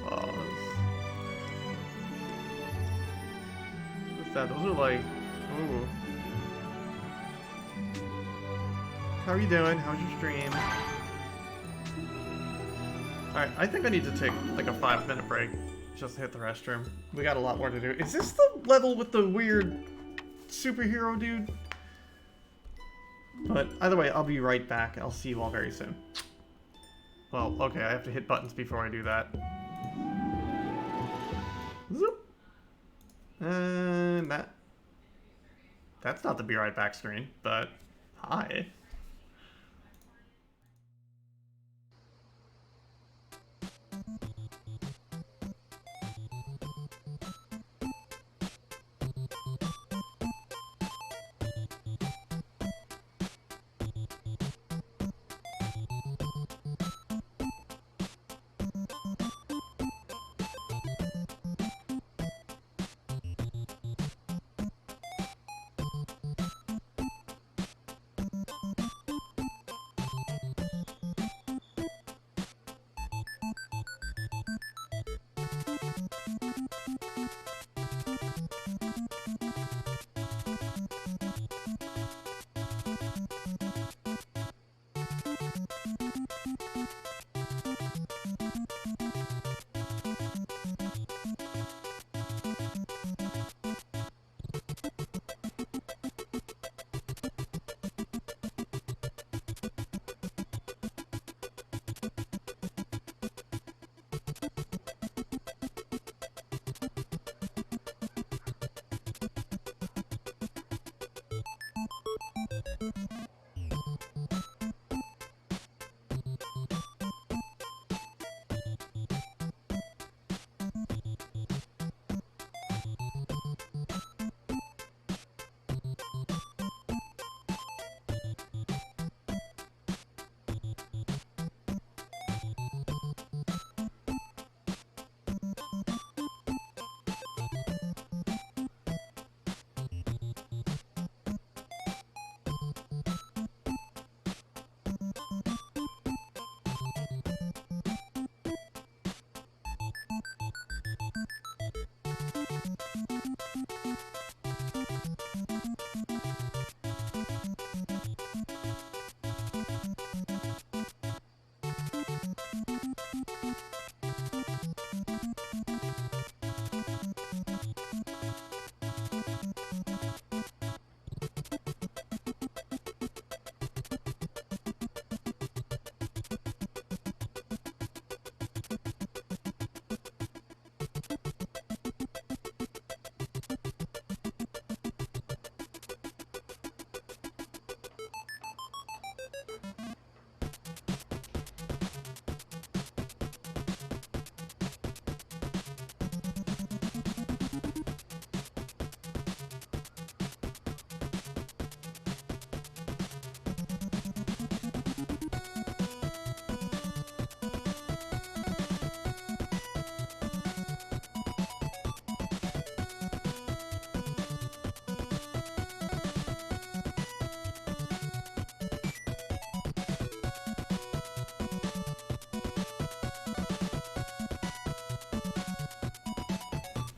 Claws. that? Those are like, ooh. How are you doing? How's your stream? Alright, I think I need to take like a 5-minute break just to hit the restroom. We got a lot more to do. Is this the level with the weird superhero dude? But either way, I'll be right back. I'll see you all very soon. Well, okay, I have to hit buttons before I do that. Zoop. And that's not the be right back screen, but hi.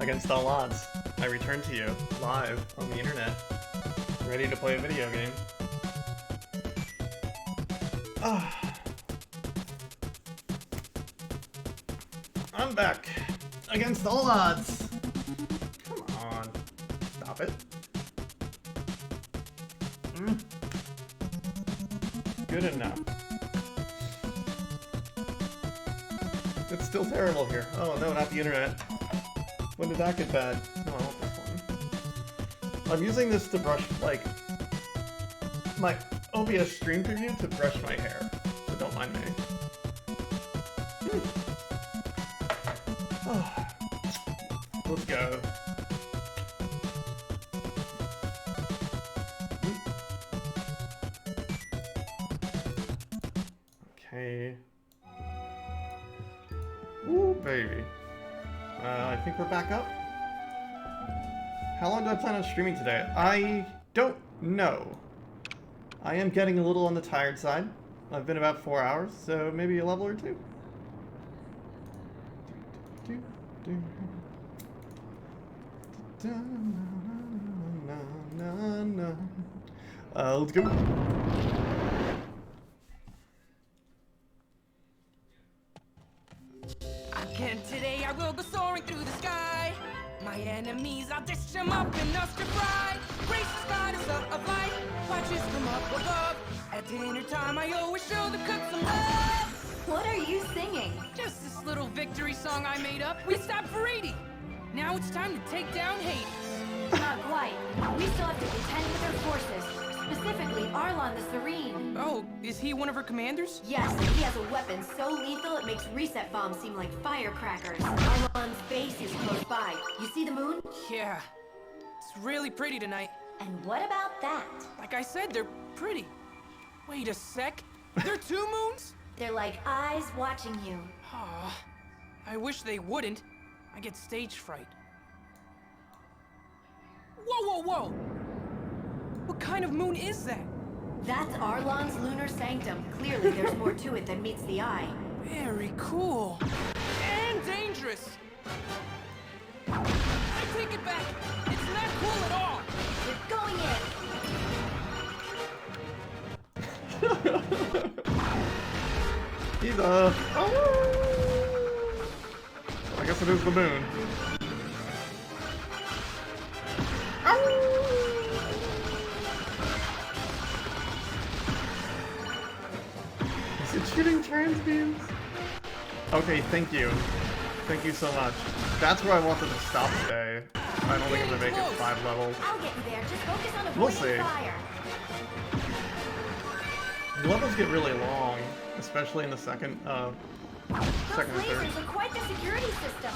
Against all odds, I return to you, live, on the internet, ready to play a video game. I'm back, against all odds. Come on, stop it. Good enough. It's still terrible here. Oh no, not the internet. When did that get bad? No, I want this one. I'm using this to brush, like, my OBS stream preview to brush my hair, so don't mind me. Oh. Let's go. Okay. Ooh, baby. I think we're back up. How long do I plan on streaming today? I don't know. I am getting a little on the tired side. I've been about 4 hours, so maybe a level or two. no. Let's go. Again today I will go soaring through the sky. My enemies, I'll dish them up and us to fry. Gracious goddess of light, watches from up above. At dinner time I always show the cook some love. What are you singing? Just this little victory song I made up. We stopped for Edie. Now it's time to take down Hades. Not quite. We still have to contend with her forces. Specifically, Arlon the Serene. Oh, is he one of her commanders? Yes, he has a weapon so lethal it makes reset bombs seem like firecrackers. Arlon's base is close by. You see the moon? Yeah. It's really pretty tonight. And what about that? Like I said, they're pretty. Wait a sec. There are 2 moons? They're like eyes watching you. Aw, I wish they wouldn't. I get stage fright. Whoa, whoa, whoa! What kind of moon is that? That's Arlon's lunar sanctum. Clearly, there's more to it than meets the eye. Very cool. And dangerous! I take it back. It's not cool at all. We're going in. He's up. Oh! I guess it is the moon. Is it shooting trans beams? Okay, thank you. Thank you so much. That's where I wanted to stop today. I don't think I'm gonna make it 5 levels. I'll get you there. Just focus on We'll avoiding see. fire. The levels get really long, especially in the second Those and third. lasers are quite the security system.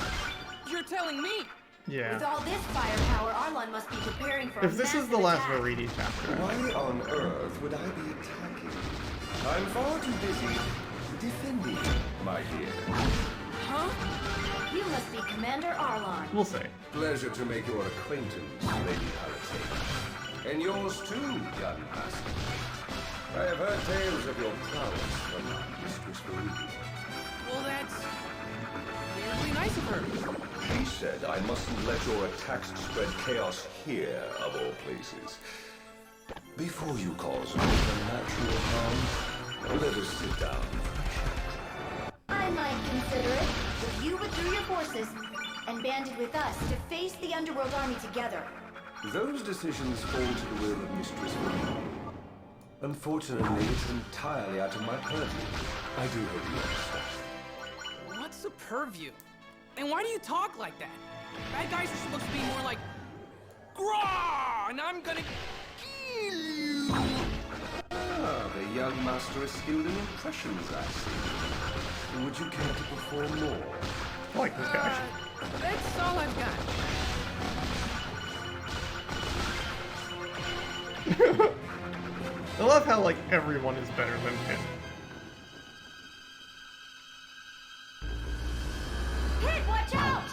You're telling me? With Yeah. all this firepower, Arlon must be preparing for a If this is massive the last attack. Veridi chapter, Why on earth would I be attacking? I'm far too busy defending, my dear. Huh? You must be Commander Arlon. we'll see. Pleasure to make your acquaintance, Lady Palatine. And yours too, young master. I have heard tales of your prowess from Mistress Veridi. Well, that's weirdly nice of her. She said I mustn't let your attacks spread chaos here, of all places. Before you cause unnatural harm, let us sit down. I might consider it if you withdrew your forces and banded with us to face the Underworld Army together. Those decisions fall to the will of Mistress Veridi. Unfortunately, it's entirely out of my purview. I do hope you understand. What's a purview? And why do you talk like that? Bad guys are supposed to be more like, Grah! And I'm gonna kill you! Ah, the young master is skilled in impressions, I see. Would you care to perform more? I like this guy. That's all I've got. I love how, like, everyone is better than him. Hit, watch out!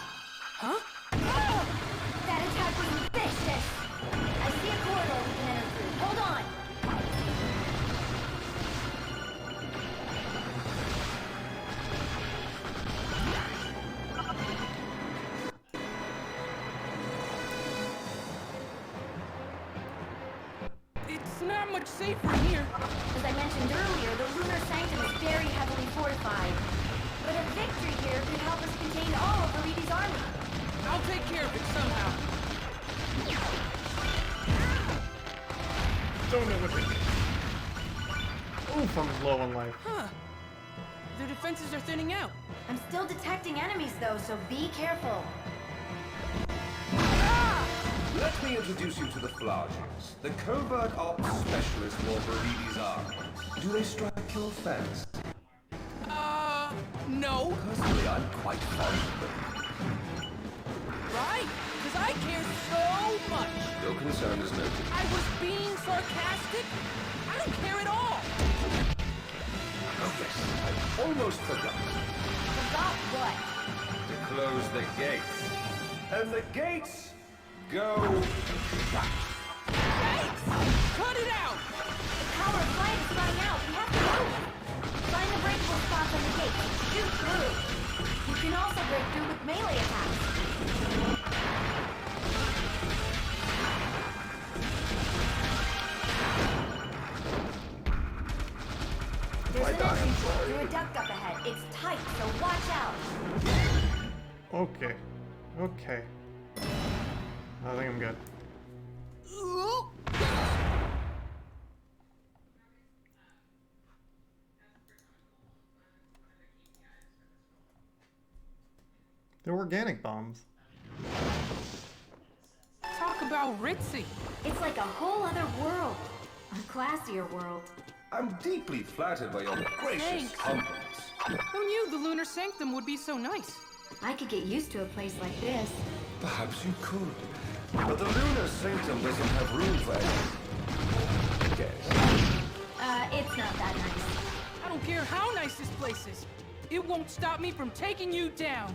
Huh? Oh, that attack was vicious. I see a corridor we can enter through. Hold on. It's not much safer in here. As I mentioned earlier, the lunar sanctum is very heavily fortified. But a victory here could help us contain all of Veridi's army. I'll take care of it somehow. Don't know what they did. Oof, I'm low on life. Huh. Their defenses are thinning out. I'm still detecting enemies though, so be careful. Let me introduce you to the Flages, the covert ops specialist for Veridi's army. Do they strike your fancy? No. Personally, I'm quite fond of them. Right? Because I care so much. Your concern is noted. I was being sarcastic. I don't care at all. Oh yes, I almost forgot. Forgot what? To close the gates. And the gates go back. Thanks. Cut it out. The power of light is running out. We have to move. Find the breakable spots on the gate. Shoot through. You can also break through with melee attacks. Angel, you're a duct up ahead. It's tight, so watch out. Okay. Okay. I think I'm good. They're organic bombs. Talk about ritzy. It's like a whole other world. A classier world. I'm deeply flattered by your gracious Thanks. compliments. Who knew the Lunar Sanctum would be so nice? I could get used to a place like this. Perhaps you could. But the Lunar Sanctum doesn't have room for any guests. It's not that nice. I don't care how nice this place is. It won't stop me from taking you down.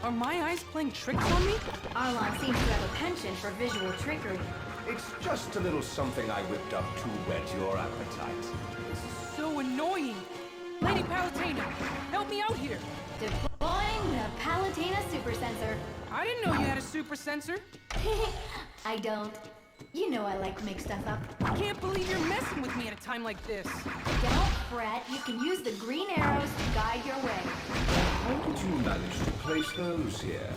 Are my eyes playing tricks on me? Arlon seems to have a penchant for visual trickery. It's just a little something I whipped up to whet your appetite. This is so annoying. Lady Palutena, help me out here. Deploying the Palutena super sensor. I didn't know you had a super sensor. I don't. You know I like to make stuff up. I can't believe you're messing with me at a time like this. Don't fret. You can use the green arrows to guide your way. How did you manage to place those here?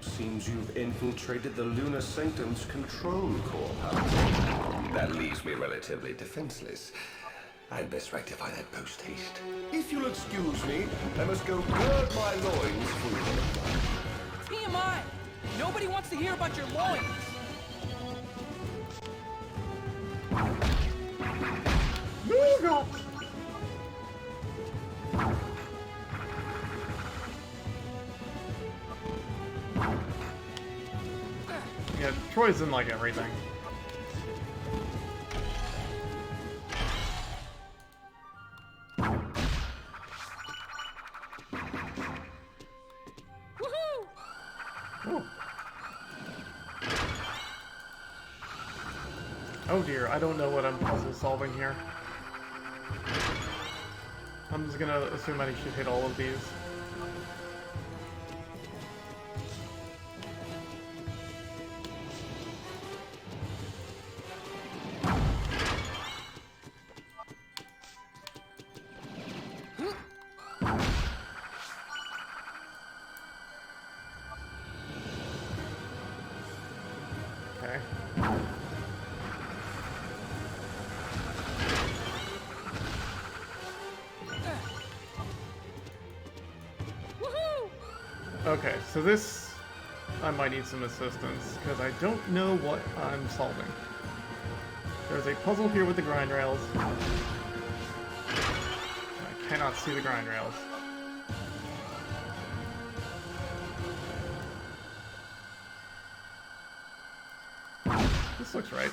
Seems you've infiltrated the Lunar Sanctum's control core, huh? That leaves me relatively defenseless. I'd best rectify that post-haste. If you'll excuse me, I must go gird my loins for you. TMI! Nobody wants to hear about your loins. No! Yeah, Troy's in like everything. Woohoo! Ooh. Oh dear, I don't know what I'm puzzle solving here. I'm just gonna assume I should hit all of these. Okay. Okay, so this, I might need some assistance, because I don't know what I'm solving. There's a puzzle here with the grind rails. I cannot see the grind rails. This looks right.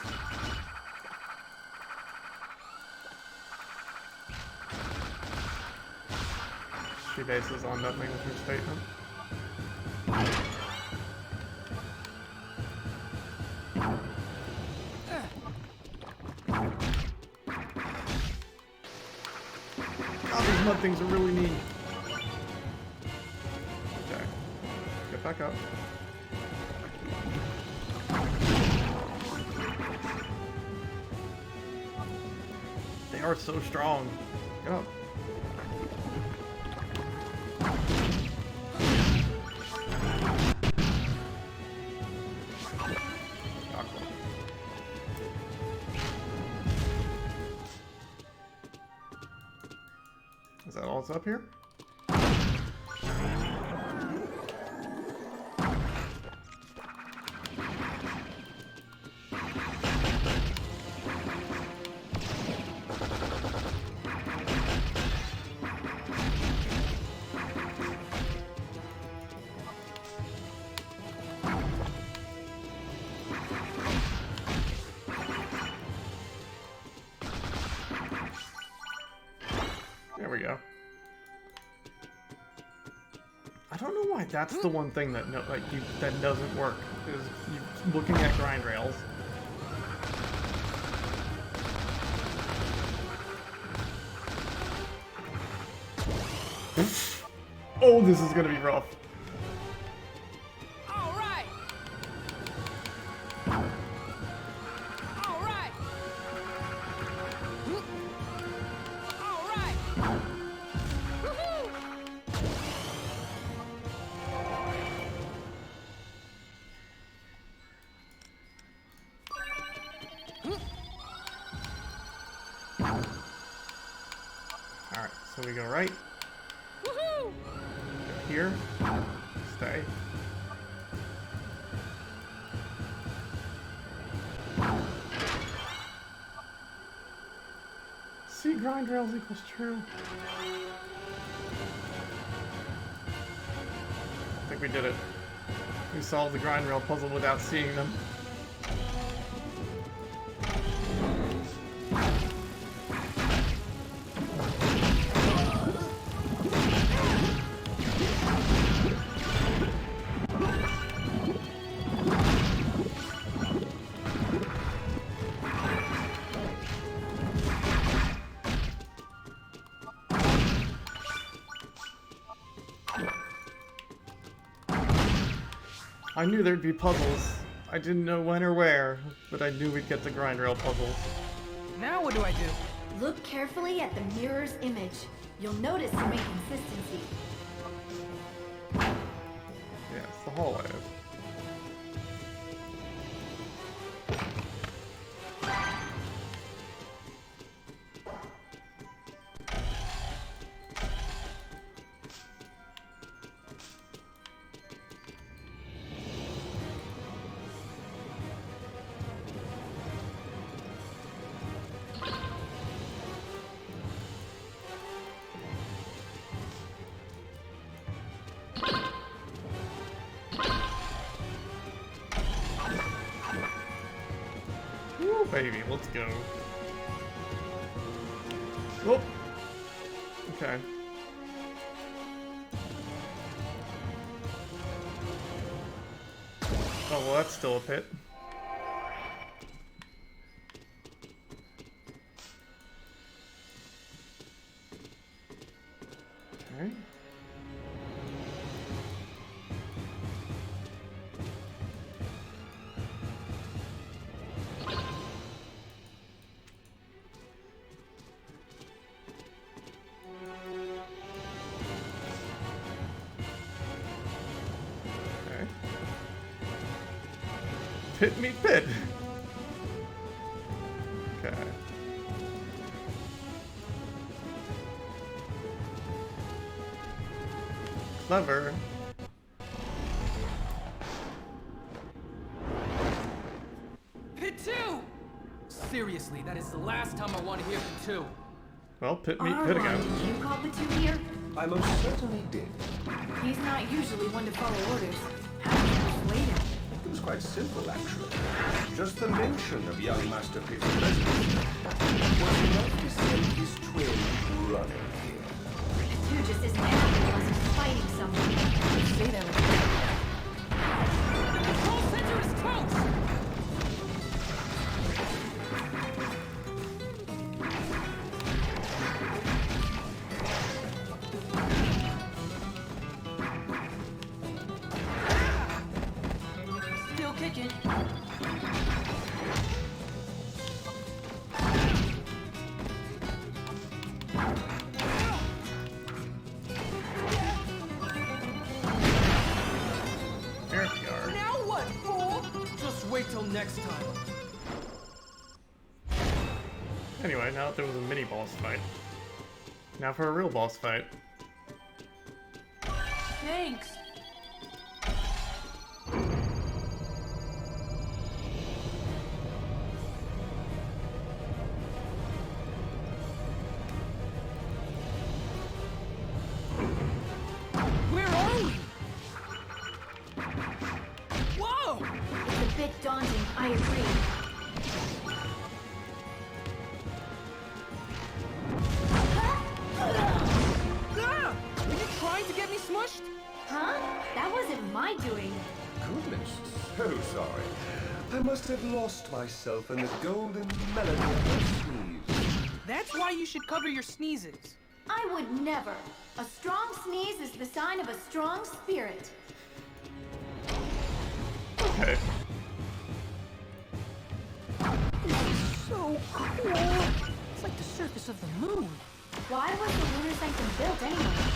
She bases on nothing with her statement. God, these mud things are really mean. Okay. Get back up. They are so strong. Get up. Is that all that's up here? There we go. I don't know why that's the one thing that that doesn't work, is you looking at grind rails. Oh, this is gonna be rough. All right. All right. All right. Alright, so we go right. Woohoo! Go here. Stay. See, grind rails equals true. I think we did it. We solved the grind rail puzzle without seeing them. I knew there'd be puzzles. I didn't know when or where, but I knew we'd get the grind rail puzzles. Now what do I do? Look carefully at the mirror's image. You'll notice some inconsistency. Yeah, it's the hallway. Woo, baby, let's go. Whoop. Okay. Oh, well, that's still a pit. Okay. Okay. Pit me pit. Okay. Clever. Pit 2! Seriously, that is the last time I want to hear Pit 2. Well, pit me Armand, pit again. did you call the two here? I most certainly did. He's not usually one to follow orders. How did you persuade him? It was quite simple, actually. Just the mention of young Master Pit's presence was enough to send his twin running here. Two just isn't anything unless he's fighting someone. Say that like The control center is toast! Still kicking. There we are. Now what, fool? Just wait till next time. Anyway, now that there was a mini boss fight. Now for a real boss fight. Thanks. Where are we? Whoa! It's a bit daunting, I agree. Ah! Are you trying to get me smushed? Huh? That wasn't my doing. Goodness, so sorry. I must have lost myself in the golden melody of her sneeze. That's why you should cover your sneezes. I would never. A strong sneeze is the sign of a strong spirit. Okay. So cool. It's like the surface of the moon. Why was the lunar sanctum built anyway?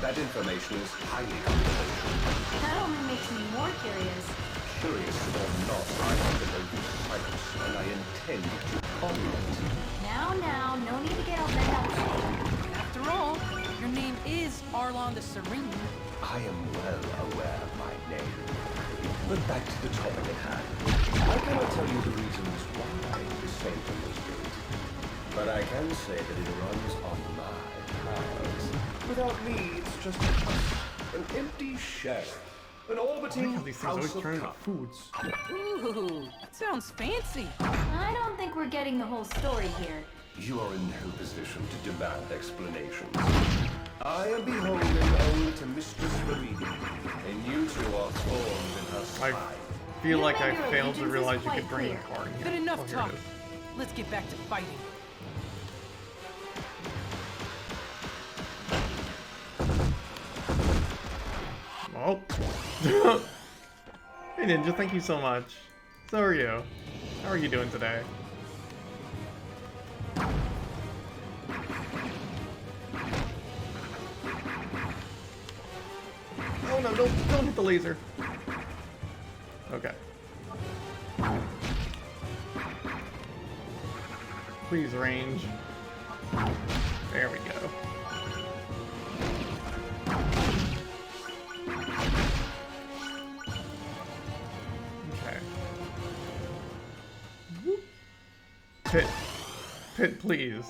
That information is highly confidential. That only makes me more curious. Curious or not, I am the local Icarus, and I intend to honor it. Now, no need to get all bent out of shape. After all, your name is Arlon the Serene. I am well aware of my name. But back to the topic at hand. I cannot tell you the reasons why this sanctum was built. But I can say that it runs on my powers. Without me, it's just a husk, an empty shell. An orbiting How these things house always of turn into cards. foods. Ooh, that sounds fancy. I don't think we're getting the whole story here. You are in no position to demand explanations. I am beholden only to Mistress Meridian, and you two are formed in her I spine. feel You like I made your failed to allegiances realize you quite could bring a clear. car in here. Good enough Oh, here it talk. is. Let's get back to fighting. Oh. Hey Ninja, thank you so much. So are you. How are you doing today? Oh no, don't hit the laser. Okay. Please range. There we go. Okay. Whoop. Pit. Pit, please.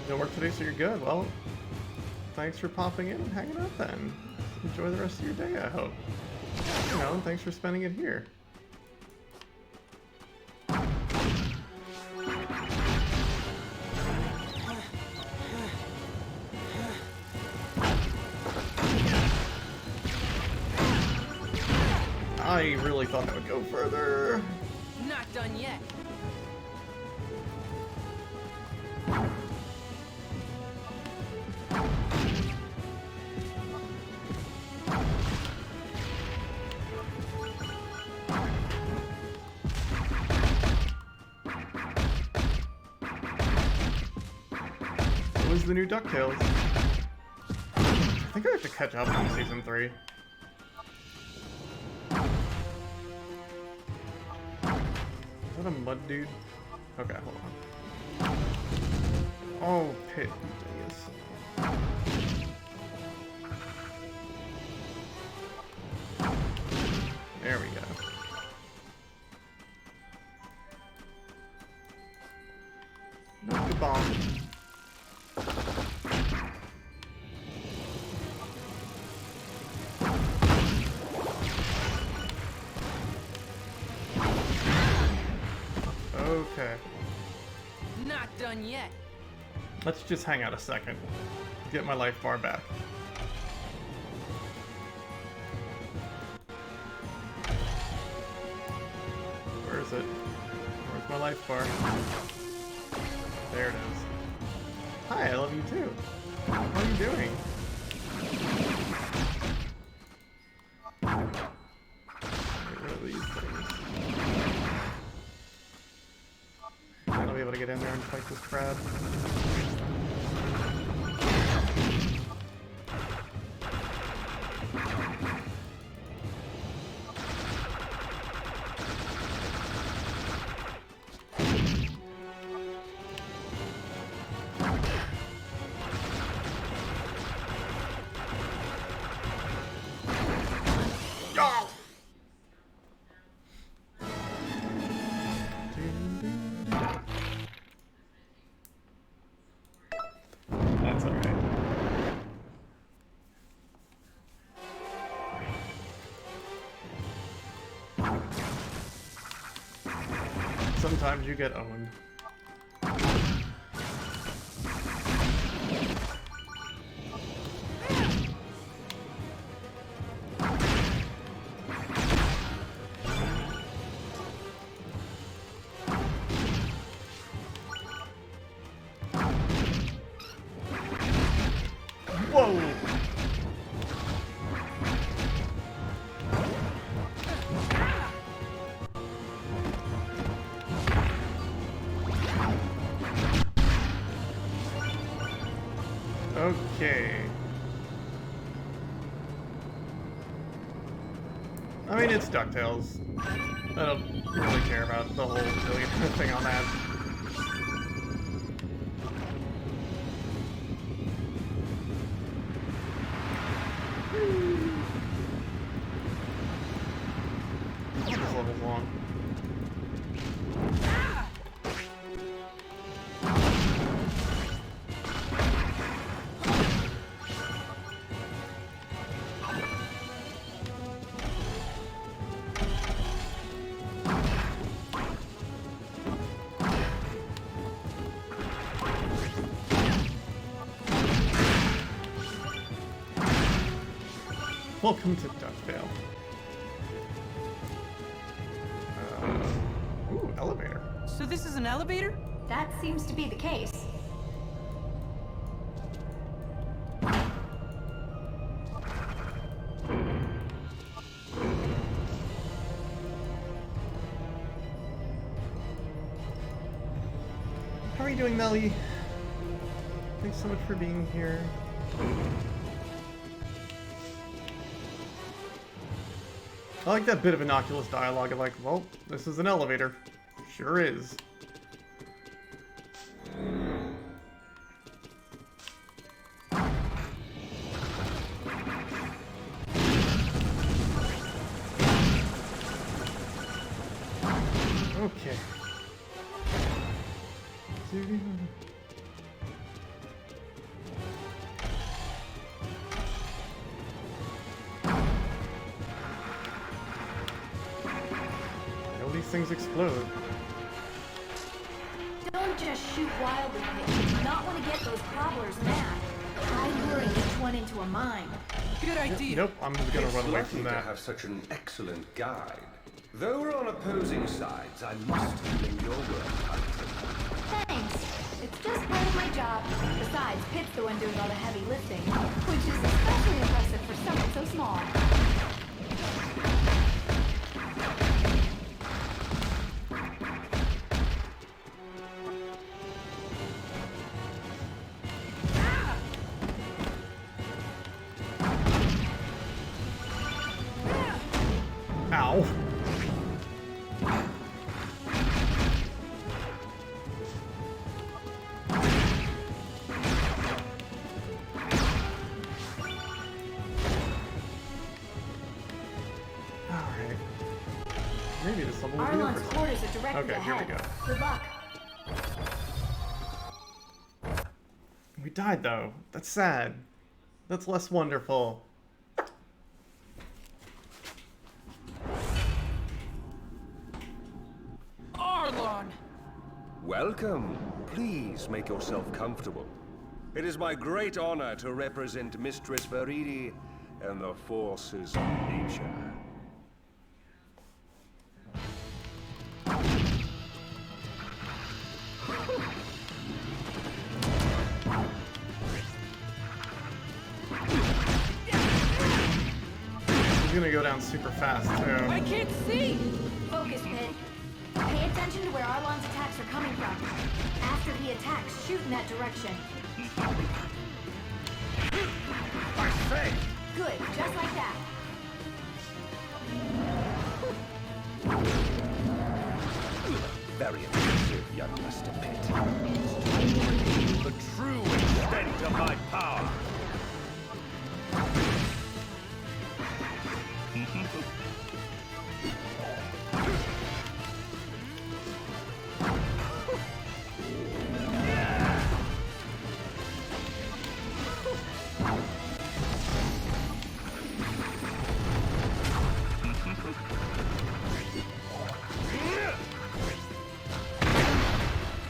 No work today, so you're good. Well, thanks for popping in and hanging out then. Enjoy the rest of your day, I hope. You know, and thanks for spending it here. I really thought I would go further. Not done yet. What was the new DuckTales? I think I have to catch up on season 3. Is that a mud dude? Okay, hold on. Oh, Pit, you genius. There we go. Not the bomb. Okay. Not done yet. Let's just hang out a second. Get my life bar back. Where is it? Where's my life bar? There it is. Hi, I love you too. How are you doing? Get rid of these things. Then I'll be able to get in there and fight this crab. That's alright. Sometimes you get owned. Whoa! Okay. I mean, it's DuckTales. I don't really care about the whole billionaire thing on that. This level's long. Welcome to Duckvale. Ooh, elevator. So this is an elevator? That seems to be the case. How are you doing, Melly? Thanks so much for being here. I like that bit of innocuous dialogue of like, well, this is an elevator. Sure is. Okay. Things explode. Don't just shoot wildly, Nick. You do not want to get those cobblers mad. Try luring each one into a mine. Good idea. Nope, I'm just gonna It's run away lucky from to that. have such an excellent guide. Though we're on opposing sides, I must commend your work, Hunter. Thanks. It's just part of my job. Besides, Pitt's the one doing all the heavy lifting, which is especially impressive for someone so small. Ow. Alright. Maybe this level will be Arlon's over. quarters are directly Okay, here we ahead. go. Good luck. We died though. That's sad. That's less wonderful. Arlon! Welcome. Please make yourself comfortable. It is my great honor to represent Mistress Veridi and the forces of nature. He's gonna go down super fast I too. can't see! Focus, Pitt. Pay attention to where Arlon's attacks are coming from. After he attacks, shoot in that direction. I say! Good, just like that. Very impressive, young Master Pitt. The true extent of my power.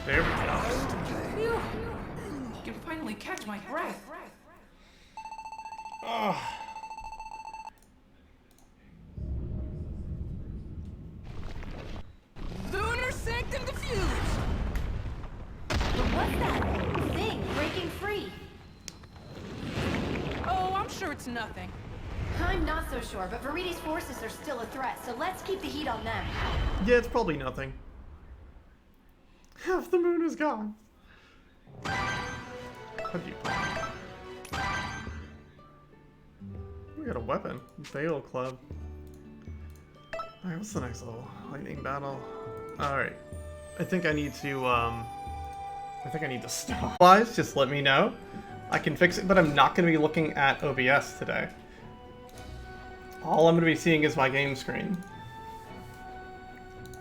There we go. Phew. I can finally catch my breath. Ugh. Lunar Sanctum diffused! But what's that thing breaking free? Oh, I'm sure it's nothing. I'm not so sure, but Veridi's forces are still a threat, so let's keep the heat on them. Yeah, it's probably nothing. Half the moon is gone. How do you play? we got a weapon. Bale Club. Alright, what's the next level? Lightning Battle. Alright. I think I need to stop. Otherwise, just let me know. I can fix it, but I'm not going to be looking at OBS today. All I'm going to be seeing is my game screen.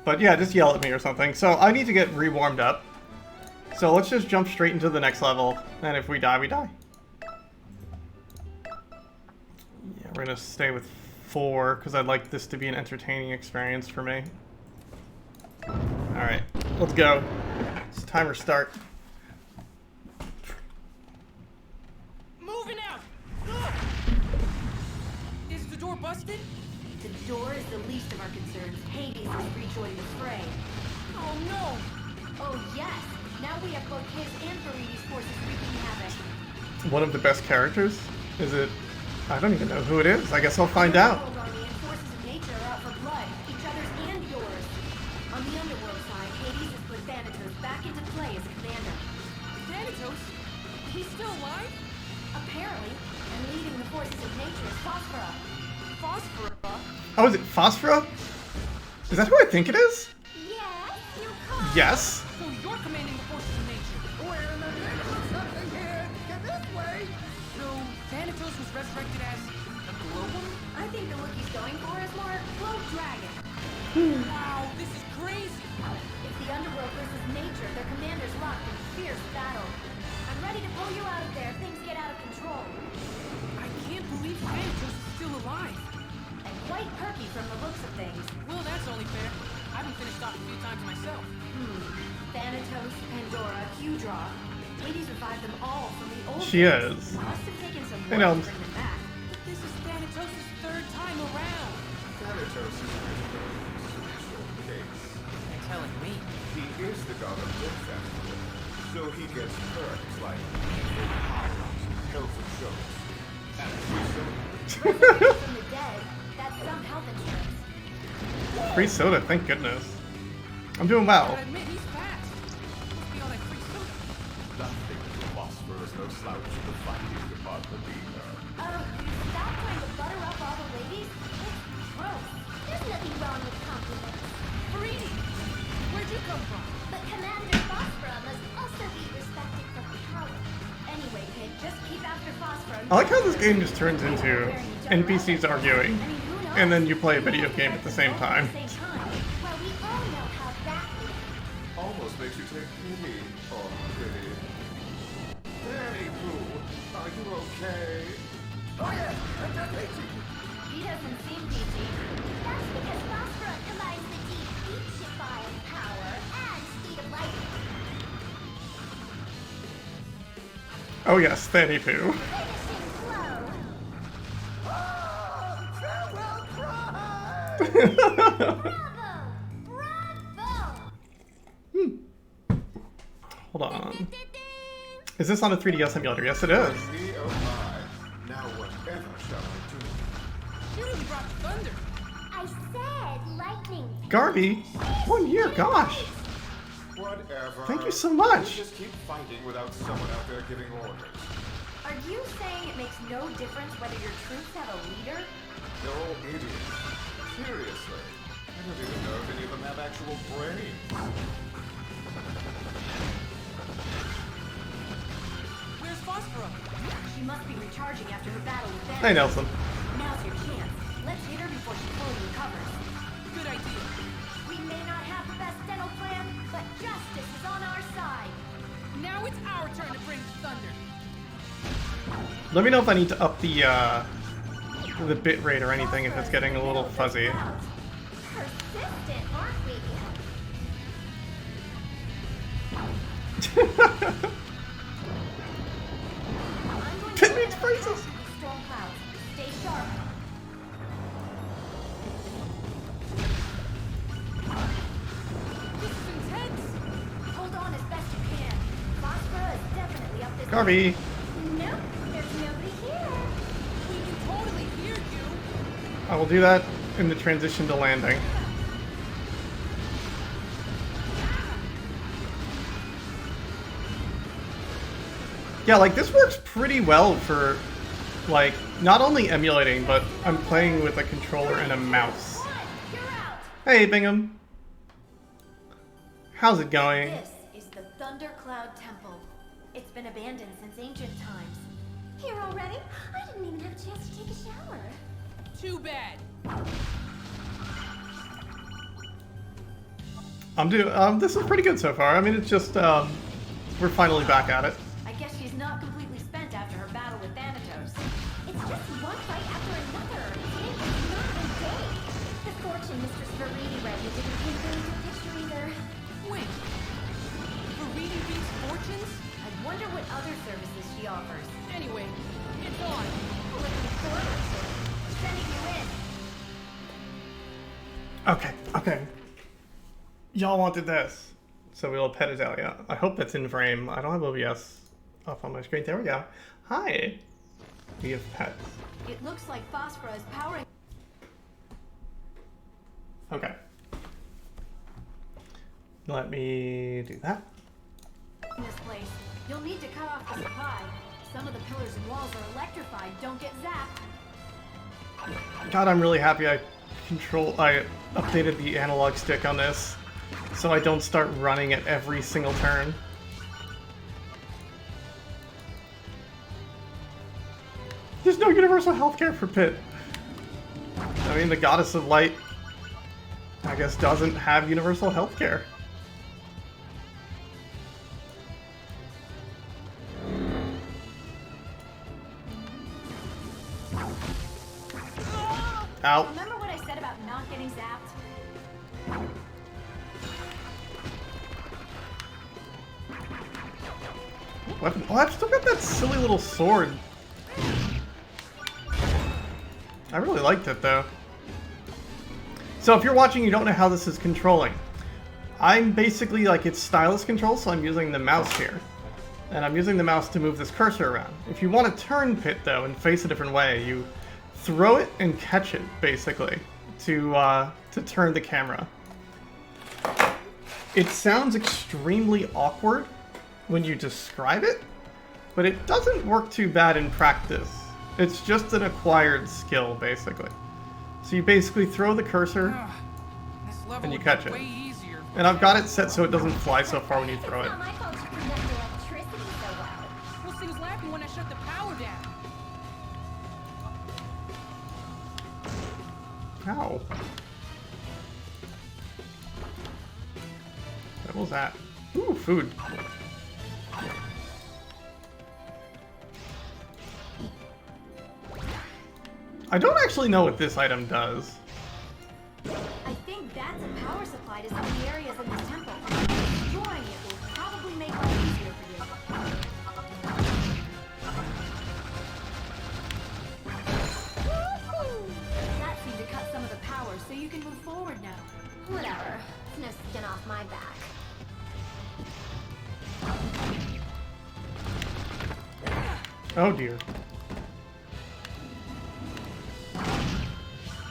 But yeah, just yell at me or something. So I need to get re-warmed up. So let's just jump straight into the next level, and if we die, we die. Yeah, we're gonna stay with 4, because I'd like this to be an entertaining experience for me. Alright, let's go. It's timer start. Moving out! Is the door busted? The door is the least of our concerns. Hades has rejoined the fray. Oh no! Oh yes! Now we have both his and Viridi's forces wreaking havoc. One of the best characters? Is it? I don't even know who it is. I guess I'll find out. The Underworld Army and forces of nature are out for blood, each other's and yours. On the Underworld side, Hades has put Thanatos back into play as commander. Thanatos? He's still alive? Apparently, and leading the forces of nature is Phosphora. Phosphora? Oh, is it Phosphora? Is that who I think it is? Yes, you call. Yes. So you're commanding the forces of nature. Wait a minute, something here. Get this way. So Thanatos was resurrected as a glowworm? I think the look he's going for is more Glow Dragon. Wow, this is crazy! It's the Underworld versus nature, their commanders locked in fierce battle. I'm ready to pull you out of there if things get out of control. I can't believe Thanatos is still alive. And quite perky from the looks of things. Well, that's only fair. I haven't finished off a few times myself. Thanatos, Pandora, Hudra. Hades revived them all from the old She days. is. Must have taken some I work know. to bring them back. But this is Thanatos' third time around. Thanatos is a special case. You're telling me. He is the god of death, so he gets perks like evil powers, health insurance, and free soda. From the dead, that's some health insurance. Free soda, thank goodness. I'm doing well. Gotta admit, he's fast. Must be all that free soda. Nothing phosphorus, no slouch in the fighting department either. Stop trying to butter up all the ladies. It's gross. There's nothing wrong with compliments. Faridi, where'd you come from? But Commander Phosphora must also be respected for her power. Anyway, kid, just keep after Phosphor. I like how this game just turns into NPCs arguing, and then you play a video game at the same time. Well, we all know how that is. Almost makes you take pity on Pretty. Danny Pooh, are you okay? Oh yeah, I'm just itchy. He hasn't seen PT. That's because Phosphora combines the deep beach-defying power and speed of light. Oh yes, Fanny Poo. Finishing blow. Oh, farewell cry. Bravo! Bravo! Hold on. Is this on a 3DS emulator? Yes, it is. Me, oh my. Now whatever shall I do? You really brought the thunder. I said lightning. Garby, 1 year, gosh. Whatever. Thank you so much. We just keep fighting without someone out there giving orders. Are you saying it makes no difference whether your troops have a leader? They're all idiots. Seriously. I don't even know if any of them have actual brains. Where's Phosphora? She must be recharging after her battle with Thanatos. Hey, Nelson. Now's your chance. Let's hit her before she fully recovers. Good idea. We may not have the best dental plan, but justice is on our side. Now it's our turn to bring the thunder. Let me know if I need to up the bit rate or anything if it's getting a little fuzzy. Persistent, aren't we? I'm going to Pit open meets up phrases. paths with storm clouds. Stay sharp. This is intense. Hold on as best you can. Phosphora is definitely up this Garby. Nope, there's nobody here. We can totally hear you. I will do that in the transition to landing. Yeah, like this works pretty well for like, not only emulating, but I'm playing with a controller and a mouse. Hey, Bingham. How's it going? This is the Thundercloud Temple. It's been abandoned since ancient times. Here already? I didn't even have a chance to take a shower. Too bad. This is pretty good so far. I mean, it's just, we're finally back at it. I guess she's not completely spent after her battle with Thanatos. It's just one fight after another. It's not a day. The fortune Mistress Veridi read me didn't paint a good picture either. Wait. For reading these fortunes? I wonder what other services she offers. Anyway, it's on. Looking forward to it. Sending you in. Okay. Y'all wanted this. So we'll pet Azalea. I hope that's in frame. I don't have OBS up on my screen. There we go. Hi. We have pets. It looks like Phosphora is powering Okay. Let me do that. this place. You'll need to cut off the supply. Some of the pillars and walls are electrified. Don't get zapped. God, I'm really happy I updated the analog stick on this, so I don't start running at every single turn. There's no universal healthcare for Pit. I mean, the Goddess of Light, I guess, doesn't have universal healthcare. Ow. Remember what I said about not getting zapped? Weapon. Oh, I've still got that silly little sword. I really liked it, though. So if you're watching, you don't know how this is controlling. I'm basically, like, it's stylus control, so I'm using the mouse here. And I'm using the mouse to move this cursor around. If you want to turn Pit, though, and face a different way, you throw it and catch it, basically, to turn the camera. It sounds extremely awkward when you describe it, but it doesn't work too bad in practice. It's just an acquired skill, basically. So you basically throw the cursor, This level and you would catch be it. way easier. And I've got it set so it doesn't fly so far when you throw it. It's not my fault you conduct electricity so well. Well, she was laughing when I shut the power down. Ow. What was that? Ooh, food. I don't actually know what this item does. I think that's a power supply to some of the areas in this temple. Destroying it will probably make life easier for you. That seemed to cut some of the power, so you can move forward now. Whatever. It's no skin off my back. Oh dear.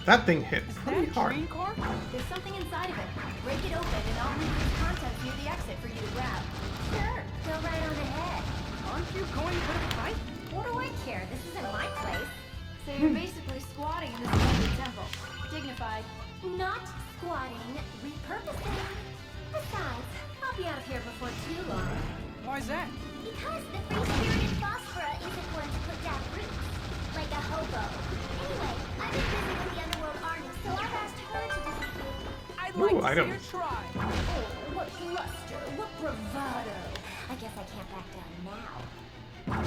That thing hit pretty That hard. train car? There's something inside of it. Break it open and I'll leave its contents near the exit for you to grab. Sure, go right on ahead. Aren't you going to the fight? What do I care? This isn't my place. So you're basically squatting in this abandoned temple. Dignified. Not squatting, repurposing. Besides, I'll be out of here before too long. Why's that? Because the free-spirited Phosphora isn't one to put down roots. Like a hobo. Anyway, I've been busy with the Underworld Army, so I've asked her to defeat me. I'd like to see items. her try. Oh, what bluster, what bravado. I guess I can't back down now.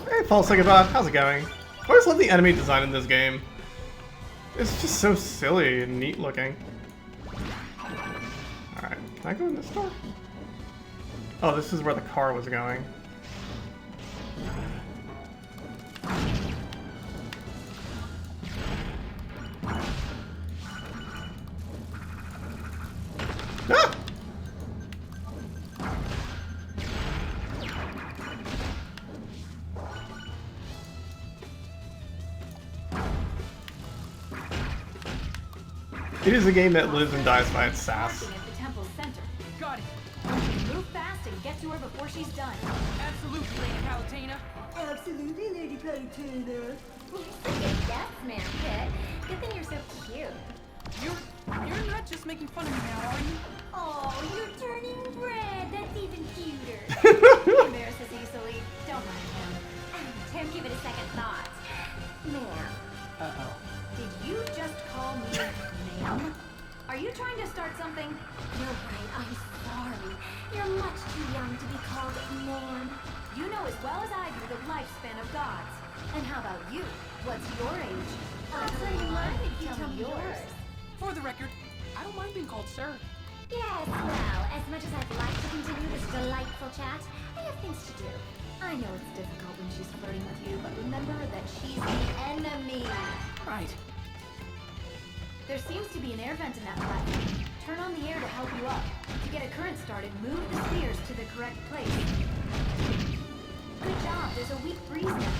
Hey, False Psychopath, how's it going? I always love the enemy design in this game. It's just so silly and neat looking. Alright, can I go in this door? Oh, this is where the car was going. Ah! It is a game that lives and dies by its sass. Parking at the temple's center. Got it. Move fast and get to her before she's done. Absolutely, Lady Palutena. Absolutely, Lady Palutena. Yes, man, Kit. Good thing you're so cute. You're not just making fun of me now, are you? Oh, you're turning red. That's even cuter. He embarrasses easily. Don't mind him. Tim, give it a second thought. Ma'am. Uh-oh. Did you just call me ma'am? Are you trying to start something? You're right. I'm sorry. You're much too young to be called ma'am. You know as well as I do the lifespan of gods. And how about you? What's your age? I'll tell you mine if you Tell me yours. For the record, I don't mind being called sir. Yes, well, as much as I'd like to continue this delightful chat, I have things to do. I know it's difficult when she's flirting with you, but remember that she's the enemy. Right. There seems to be an air vent in that platform. Turn on the air to help you up. To get a current started, move the spheres to the correct place. Good job, there's a weak breeze now.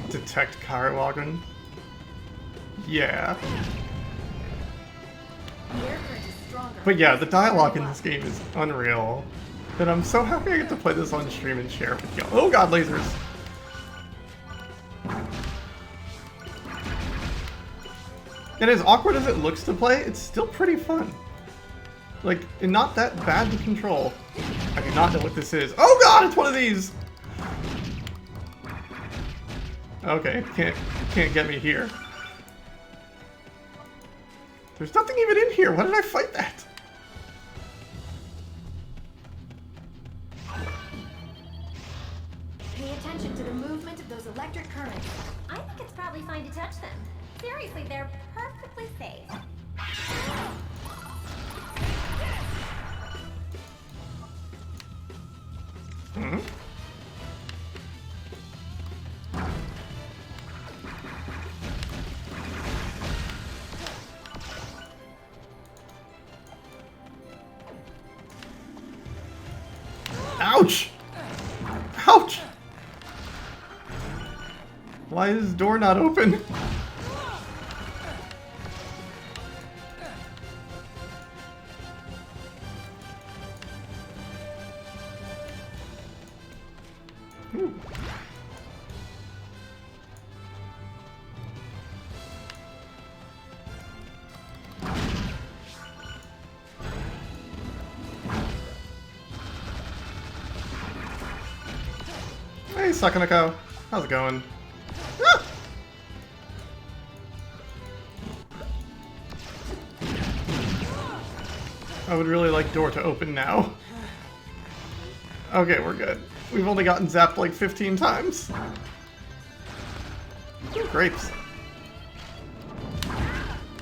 Detect Karawagan? Yeah. The air current is stronger. But yeah, the dialogue in this game is unreal. And I'm so happy I get to play this on stream and share it with y'all. Oh god, lasers! And as awkward as it looks to play, it's still pretty fun. Like, and not that bad to control. I do not know what this is. Oh god, it's one of these! Okay, can't get me here. There's nothing even in here. Why did I fight that? Pay attention to the movement of those electric currents. I think it's probably fine to touch them. Seriously, they're perfectly safe. Hmm? Ouch! Ouch! Why is this door not open? Ooh. Hey, Sakanako. How's it going? Ah! I would really like door to open now. Okay, we're good. We've only gotten zapped like 15 times. Ooh, grapes.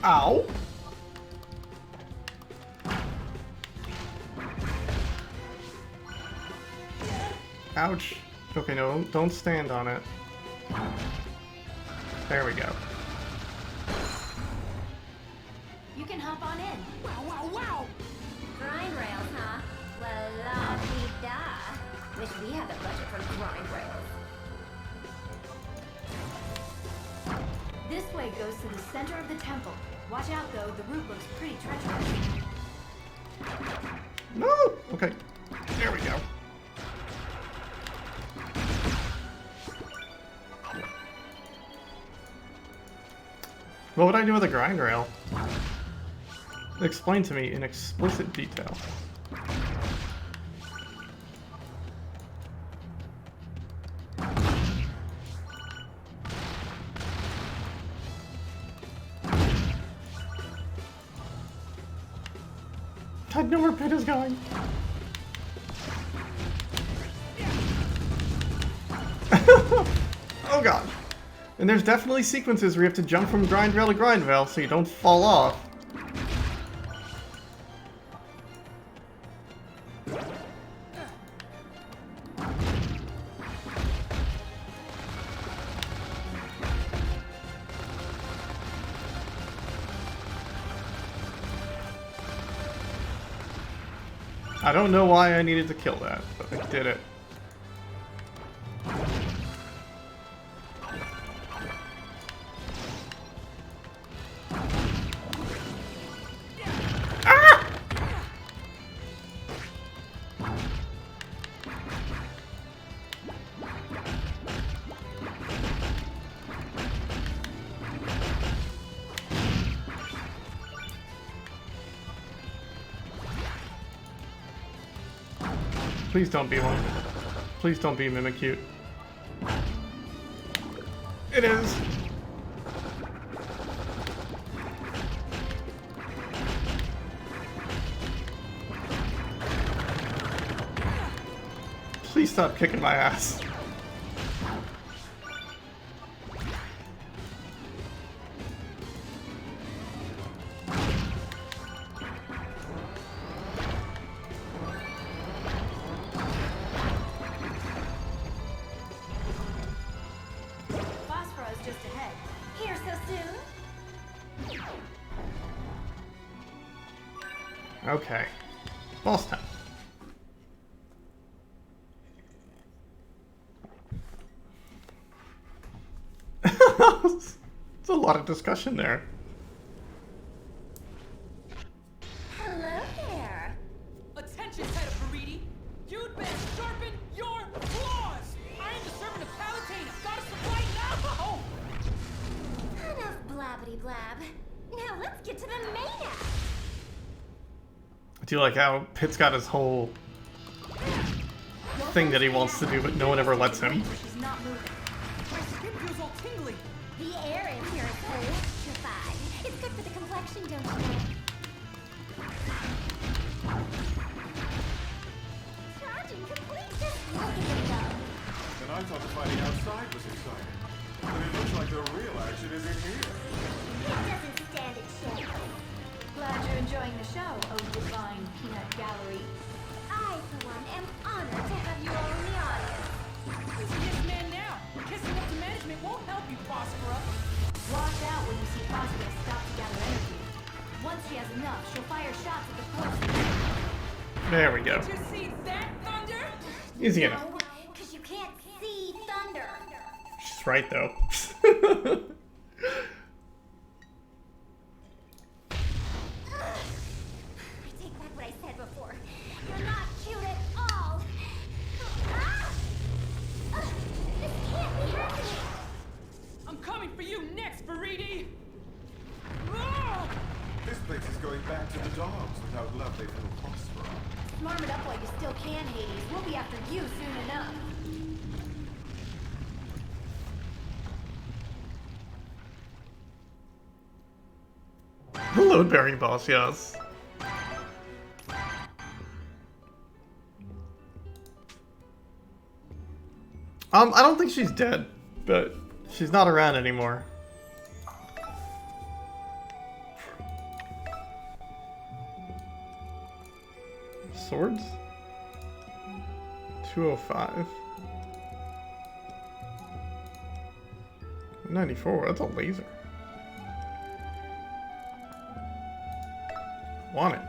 Ow. Ouch. Okay, no, don't stand on it. There we go. You can hop on in. Wow, wow, wow! Grind rails, huh? Well, la-di-da. Wish we had the budget for grind rails. This way goes to the center of the temple. Watch out though, the route looks pretty treacherous. No! Okay. There we go. What would I do with a grind rail? Explain to me in explicit detail. I know where Pit is going. Oh god. And there's definitely sequences where you have to jump from grind rail to grind rail so you don't fall off. I don't know why I needed to kill that, but I did it. Please don't be one. Please don't be Mimikyu. It is. Please stop kicking my ass. Phosphorus just ahead. Here so soon? Okay. Boss time. It's a lot of discussion there. Hello there. Attention, head of Paridi. You'd best sharpen your claws. I am the servant of Palutena, goddess of light now. Enough blabbity blab. Now let's get to the main act. Do you like how Pitt's got his whole thing that he wants to do, but no one ever lets him? She's not moving. My skin feels all tingly. The air in here is electrified. It's good for the complexion, don't you know? Charging complete. Just look at it go. And I thought the fighting outside was exciting. But it looks like the real action is in here. It doesn't stand a chance. Glad you're enjoying the show, oh divine peanut gallery. I, for one, am honored to have you all in the audience. Who's a yes man now? Kissing up to management won't help you, Phosphorus. Watch out when you see Phosphorus stop to gather energy. Once she has enough, she'll fire shots at the post. There we go. Did you see that, Thunder? Easy enough. No, because you can't see thunder. She's right, though. I take back what I said before. You're not cute at all. Ah! This can't be happening. I'm coming for you next, Paridi. Ah! This place is going back to the dogs without lovely little Phosphor. Smarm it up while you still can, Hades. We'll be after you soon enough. The load-bearing boss, yes. I don't think she's dead, but she's not around anymore. Swords? 205. 94, that's a laser. Want it.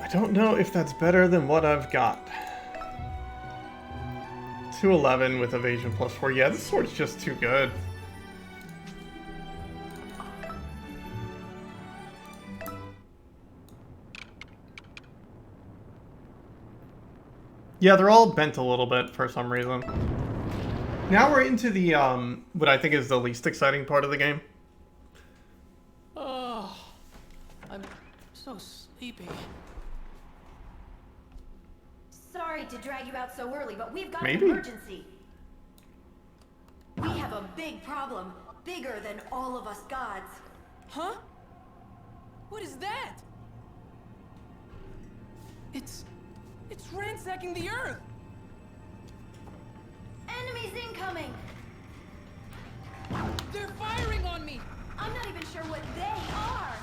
I don't know if that's better than what I've got. 211 with evasion plus 4. Yeah, this sword's just too good. Yeah, they're all bent a little bit for some reason. Now we're into the, what I think is the least exciting part of the game. Oh, I'm so sleepy. Sorry to drag you out so early, but we've got Maybe. an emergency. We have a big problem. Bigger than all of us gods. Huh? What is that? It's ransacking the Earth. Enemies incoming! They're firing on me. I'm not even sure what they are.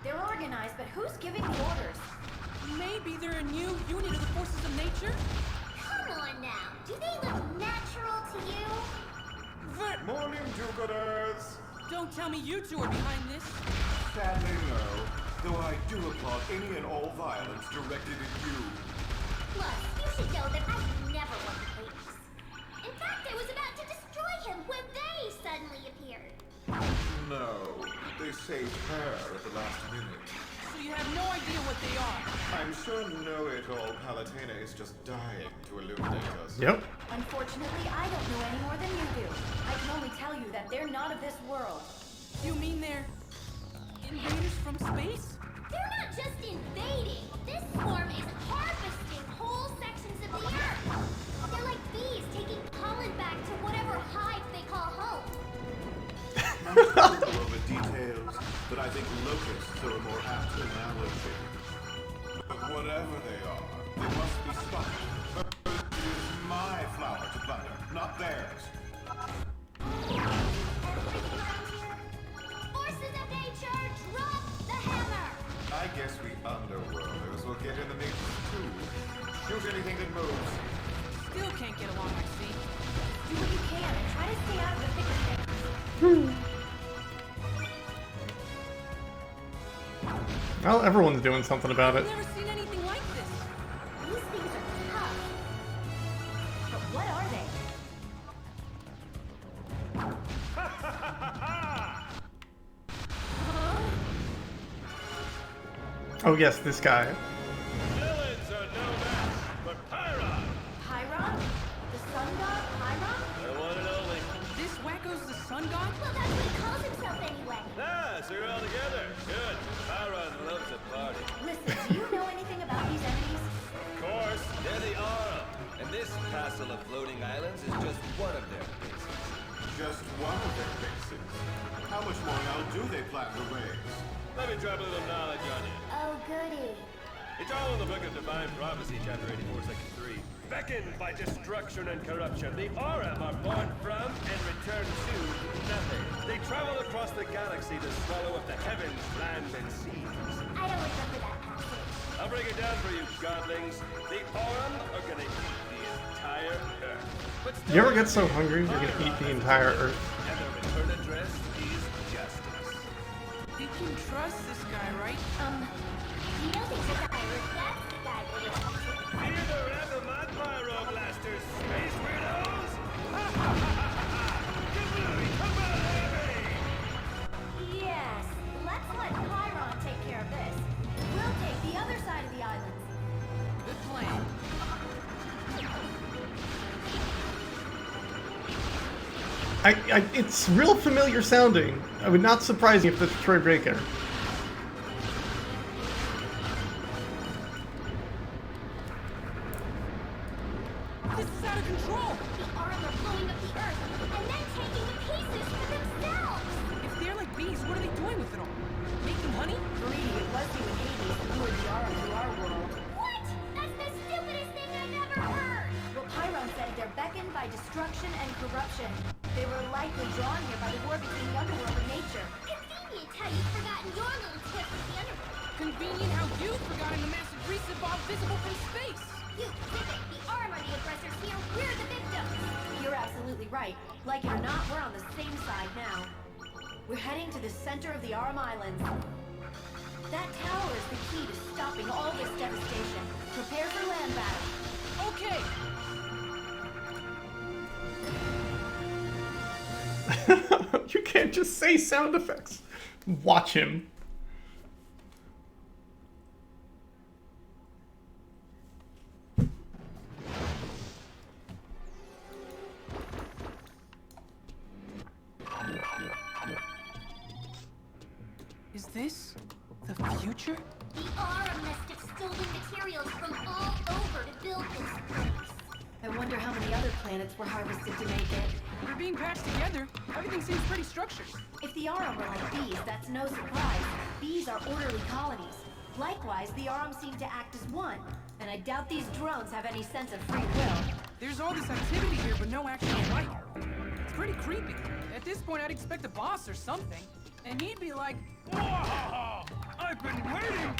They're organized, but who's giving the orders? Maybe they're a new unit of the forces of nature? Come on now. Do they look natural to you? Morning, do-gooders! Don't tell me you two are behind this. Sadly, no. Though I do applaud any and all violence directed at you. Plus, you should know that I never want to Hades. In fact, I was about to destroy him when they suddenly appeared. No, they saved her at the last minute. So you have no idea what they are. I'm sure know-it-all Palutena is just dying to illuminate us. Yep. Unfortunately, I don't know any more than you do. I can only tell you that but they're not of this world. You mean they're invaders from space? They're not just invading. This swarm is harvesting whole sections of the earth. They're like bees taking pollen back to whatever hive they call home. I'm not going to go over details, but I think locusts are a more apt analogy. But whatever they are, they must be stopped. It is my flower to plunder, not theirs. Forces of nature, drop the hammer! I guess we underworlders will get in the mix too. Shoot anything that moves. Still can't get along, I see. Do what you can and try to stay out of the thick of things. Well, everyone's doing something about it. I've never seen anything like this. These things are tough. But what are they? Oh yes, this guy. Villains are no match for Pyron. Pyron? The sun god Pyron? The one and only. This wacko's the sun god? Well, that's what he calls himself anyway. Ah, so you're all together. Good. Pyron loves a party. Listen, do you know anything about these enemies? Of course, they're the Aura. And this castle of floating islands is just one of their bases. Just one of their bases. How much more hell do they plan to raise? Let me drop a little knowledge on you. Oh, goody. It's all in the Book of Divine Prophecy, chapter 84, section 3. Beckoned by destruction and corruption, the Aura are born from and return to nothing. They travel across the galaxy to swallow up the heavens, land, and seas. I don't remember that passage. I'll break it down for you, godlings. The Aurum are gonna eat the entire Earth. But still, You ever get so hungry you're gonna eat the entire Earth? and their return address is justice. You can trust this guy, right? You know there's a guy, that's the guy we're talking to. Hear the wrath of my pyro blasters, space weirdos! Kablooey, kablooey! Yes. Let's let Pyron take care of this. We'll take the other side of the islands. Good plan. It's real familiar sounding. I would not surprise me if this is Troy Baker. This is out of control. The Aurum are blowing up the earth and then taking the pieces for themselves. If they're like bees, what are they doing with it all? Making honey? Greedy, it was you and Hades who lured the Aura to our world. What? That's the stupidest thing I've ever heard. Well, Pyron said they're beckoned by destruction and corruption. They were likely drawn here by the war between the underworld and nature. Convenient how you've forgotten your little tip with the underworld. Convenient how you've forgotten the massive greaser bomb visible from space. You pivot. The Aurum are the aggressors here. We're the victims. You're absolutely right. Like it or not, we're on the same side now. We're heading to the center of the Aurum Islands. That tower is the key to stopping all this devastation. Prepare for land battle. Okay. You can't just say sound effects. Watch him. Is this the future? The Aurum must have stolen materials from all over to build this place. I wonder how many other planets were harvested to make it. They're being patched together. Everything seems pretty structured. If the Aurum were like bees, that's no surprise. Bees are orderly colonies. Likewise, the Aurum seem to act as one. And I doubt these drones have any sense of free will. There's all this activity here, but no actual life. It's pretty creepy. At this point, I'd expect a boss or something. And he'd be like, Wahaha! I've been waiting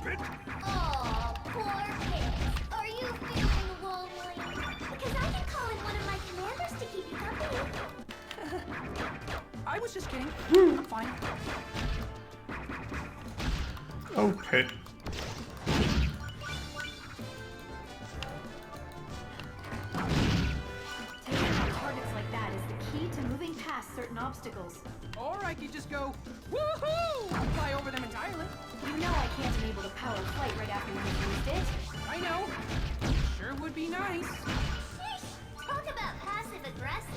for you, bitch! Oh, poor pigs. Are you feeling lonely? Because I can call in one of my commanders to keep you company. I was just kidding. I'm fine. Oh, Pit. Taking out targets like that is the key to moving past certain obstacles. Or I could just go, woohoo! Fly over them entirely. You know I can't enable the power of flight right after you've used it. I know. Sure would be nice. Sheesh. Talk about passive aggressive.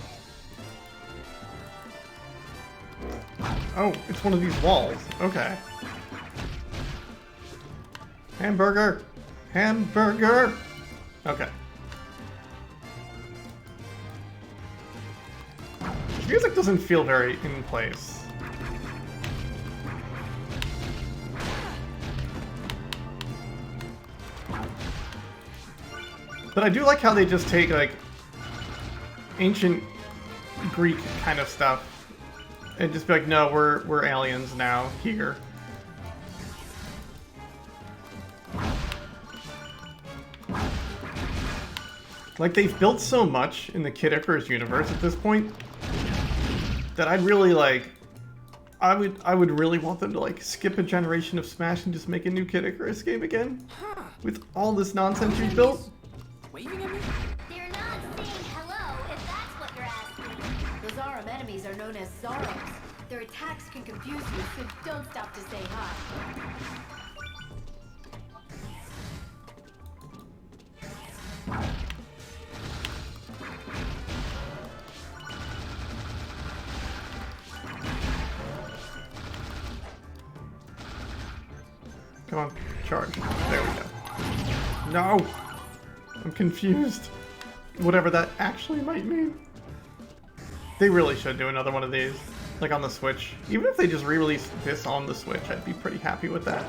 Oh, it's one of these walls. Okay. Hamburger! Hamburger! Okay. This music doesn't feel very in place. But I do like how they just take, like, ancient Greek kind of stuff and just be like, no, we're aliens now, here. Like, they've built so much in the Kid Icarus universe at this point that I'd really, like, I would really want them to, like, skip a generation of Smash and just make a new Kid Icarus game again. With all this nonsense you've built. Waving at me? They're not saying hello, if that's what you're asking. The Zarum enemies are known as Zarums. Their attacks can confuse you, so don't stop to say hi. Come on, charge. There we go. No! I'm confused. Whatever that actually might mean. They really should do another one of these. Like on the Switch. Even if they just re-release this on the Switch, I'd be pretty happy with that.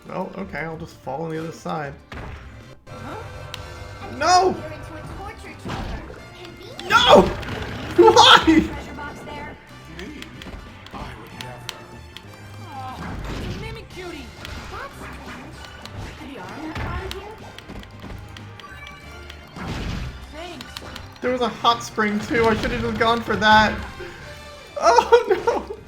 Well, okay, I'll just fall on the other side. No! You're into a torture chamber. Convenient. No! Why? Treasure box there? Me? I would never. Oh, it's a mimic cutie. That's strange. Could the arm find you? Thanks. There was a hot spring too. I should have just gone for that. Oh no!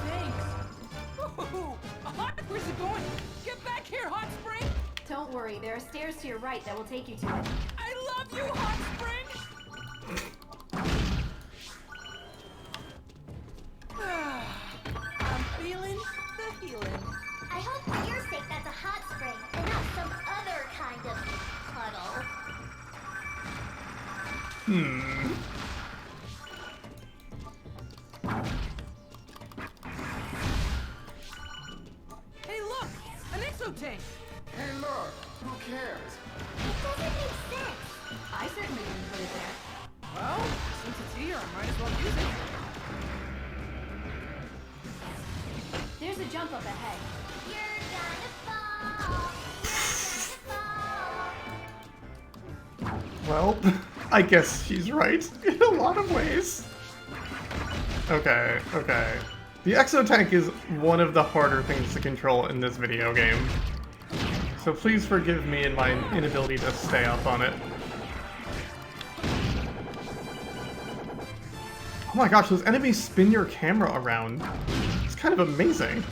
Thanks. Ooh, where's it going? Get back here, Hot Spring! Don't worry, there are stairs to your right that will take you to it. I love you, Hot Spring! I'm feeling the healing. I hope for your sake that's a hot spring and not some other kind of puddle. Hey, look! An exotank! Hey, look! Who cares? It doesn't make sense. I certainly wouldn't put it there. Well, since it's here, I might as well use it. There's a jump up ahead. You're gonna fall. You're gonna fall. Well, I guess she's right in a lot of ways. Okay, okay. The exotank is one of the harder things to control in this video game. So please forgive me and my inability to stay up on it. Oh my gosh, those enemies spin your camera around. It's kind of amazing.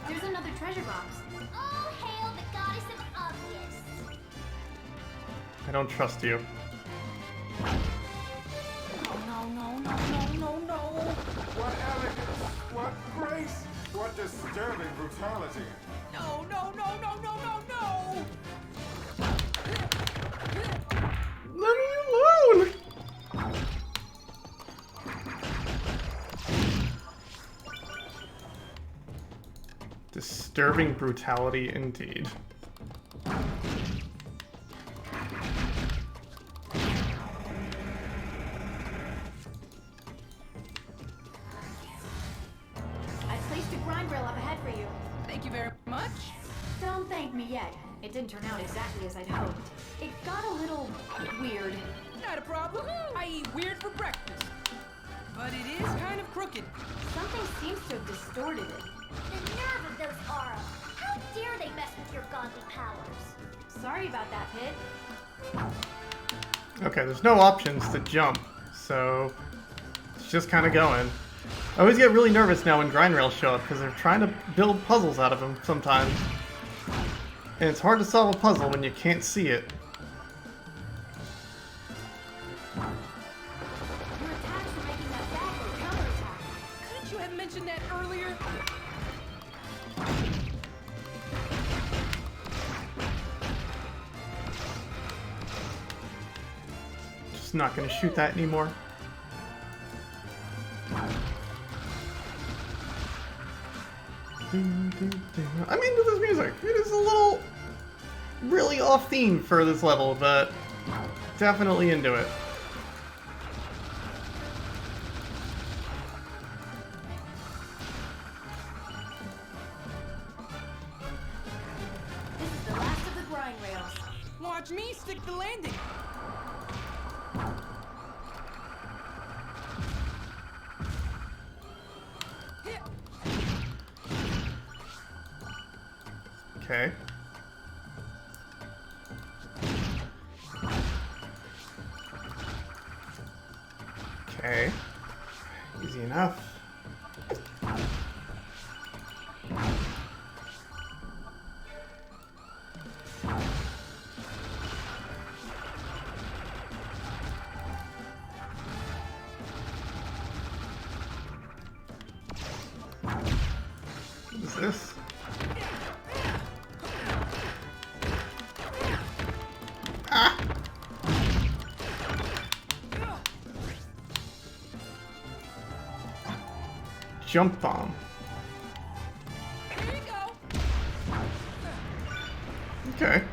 There's another treasure box. Oh, hail the goddess of obvious. I don't trust you. What elegance! What grace! What disturbing brutality! No, no, no, no, no, no, no! Let me alone! Disturbing brutality indeed. I placed a grind rail up ahead for you. Thank you very much. Don't thank me yet. It didn't turn out exactly as I'd hoped. It got a little weird. Not a problem. I eat weird for breakfast. But it is kind of crooked. Something seems to have distorted it. The nerve of those Aura. How dare they mess with your godly powers? Sorry about that, Pit. Okay, there's no options to jump, so it's just kind of going. I always get really nervous now when grind rails show up because they're trying to build puzzles out of them sometimes. And it's hard to solve a puzzle when you can't see it. Your attacks are making that dagger counterattack. Couldn't you have mentioned that earlier? Just not gonna shoot that anymore. I mean, this music, it is a little really off theme for this level, but definitely into it. This is the last of the grind rails. Watch me stick the landing. Okay. Okay. Easy enough. What is this? Ah! Jump bomb. Here you go. Okay.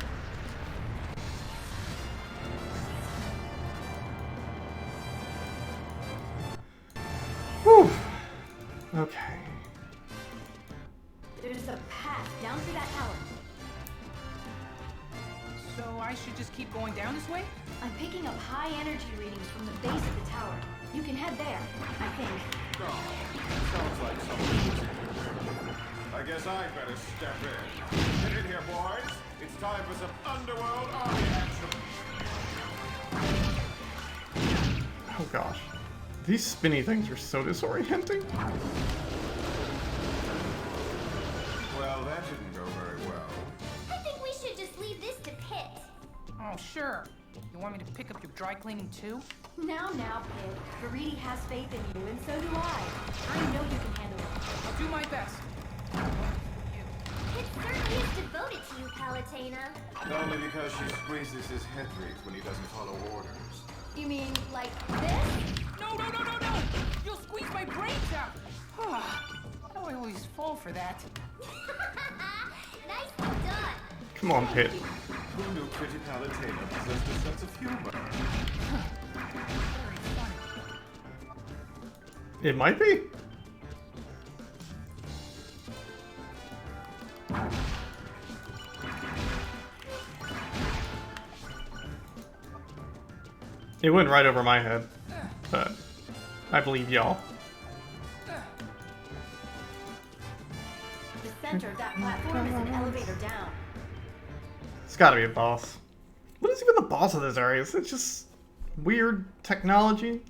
Whew. Okay. There's a path down through that tower. So I should just keep going down this way? I'm picking up high energy readings from the base of the tower. You can head there, I think. Sounds like someone. I guess I'd better step in. Get in here, boys. It's time for some underworld army action. Oh gosh. These spinny things are so disorienting. Well, that didn't go very well. I think we should just leave this to Pit. Oh, sure. You want me to pick up your dry cleaning too? Now, Pip. Veriti has faith in you, and so do I. I know you can handle it. I'll do my best. Pit certainly is devoted to you, Palutena. Only because she squeezes his head wreath when he doesn't follow orders. You mean like this? No! You'll squeeze my brains out! How do I always fall for that? Nicely done. Come on, Pit. Who knew pretty Palutena possessed a sense of humor? Very funny. It might be. It went right over my head, but I believe y'all. The center of that platform is an elevator down. It's gotta be a boss. What is even the boss of this area? Is it just weird technology?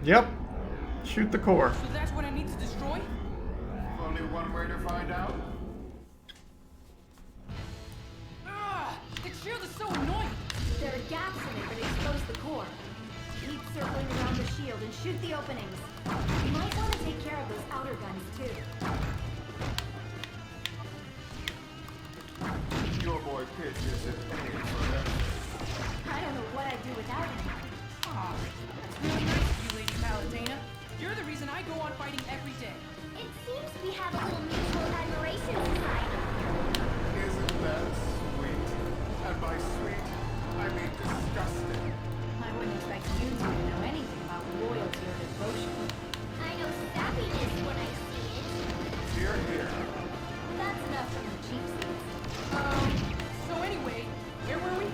Yep. Shoot the core. So that's what I need to destroy? Only one way to find out. The shield is so annoying! There are gaps in it that expose the core. Keep circling around the shield and shoot the openings. You might want to take care of those outer guns, too. Your boy Pit isn't paying for that. I don't know what I'd do without him. Aw, that's really nice of you, Lady Palutena. You're the reason I go on fighting every day. It seems we have a little mutual admiration society. Isn't that sweet? And by sweet, I mean disgusting. I wouldn't expect you two to know anything about loyalty or devotion. I know sappiness when I see it. Here, here. That's enough from the cheap seats. So anyway, where were we?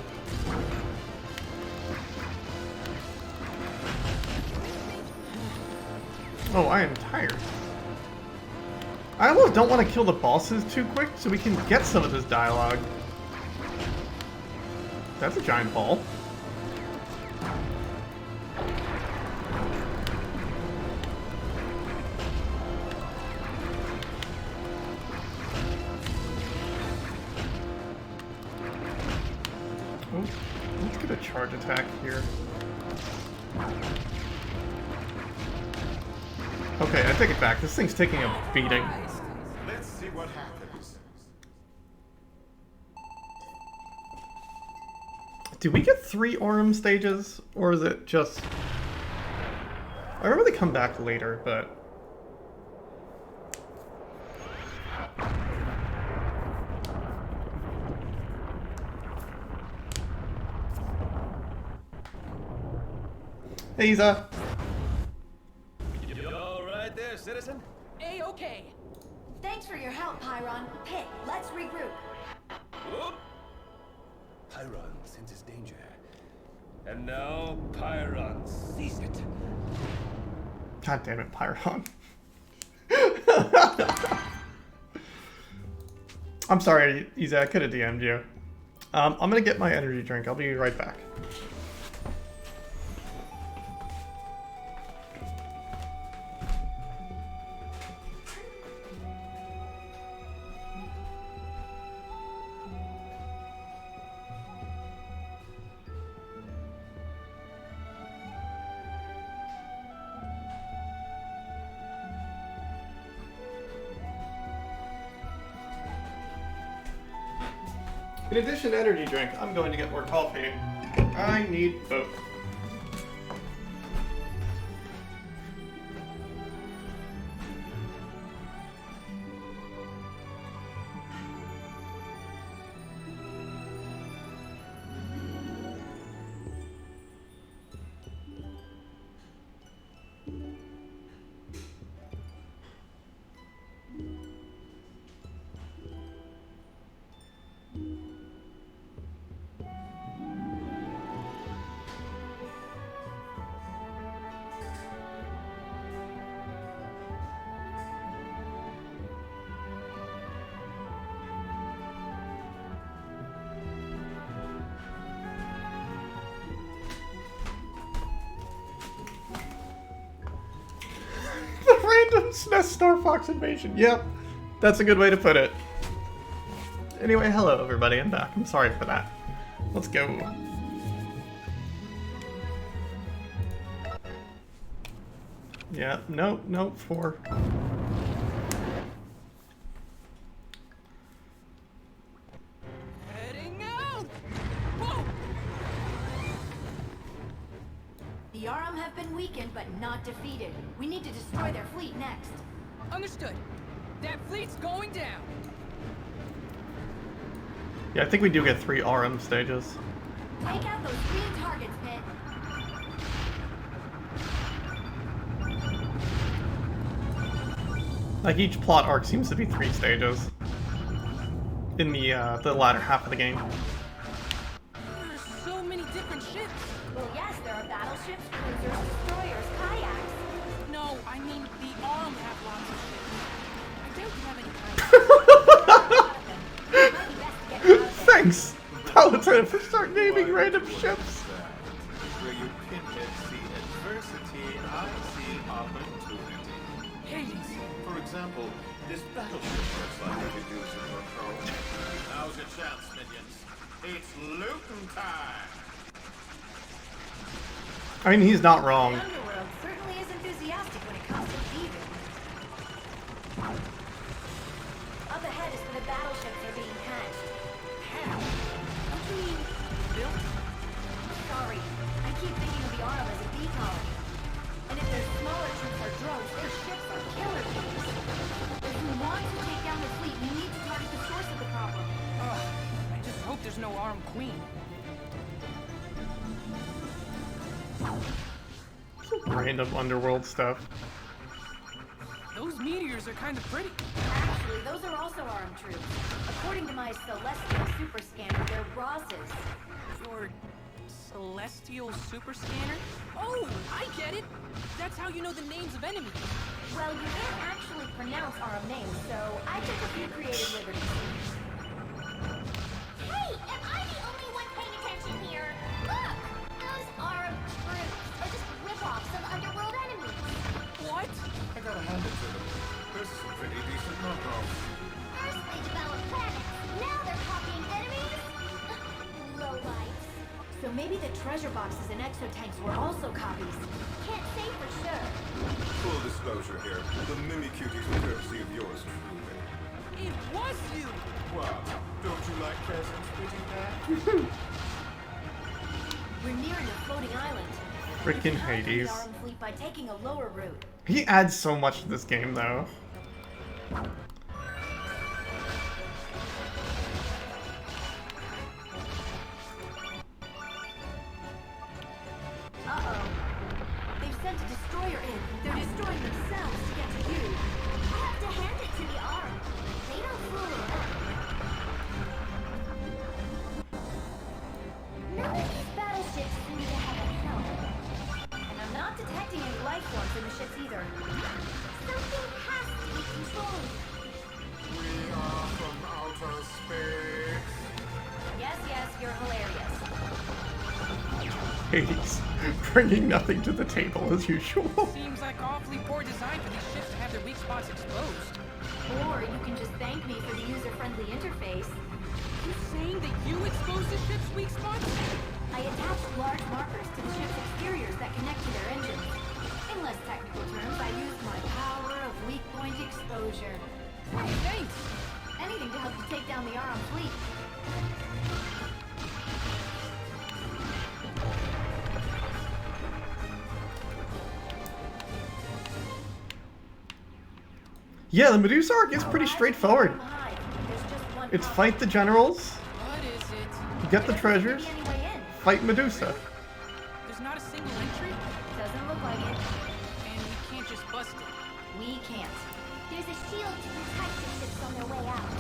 Oh, I am tired. I almost don't want to kill the bosses too quick so we can get some of this dialogue. That's a giant ball. charge attack here. Okay, I take it back. This thing's taking a beating. Let's see what happens. Do we get 3 Aurum stages? Or is it just... I remember they come back later, but... Hey, Isa. You all right there, citizen? A-okay. Thanks for your help, Pyron. Pit, let's regroup. Whoop. Pyron senses danger. And now Pyron sees it. God damn it, Pyron. I'm sorry, Isa, I could have DM'd you. I'm gonna get my energy drink. I'll be right back. In addition to energy drink, I'm going to get more coffee. I need both. Random Star Fox invasion. Yep, that's a good way to put it. Anyway, hello everybody, I'm back. I'm sorry for that. Let's go. Yeah, nope, 4. Heading out! Whoa! The Aurum have been weakened, but not defeated. We need to destroy their fleet next. Understood. That fleet's going down. Yeah, I think we do get 3 Aurum stages. Take out those green targets, Pit. Like, each plot arc seems to be 3 stages. In the latter half of the game. There's so many different ships. Well, yes, there are battleships, cruisers, destroyers, kayaks. No, I mean the Aurum have lots of ships. I doubt you have any kayaks. Thanks, Paladin, for start naming random ships. Where you pinheads see adversity, I see opportunity. Hades. For example, this battleship looks like it could use some more coal. Now's your chance, minions. It's looting time! I mean, he's not wrong. The Underworld certainly is enthusiastic when it comes to thieving. Up ahead is where the battleships are being hatched. Don't you mean built? Sorry, I keep thinking of the Aurum as a bee colony. And if their smaller troops are drones, their ships are killer bees. If we want to take down the fleet, we need to target the source of the problem. I just hope there's no Aurum Queen. Random underworld stuff. Those meteors are kind of pretty. Actually, those are also Aurum troops. According to my celestial super scanner, they're Rosses. Your celestial super scanner? Oh, I get it. That's how you know the names of enemies. Well, you can't actually pronounce Aurum names, so I took a few creative liberties. Hey, am I the only one paying attention here? Look! Those Aurum troops are just rip-offs of underworld enemies. What? I gotta hand it to them. There's some pretty decent knockoffs. First they developed planets, now they're copying enemies? Lowlifes. So but maybe the treasure boxes and exo-tanks were also copies. Can't say for sure. Full disclosure here. The Mimikutie's courtesy of yours truly. It was you! What? Don't you like presents, pretty cat? We're nearing a floating island. Frickin' We can hide from the Hades. Aurum fleet by taking a lower route. He adds so much to this game, though. Uh-oh. They've sent a destroyer in. They're destroying themselves to get to you. I have to hand it to the Aurum. They don't fool around. None of these battleships seem to have a helm. And I'm not detecting any life forms in the ships either. Something has to be controlled. We are from outer space. Yes, you're hilarious. Hades, bringing nothing to the table as usual. Seems like awfully poor design for these ships to have their weak spots exposed. Or you can just thank me for the user-friendly interface. You saying that you exposed the ship's weak spots? I attached large markers to the ship's exteriors that connect to their engines. In less technical terms, I used my power of weak point exposure. Thanks! Anything to help you take down the Aurum fleet. Yeah, the Medusa arc is pretty straightforward. There's just one It's problem. fight the generals, What is it? get the treasures, Maybe any way in. fight Medusa. There's not a single entry? Doesn't look like it. And we can't just bust it. We can't. There's a shield to protect the ships on their way out.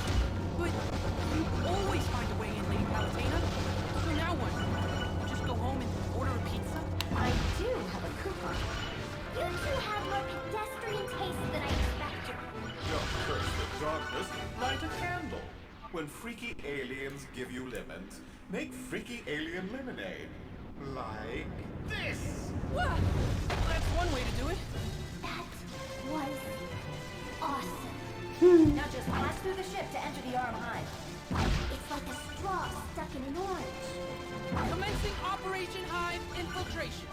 But you always find a way in, Lady Palutena. So now what? Just go home and order a pizza? I do have a coupon. You two have more pedestrian taste than I expected. Don't curse the darkness, light a candle. When freaky aliens give you lemons, make freaky alien lemonade. Like this! Well, that's one way to do it. That was awesome. Now just pass through the ship to enter the Aurum hive. It's like a straw stuck in an orange. Commencing Operation Hive Infiltration.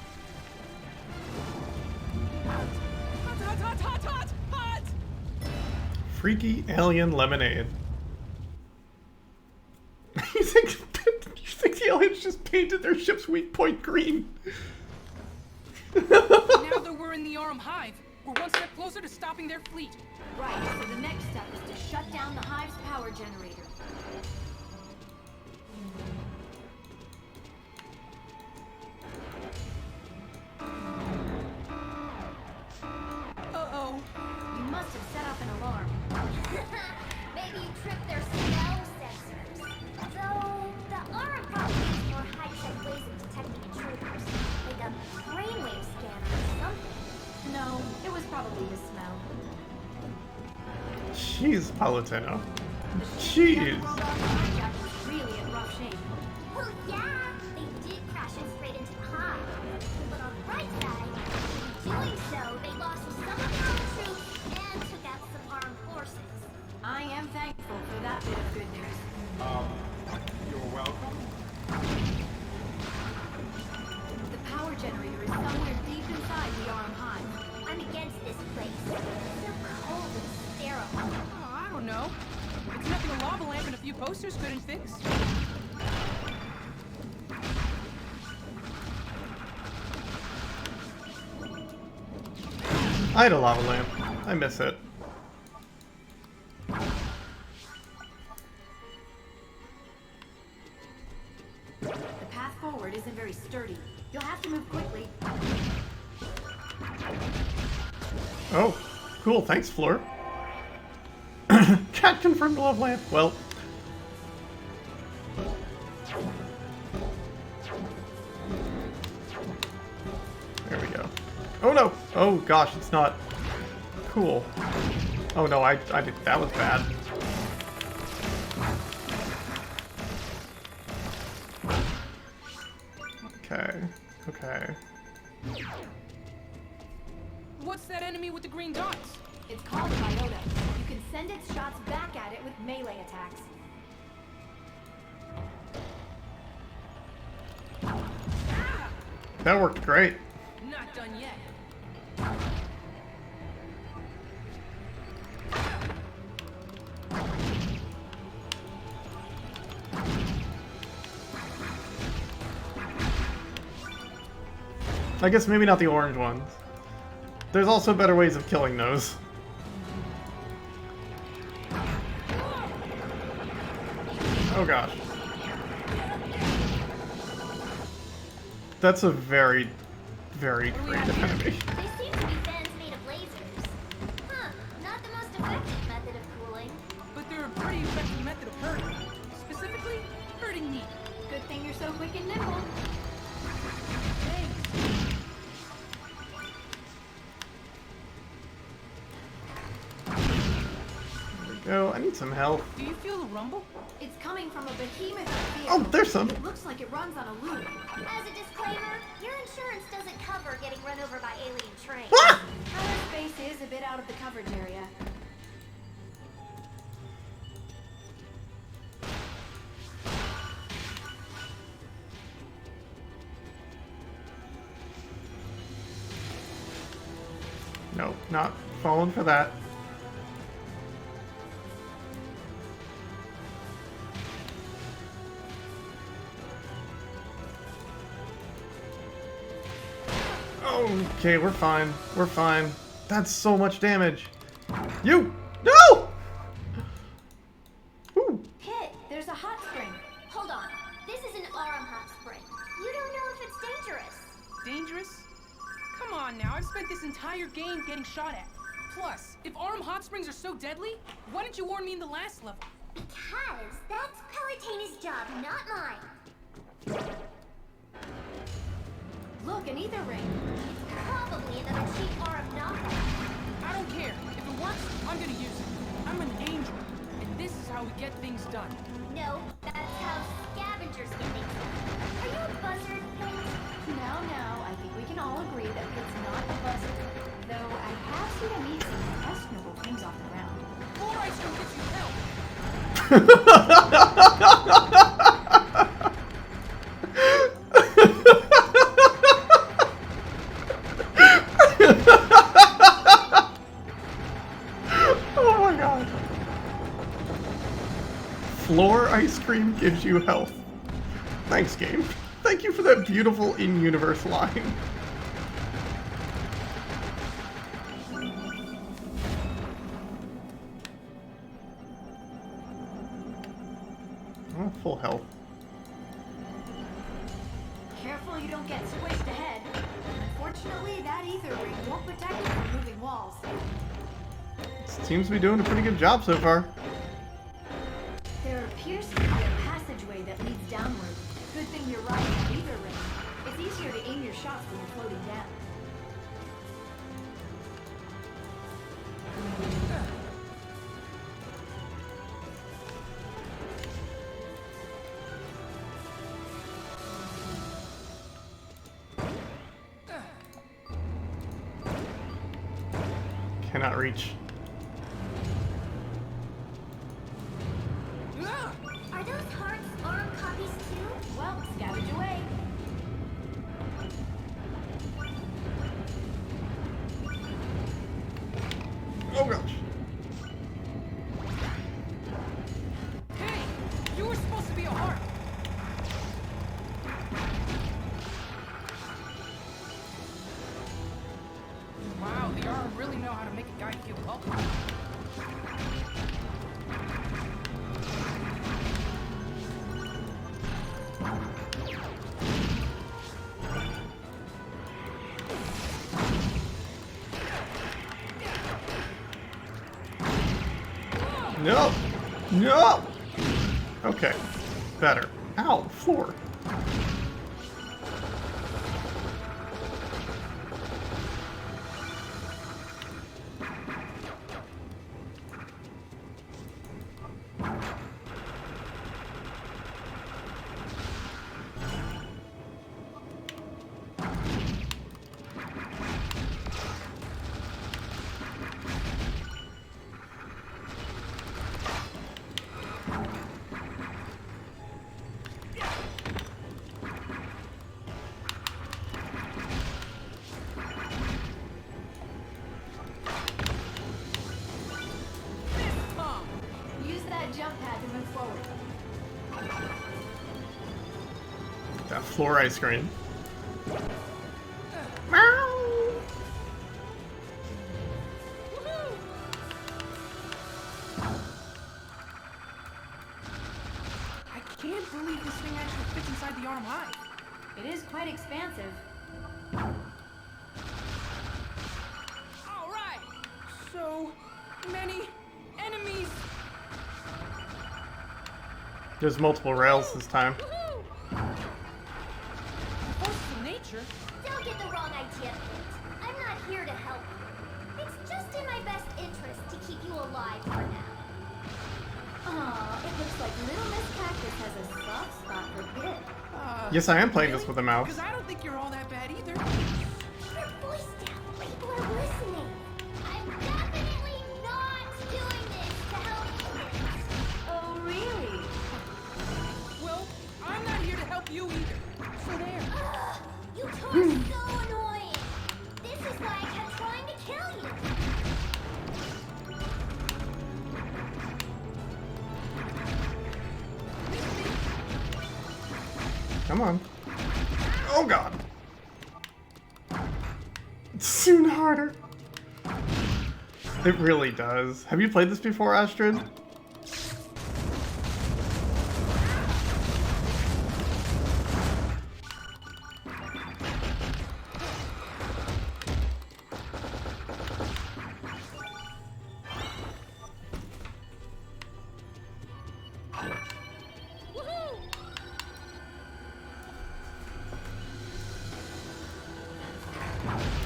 Hot! Freaky alien lemonade. you think the aliens just painted their ship's weak point green? Now that we're in the Aurum hive, we're one step closer to stopping their fleet. Right, so the next step is to shut down the hive's power generator. Uh-oh. You must have set off an alarm. Maybe you tripped their smell sensors. Though, the Aurum probably has more high-tech ways of detecting intruders. Like a brainwave scanner or something. No, it was probably the smell. Jeez, Palutena. The Jeez. robot hijack was really in rough shape. Well, yeah, they did crash it straight into the hive. But on the bright side, in doing so, they lost some of their own troops and took out some armed forces. I am thankful for that bit of good news. You're welcome. The power generator is somewhere deep inside the Aurum hive. I'm against this place. So cold and sterile. Oh, I don't know. It's nothing a lava lamp and a few posters couldn't fix. I had a lava lamp. I miss it. The path forward isn't very sturdy. You'll have to move quickly. Oh, cool. Thanks, Floor. Cat confirmed lava lamp. Well. There we go. Oh no! Oh gosh, it's not cool. Oh no, I did. That was bad. Okay. Okay. What's that enemy with the green dots? It's called an iota. You can send its shots back at it with melee attacks. That worked great. Not done yet. I guess maybe not the orange ones. There's also better ways of killing those. Oh gosh. That's a very, very creative enemy. They seem to be fans made of lasers. Huh, not the most effective method of cooling. But they're a pretty effective method of hurting. Specifically, hurting me. Good thing you're so quick and nimble. Thanks. Go. I need some health. Do you feel the rumble? It's coming from a behemoth field. Oh, there's some. It looks like it runs on a loop. As a disclaimer, your insurance doesn't cover getting run over by alien trains. Ah! Outer space is a bit out of the coverage area. No, not falling for that. Okay, we're fine. We're fine. That's so much damage. You! No! Ooh. Hit! There's a hot spring. Hold on. This is an arm hot spring. You don't know if it's dangerous. Dangerous? Come on now, I've spent this entire game getting shot at. Plus, if arm hot springs are so deadly, why didn't you warn me in the last level? Because that's Palutina's job, not mine. Look, an ether ring. It's probably another cheap arm knockoff. I don't care. If it works, I'm gonna use it. I'm an angel, and this is how we get things done. No, that's how scavengers get things done. Are you a buzzard, Pink? Now, I think we can all agree that it's not a buzzard. Though I have seen him eat some questionable things off the ground. More ice cream gets you help. Oh my god. Floor ice cream gives you health. Thanks, game. Thank you for that beautiful in-universe line. Oh, full health. Careful you don't get squished ahead. Unfortunately, that ether ring won't protect you from moving walls. Seems to be doing a pretty good job so far. There appears to be a passageway that leads downward. Good thing you're riding an ether ring. It's easier to aim your shots when you're floating down. Cannot reach. Are those hearts arm copies too? Well, scavenge away. Oh gosh. Hey, you were supposed to be a heart. Wow, the arm really know how to make a guy feel welcome. No! No! Okay. Better. Ow, floor. floor ice cream. Meow. I can't believe this thing actually fits inside the arm hive. It is quite expansive. All right. So many enemies. There's multiple rails this time. Forces of nature. Don't get the wrong idea, Pete. I'm not here to help you. It's just in my best interest to keep you alive for now. Aw, it looks like Little Miss Cactus has a soft spot for Pip. Yes, I am playing this with a mouse. Because I don't think you're all that bad either. Keep your voice down. People are listening. I'm definitely not doing this to help you. Oh, really? Well, I'm not here to help you either. So there. Ugh, you two are so annoying. This is why I kept trying to kill you. Come on. Oh god. It's soon harder. It really does. Have you played this before, Astrid?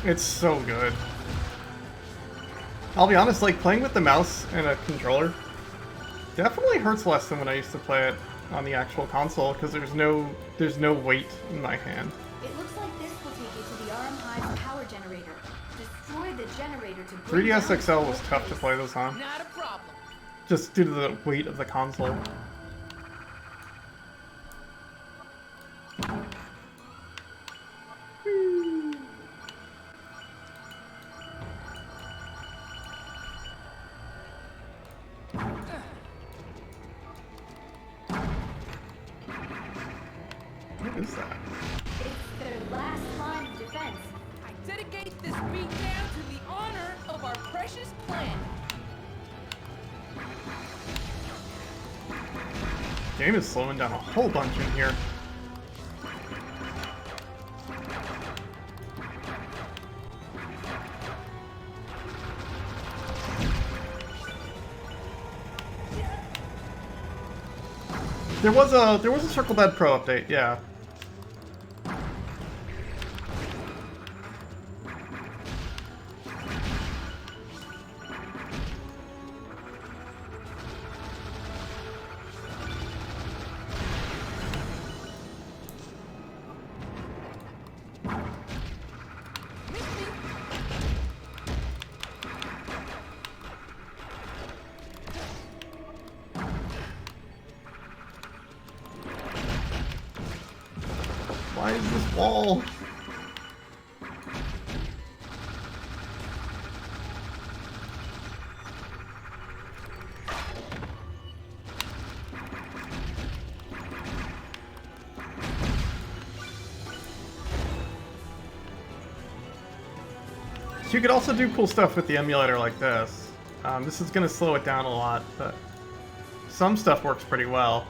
It's so good. I'll be honest, like, playing with the mouse and a controller definitely hurts less than when I used to play it on the actual console, because there's no weight in my hand. It looks like this will take you to the Aram Hive's power generator. Destroy the generator to bring 3DS down XL the was tough to play this on, Not a problem. just due to the weight of the console. What is that? It's their last line of defense. I dedicate this beatdown to the honor of our precious planet. Game is slowing down a whole bunch in here. There was a Circle Bed Pro update, yeah. Why is this wall? You could also do cool stuff with the emulator like this. This is going to slow it down a lot, but some stuff works pretty well.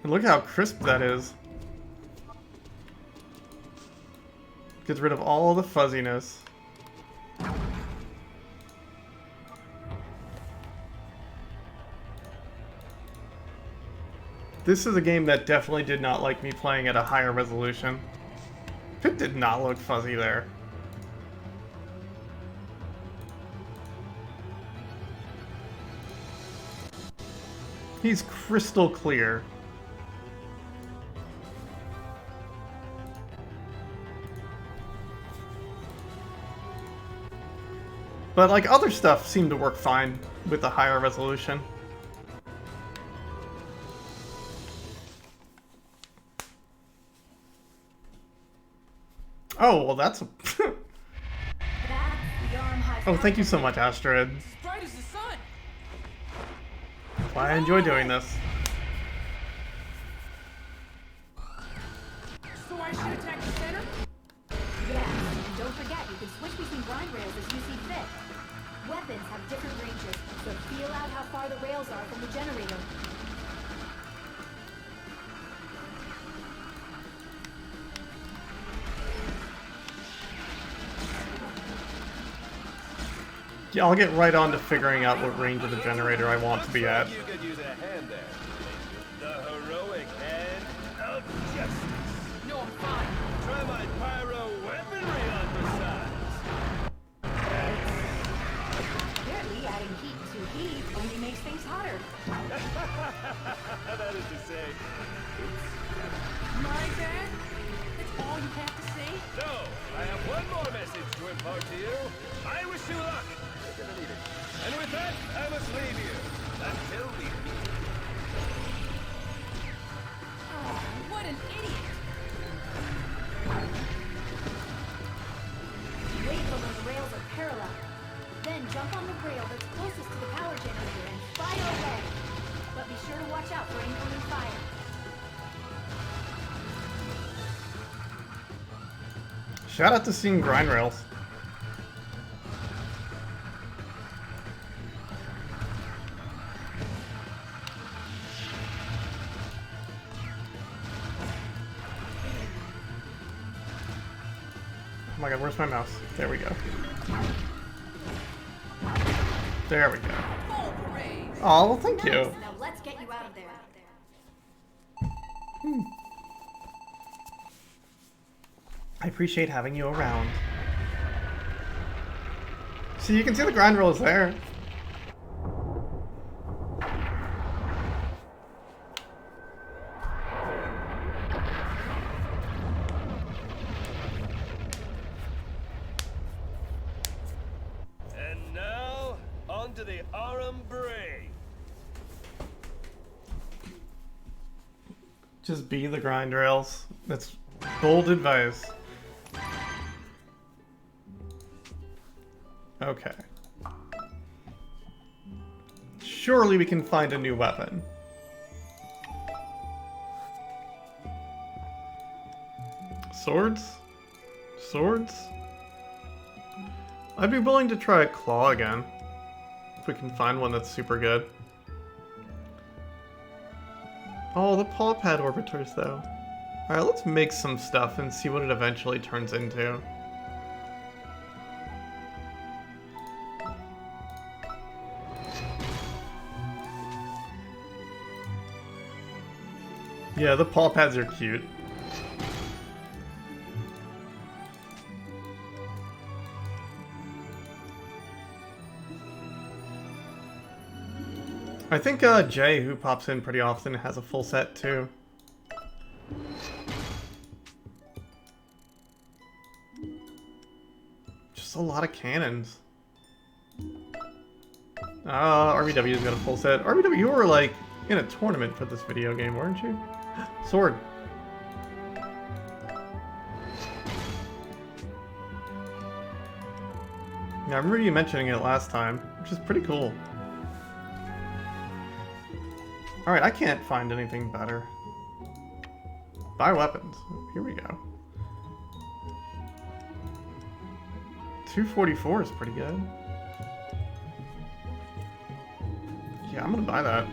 And look how crisp that is. Gets rid of all the fuzziness. This is a game that definitely did not like me playing at a higher resolution. It did not look fuzzy there. He's crystal clear. But like other stuff seemed to work fine with the higher resolution. Oh, well that's a Oh, thank you so much, Astrid. It's as bright as the sun. Why I enjoy doing this. So I should attack the center? Yes, and don't forget, you can switch between grind rails as you see fit. Weapons have different ranges, so feel out how far the rails are from the generator. Yeah, I'll get right on to figuring out what range of the generator I want to be at. You could use a hand there. The heroic hand of justice. No, I'm fine. Try my pyro weaponry on the sides. Apparently, adding heat to heat only makes things hotter. That is to say, My bad? That's all you have to say? no, I have one more message to impart to you. I wish you luck. You're gonna need it. And with that, I must leave you. Until we meet. Oh, what an idiot. Wait till those rails are parallel. Then jump on the rail that's closest to the power generator and fire away. But be sure to watch out for incoming fire. Shout out to seeing grind rails. Oh my god, where's my mouse? There we go. There we go. Full parade. Oh, well, thank you. Now let's get you out of there. I appreciate having you around. See, you can see the grind roll is there. And now, on to the Aurum Bray. Just be the grind rails. That's bold advice. Okay. Surely we can find a new weapon. Swords? Swords? I'd be willing to try a claw again. If we can find one that's super good. Oh, the paw pad orbiters though. Alright, let's make some stuff and see what it eventually turns into. Yeah, the paw pads are cute. I think Jay, who pops in pretty often, has a full set too. Just a lot of cannons. RBW's got a full set. RBW, you were like in a tournament for this video game, weren't you? Sword. Yeah, I remember you mentioning it last time, which is pretty cool. Alright, I can't find anything better. Buy weapons. Here we go. 244 is pretty good. Yeah, I'm gonna buy that.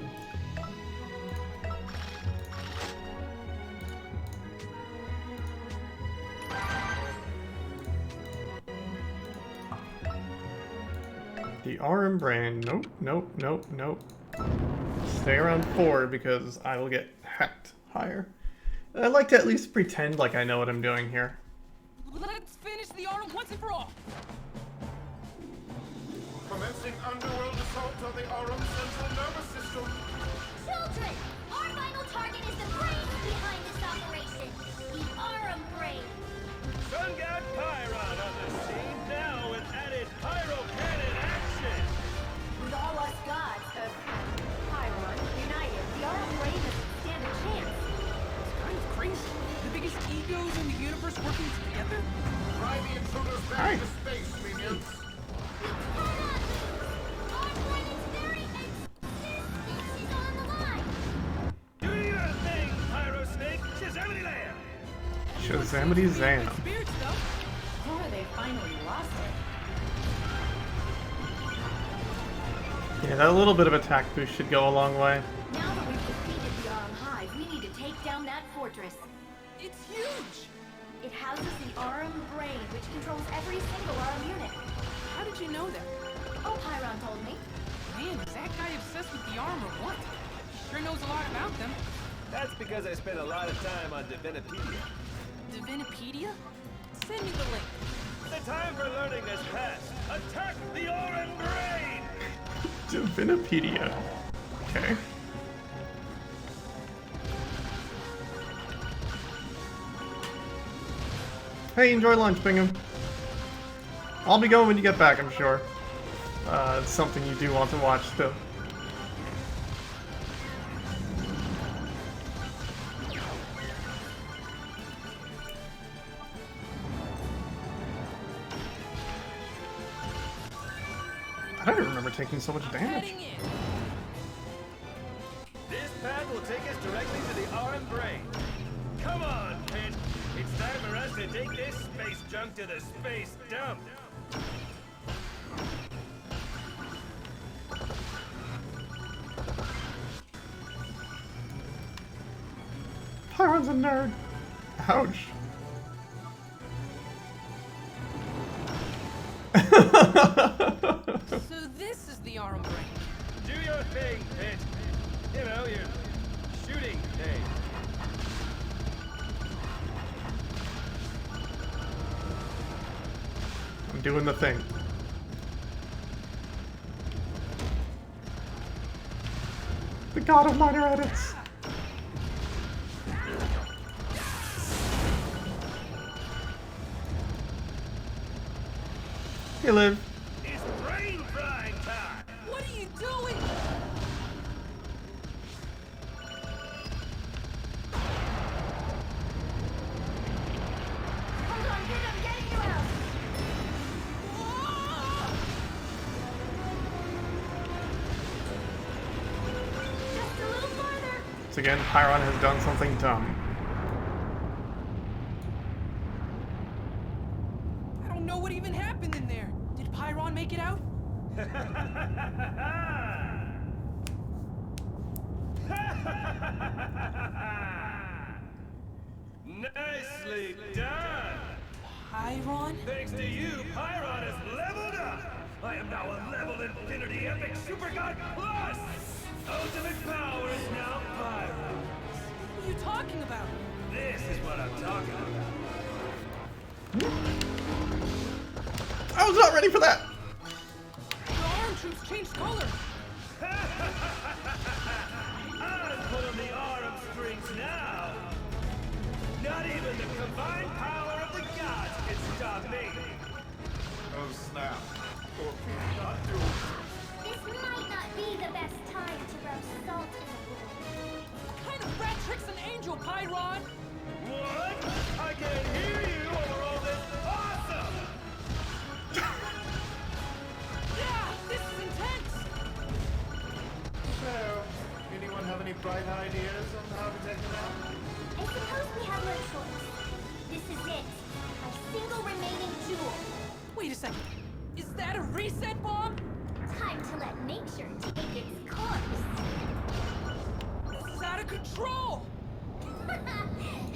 The RM brand. Nope, nope, nope, nope. Stay around 4 because I will get hacked higher. I like to at least pretend like I know what I'm doing here. Let's finish the Aurum once and for all. Commencing underworld assault on the Aurum central nervous system. Children, our final target is the brains behind this operation. The Aurum brain. Sun God Pyron on the scene now with added pyro cannon action. With all us gods of Pyron united, the Aurum brain doesn't stand a chance. It's kind of crazy. The biggest egos in the universe working together? Drive the intruders back to space, minions. We Zamity Zam. Good spirits, though. Or they finally lost it. Yeah, that little bit of attack boost should go a long way. Now that we've defeated the Arum Hive, we need to take down that fortress. It's huge. It houses the Arum Brain, which controls every single Arum unit. How did you know that? Oh, Pyron told me. Man, is that guy obsessed with the arm or what? He sure knows a lot about them. That's because I spent a lot of time on Divinipedia. Divinipedia? Send me the link. The time for learning has passed. Attack the Arum Brain! Divinipedia. Okay. Hey, enjoy lunch, Bingham. I'll be going when you get back, I'm sure. It's something you do want to watch still. I don't remember taking so much damage. Heading in. This path will take us directly to the Arum Brain. Come on, kid. It's time for us to take this space junk to the space dump. Pyron's a nerd. Ouch. So this is the arm brain. Do your thing, Pit. You know, your shooting thing. I'm doing the thing. The god of minor edits. Hey, Liv. It's brain frying time. What are you doing? Hold on, Pit, I'm getting you out. Just a little farther. Once again, Pyron has done something dumb. I don't know what even happened in there. Did Pyron make it out? Nicely done. Pyron? Thanks to you, Pyron has leveled up. I am now a level infinity epic super god plus. Ultimate power is now Pyron. What are you talking about? This is what I'm talking about. I was not ready for that. The arm troops changed color. I'm pulling the Arum strings now. Not even the combined power of the gods can stop me. Oh snap. Or can you not do it? This might not be the best time to rub salt in the wound. What kind of rat tricks an angel, Pyron? What? I can't hear you over all this awesome! Yeah, this is intense. So, anyone have any bright ideas on how to take it out? I suppose we have no choice. This is it. My single remaining jewel. Wait a second. Is that a reset bomb? Time to let nature take its course. This is out of control.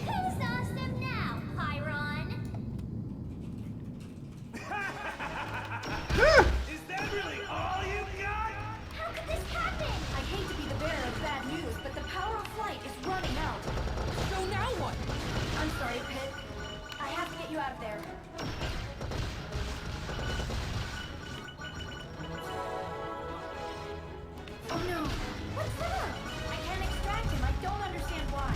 Who's awesome now, Pyron? Is that really all you got? How could this happen? I hate to be the bearer of bad news, but the power of flight is running out. So now what? I'm sorry, Pit. I have to get you out of there. Oh no. What's wrong? I can't extract him. I don't understand why.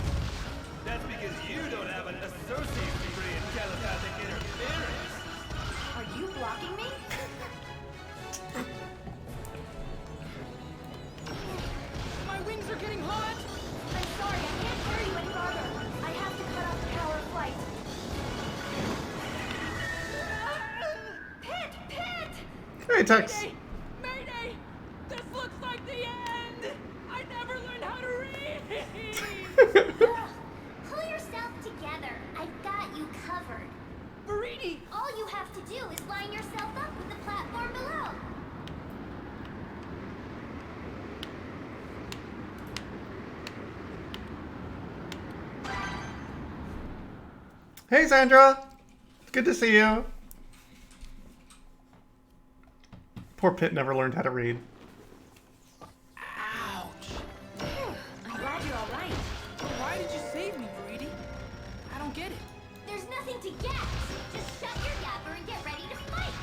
That's because you don't have an associate's degree in telepathic interference. Are you blocking me? My wings are getting hot. I'm sorry, I can't carry you any farther. I have to cut off the power of flight. Pit! Pit! Hey, Tex. Mayday! Mayday! This looks like the end! I never learned how to read! Pull yourself together. I've got you Hey, Sandra! Good to see you. Poor Pit never learned how to read. Ouch. I'm glad you're all right. Why did you save me, Greedy? I don't get it. There's nothing to get. Just shut your yapper and get ready to fight.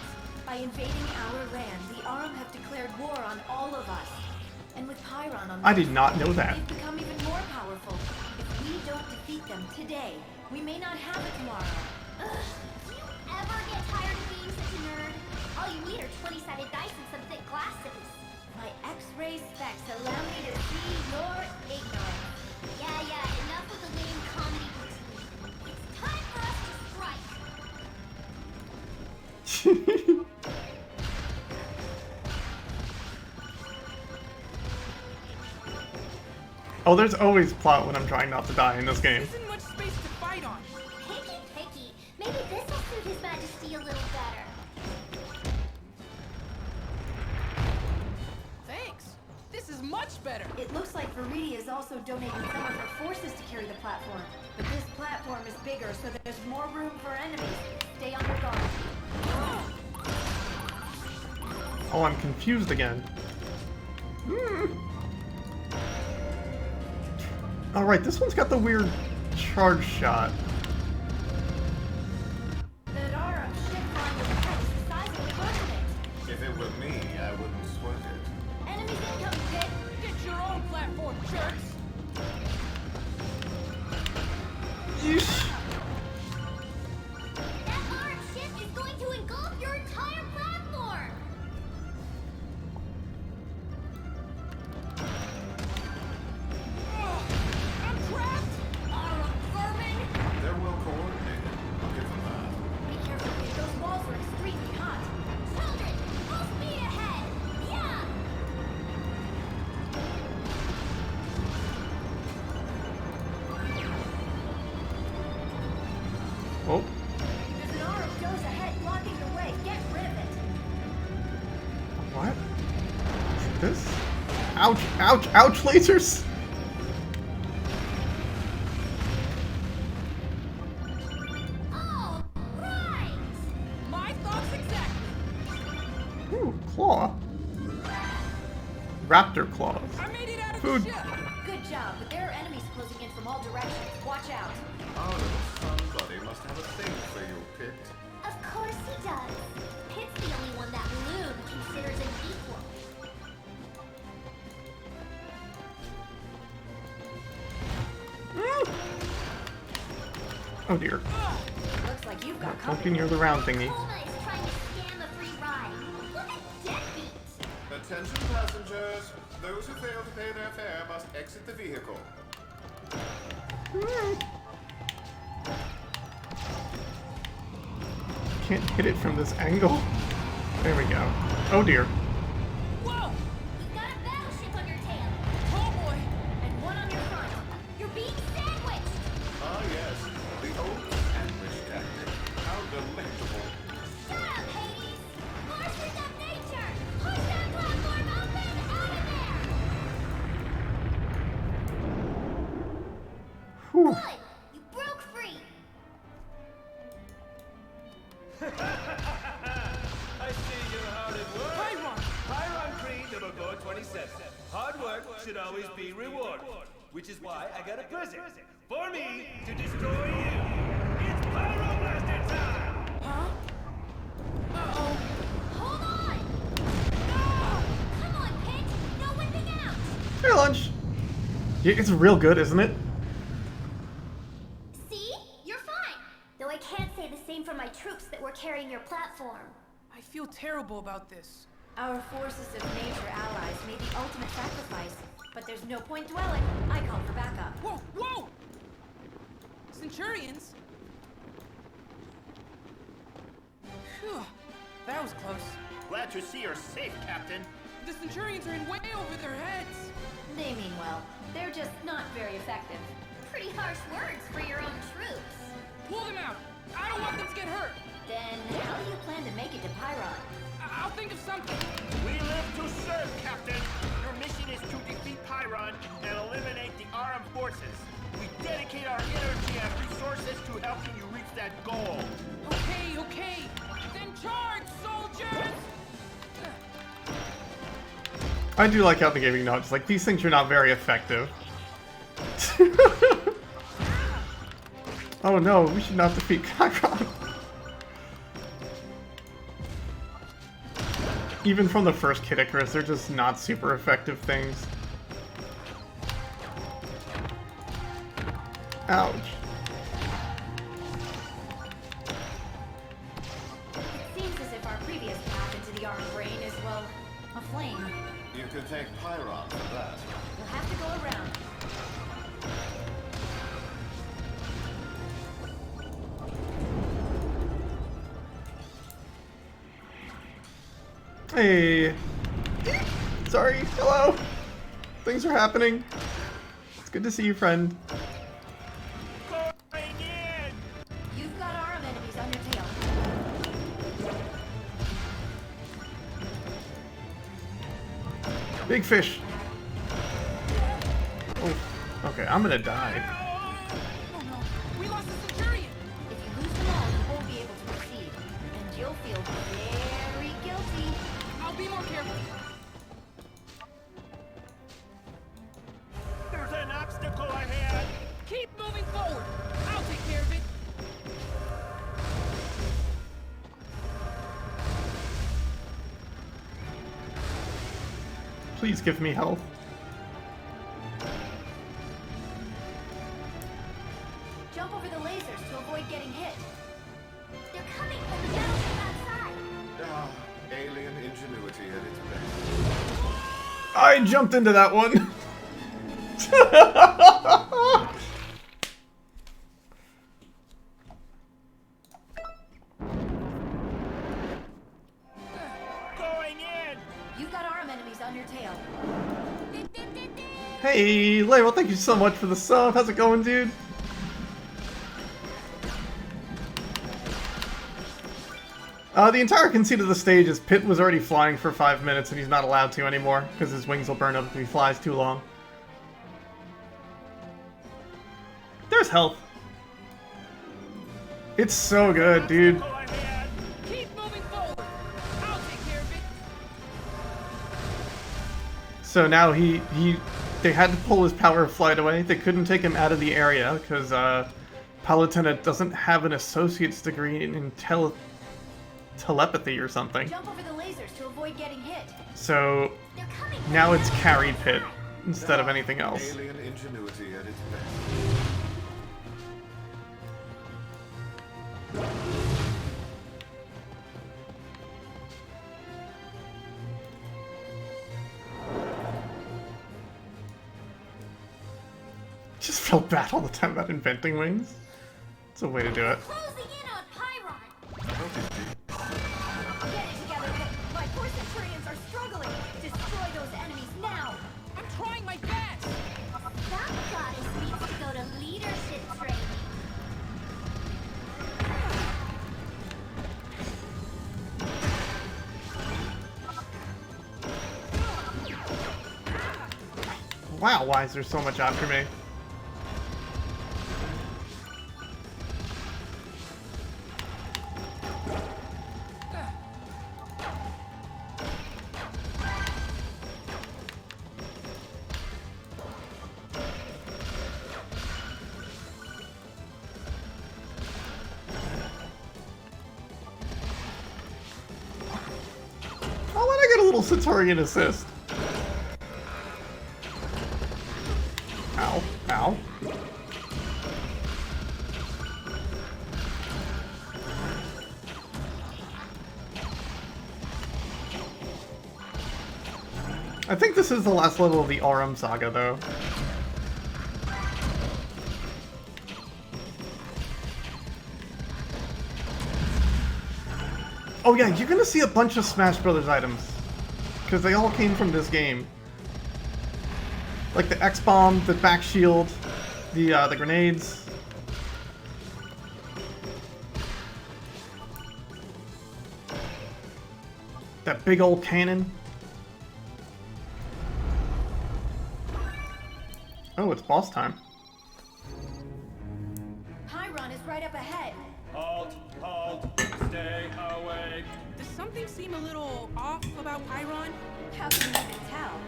By invading our land, the Arum have declared war on all of us. And with Pyron on I did not know that. they've become even more powerful. If we don't defeat them today, we may not have it tomorrow. Ugh. Do you ever get tired of being such a nerd? All you need are 20-sided dice and some thick glasses. My X-ray specs allow me to see your ignorance. Yeah, enough with the lame comedy routine. It's time for us to strike. Oh, there's always plot when I'm trying not to die in this game. Isn't much space to fight on. Picky. Maybe this will suit His Majesty a little better. Thanks. This is much better. It looks like Viridia is also donating some of her forces to carry the platform. But this platform is bigger, so there's more room for enemies. Stay on your guard. Oh, I'm confused again. Alright, this one's got the weird charge shot. That Arum ship flying overhead is the size of a continent. If it were me, I wouldn't sweat it. Enemies incoming, Pit. Get your own platform, jerks. Yeesh. That Arum ship is going to engulf your entire platform. I'm trapped. Arum vermin. They're well coordinated. I'll give them that. Be careful, Pit. Those walls are extremely hot. Children, full speed ahead. Yeah. Oh, There's an Arum doze ahead blocking your way. Get rid of it. what? Is it this? Ouch, ouch, ouch, lasers! Oh, right. My thoughts exactly. Ooh, claw. Raptor claws. I made it out of Food. the ship. Good job, but there are enemies closing in from all directions. Watch out. Our little somebody must have a thing for you, Pit. Of course he does. Pit's the only one that Loon considers an equal. Oh dear. Looks like you've got Don't be company. near the round thingy. Toma is trying to scam a free ride. What a deadbeat. Attention passengers. Those who fail to pay their fare must exit the vehicle. Can't hit it from this angle. There we go. Oh dear. Whoa. You've got a battleship on your tail. Oh boy. And one on your front. You're being sandwiched. Ah, yes. The old sandwich tactic. How delectable. Shut up, Hades. Forces of nature. Push that platform open out of there. Whew. Good. You broke free. I see you're hard at work. Pyron. Pyron Creed number 427. Hard work should always be rewarded. Which is why I got a present. For me to destroy you. It's Pyro Blaster time! Huh? Uh-oh. Hold on. No. Come on, Pit. No whipping out. Hey, lunch. Yeah, it's real good, isn't it? See? You're fine. Though I can't say the same for my troops that were carrying your platform. I feel terrible about this. Our forces of nature allies made the ultimate sacrifice, but there's no point dwelling. I call for backup. Whoa, whoa! Centurions? Phew, that was close. Glad to see you're safe, Captain. The Centurions are in way over their heads. They mean well. They're just not very effective. Pretty harsh words for your own troops. Pull them out. I don't want them to get hurt. Then how do you plan to make it to Pyron? I'll think of something. We live to serve, Captain. Your mission is to defeat Pyron and eliminate the Arum forces. We dedicate our energy and resources to helping you reach that goal. Okay, okay. Then charge, soldiers! I do like how the gaming notes, like, these things are not very effective. Oh no, we should not defeat Chiron. Even from the first Kid Icarus, they're just not super effective things. Ouch. It seems as if our previous path into the Armed Brain is, well, a flame. You could thank Pyron for that. We'll have to go around. Hey. Sorry. Hello. Things are happening. It's good to see you, friend. Going in! You've got arm enemies on your tail. Big fish. Oh, okay, I'm gonna die. Oh no, we lost the Centurion! If you lose them all, you won't be able to proceed. And you'll feel very guilty. I'll be more careful. There's an obstacle ahead! Keep moving forward. I'll take care of it. Please give me health. Jump over the lasers to avoid getting hit. They're coming from the battleship outside. Ah, alien ingenuity at its best. I jumped into that one. Going in! You've got arm enemies on your tail. Hey, Label, thank you so much for the sub. How's it going, dude? The entire conceit of the stage is Pit was already flying for 5 minutes and he's not allowed to anymore because his wings will burn up if he flies too long. There's health. It's so good, dude. Obstacle ahead! Keep moving forward. I'll take care of it. So now they had to pull his power of flight away. They couldn't take him out of the area because Palutena doesn't have an associate's degree in telepathy or something. Jump over the lasers to avoid getting hit. So They're coming from now the it's battleship carry outside. Pit instead of anything else. Alien ingenuity at its best. Just felt bad all the time about inventing wings. It's a way to do it. Closing in on Pyron. Get it together, Pit. My poor Centurions are struggling. Destroy those enemies now. I'm trying my best. That goddess needs to go to leadership training. Wow, why is there so much after me? Oh, why'd I get a little Centurion assist? Ow, ow. I think this is the last level of the Aurum Saga, though. Oh yeah, you're gonna see a bunch of Smash Brothers items. Because they all came from this game. Like the X-Bomb, the back shield, the grenades. That big old cannon. Oh, it's boss time. Pyron is right up ahead. seem a little off about Chiron? How can you even tell?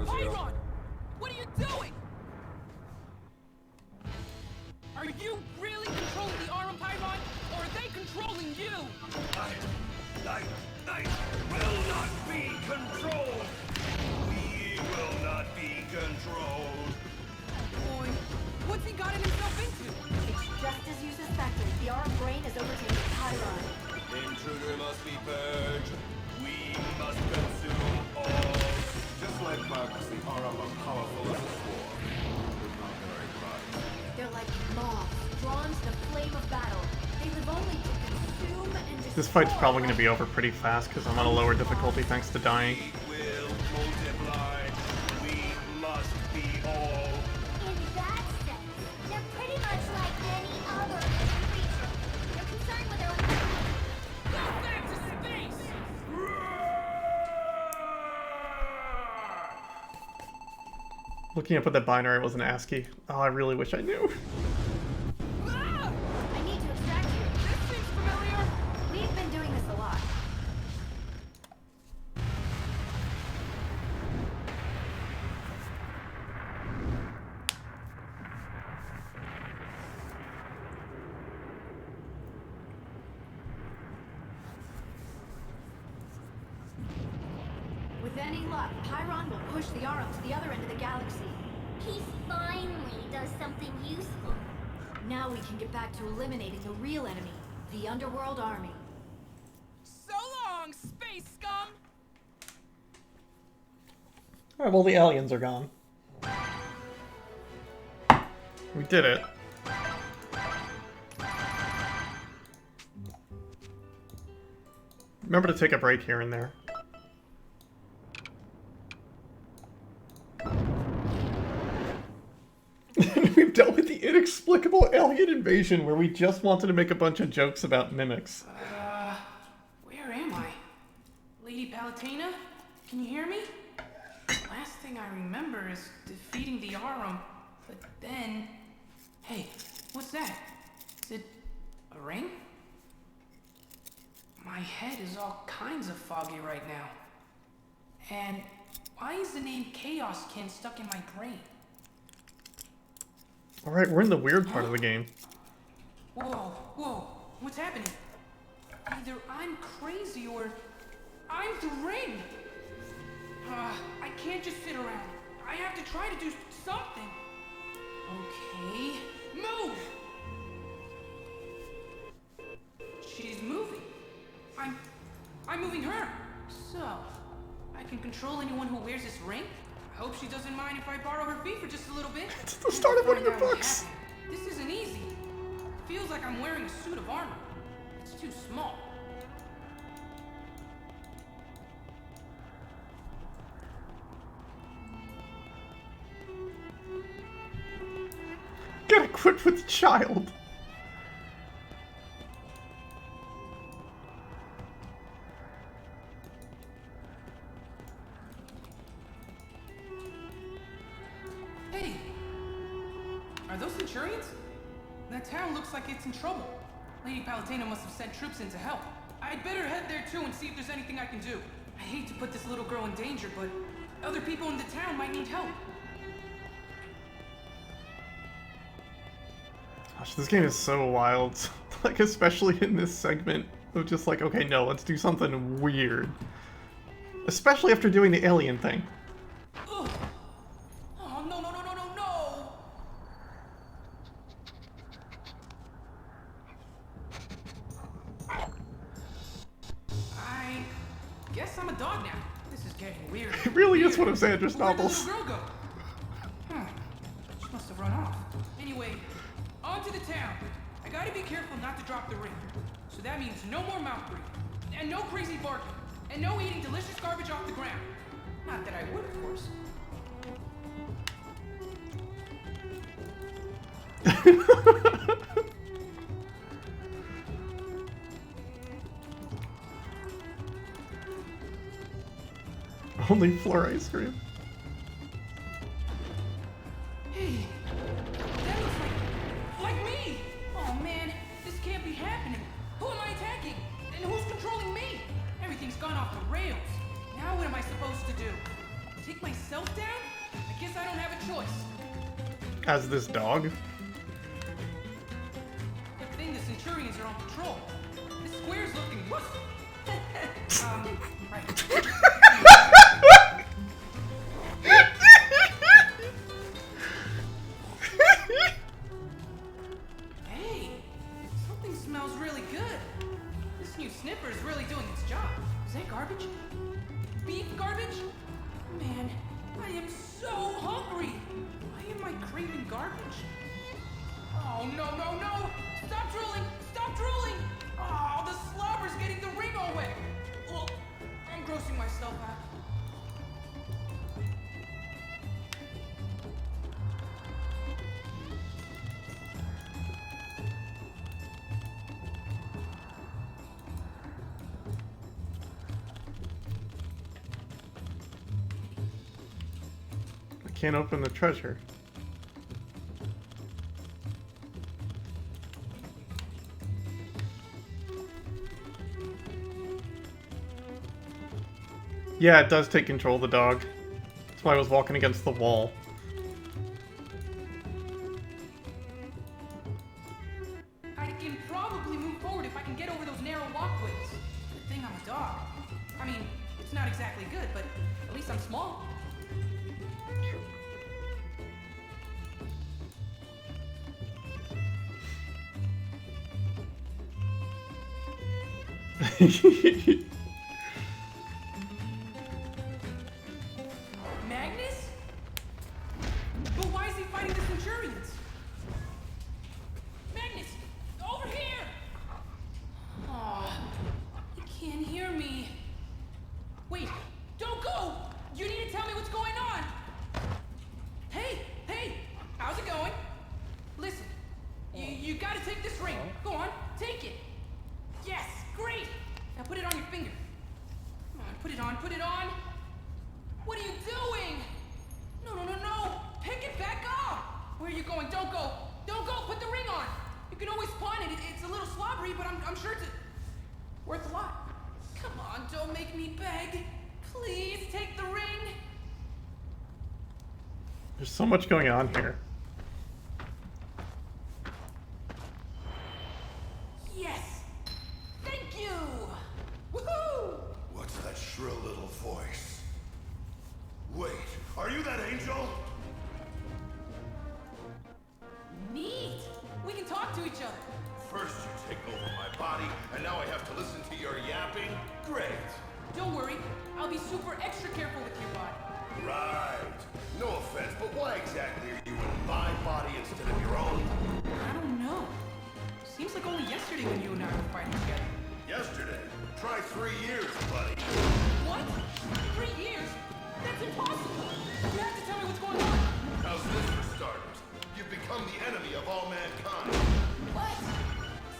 Chiron! What are you doing? Are you really controlling the Arum, Chiron? Or are they controlling you? I will not be controlled! We will not be controlled! Boy, what's he gotten himself into? It's just as you suspected. The Arum brain has overtaken Chiron. Intruder must be purged. We must consume all. Just like bugs, the Arum are powerful as a swarm, but not very bright. They're like moths, drawn to the flame of battle. They live only to consume and destroy. This fight's probably going to be over pretty fast because I'm on a lower difficulty thanks to dying. We will multiply. We must be all. In that sense, they're pretty much like any other living creature. They're concerned with their own Go back to space! Looking up at that binary was an ASCII. Oh, I really wish I knew. Ah! I need to extract you. This seems familiar. We've been doing this a lot. With any luck, Chiron will push the Arum to the other end of the galaxy. He finally does something useful. Now we can get back to eliminating the real enemy, the Underworld Army. So long, space scum! Alright, well the aliens are gone. We did it. Remember to take a break here and there. We've dealt with the inexplicable alien invasion where we just wanted to make a bunch of jokes about mimics. Where am I? Lady Palutena? Can you hear me? Last thing I remember is defeating the Arum, but then... Hey, what's that? Is it a ring? My head is all kinds of foggy right now. And why is the name Chaoskin stuck in my brain? Alright, we're in the weird part of the game. Whoa, what's happening? Either I'm crazy or I'm the ring. I can't just sit around. I have to try to do something. Okay, move! She's moving. I'm moving her. So, I can control anyone who wears this ring? I hope she doesn't mind if I borrow her feet for just a little bit. It's the start of one of your books. This isn't easy. Feels like I'm wearing a suit of armor. It's too small. Get equipped with child. Hey! Are those Centurions? That town looks like it's in trouble. Lady Palutena must have sent troops in to help. I'd better head there too and see if there's anything I can do. I hate to put this little girl in danger, but other people in the town might need help. Gosh, this game is so wild. Like, especially in this segment of just like, okay, no, let's do something weird. Especially after doing the alien thing. Ugh. Oh, no. I guess I'm a dog now. This is getting weird. It really is one of Sandra's Where'd the novels. little girl go? She must have run off. Anyway, on to the town. I gotta be careful not to drop the ring. So that means no more mouth breathing, and no crazy barking, and no eating delicious garbage off the ground. Not that I would, of course. Only floor ice cream. Hey, that looks like me! Oh man, this can't be happening. Who am I attacking? And who's controlling me? Everything's gone off the rails. Now what am I supposed to do? Take myself down? I guess I don't have a choice. As this dog. Good thing the Centurions are on patrol. This square's looking woof. Right. Hey, something smells really good. This new sniffer is really doing its job. Is that garbage? Beef garbage? Man, I am so hungry. Why am I craving garbage? Oh, no, no, no! Stop drooling! Stop drooling! Oh, the slobber's getting the ring all wet. Well, I'm grossing myself out. I can't open the treasure. Yeah, it does take control of the dog. That's why I was walking against the wall. I can probably move forward if I can get over those narrow walkways. Good thing I'm a dog. I mean, it's not exactly good, but at least I'm small. Magnus? But why is he fighting the Centurions? Magnus! Over here! Aw, he can't hear me. Wait, don't go! You need to tell me what's going on! Hey, hey! How's it going? Listen, you gotta take this ring. Go on, take it. Yes, great! Now put it on your finger. Come on, put it on, put it on! What are you doing? No, no, no, no! Pick it back up! Where are you going? Don't go! Don't go! Put the ring on! You can always pawn it. It's a little slobbery, but I'm sure it's worth a lot. Come on, don't make me beg. Please take the ring. There's so much going on here. Yes! Thank you! Woohoo! What's that shrill little voice? Wait, are you that angel? Neat! We can talk to each other. First you take over my body, and now I have to listen to your yapping? Great. Don't worry, I'll be super extra careful with your body. Right. No offense, but why exactly are you in my body instead of your own? I don't know. Seems like only yesterday when you and I were fighting together. Yesterday? Try 3 years, buddy. What? 3 years? That's impossible! You have to tell me what's going on! How's this for starters? You've become the enemy of all mankind. What?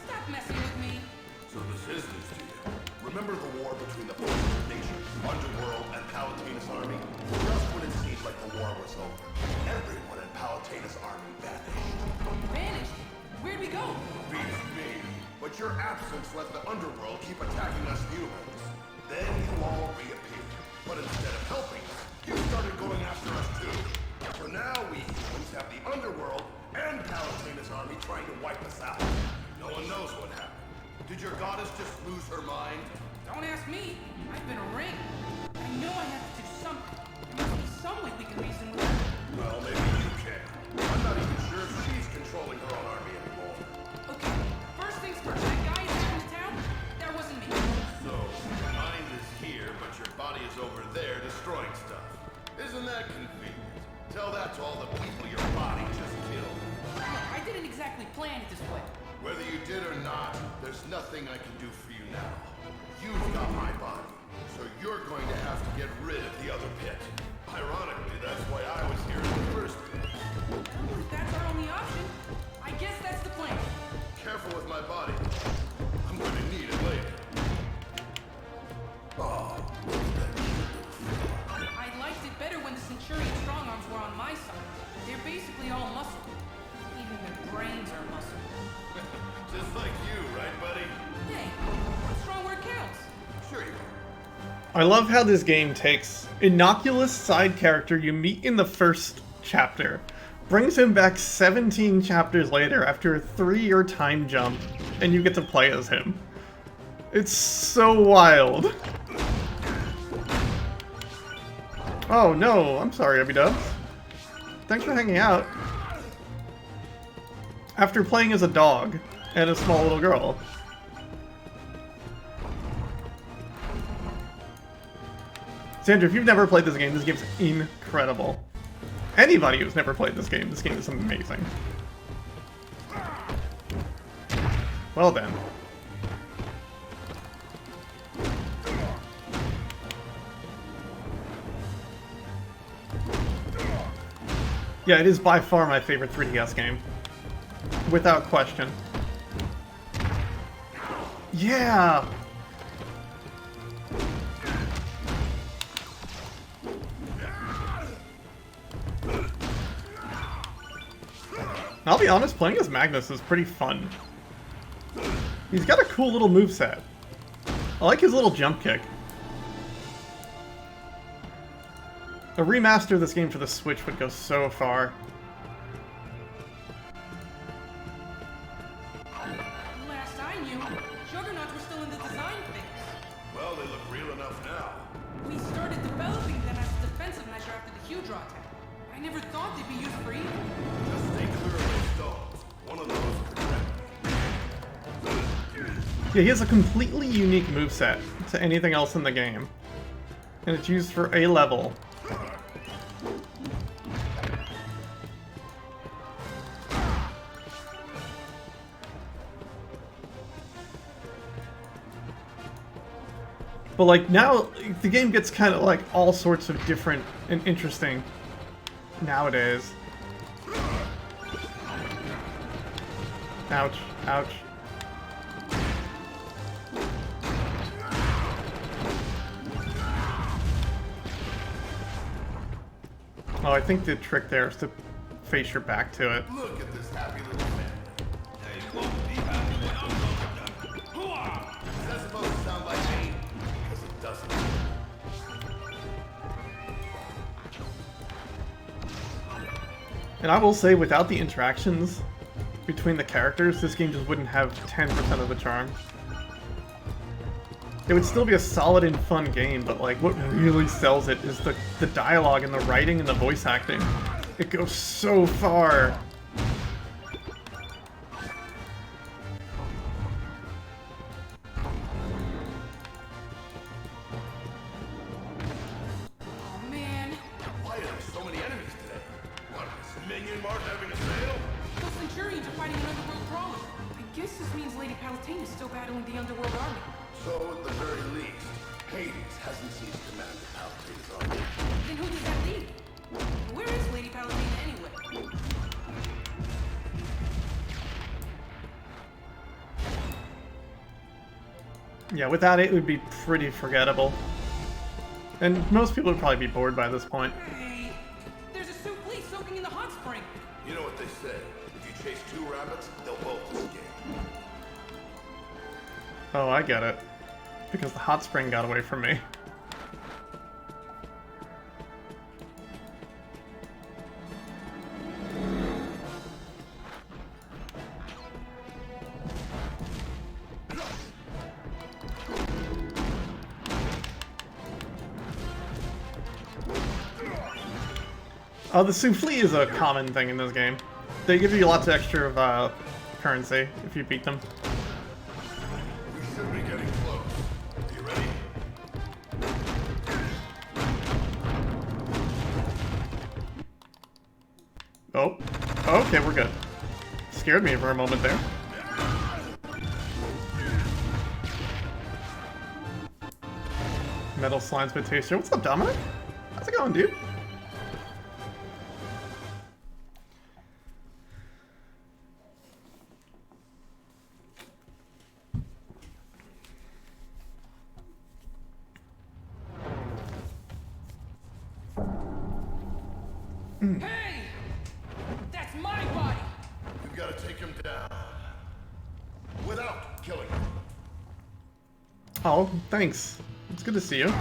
Stop messing with me. So this is news to you. Remember the war between the forces of nature, Underworld, and Palatinus' army? Just when it seemed like the war was over, everyone in Palatinus' army vanished. Vanished? Where'd we go? Beats me. But your absence let the Underworld keep attacking us humans. Then you all reappeared. But instead of helping us, you started going after us too. So now we humans have the Underworld and Palatinus' army trying to wipe us out. No one knows what happened. Did your goddess just lose her mind? Don't ask me. I've been a ring. I know I have to do something. There must be some way we can reason with her. Well, maybe you can. I'm not even sure if she's controlling her own army anymore. Okay, first things first. That guy in the town? That wasn't me. So, your mind is here, but your body is over there destroying stuff. Isn't that convenient? Tell that to all the people your body just killed. Look, I didn't exactly plan it this way. Whether you did or not, there's nothing I can do for you now. You've got my body, so you're going to have to get rid of the other pit. I love how this game takes innocuous side character you meet in the first chapter, brings him back 17 chapters later after a 3-year time jump, and you get to play as him. It's so wild. Oh no, I'm sorry, Abby-Dubs. Thanks for hanging out. After playing as a dog and a small little girl. Sandra, if you've never played this game's incredible. Anybody who's never played this game is amazing. Well then. Yeah, it is by far my favorite 3DS game. Without question. Yeah! I'll be honest, playing as Magnus is pretty fun. He's got a cool little moveset. I like his little jump kick. A remaster of this game for the Switch would go so far. Last I knew, Juggernauts were still in the design phase. Well, they look real enough now. We started developing them as a defensive measure after the Hydra attack. I never thought they'd be used for evil. Just stay clear of those stones. One of those could wreck. Yeah, he has a completely unique moveset to anything else in the game. And it's used for a level. But like now, the game gets kind of like all sorts of different and interesting nowadays. Ouch, ouch. Oh, I think the trick there is to face your back to it. Look at this happy little man. Is that supposed to sound like me? Because it doesn't. And I will say, without the interactions between the characters, this game just wouldn't have 10% of the charm. It would still be a solid and fun game, but like what really sells it is the dialogue and the writing and the voice acting. It goes so far. Oh man, Why are there so many enemies today? What, is Minion Mart having a sale? those Centurions are fighting an underworld crawler. I guess this means Lady Palatine is still battling the underworld army. So, at the very least, Hades hasn't seized command of Palatine's army. Then who does that leave? Where is Lady Palatine anyway? Yeah, without it, it would be pretty forgettable. And most people would probably be bored by this point. Hey, there's a souffle soaking in the hot spring. You know what they say, if you chase 2 rabbits, they'll both escape. Oh, I get it. Because the hot spring got away from me. Oh, the souffle is a common thing in this game. They give you lots of extra currency if you beat them. We should be getting close. Are you ready? Oh. Okay, we're good. Scared me for a moment there. Metal Slimes Taster. What's up, Dominic? How's it going, dude? Hey! That's my body! We've got to take him down. Without killing him. Oh, thanks. It's good to see you.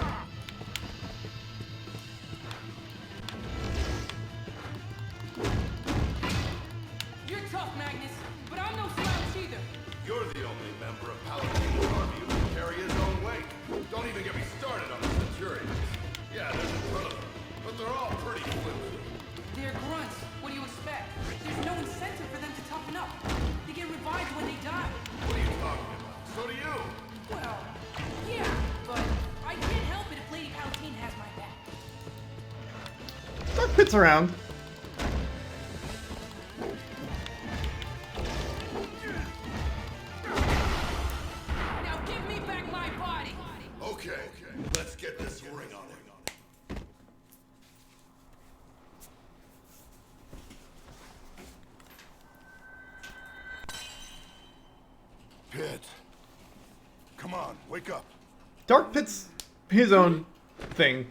gets around. Now give me back my body! Okay, let's get this ring on him. Pit. Come on, wake up. Dark Pit's his own thing.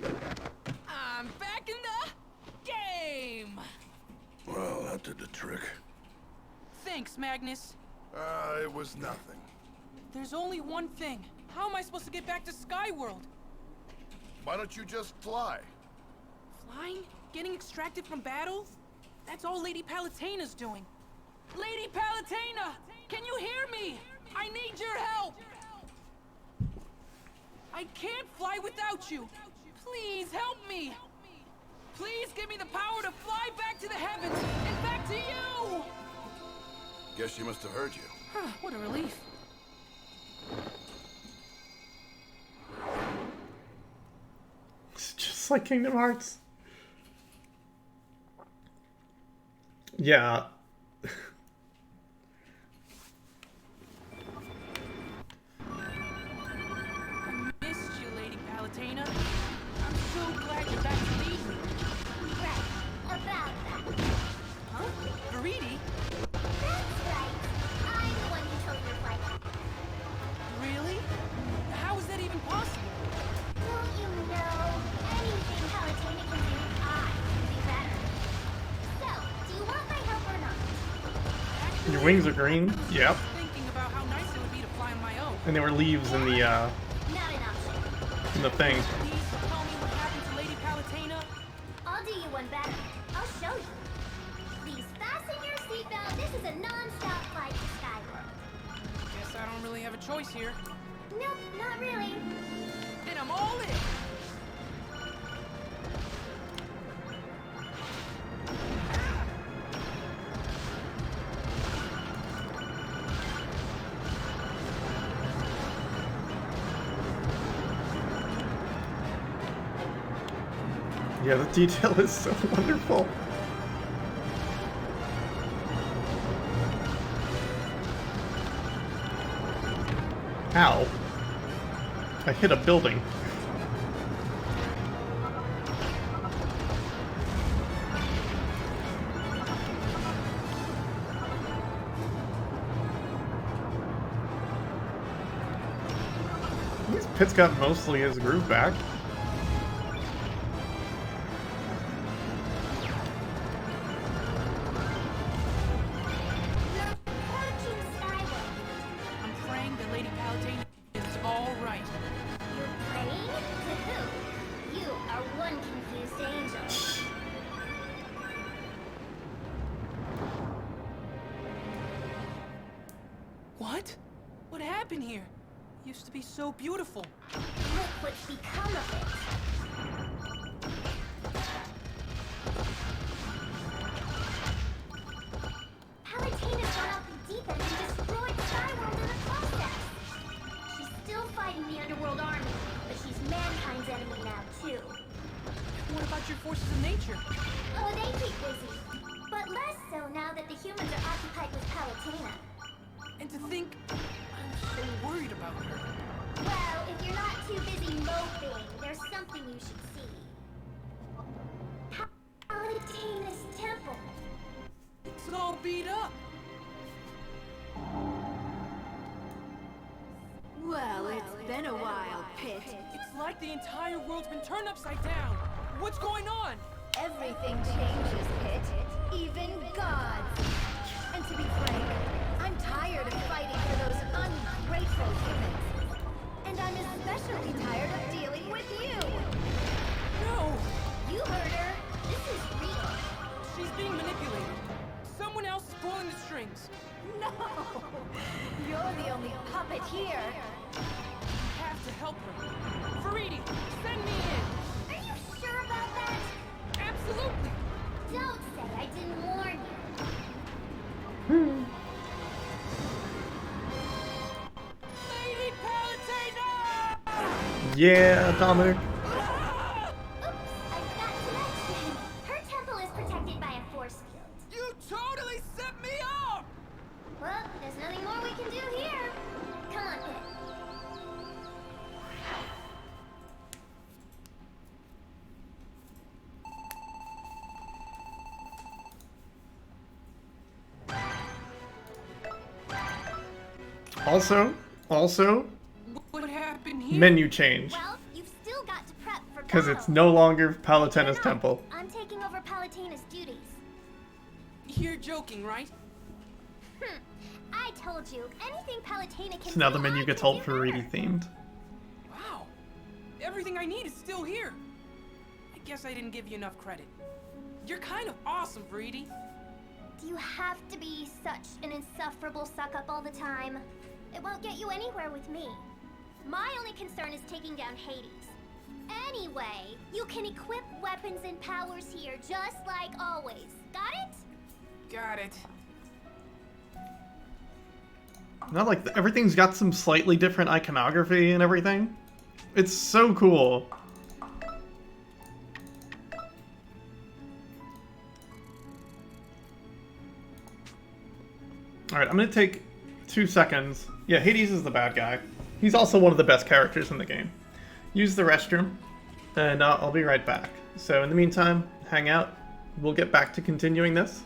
I'm back in the game! Well, that did the trick. Thanks, Magnus. It was nothing. There's only one thing. How am I supposed to get back to Skyworld? Why don't you just fly? Flying? Getting extracted from battles? That's all Lady Palutina's doing. Lady Palutena! Can you hear me? I need your help! I can't fly without you! Please help me! Please give me the power to fly back to the heavens and back to you! Guess she must have heard you. What a relief. It's just like Kingdom Hearts. Yeah. Missed you, Lady Palutena. I'm so glad you're back to me. Right, about that. Huh? Veridi? That's right. I'm the one who told you to fly back. Really? How is that even possible? Don't you know? Anything Palutena can do, I can do better. So, do you want my help or not? Your wings are green. Yep. Thinking about how nice it would be to fly on my own. And there were leaves in the Not an option. thing. Please tell me what happened to Lady Palutena. I'll do you one better. I'll show you. Please fasten your seatbelt. This is a non-stop flight to Skyworld. Guess I don't really have a choice here. Nope, not really. Then I'm all in. Yeah, the detail is so wonderful. Ow. I hit a building. At least Pit's got mostly his groove back. Approaching Skyworld. I'm praying that Lady Palutena is all right. You're praying? To who? You are one confused angel. What? What happened here? Used to be so beautiful. Look what's become of it. Palutena's gone off the deep end and destroyed Skyworld in the process. She's still fighting the Underworld Army, but she's mankind's enemy now, too. What about your forces of nature? Oh, they keep busy. But less so now that the humans are occupied with Palutena. And to think I'm so worried about her. Well, if you're not too busy moping, there's something you should see. Palutena's temple. It's all beat up. Well, it's been a while, Pit. It's like the entire world's been turned upside down. What's going on? Everything changes, Pit. Even gods. And to be frank, I'm tired of fighting for those ungrateful humans. And I'm especially tired of dealing with you. No! You heard her. This is real. She's being manipulated. Someone else is pulling the strings. No! You're the only puppet here. You have to help her. Veridi, send me in. Are you sure about that? Absolutely. Don't say I didn't warn you. Lady Palutena! Yeah, Dominic. Oops, I've got connection. Her temple Also, What happened here? menu change. Well, you've still got to prep for Because it's battle. no longer Palutena's You're not. temple. I'm taking over Palatena's duties. You're joking, right? I told you, anything Palatena can So now the do, menu I gets can all do Faridi better. themed. Wow. Everything I need is still here. I guess I didn't give you enough credit. You're kind of awesome, Faridi. Do you have to be such an insufferable suck-up all the time? It won't get you anywhere with me. My only concern is taking down Hades. Anyway, you can equip weapons and powers here just like always. Got it? Got it. Not like everything's got some slightly different iconography and everything. It's so cool. Alright, I'm gonna take 2 seconds. Yeah, Hades is the bad guy. He's also one of the best characters in the game. Use the restroom, and I'll be right back. So in the meantime, hang out. We'll get back to continuing this,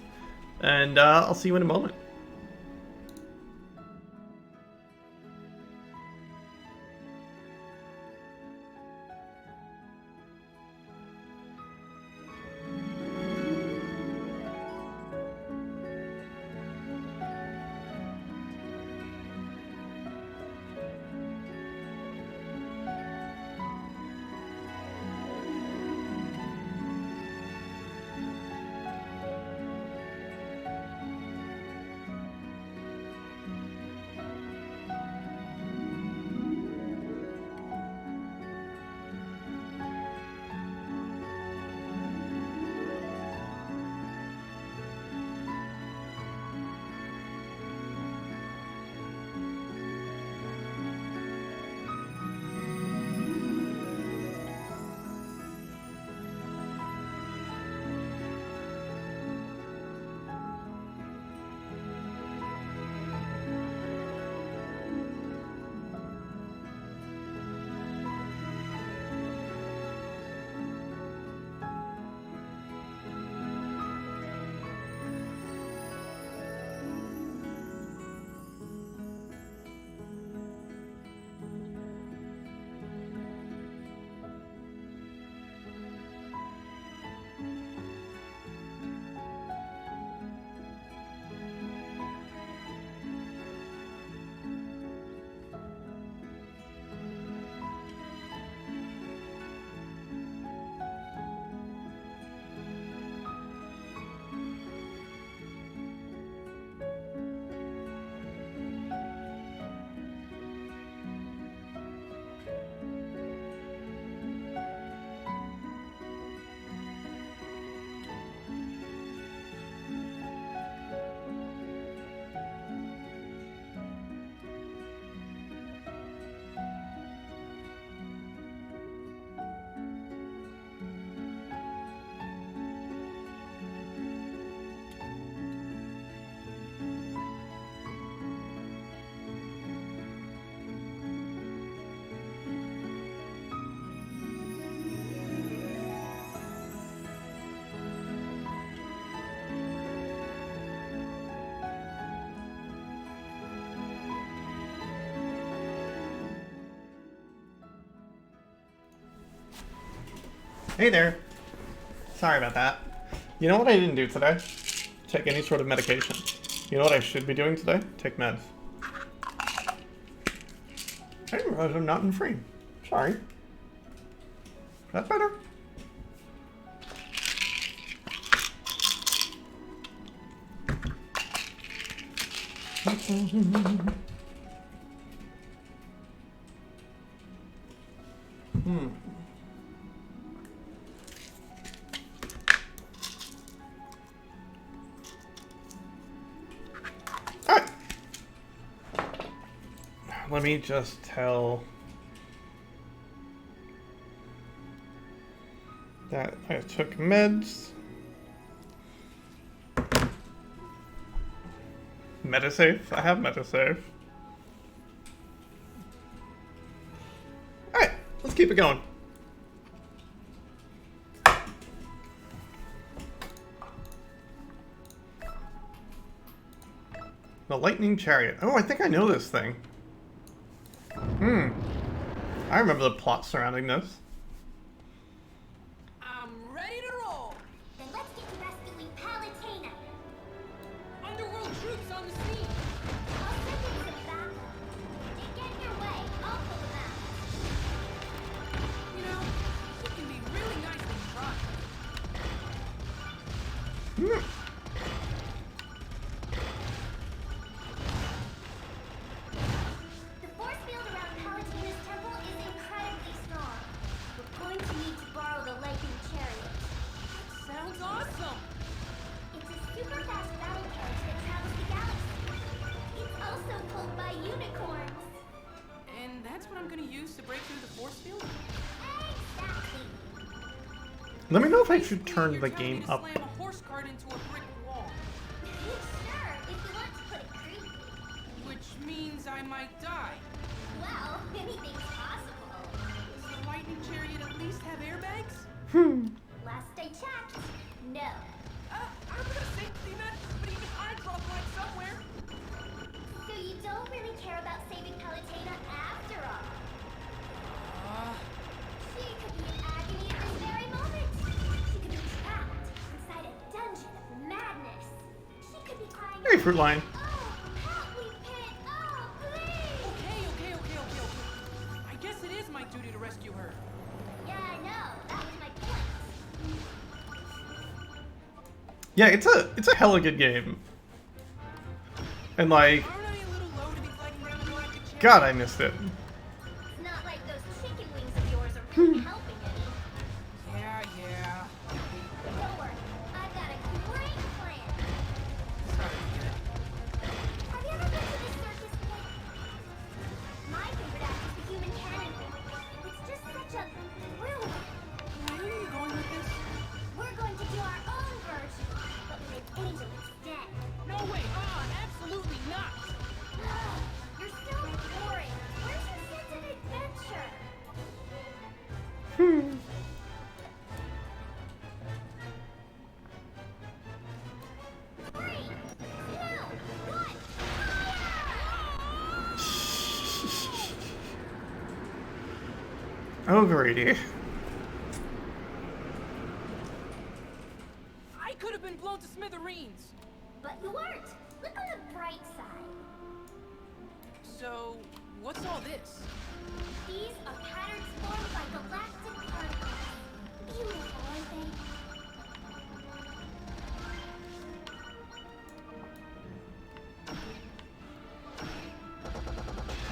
and I'll see you in a moment. Hey there. Sorry about that. You know what I didn't do today? Take any sort of medication. You know what I should be doing today? Take meds. I didn't realize I'm not in frame. Sorry. Is that better? Alright. Let me just tell that I took meds. Metasave? I have Metasave. Alright, let's keep it going. The Lightning Chariot. Oh, I think I know this thing. I remember the plot surrounding this. I'm ready to roll. Then let's get to rescuing Palutena. Underworld troops on the scene. I'll send in some backup. They get in your way, I'll pull them out. You know, she can be really nice when you try. The force field around Palutena's temple is incredibly strong. We're going to need to borrow the lightning chariot. Sounds awesome. It's a super fast battle carriage that travels the galaxy. It's also pulled by unicorns. And that's what I'm gonna use to break through the force field? Exactly. Let me know if I should Basically, turn you're the telling me game to up. slam a horse cart into a brick wall. Sure, if you want to put it creepy. Which means I might die. Well, anything's possible. Does the lightning chariot at least have airbags? Last I checked, no. I'm gonna safety net, but even I drop like somewhere. So you don't really care about saving Palutena after all. She could be in agony at this very moment. She could be trapped inside a dungeon of madness. She could be crying. Hey, fruit line. Oh, help me, Pit! Oh, please! Okay. I guess it is my duty to rescue her. Yeah, I know. That was my point. Yeah, it's a hella good game. And like, Aren't I a little low to be flying around the galactic chariot? God, I missed it. It's not like those chicken wings of yours are really helping any. Yeah. Don't worry. I've got a great plan. Sorry, kid. Have you ever been to the circus pit? My favorite act is the human cannon. It's just such a thrill. Where are you going with this? We're going to do our own version, but with an angel instead. No way, absolutely not. Ugh, you're so boring. Where's your sense of adventure? Three, two, one, fire! Oh, greedy. I could have been blown to smithereens. But you weren't. Look on the bright side. So, what's all this? These are patterns formed by galactic particles. Beautiful, aren't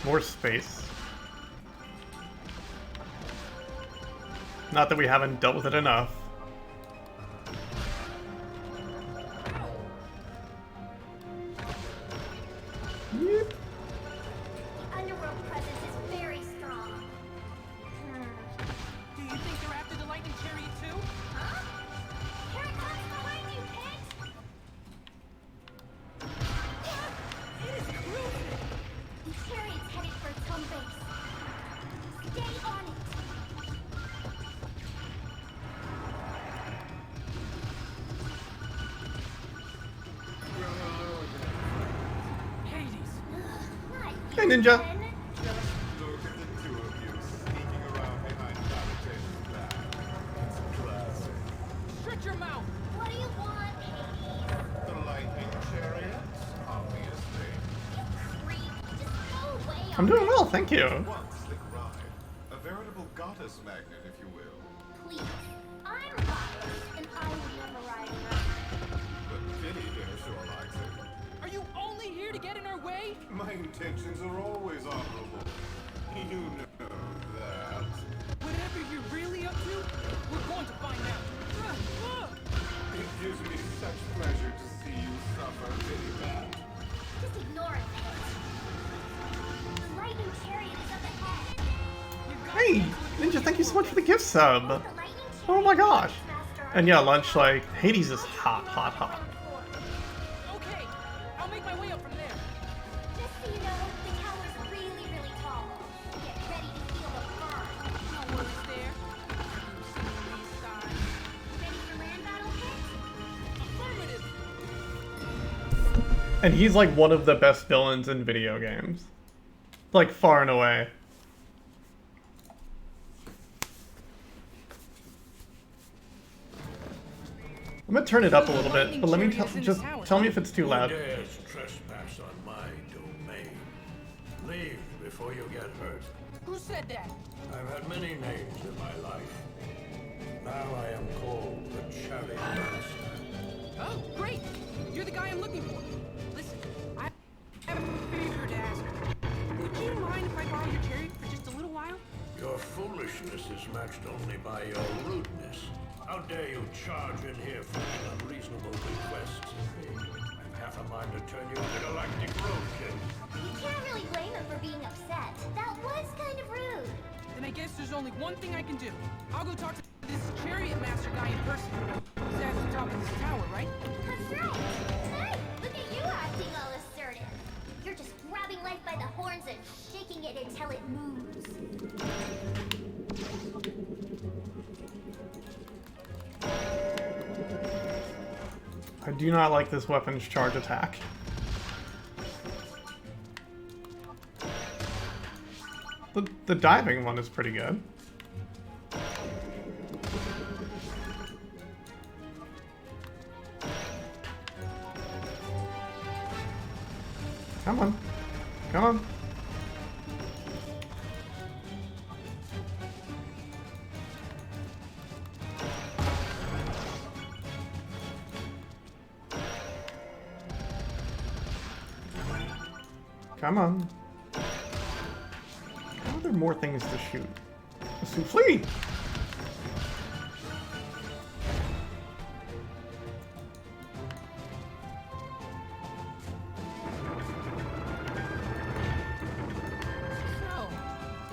they? More space. Not that we haven't dealt with it enough. Yep. The underworld presence is very strong. Do you think they're after the lightning chariot too? Huh? Here it comes behind you, Pit! It is cruising. The chariot's headed for its home base. Stay on it. Hades. Not Hey, you, Ninja. Ben. Look at the two of you sneaking around behind Palutena's back. It's classic. Shut your mouth. What do you want, Hades? The lightning chariots, obviously. You creep. Just go away I'm doing well, thank you. One slick ride. A veritable goddess magnet, if you will. Please. I'm goddess, and I would never ride around. But Kitty here sure likes it. Are you only here to get in our way? My intentions are always honorable. You know that. Whatever you're really up to, we're going to find out. It gives me such pleasure to see you suffer, Kitty Bat. Just ignore it, Pit. The lightning chariot is up ahead. Hey, Ninja, thank you so much for the gift sub. The lightning Oh my gosh. faster And yeah, lunch, like, Hades is hot. Okay, I'll make my way up from there. Just so you know, the tower's really, really tall. Get ready to feel the burn. No worries there. You've seen these signs. Ready for land battle, Pit? Affirmative. And he's like one of the best villains in video games. Like, far and away. I'm gonna turn it up a little bit, but let me just tell me if it's too loud. Who dares trespass on my domain? Leave before you get hurt. Who said that? I've had many names in my life. Now I am called the Chariot Master. Oh, great! You're the guy I'm looking for. Listen, I have a favor to ask. Would you mind if I borrow your chariot for just a little while? Your foolishness is matched only by your rudeness. How dare you charge in here for unreasonable requests of me? I'm half a mind to turn you into galactic roadkill. You can't really blame him for being upset. That was kind of rude. Then I guess there's only one thing I can do. I'll go talk to this chariot master guy in person. He's at the top of this tower, right? That's right. Hey, look at you acting all assertive. You're just grabbing life by the horns and shaking it until it moves. I do not like this weapon's charge attack. The diving one is pretty good. Come on. Come on. Come on. Are there more things to shoot? A souffle! So,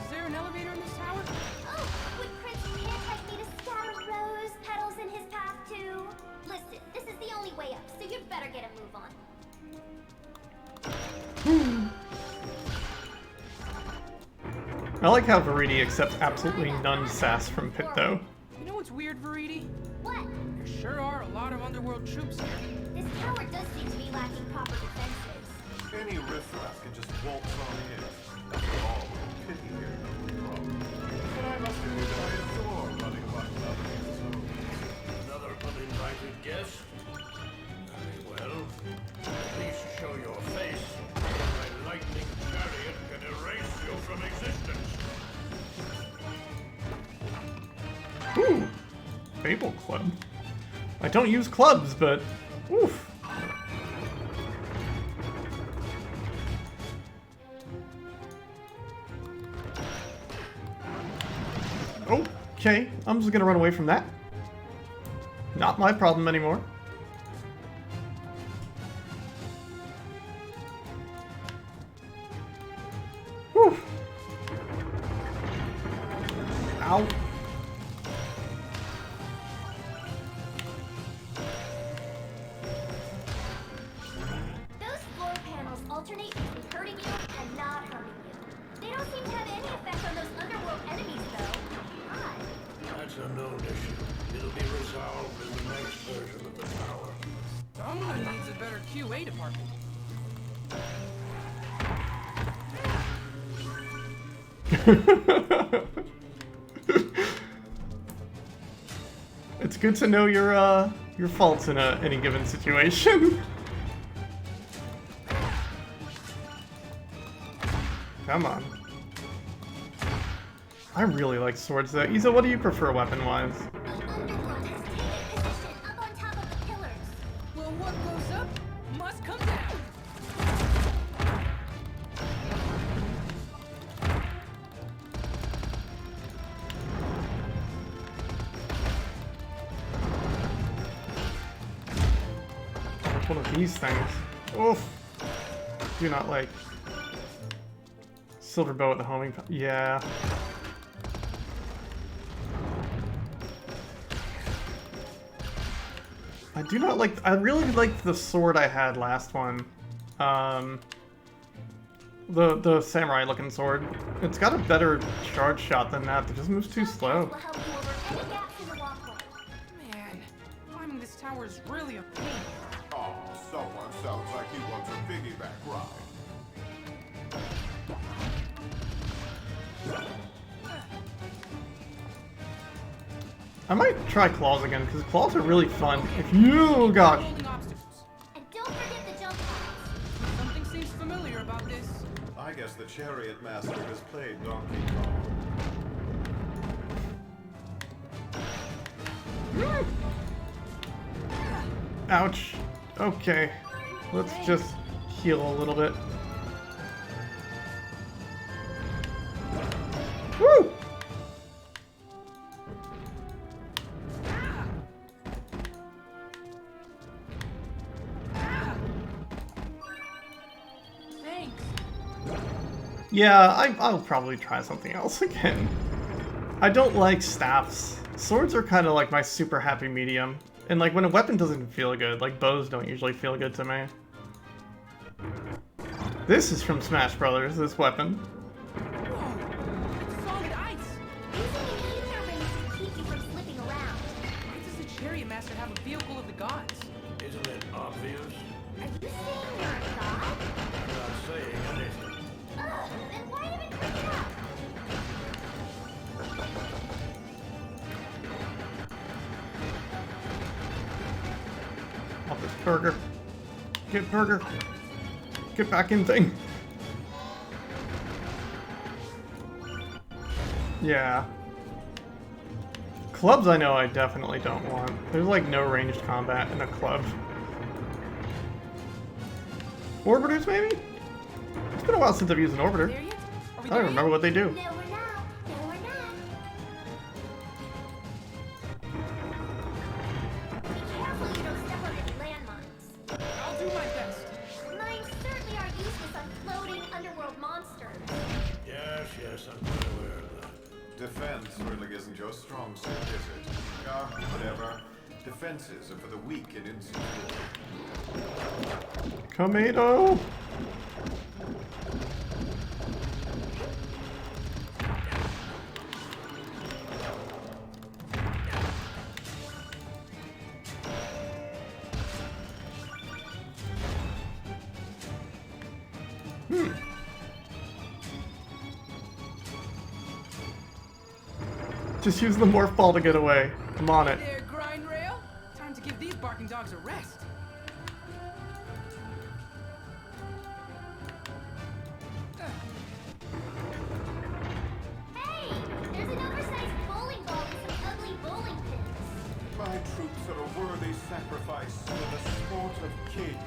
is there an elevator in this tower? Oh, would Prince Pant like me to scatter rose petals in his path too? Listen, this is the only way up, so you'd better get a move on. I like how Veridi accepts absolutely none sass from Pit, though. You know what's weird, Veridi? What? There sure are a lot of underworld troops here. This tower does seem to be lacking proper defenses. Any riffraff can just waltz on in. After all, pity here, no problem. But I must admit that I adore running amok lovely souls. Another uninvited guest? Very well. At least show your face. My lightning chariot can erase you from existence. Ooh! Fable Club. I don't use clubs, but... Oof! Okay, I'm just gonna run away from that. Not my problem anymore. Whew. Ow. Those floor panels alternate between hurting you and not hurting you. They don't seem to have any effect on those underworld enemies, though. Odd. That's a known issue. It'll be resolved in the next version of the tower. Someone needs a better QA department. It's good to know your faults in any given situation. Come on. I really like swords though. Isa, what do you prefer weapon-wise? The underworld has taken position up on top of the pillars. Well, what goes up must come down. One of these things. Oof. Do not like. Silver bow at the homing. Yeah. I do not like. I really liked the sword I had last one. The samurai looking sword. It's got a better charge shot than that. It just moves too slow. Will help you over any gaps in the walkway. Man, climbing this tower is really a pain. Oh, someone sounds like he wants a piggyback ride. I might try claws again, because claws are really fun. If you... Oh, gosh. Holding obstacles. And don't forget the jump pads. Something seems familiar about this. I guess the Chariot Master has played Donkey Kong. Ouch. Okay. Let's just heal a little bit. Woo! Thanks. Yeah, I'll probably try something else again. I don't like staffs. Swords are kind of like my super happy medium. And like when a weapon doesn't feel good, like bows don't usually feel good to me. This is from Smash Brothers, this weapon. Whoa! It's solid ice! Using an ether ring to keep you from slipping around. Why does the Chariot Master have a vehicle of the gods? Isn't it obvious? Are you saying you're a god? I'm not saying anything. Ugh, then why even bring it up? Oh, this burger. Get burger. Get back in thing. Yeah. Clubs I know I definitely don't want. There's like no ranged combat in a club. Orbiters maybe? It's been a while since I've used an orbiter. There yet? Are we I don't remember what they do. No, we're not. No, we're not. Be careful you don't step on any landmines. I'll do my best. Mines certainly are useless on floating underworld monsters. Yes, I'm quite aware of that. Defense really isn't your strong suit, is it? Whatever. Defenses are for the weak and insecure. Tomato! Just use the morph ball to get away. I'm on it. There, grind rail. Time to give these barking dogs a rest. Hey, there's an oversized bowling ball and some ugly bowling pins. My troops are a worthy sacrifice for the sport of kings.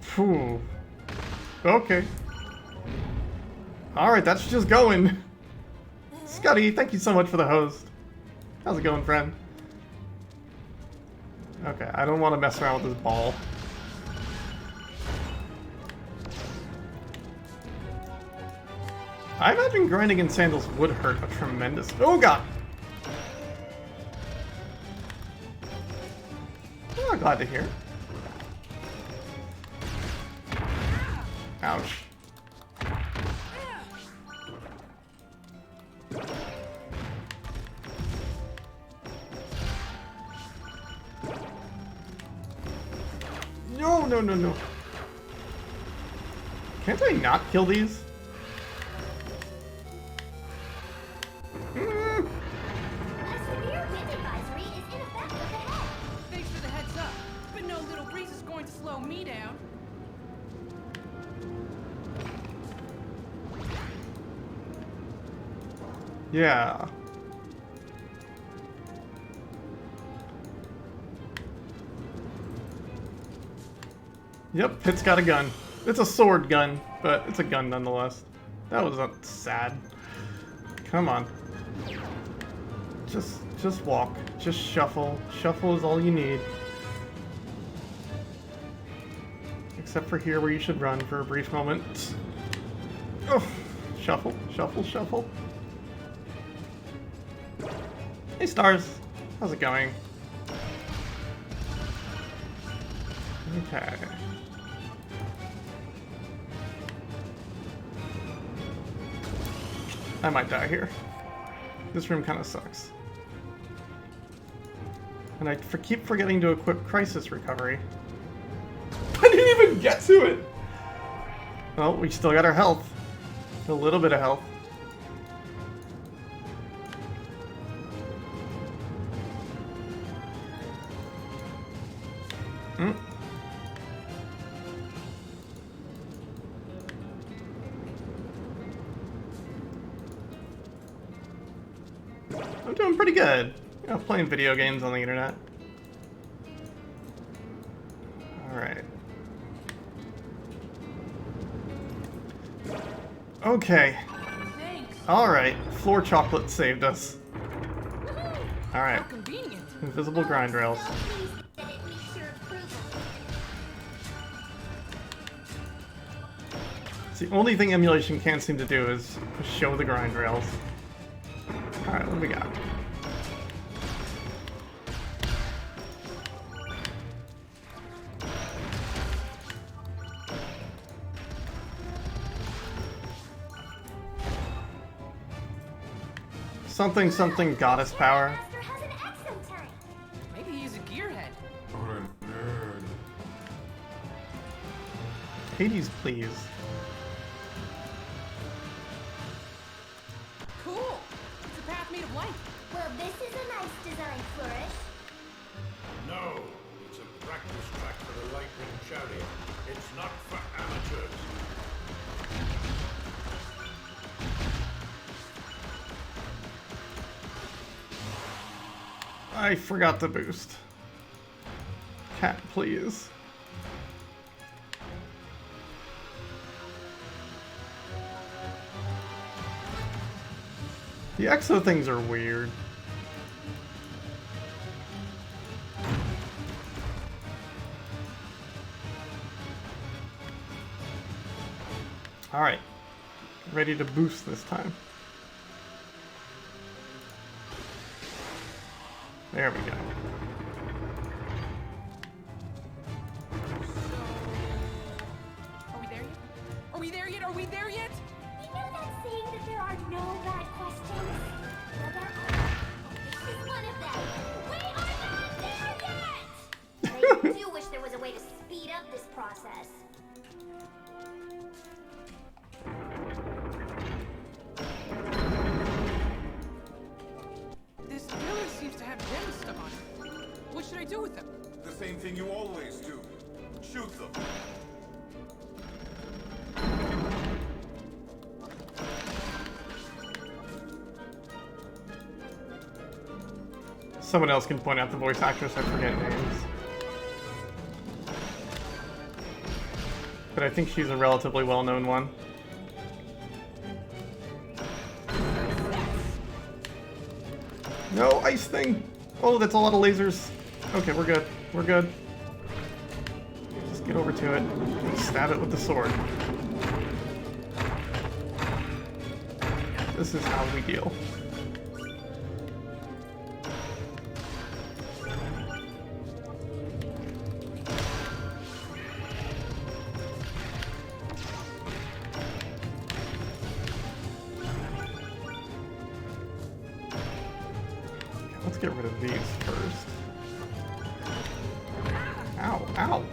Phew. Okay. Alright, that's just going. Scotty, thank you so much for the host. How's it going, friend? Okay, I don't want to mess around with this ball. I imagine grinding in sandals would hurt a tremendous... Oh god! Oh, I'm glad to hear. Ouch. No. Can't I not kill these? A severe wind advisory is in effect up ahead. Thanks for the heads up, but no little breeze is going to slow me down. Yeah. Yep, Pit's got a gun. It's a sword gun, but it's a gun nonetheless. That was sad. Come on. Just walk. Just shuffle. Shuffle is all you need. Except for here where you should run for a brief moment. Oh, shuffle, shuffle, shuffle. Hey Stars, how's it going? Okay. I might die here. This room kind of sucks. And I keep forgetting to equip Crisis Recovery. didn't even get to it! Well, we still got our health. A little bit of health. Hmm. I'm doing pretty good. You know, playing video games on the internet. Alright. Okay. Alright. Floor chocolate saved us. Alright. Invisible grind rails. It's the only thing emulation can't seem to do is show the grind rails. Alright, what do we got? Something something goddess power. Maybe he's a gearhead. Or a nerd. Hades, please. Cool. It's a path made of light. Well, this is a nice design, Flourish. No, it's a practice track for the lightning chariot. It's not for amateurs. I forgot to boost. Cat, please. The exo things are weird. Alright. Ready to boost this time. There we go. Are we there yet? Are we there yet? Are we there yet? You know that saying that there are no bad questions? Well, there are. This is one of them. We are not there yet! I do wish there was a way to speed up this process. This pillar seems to have gem stuff on it. What should I do with them? The same thing you always do. Shoot them. Someone else can point out the voice actress, I forget names. But I think she's a relatively well-known one. No, ice thing! Oh, that's a lot of lasers. Okay, we're good. We're good. Just get over to it and stab it with the sword. This is how we deal. Let's get rid of these first. Ow, ow.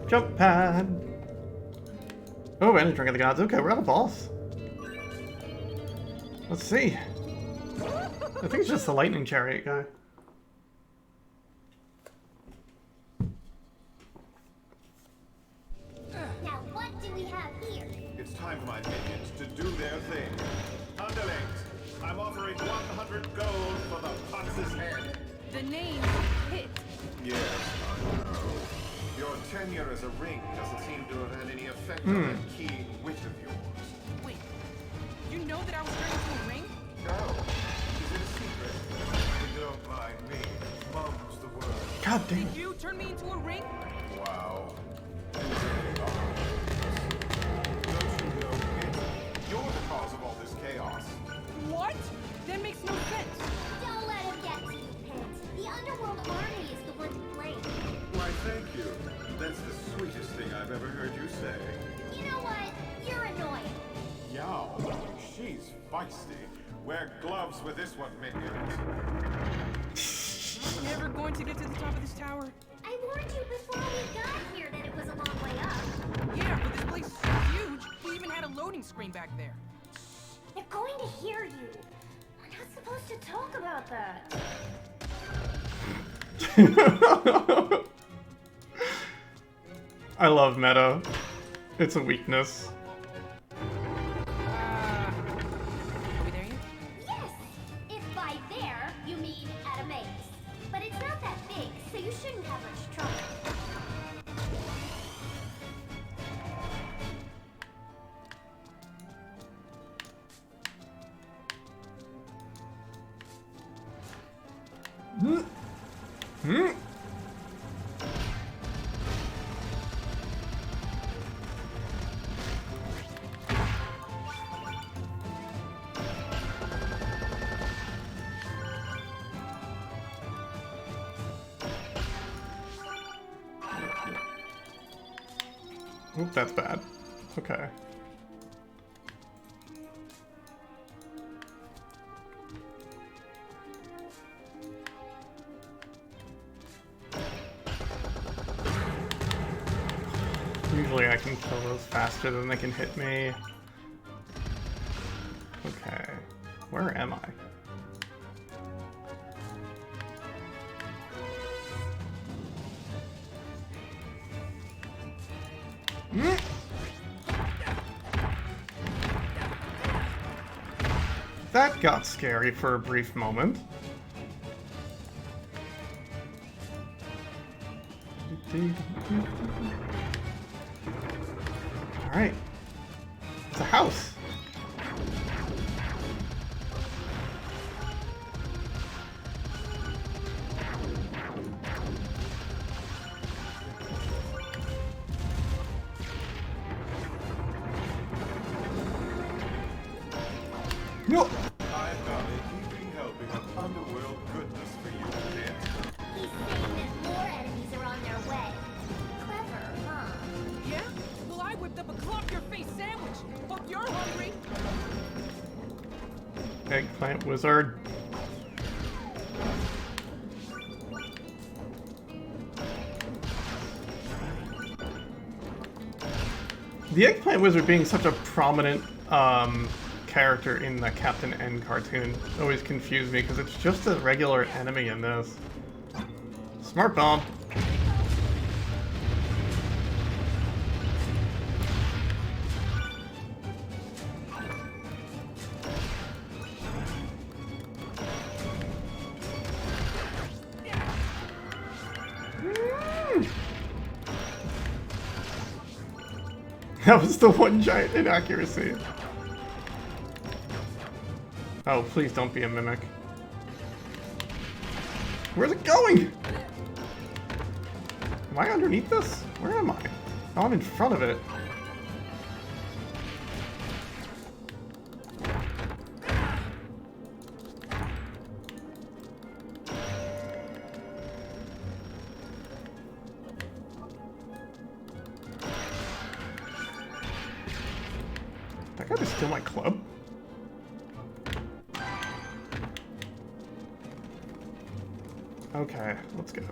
Jump pad. Oh, and a drink of the gods. Okay, we're at a boss. Let's see. I think it's just the lightning chariot guy. Now, what do we have here? It's time for my minions to do their thing. Underlings, I'm offering 100 gold for the Ponce's head. The name Hit. Yes, I know. Your tenure as a ring doesn't seem to have had any effect on that keen wit of yours. Wait, you know that I was turned into a ring? No, is it a secret? If you don't mind me, mum's the word. God damn. Did you turn me into a ring? Wow. You really are. Don't you know it? You're the cause of all this chaos. What? That makes no sense. Don't let him get to you, Pit. The Underworld Army is the one to blame. Why, thank you. That's the sweetest thing I've ever heard you say. You know what? You're annoying. Yow, she's feisty. Wear gloves with this one, minions. Never going to get to the top of this tower. I warned you before we got here that it was a long way up. Yeah, but this place is so huge. We even had a loading screen back there. They're going to hear you. We're not supposed to talk about that. I love meta. It's a weakness. Are we there yet? Yes! If by there, you mean at a maze. But it's not that big, so you shouldn't have much trouble. Oop, that's bad. Okay. Usually I can kill those faster than they can hit me. Okay. Where am I? That got scary for a brief moment. Alright. It's a house. No! I'm Dolly, keeping helping of underworld goodness for you, dear. He's saying that more enemies are on their way. Clever, huh? Yeah? Well, I whipped up a clop-your-face sandwich. Hope you're hungry. Eggplant wizard. The Eggplant Wizard being such a prominent character in the Captain N cartoon always confused me because it's just a regular enemy in this. Smart bomb. That was the one giant inaccuracy. Oh, please don't be a mimic. Where's it going? Am I underneath this? Where am I? Oh, I'm in front of it. That guy just steal my club? Okay, let's go.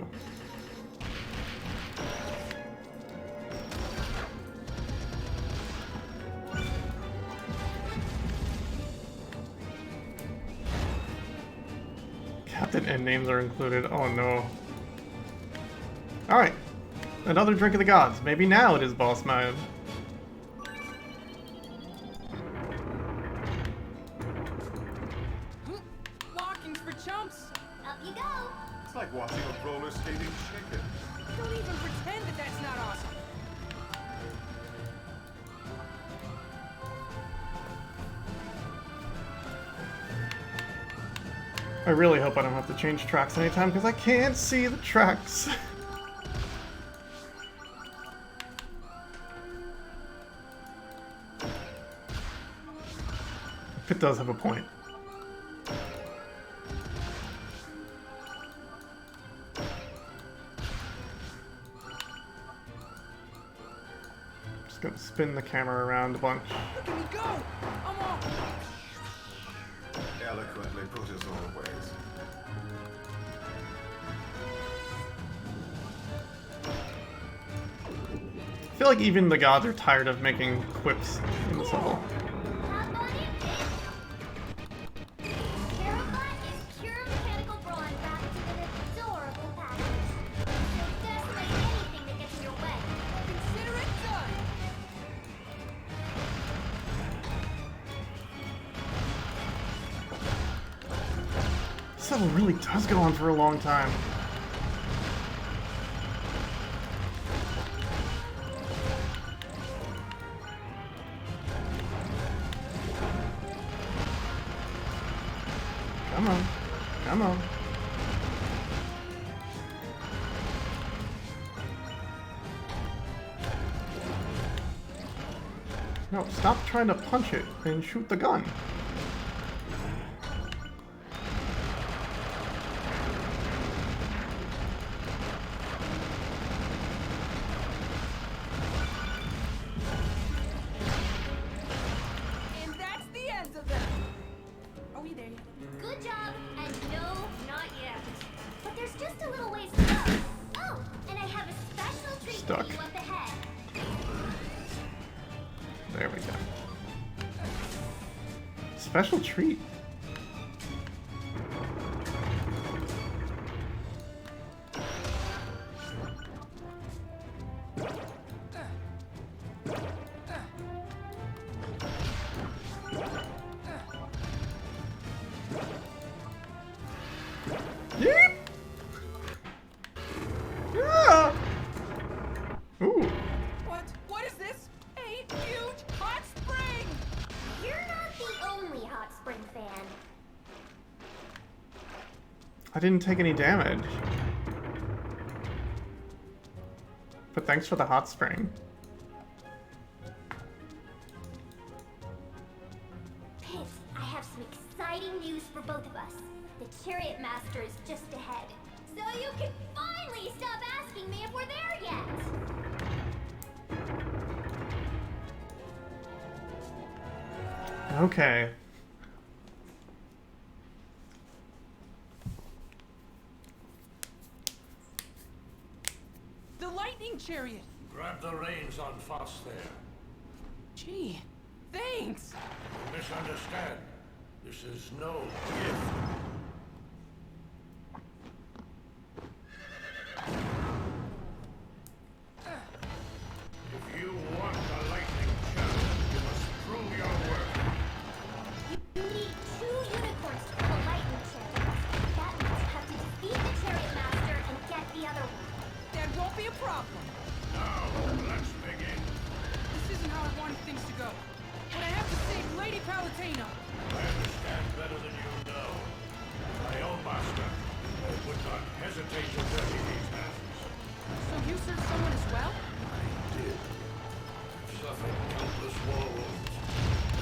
Captain N names are included. Oh no. Alright. Another drink of the gods. Maybe now it is boss mode. Walking's for chumps. Up you go. It's like watching a roller skating chicken. Don't even pretend that that's not awesome. I really hope I don't have to change tracks anytime because I can't see the tracks. It does have a point. Just gonna spin the camera around a bunch. Look at me go! I'm all... eloquently put as always. I feel like even the gods are tired of making quips in this level. This level really does go on for a long time. Come on. Come on. No, stop trying to punch it and shoot the gun. And that's the end of them. Are we there yet? Good job, and no, not yet. But there's just a little ways to go. Oh, and I have a special treat Stuck. for you up ahead. There we go. Special treat. Yeep. Yeah. Ooh. What is this? A huge hot spring! You're not the only hot spring fan. I didn't take any damage. But thanks for the hot spring. Pit, I have some exciting news for both of us. The Chariot Master is just ahead. So you can finally stop asking me if we're there yet! Okay. The lightning chariot! Grab the reins on Foss there. Gee, thanks! You misunderstand. This is no gift. If you want the lightning chariot, you must prove your worth. You need 2 unicorns to pull a lightning chariot. That means you have to defeat the Chariot Master and get the other one. That won't be a problem. Now, let's begin. This isn't how I wanted things to go. But I have to save Lady Palutena. I understand better than you know. My own master, I would not hesitate to dirty these hands. So you served someone as well? I did. Suffered countless war wounds.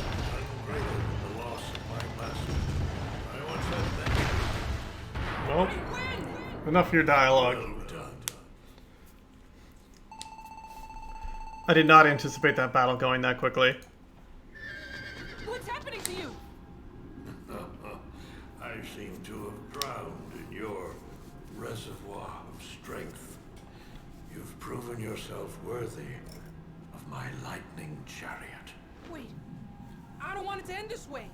None greater than the loss of my master. I once had many. Nope. Enough of your dialogue. Well done. I did not anticipate that battle going that quickly. What's happening to you? I seem to have drowned in your reservoir of strength. You've proven yourself worthy of my lightning chariot. Wait, I don't want it to end this way.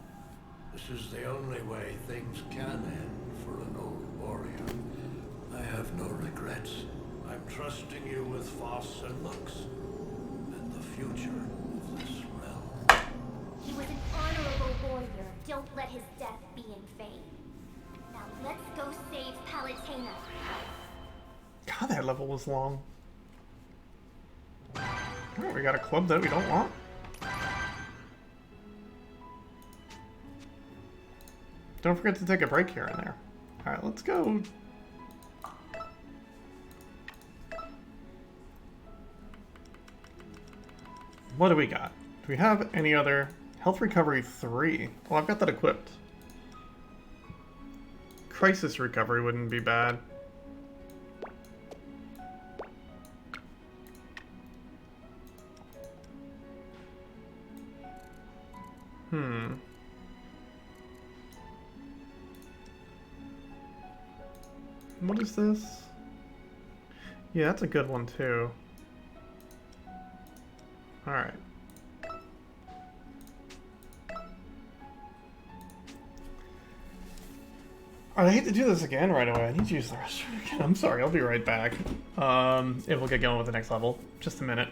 This is the only way things can end for an old warrior. I have no regrets. I'm trusting you with Foss and Lux, and the future of this realm. He was an honorable warrior. Don't let his death be in vain. Now let's go save Palutena. God, that level was long. Oh, we got a club that we don't want. Don't forget to take a break here and there. Alright, let's go. What do we got? Do we have any other? Health Recovery 3. Well, I've got that equipped. Crisis Recovery wouldn't be bad. What is this? Yeah, that's a good one too. Alright. I hate to do this again right away. I need to use the restroom again. I'm sorry, I'll be right back. If we'll get going with the next level. Just a minute.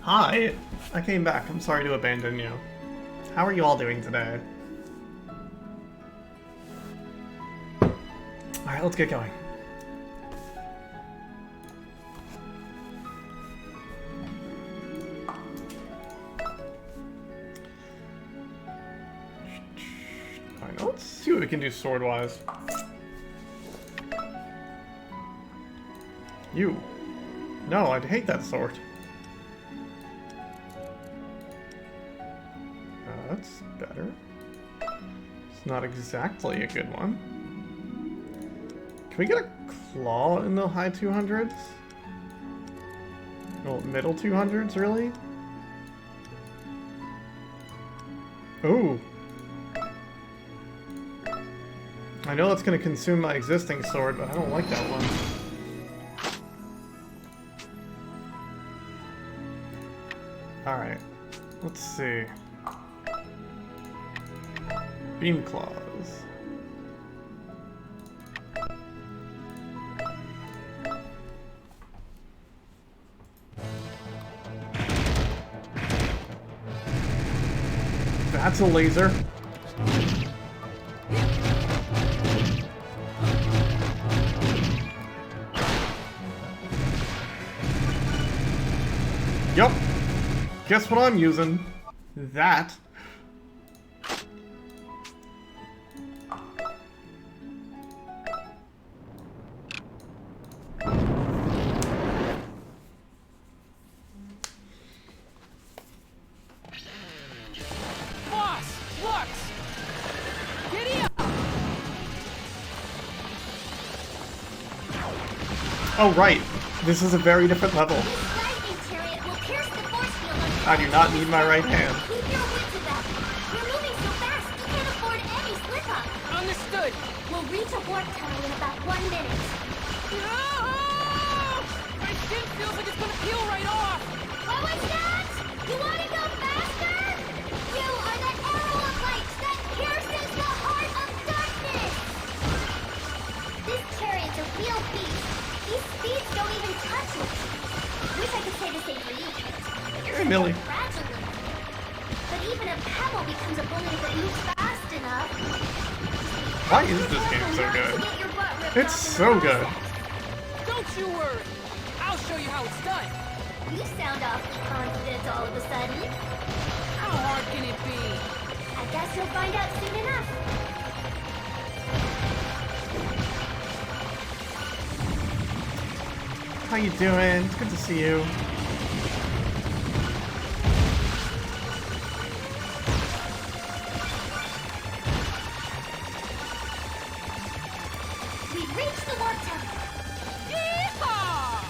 Hi! I came back. I'm sorry to abandon you. How are you all doing today? Alright, let's get going. Alright, let's see what we can do sword-wise. You. No, I'd hate that sword. That's better. It's not exactly a good one. Can we get a claw in the high 200s? Well, middle 200s, really? Ooh. I know that's going to consume my existing sword, but I don't like that one. Alright. Let's see. Beam claws. That's a laser. Yup. Guess what I'm using? That. Oh, right. This is a very different level. This lightning chariot will pierce the force field on I do not need my right hand. Keep your wits about you. You're moving so fast, you can't afford any slip-up. Understood. We'll reach a warp tunnel in about 1 minute. Ah! My skin feels like it's gonna peel right off. What was that? You want to go faster? You are the arrow of light that pierces the heart of darkness! This chariot's a real beast. These speeds don't even touch it. Wish I could say the same for you, Kit. But you're Hey, Millie. fragile. But even a pebble becomes a bullet if it moves fast enough. Why is this game so good? It's so good. Don't you worry. I'll show you how it's done. You sound awfully confident all of a sudden. How hard can it be? I guess you'll find out soon enough. How you doing? It's good to see you. We've reached the warp tunnel. Yeehaw!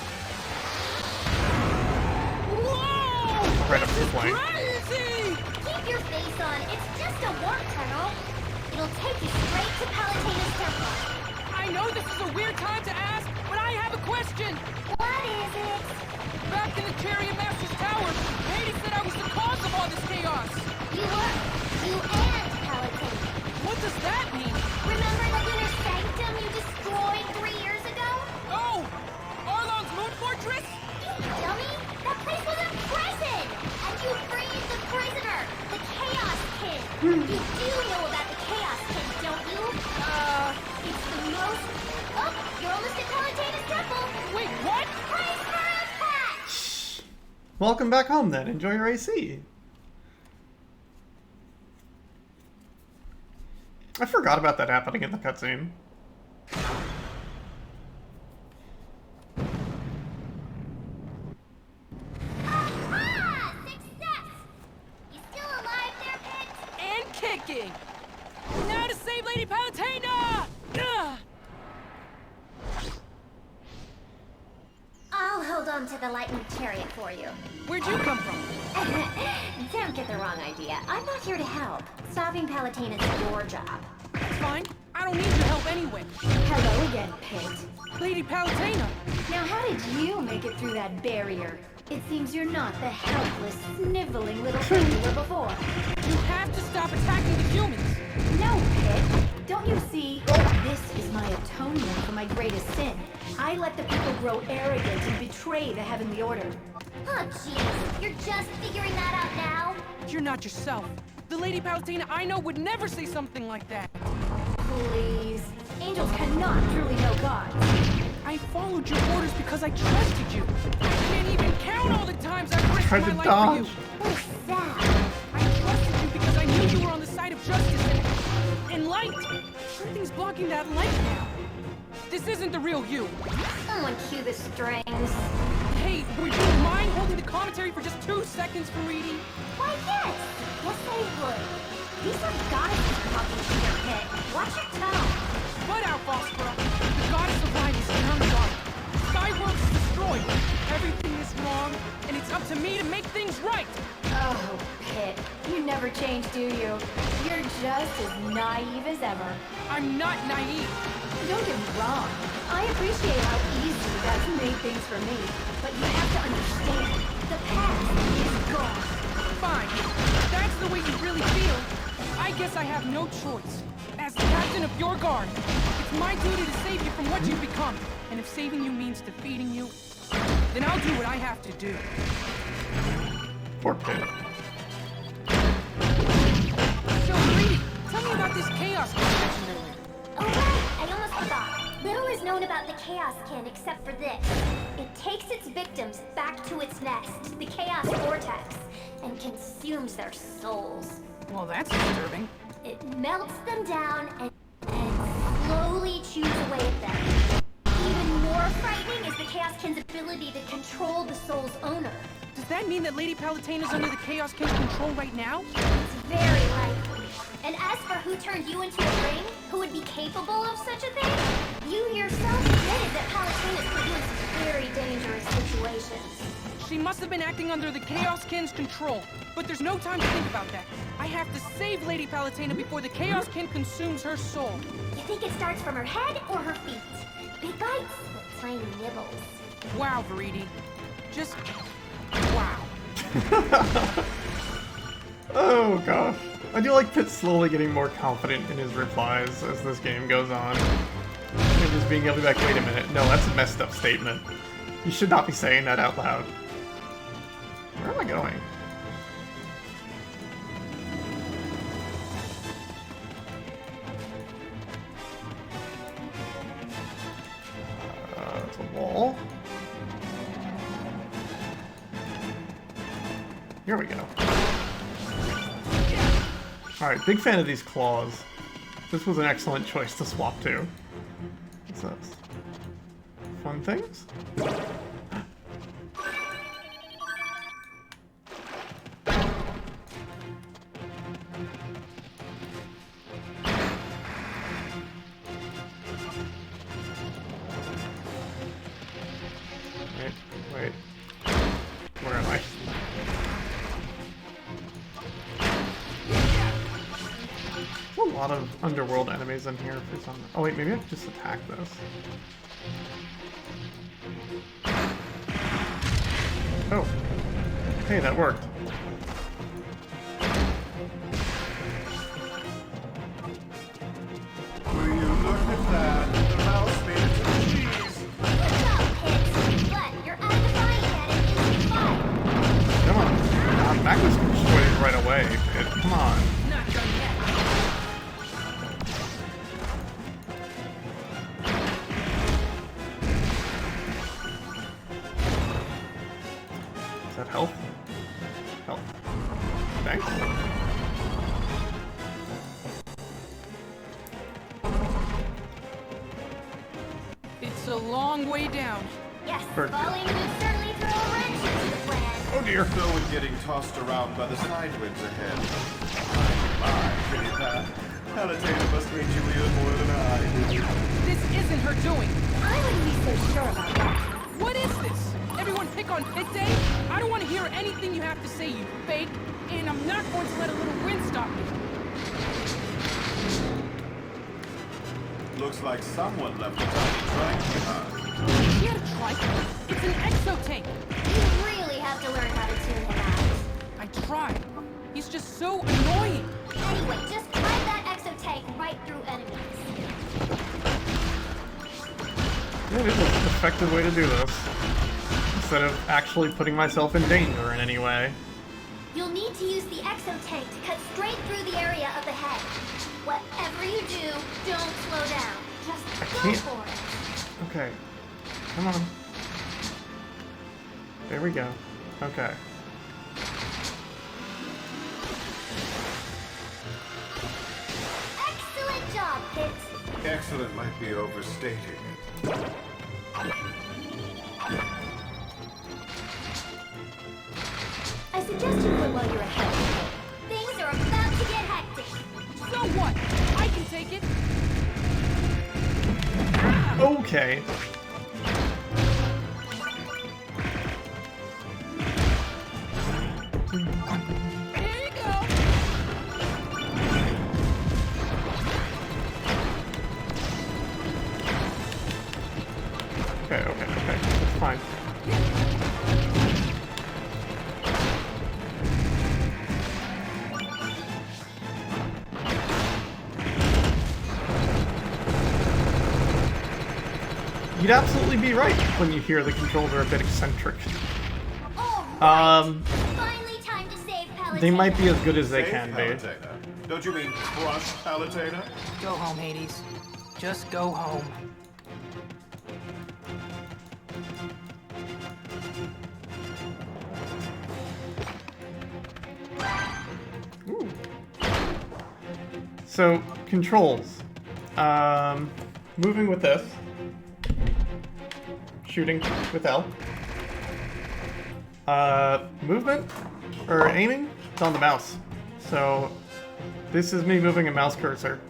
Whoa! Incredible This is flank. crazy! Keep your face on. It's just a warp tunnel. It'll take you straight to Palatinus Temple. I know this is a weird time to ask, but I have a question. What is it? Back in the Chariot Master's Tower, Hades said I was the cause of all this chaos. You were. You and Palatin. What does that mean? Remember the Lunar Sanctum you destroyed 3 years ago? Oh! Arlong's moon fortress? You dummy! That place was a prison! And you freed the prisoner, the Chaos King! You do know about the Chaos King, don't you? It's the most... Oh, you're almost at Palatinus Temple! Wait, what? Price for a patch! Welcome back home then. Enjoy your AC. I forgot about that happening in the cutscene. Aha! Success! You still alive there, Pit? And kicking! Now to save Lady Palutena! Ugh. I'll hold on to the lightning chariot for you. Where'd you come from? Don't get the wrong idea. I'm not here to help. Stopping Palatin is your job. That's fine. I don't need your help anyway. Hello again, Pit. Lady Palutena! Now, how did you make it through that barrier? It seems you're not the helpless, sniveling little thing you were before. You have to stop attacking the humans! No, Pit. Don't you see? This is my atonement for my greatest sin. I let the people grow arrogant and betray the heavenly order. Oh, jeez. You're just figuring that out now? You're not yourself. The Lady Palutena I know would never say something like that. Please. Angels cannot truly know God. I followed your orders because I trusted you. I can't even count all the times I've risked Tried my to life dodge. for you. What's that? I trusted you because I knew you were on the side of justice and light. Something's blocking that light now. This isn't the real you. Someone cue the strings. Hey, would you mind holding the commentary for just 2 seconds for reading? Why, yes. Yes, I would. These are goddesses talking to your Pit. Watch your tone. What out, Phosphora? The goddess of light is turned dark. Skyworks is destroyed. Everything is wrong, and it's up to me to make things right. Oh, Pit. You never change, do you? You're just as naive as ever. I'm not naive. Don't get me wrong. I appreciate how easy that's made things for me. But you have to understand, the past is gone. Fine. If that's the way you really feel, I guess I have no choice. As the captain of your guard, it's my duty to save you from what you've become. And if saving you means defeating you, then I'll do what I have to do. Poor Pit. So, Greedy, tell me about this chaos you mentioned earlier. Oh, right. I almost forgot. Little is known about the Chaos Kin except for this. It takes its victims back to its nest, the Chaos Vortex, and consumes their souls. Well, that's disturbing. It melts them down and slowly chews away at them. Even more frightening is the Chaos Kin's ability to control the soul's owner. Does that mean that Lady Palutena's under the Chaos King's control right now? It's very likely. And as for who turned you into a ring, who would be capable of such a thing, You yourself admitted that Palatinus put you in some very dangerous situations. She must have been acting under the Chaos Kin's control. But there's no time to think about that. I have to save Lady Palatina before the Chaos Kin consumes her soul. You think it starts from her head or her feet? Big bites, but tiny nibbles. Wow, Veridi. Just... wow. Oh gosh. I do like Pitt slowly getting more confident in his replies as this game goes on. And just being able to be like, wait a minute, no, that's a messed up statement. You should not be saying that out loud. Where am I going? It's a wall. Here we go. Alright, big fan of these claws. This was an excellent choice to swap to. What's this? Fun things? Wait. Where am I? There's a lot of underworld enemies in here for some... Oh wait, maybe I can just attack this. Oh. Hey, that worked. Will you look at that? The mouse made it to the cheese. What's up, Hicks? What? You're out of the frying pan and into the fire. Come on. Magnus can destroy it right away. Come on. Not done yet. Is that health? Health. Thanks. It's a long way down. Yes, Perfect. falling would certainly throw a wrench into the plan. Oh dear. So with getting tossed around by the side winds ahead. My pretty Pat. Palatina must hate you even more than I do. This isn't her doing. I wouldn't be so sure about that. What is this? Everyone pick on Pit Day? I don't want to hear anything you have to say, you fake. And I'm not going to let a little grin stop me. Looks like someone left a tiny trike behind. He had a trike. It's an exo-tank. You really have to learn how to tune him out. I tried. He's just so annoying. Anyway, just drive that exo-tank right through enemies. It is an effective way to do this. Instead of actually putting myself in danger in any way. You'll need to use the exo-tank to cut straight through the area of the head. Whatever you do, don't slow down. Just go can't. for it. Okay. Come on. There we go. Okay. Excellent job, Pit. Excellent might be overstating it. I suggest you quit while you're ahead. Things are about to get hectic. So what? I can take it. Okay. Here you go. Okay. It's fine. You'd absolutely be right when you hear the controls are a bit eccentric. Alright. Finally time to save Palatina. They might be as good as they Save can be. Palatina. Don't you mean crush Palatina? Go home, Hades. Just go home. Ooh. So, controls. Moving with this. Shooting with L. Movement, or aiming, it's on the mouse. So, this is me moving a mouse cursor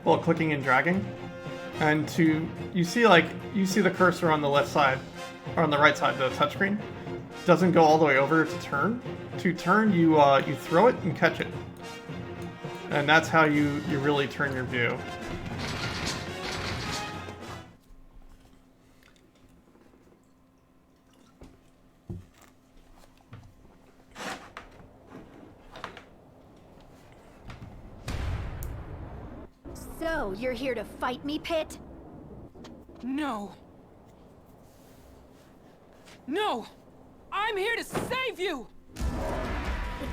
while clicking and dragging. And you see the cursor on the left side, or on the right side, the touchscreen doesn't go all the way over to turn. To turn, you throw it and catch it, and that's how you really turn your view. So, you're here to fight me, Pit? No. No! I'm here to save you! The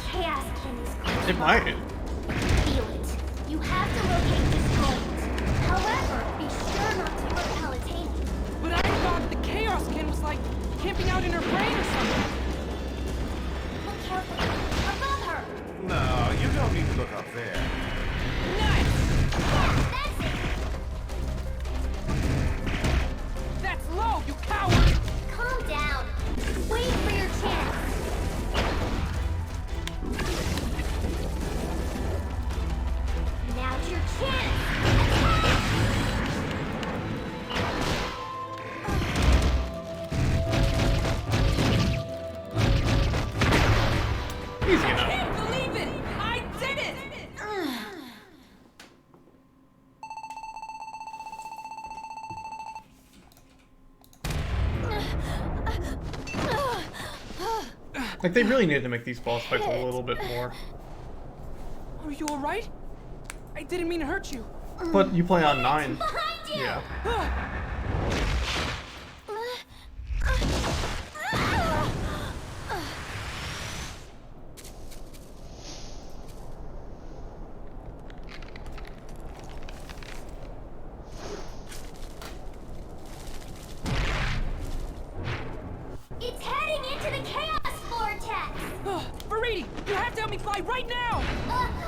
Chaos King is close. It might. Feel it. You have to locate this point. However, be sure not to hurt Palatine. But I thought the Chaos Kin was like camping out in her brain or something. Look carefully. Above her. No, you don't need to look up there. Nice! That's it. That's low, you coward! Calm down. Wait for your chance. Now's your chance. Attack! Easy I enough. can't believe it! I did it! Like, they really needed to make these boss fights a little bit more. Are you alright? I didn't mean to hurt you. But you play on 9. Behind you! Yeah. It's heading into the Chaos Vortex! Veriti, you have to help me fly right now!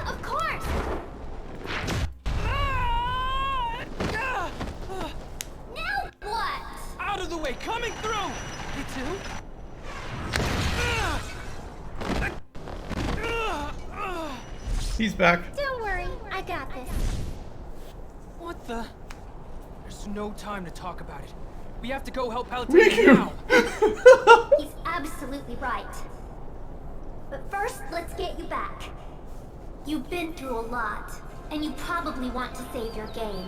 Of course! Now what? Out of the way, coming through! You too? He's back. Don't worry, I got this. What the? There's no time to talk about it. We have to go help Riku. Palatine now! He's absolutely right. But first, let's get you back. You've been through a lot, and you probably want to save your game.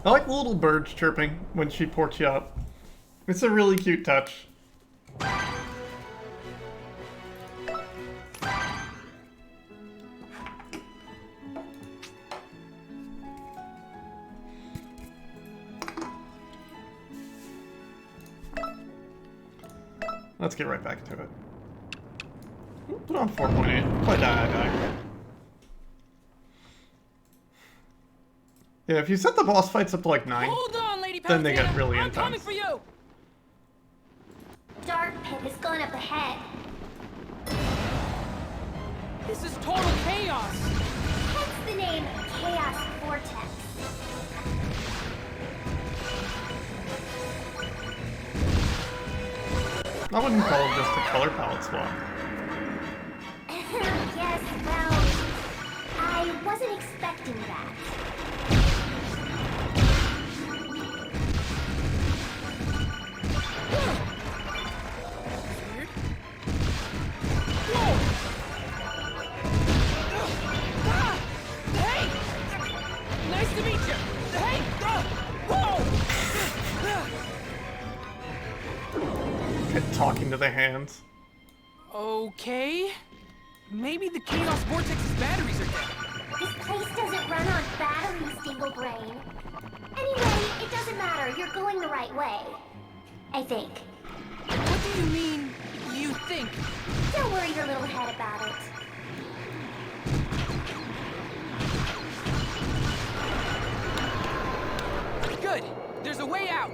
I like the little birds chirping when she ports you up. It's a really cute touch. Let's get right back to it. Put on 4.8. Play die. Yeah, if you set the boss fights up to like 9, Hold on, Lady then they get Palutena. really I'm coming intense. for you! Dark Pit has gone up ahead. This is total chaos! Hence the name Chaos Vortex. I wouldn't call it just a color palette swap. Yes, well, I wasn't expecting that. Weird. Whoa! Hey! Nice to meet you! Hey! Whoa! Talking to the hands. Okay. Maybe the Chaos Vortex's batteries are dead. This place doesn't run on batteries, Dingle Brain. Anyway, it doesn't matter. You're going the right way. I think. What do you mean, you think? Don't worry your little head about it. Good. There's a way out.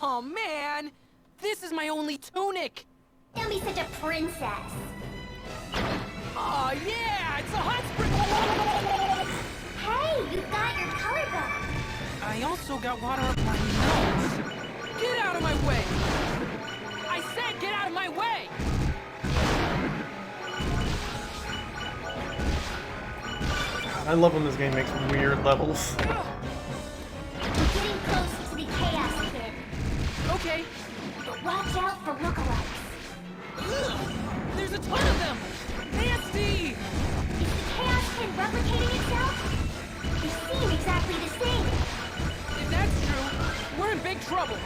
Oh, man! This is my only tunic! Don't be such a princess. Oh, yeah! It's a hot spring! Hey, you got your color back. I also got water up my nose. Get out of my way! I said get out of my way! God, I love when this game makes weird levels. We're getting close to the Chaos Pit. Okay. But watch out for lookalikes. There's a ton of them! Nasty! Is the Chaos Pit replicating itself? They seem exactly the same. If that's true, we're in big trouble.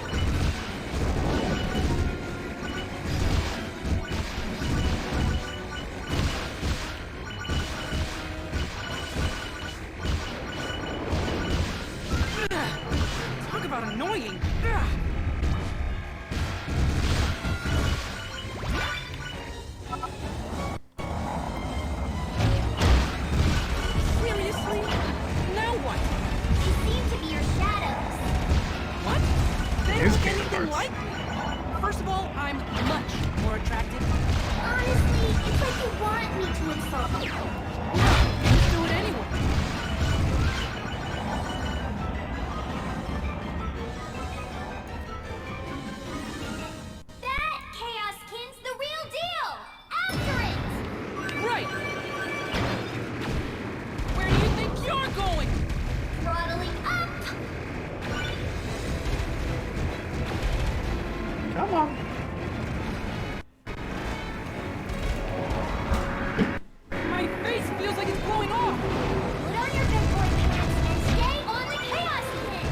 Talk about annoying. Seriously? Now what? They seem to be your shadows. What? They His look game anything parts. like me? First of all, I'm much more attractive. Honestly, it's like you want me to insult you. Let's do it anyway. That Chaos Kin's the real deal! After it! Right. Where do you think you're going? Throttling up! Come on. My face feels like it's blowing off. Put on your big boy pants and stay on the Chaos Kin!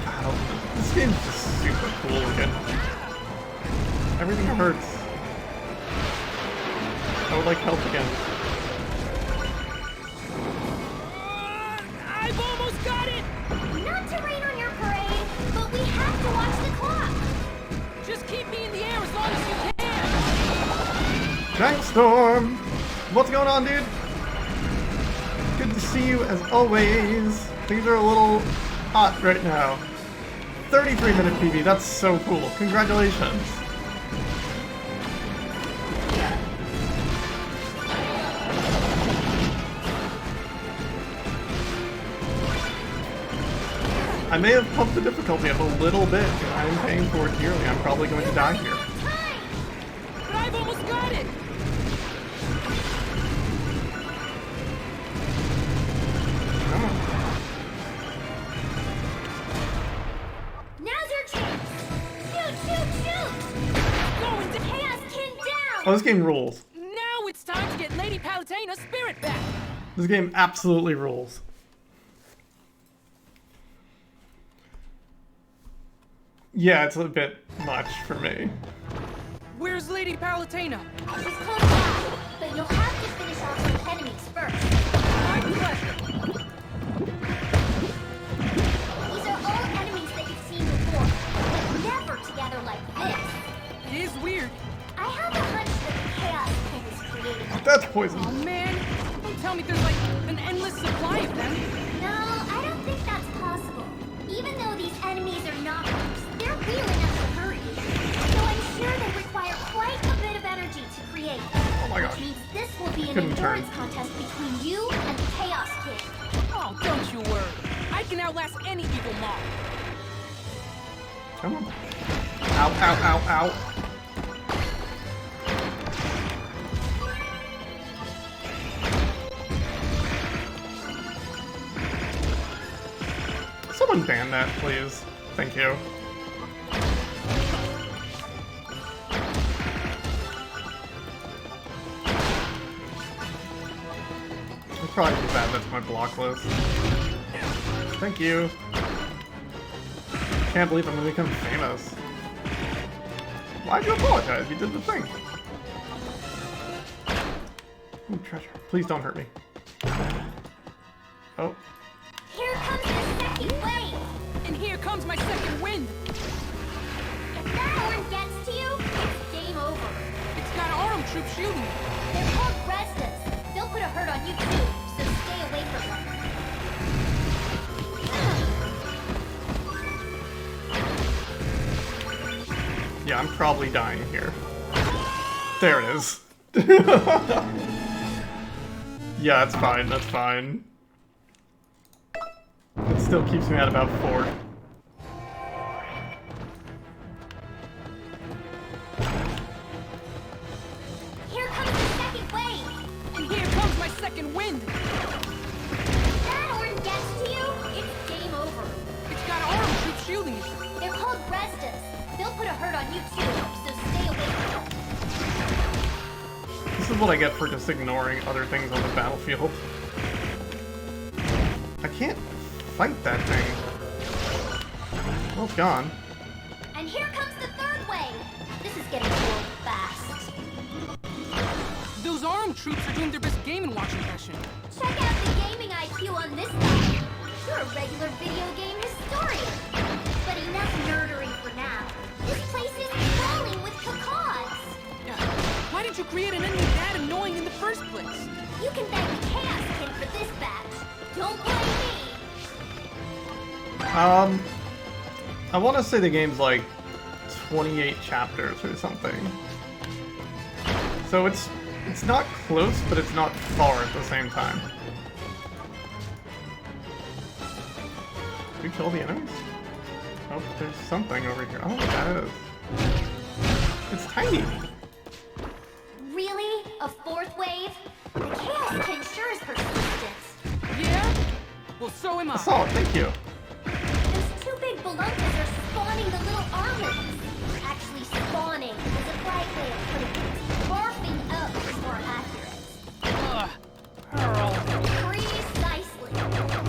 Wow, this game's just super cool looking. Everything hurts. I would like health again. I've almost got it. Not to rain on your parade, but we have to watch the clock! Just keep me in the air as long as you can. Giant Storm! What's going on, dude? Good to see you as always. Things are a little hot right now. 33-minute PB, that's so cool. Congratulations. I may have pumped the difficulty up a little bit, and I'm paying for it dearly. I'm probably going to die here. But I've almost got it. Come on. Now's your chance! Shoot, shoot, shoot! Going to Chaos Kin down! Oh, this game rules. Now it's time to get Lady Palatena's spirit back. This game absolutely rules. Yeah, it's a bit much for me. Where's Lady Palatena? She's close by, but you'll have to finish off some enemies first. My pleasure. These are all enemies that you've seen before, but never together like this. It is weird. I have a hunch that the Chaos Kin was created. That's poison. Oh man, don't tell me there's like an endless supply of them. No, I don't think that's possible. Even though these enemies are not monks, they're real enough to hurt you. So I'm sure they require quite a bit of energy to create. Oh my gosh. Which means this will be an Couldn't turn. endurance contest between you and the Chaos Kin. Oh, don't you worry. I can outlast any evil mob. Come on. Ow, ow, ow, ow. Someone ban that, please. Thank you. I'll probably just add that to my block list. Thank you. Can't believe I'm gonna become famous. Why'd you apologize? You did the thing. Ooh, treasure. Please don't hurt me. Oh. Here comes the second wave! And here comes my second wind. If that horn gets to you, it's game over. It's got armed troops shooting me. They're called Restas. They'll put a hurt on you too, so stay away from them. Yeah, I'm probably dying here. There it is. Yeah, that's fine, that's fine. It still keeps me at about 4. second wind. That horn gets to you, it's game over. It's got armed troops shielding it. They're called Restas. They'll put a hurt on you too, so stay away from them. This is what I get for just ignoring other things on the battlefield. I can't fight that thing. Well, it's gone. And here comes the third wave. This is getting old fast. Those armed troops are doing their best game watching session. Check out the gaming IQ on this guy. You're a regular video game historian. But enough nerdery for now. This place is crawling with cacaws. Why did you create an enemy that annoying in the first place? You can thank the Chaos Kid for this batch. Don't blame me. I want to say the game's like 28 chapters or something. So it's not close, but it's not far at the same time. Did we kill the enemies? Oh, there's something over here. Oh, that is. It's tiny. Really? A fourth wave? The Chaos Kid sure is persistent. Yeah? Well, so am I. I saw it, thank you. Those two big balloons are spawning the little armies. Actually, spawning is a polite way of putting it. Barfing up is more accurate. Earl. Precisely.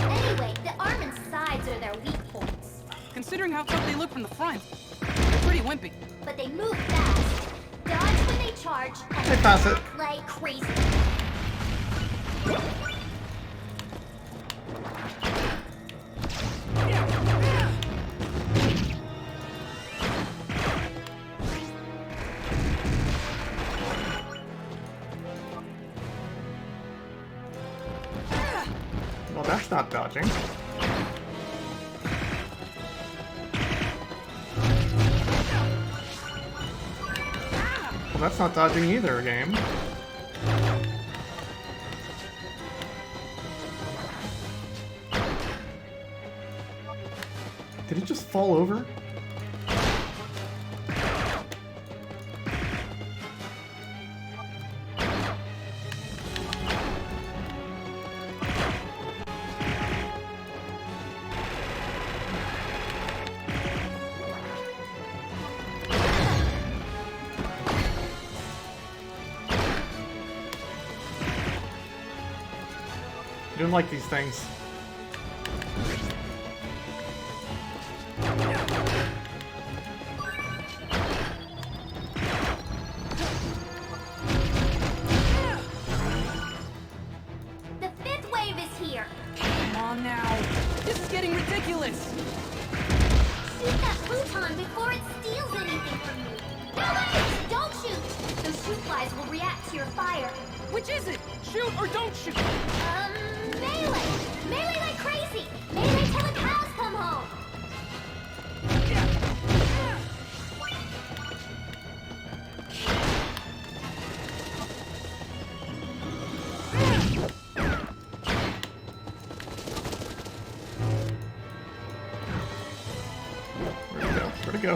Anyway, the armor's sides are their weak points. Considering how tough they look from the front, they're pretty wimpy. But they move fast. Dodge when they charge, and They pass it. attack like crazy. Well, that's not dodging. Well, that's not dodging either, game. Did it just fall over? I don't like these things. The fifth wave is here. Come on now. This is getting ridiculous. Shoot that pluton before it steals anything from you. No, wait! Don't shoot! Those shoot flies will react to your fire. Which is it? Shoot or don't shoot? Melee! Melee like crazy! Melee till the cows come home! Where'd it go? Where'd it go?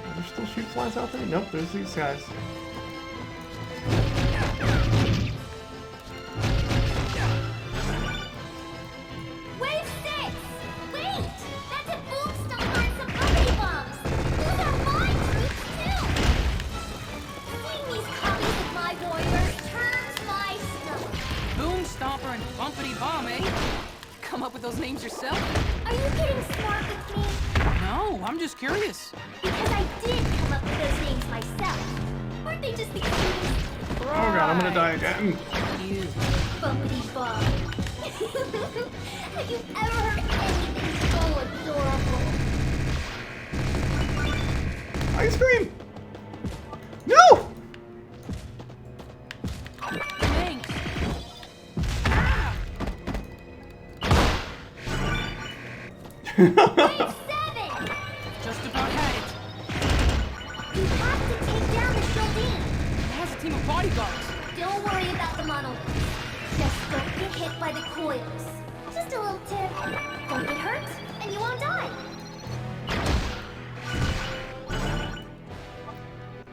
Are there still shoot flies out there? Nope, there's these guys. Wave 6! Wait! That's a boom stomper and some uppity bombs! Those are my troops, too! Seeing these copies of my warriors turns my stomach. Boom Stomper and Bumpity Bomb, eh? Come up with those names yourself? Are you getting smart with me? No, I'm just curious. Because I did come up with those names myself. Aren't they just the cutest? Oh god, I'm gonna die again. You. Bumpity bomb. Have you ever heard anything so adorable? Ice cream! No! Thanks. Wave 7! Just about had it. You have to take down the Shieldine. It has a team of bodyguards. Don't worry about the monolith. Just don't get hit by the coils. Just a little tip. Don't get hurt, and you won't die.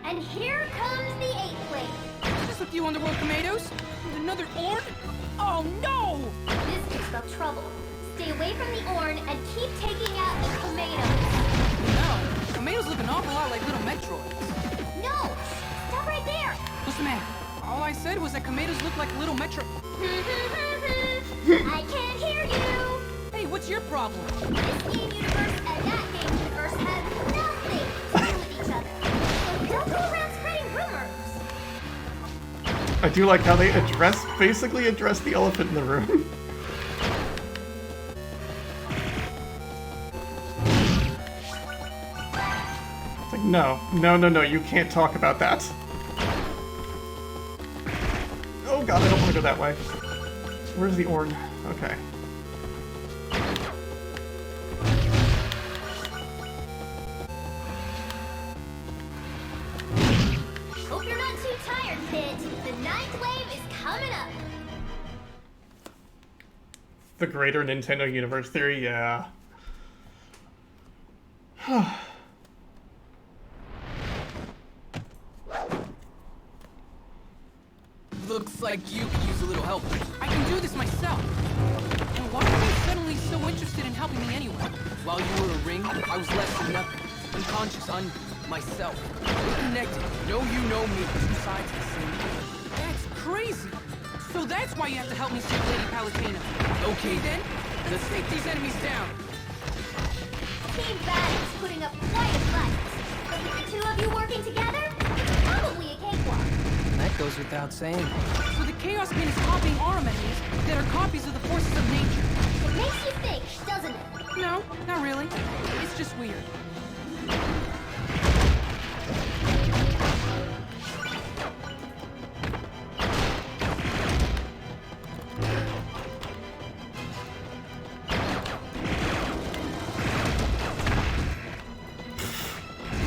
And here comes the 8th wave. Just a few underworld tomatoes? And another Orn? Oh no! This could spell trouble. Stay away from the Orn and keep taking out the tomatoes. No, tomatoes look an awful lot like little Metroids. No! Stop right there! What's the matter? All I said was that tomatoes look like little Metro... I can't hear you! Hey, what's your problem? This game universe and that game universe have nothing to do with each other. So don't go around spreading rumors. I do like how they basically address the elephant in the room. It's like, no, you can't talk about that. Oh god, I don't want to go that way. Where's the Orn? Okay. Hope you're not too tired, Pit. The 9th wave is coming up. The greater Nintendo universe theory, yeah. Looks like you could use a little help. I can do this myself. And why are you suddenly so interested in helping me anyway? While you were a ring, I was less than nothing. Unconscious, myself. We're connected. Know you know me. Two sides of the same coin. That's crazy. So that's why you have to help me save Lady Palutena. Okay then, let's take these enemies down. Team Bad is putting up quite a fight. But with the two of you working together, it's probably a cakewalk. That goes without saying. So the Chaos King is copying our enemies that are copies of the forces of nature. It makes you think, doesn't it? No, not really. It's just weird.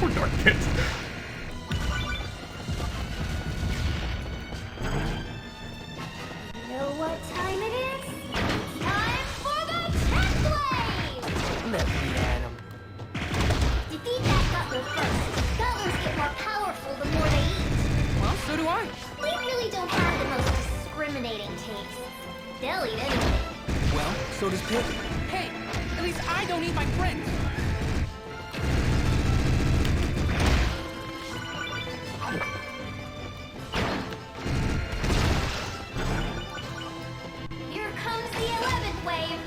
Poor Dark Pit. You know what time it is? Time for the 10th wave! Let me at him. Defeat that Guttler first. Guttlers get more powerful the more they eat. Well, so do I. We really don't have the most discriminating taste. They'll eat anything. Well, so does Pit. Hey, at least I don't eat my friends. Here comes the 11th wave.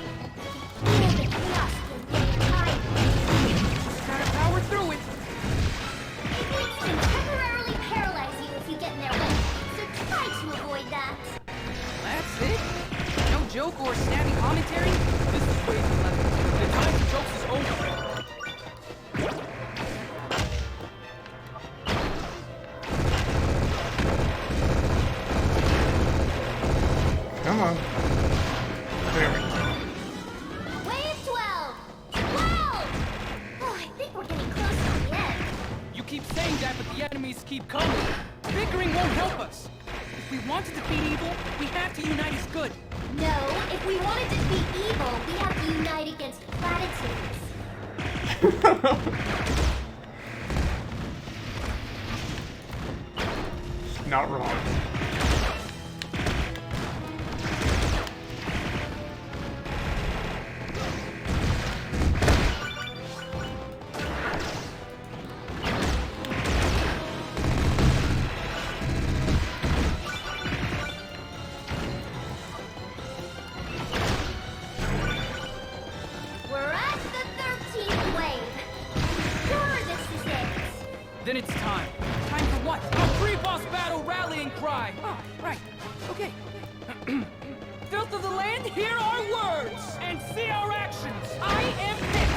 Feel the chaos get tired. Gotta power through it. It can temporarily paralyze you if you get in their way, so try to avoid that. That's it? No joke or snappy commentary? This is wave 11. The time for jokes is over. Come on. There we go. Wave 12! 12! Oh, I think we're getting close to the end. You keep saying that, but the enemies keep coming. Bickering won't help us. If we want to defeat evil, we have to unite as good. No, if we want to defeat evil, we have to unite against platitudes. Not wrong. We're at the 13th wave. Sure, this is it. Then it's time. Time for what? A pre-boss battle rallying cry. Oh, right. Okay. Filth of the land, hear our words and see our actions. I am Pit,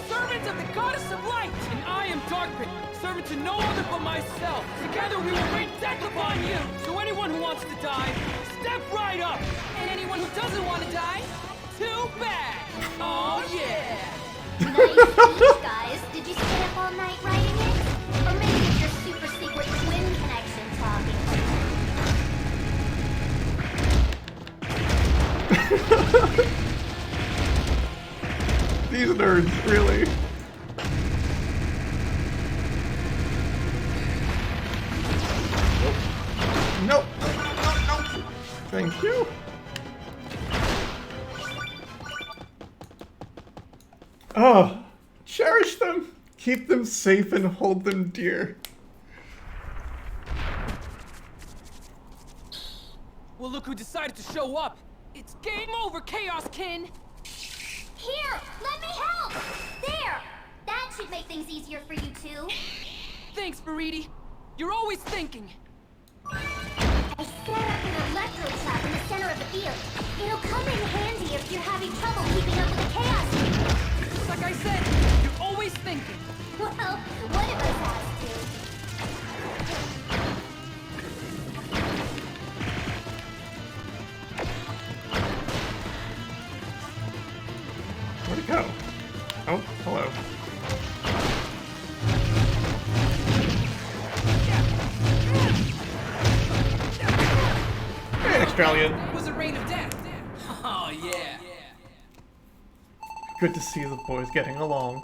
servant of the goddess of light, and I am Dark Pit, servant to no other but myself. Together we will bring death upon you. So anyone who wants to die, step right up. And anyone who doesn't want to die, too bad. Oh yeah. Nice speech, guys. Did you stay up all night writing it? Or maybe it's your super secret twin connection talking. These nerds, really. Nope. Nope. Thank you. Oh, cherish them. Keep them safe and hold them dear. Well, look who decided to show up. It's game over, Chaos Kin. Here, let me help! There! That should make things easier for you two. Thanks, Veridi. You're always thinking. I set up an electro trap in the center of the field. It'll come in handy if you're having trouble keeping up with the chaos. Like I said, you're always thinking. Well, one of us has to. Where'd it go? Oh, hello. Hey, Australian. It was a rain of death. Oh, yeah. Good to see the boys getting along.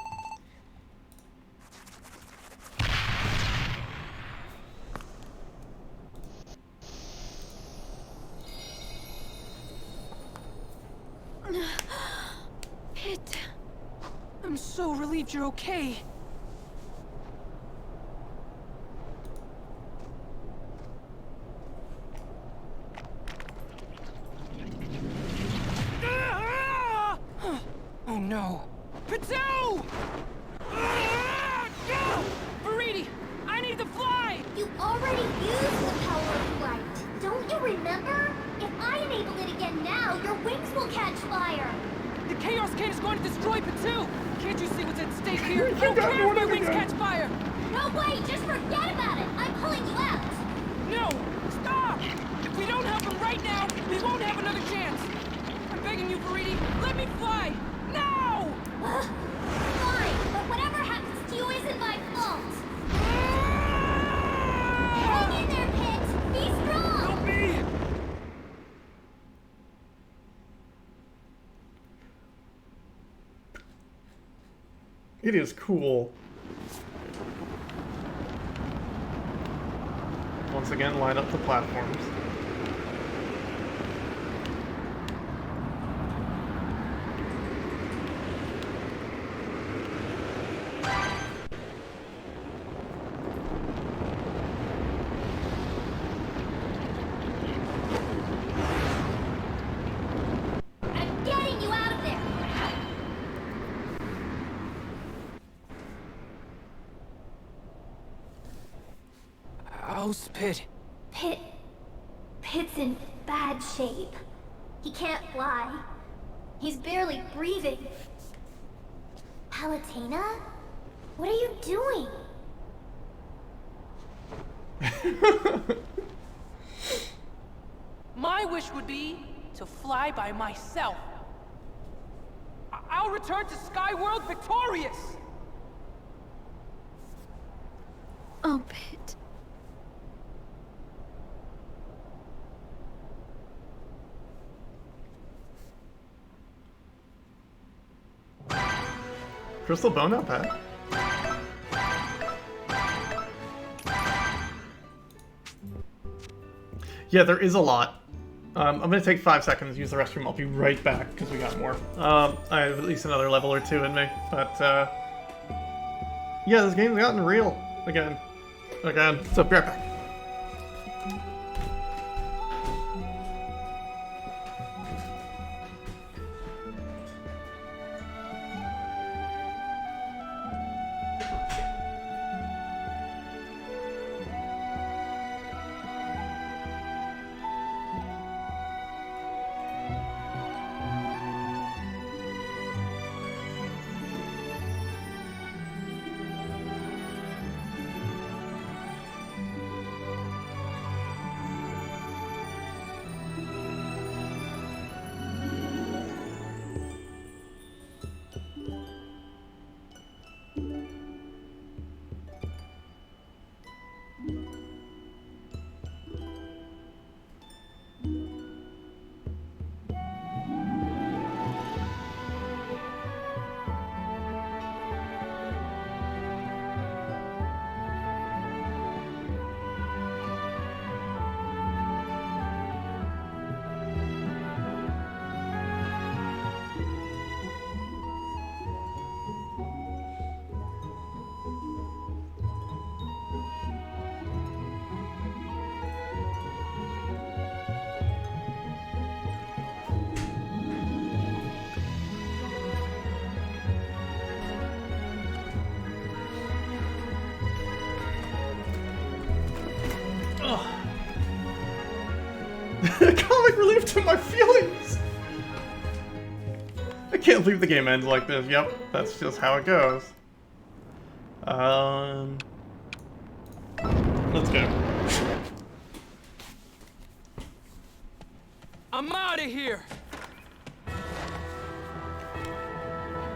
Pit. I'm so relieved you're okay. Oh no. Pitou! Veridi, I need to fly! You already used the power of light. Don't you remember? If I enable it again now, your wings will catch fire. The Chaos King is going to destroy Pitou! Can't you see what's at stake here? I You don't got care if my one wings again. catch fire! No way, just forget about it. I'm pulling you out. No! Stop! If we don't help him right now, we won't have another chance! I'm begging you, Veridi, let me fly! Now! Fine, but whatever happens to you isn't my fault. Hang in there, Pit. Be strong. Help me! It is cool. Once again, line up the platforms. I'm getting you out of there. How's Pit? Pit's in bad shape. He can't fly. He's barely breathing. Palutena? What are you doing? My wish would be to fly by myself. I'll return to Skyworld victorious! Oh, Pit. Crystal bone, not bad. Yeah, there is a lot. I'm gonna take 5 seconds, use the restroom. I'll be right back because we got more. I have at least another level or two in me, but yeah, this game's gotten real again. So be right back. Comic relief to my feelings! I can't believe the game ends like this. Yep, that's just how it goes. Let's go. I'm out of here!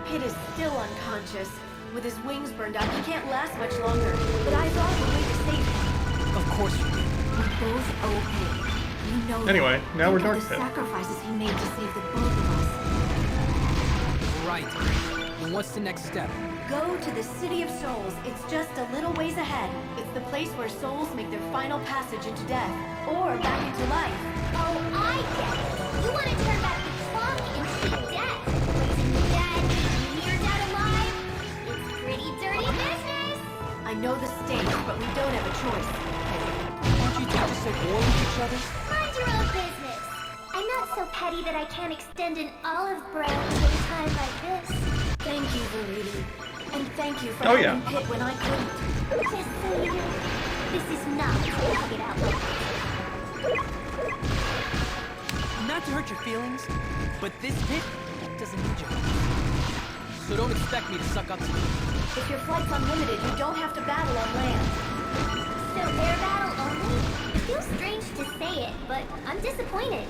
Pit is still unconscious. With his wings burned out, he can't last much longer. But I thought of a way to save him. Of course you did. We both owe Pit. You know Anyway, that. now we're Think of Dark the Pit. sacrifices he made to save the both of us. Right. And what's the next step? Go to the City of Souls. It's just a little ways ahead. It's the place where souls make their final passage into death. Or back into life. Oh, I get it. You want to turn back the clock into death. Dead, you're dead alive. It's pretty dirty business. I know the stakes, but we don't have a choice. Aren't you two just at war with each other? Mind your own business. I'm not so petty that I can't extend an olive branch at a time like this. Thank you, Verity. And thank you for Oh, helping yeah. Pit when I couldn't. Just so you know, this is not to hug it out with. Not to hurt your feelings, but this Pit doesn't need your help. So don't expect me to suck up to you. If your flight's unlimited, you don't have to battle on land. So air battle only? It feels strange to say it, but I'm disappointed.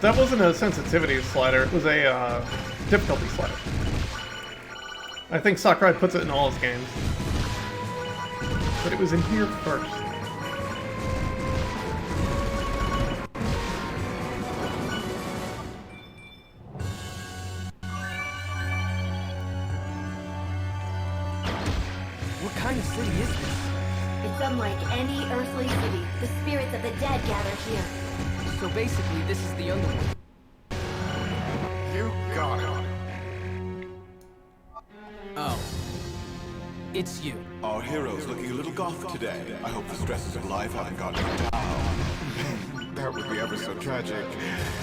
That wasn't a sensitivity slider, it was a difficulty slider. I think Sakurai puts it in all his games. But it was in here first. What kind of city is this? It's unlike any earthly city. The spirits of the dead gather here. So basically, this is the underworld. You got it. Oh. It's you. Our hero's looking a little goth today. I hope the stresses of life haven't gotten him down. That would be ever so tragic.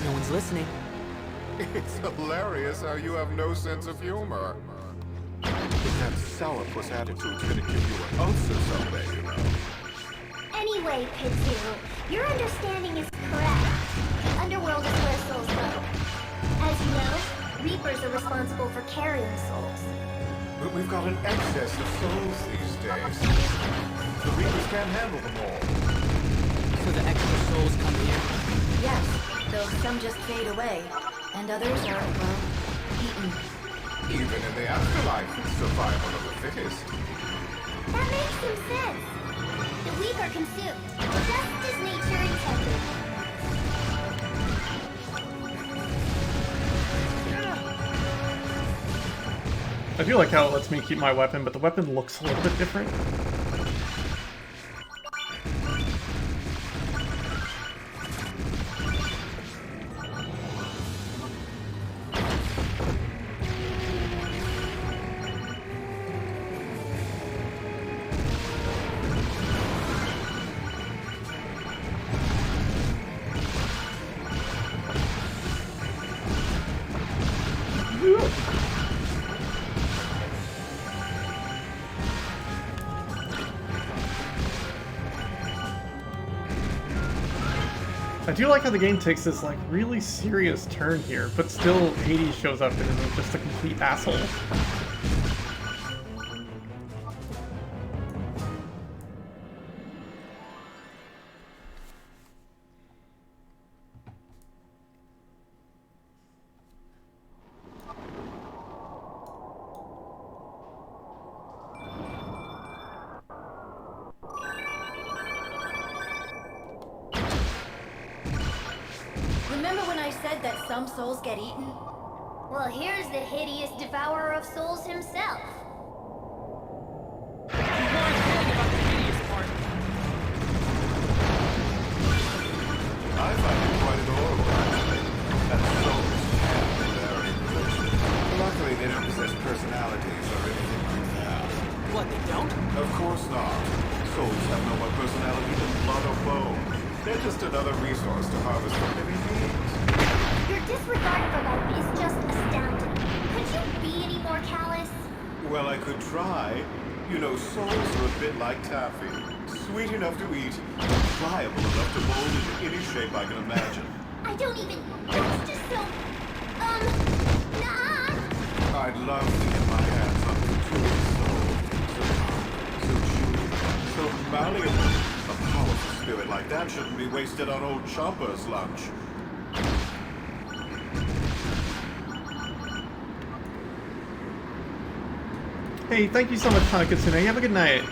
No one's listening. It's hilarious how you have no sense of humor. That sourpuss attitude's gonna give you an ulcer someday, you know. Anyway, Pit-Zero, your understanding is correct. The underworld is where souls go. As you know, Reapers are responsible for carrying souls. But we've got an excess of souls these days. The Reapers can't handle them all. So the extra souls come here. Yes, though some just fade away. And others are, well, eaten. Even in the afterlife, survival of the fittest. That makes some sense. The weak are consumed, just as nature intended. I do like how it lets me keep my weapon, but the weapon looks a little bit different. I do like how the game takes this like really serious turn here, but still Hades shows up and is just a complete asshole. Remember when I said that some souls get eaten? Well, here's the hideous devourer of souls himself. You weren't kidding about the hideous part. I find it quite adorable, actually. That souls can be very good. Luckily, they don't possess personalities or anything like that. What, they don't? Of course not. Souls have no more personality than blood or bone. They're just another resource to harvest from living beings. Your disregard for life is just astounding. Could you be any more callous? Well, I could try. You know, souls are a bit like taffy. Sweet enough to eat, pliable enough to mold into any shape I can imagine. I don't even... It's just so... nah. I'd love to get my hands on the tools. So chewy, so malleable. A powerful spirit like that shouldn't be wasted on old Chopper's lunch. Hey, thank you so much, Hanakatsune. You have a good night.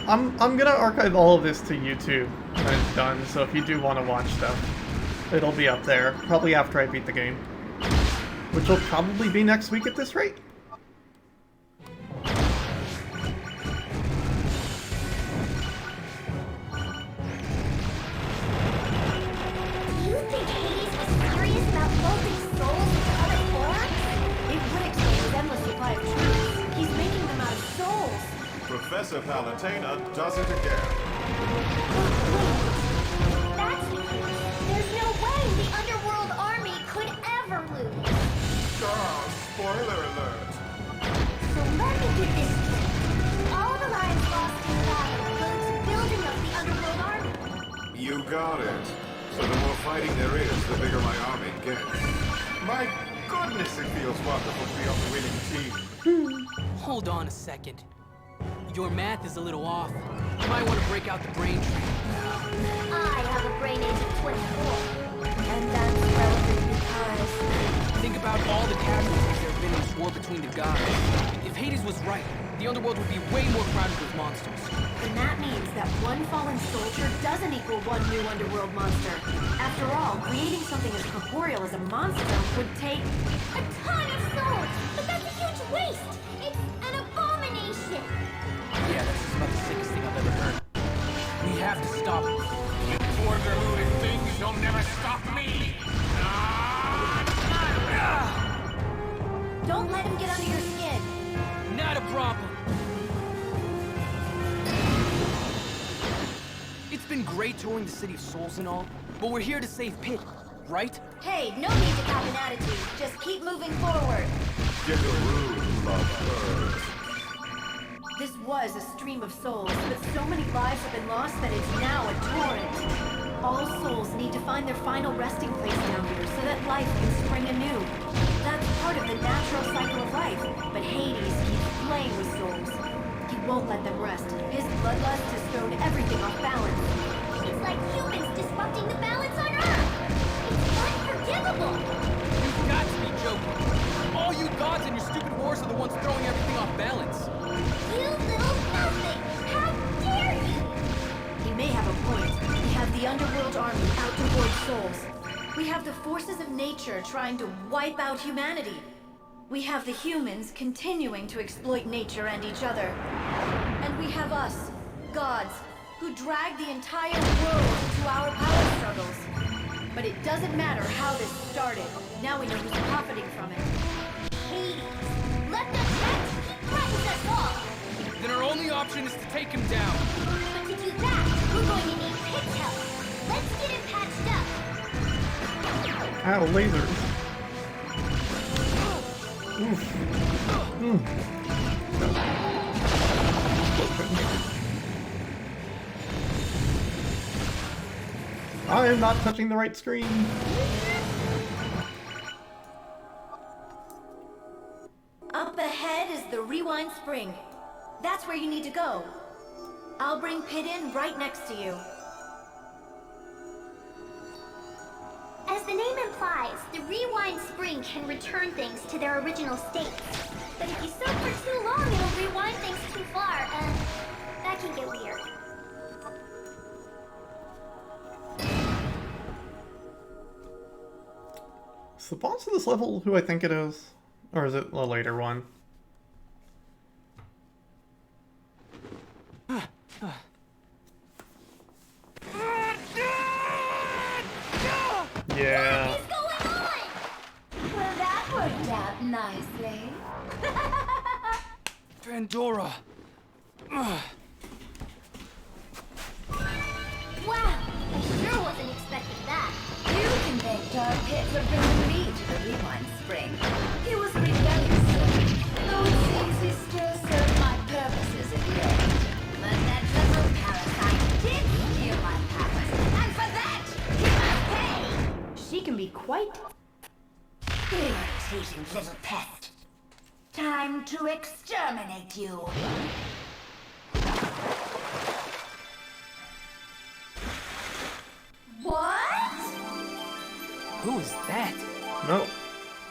I'm gonna archive all of this to YouTube when it's done, so if you do want to watch stuff, it'll be up there, probably after I beat the game. Which will probably be next week at this rate. Do you think Hades was serious about molding souls into other forms? It would explain his endless supply of truths. He's making them out of souls. Professor Palutena does it again. That's the case. There's no way the Underworld Army could ever lose. Oh, spoiler alert. So let me get this straight. All the lives lost in battle go to building up the Underworld Army. You got it. So the more fighting there is, the bigger my army gets. My goodness, it feels wonderful to be on the winning team. Hold on a second. Your math is a little off. You might want to break out the brain tree. I have a brain age of 24. And that's relevant because... Think about all the casualties there have been in this war between the gods. If Hades was right, the underworld would be way more crowded with monsters. And that means that one fallen soldier doesn't equal one new underworld monster. After all, creating something as corporeal as a monster would take... a ton of souls! But that's a huge waste! It's an abomination! Yeah, that's just about the sickest thing I've ever heard. We have to stop it. Order-looting things don't never stop me! Don't let him get under your skin. Not a problem. It's been great touring the City of Souls and all, but we're here to save Pit, right? Hey, no need to have an attitude. Just keep moving forward. Get a room, lover. This was a stream of souls, but so many lives have been lost that it's now a torrent. All souls need to find their final resting place down here so that life can spring anew. That's part of the natural cycle of life, but Hades keeps playing with souls. He won't let them rest. His bloodlust has thrown everything off balance. It's like humans disrupting the balance on Earth! It's unforgivable! You've got to be joking. All you gods and your stupid wars are the ones throwing everything off balance. You little nothing! How dare you! He may have a point. We have the Underworld Army out to hoard souls. We have the forces of nature trying to wipe out humanity. We have the humans continuing to exploit nature and each other. And we have us, gods, who drag the entire world into our power struggles. But it doesn't matter how this started. Now we know who's profiting from it. Hades! Let them catch! He threatens us all! Then our only option is to take him down. But to do that, we're going to need Pit's help. Let's get him patched up. Ow, lasers. Oof. I am not touching the right screen. Up ahead is the Rewind Spring. That's where you need to go. I'll bring Pit in right next to you. As the name implies, the Rewind Spring can return things to their original states. But if you soak for too long, it'll rewind things too far. That can get weird. Is the boss of this level who I think it is? Or is it a later one? Yeah. What is going on? Well, that worked out nicely. Pandora. Wow, I sure wasn't expecting that. You can thank Dark Pit for bringing me to the Rewind Spring. He was rebellious, though it seems he still served my purposes at the end. patient little pest. Time to exterminate you. What? Who is that? Nope.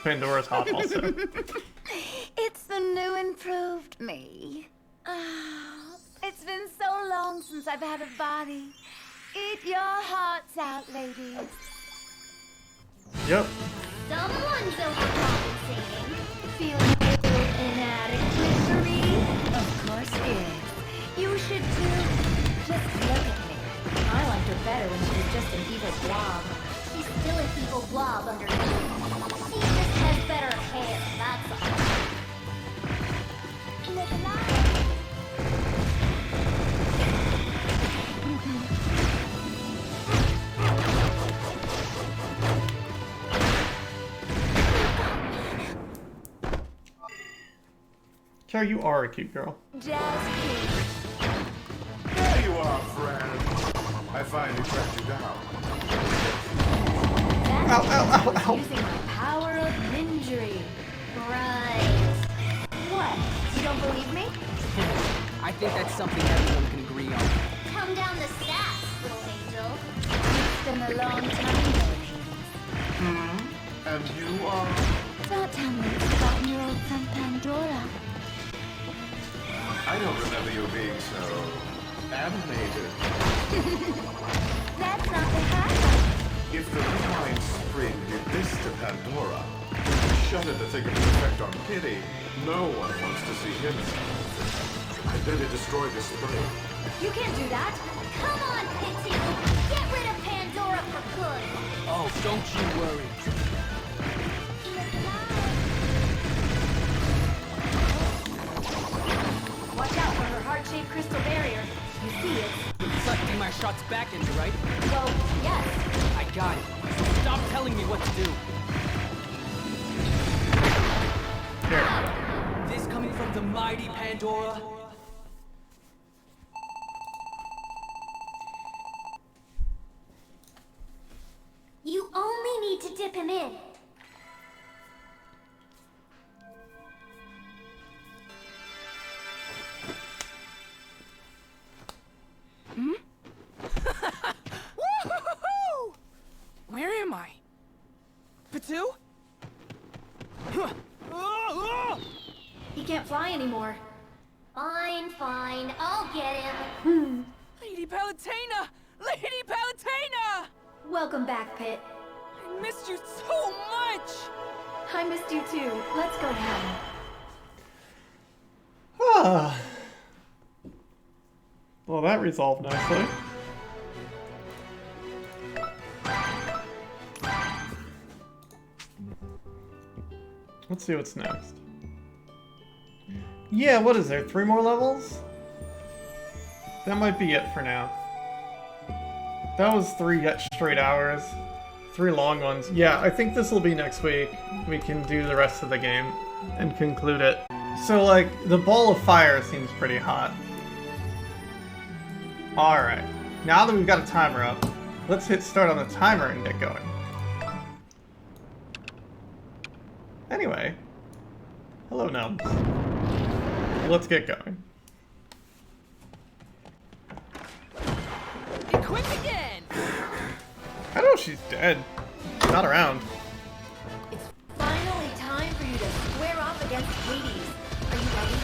Pandora's hot also. It's the new improved me. Oh, it's been so long since I've had a body. Eat your hearts out, ladies. Yep. Someone's overcompensating. Feeling a little inadequate, Cherie? Of course is. You should too. Just look at me. I liked her better when she was just an evil blob. She's still an evil blob underneath. She just has better hair, that's all. Look alive. Carrie, you are a cute girl. Just kidding. There you are, friend. I finally tracked you down. That's Ow, ow, ow, because ow. using the power of ninjury. Right. What? You don't believe me? I think that's something everyone can agree on. Come down the steps, little angel. It's been a long time, though. And you are... Don't tell me it's about your old friend Pandora. I don't remember you being so animated. That's not the happen. If the Rewind Spring did this to Pandora, I shudder to think of its effect on Kitty. No one wants to see him. I better destroy this spring. You can't do that. Come on, Pitsy. Get rid of Pandora for good. Oh, don't you worry. Watch out for her heart-shaped crystal barrier. You see it? Reflecting my shots back into, right? Well, yes. I got it. So stop telling me what to do. Here. This coming from the mighty Pandora? You only need to dip him in. Woo-hoo-hoo-hoo! Where am I? Patu? He can't fly anymore. Fine, fine. I'll get him. Lady Palutena! Lady Palutena! Welcome back, Pit. I missed you so much! I missed you too. Let's go home. Ah. Well, that resolved nicely. Let's see what's next. Yeah, what is there? 3 more levels? That might be it for now. That was 3 straight hours. 3 long ones. Yeah, I think this will be next week. We can do the rest of the game and conclude it. So, like, the ball of fire seems pretty hot. Alright. Now that we've got a timer up, let's hit start on the timer and get going. Anyway. Hello, Nubs. Let's get going. Equipped again! Oh, I know she's dead. Not around. It's finally time for you to square off against Hades. Are you ready?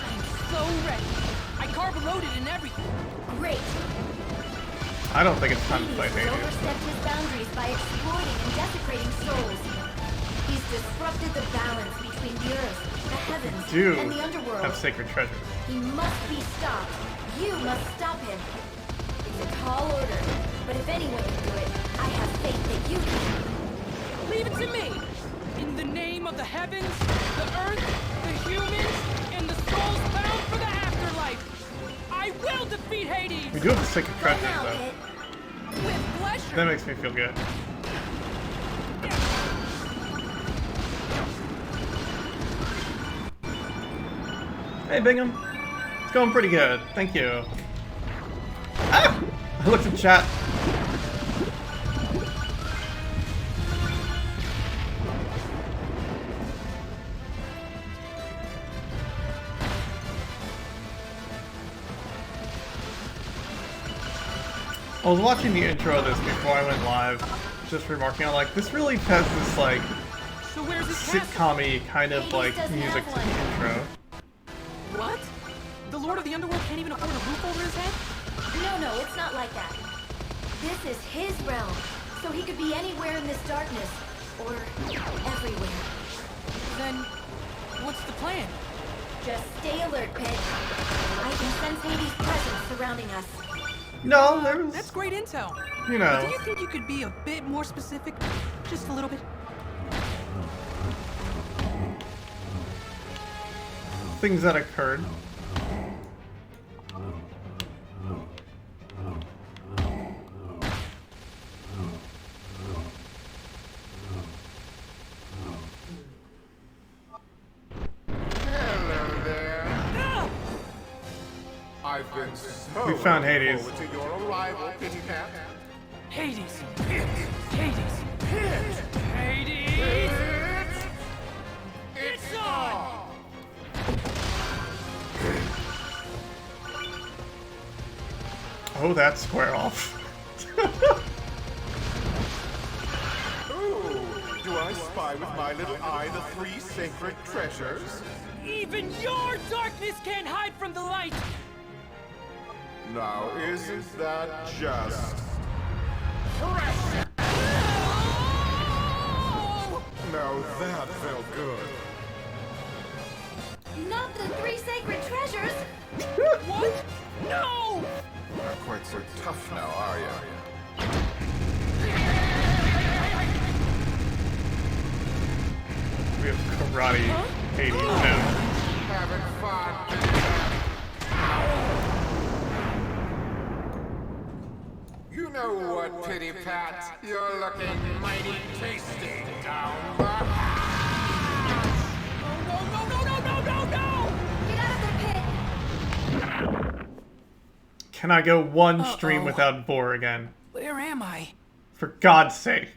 I'm so ready. I carb-loaded and everything. Great. I don't think it's time to fight Hades has Hades. overstepped his boundaries by exploiting and desecrating souls. He's disrupted the balance between the earth, the heavens, Do and the underworld. have sacred treasures. He must be stopped. You must stop him. It's a tall order, but if anyone can do it, I have faith that you can. Leave it to me! In the name of the heavens, the earth, the humans, and the souls bound for the afterlife, I will defeat Hades! We do have the sacred treasures, Now, though. Pit. With pleasure! That makes me feel good. Hey, Bingham. It's going pretty good. Thank you. Ah! I looked at chat. I was watching the intro of this before I went live, just remarking on like this really has this like So where's this castle? sitcom-y kind of like music to the intro. What? The Lord of the Underworld can't even afford a roof over his head? No, it's not like that. This is his realm, so he could be anywhere in this darkness. Or everywhere. Then, what's the plan? Just stay alert, Pit. I can sense Hades' presence surrounding us. No, there's That's great intel. You know. But do you think you could be a bit more specific? Just a little bit? things that occurred. I've been so We found Hades. forward to your arrival, Kitty Cat. Hades! Hades! Hades! It's on! Oh, that square off. Ooh, do I spy with my little eye the 3 sacred treasures? Even your darkness can't hide from the light! Now, isn't that just... Oh! Now that felt good. Not the 3 sacred treasures! What? No! Not quite so tough now, are you? We have karate Hades now. Having fun. You know what, Pity Pat? You're looking mighty tasty down the No! Get out of the pit! Can I go one stream without Vor again? Where am I? For God's sake.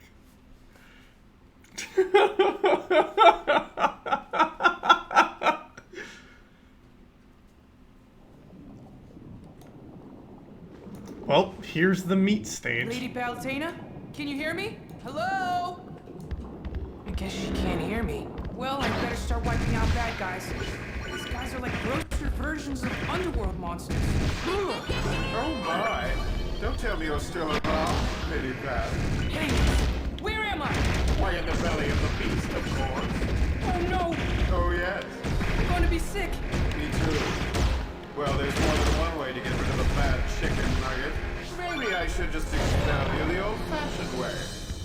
Well, here's the meat stage. Lady Palutena? Can you hear me? Hello? I guess she can't hear me. Well, I better start wiping out bad guys. These guys are like roasted versions of underworld monsters. Oh my! Don't tell me you're still around, Pity Pat. Hey, where am I? Why, in the belly of the beast, of course. Oh no! Oh yes, I'm going to be sick. me too. Well, there's more than one way to get rid of a bad chicken nugget. Maybe I should just expel you the old-fashioned way.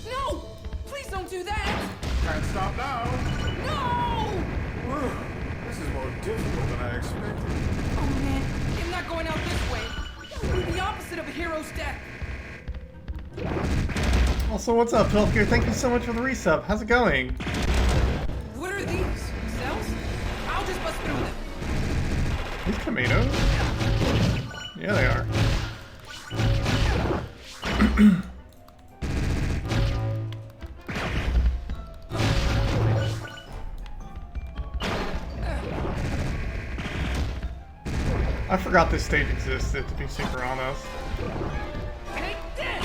No! Please don't do that! Can't stop now. No! Whew, this is more difficult than I expected. Oh man, I'm not going out this way. That would be the opposite of a hero's death. Also, what's up, Healthcare? Thank you so much for the resub. How's it going? What are these? Cells? I'll just bust through them. These tomatoes? Yeah, they are. I forgot this stage existed, to be super honest. Take this!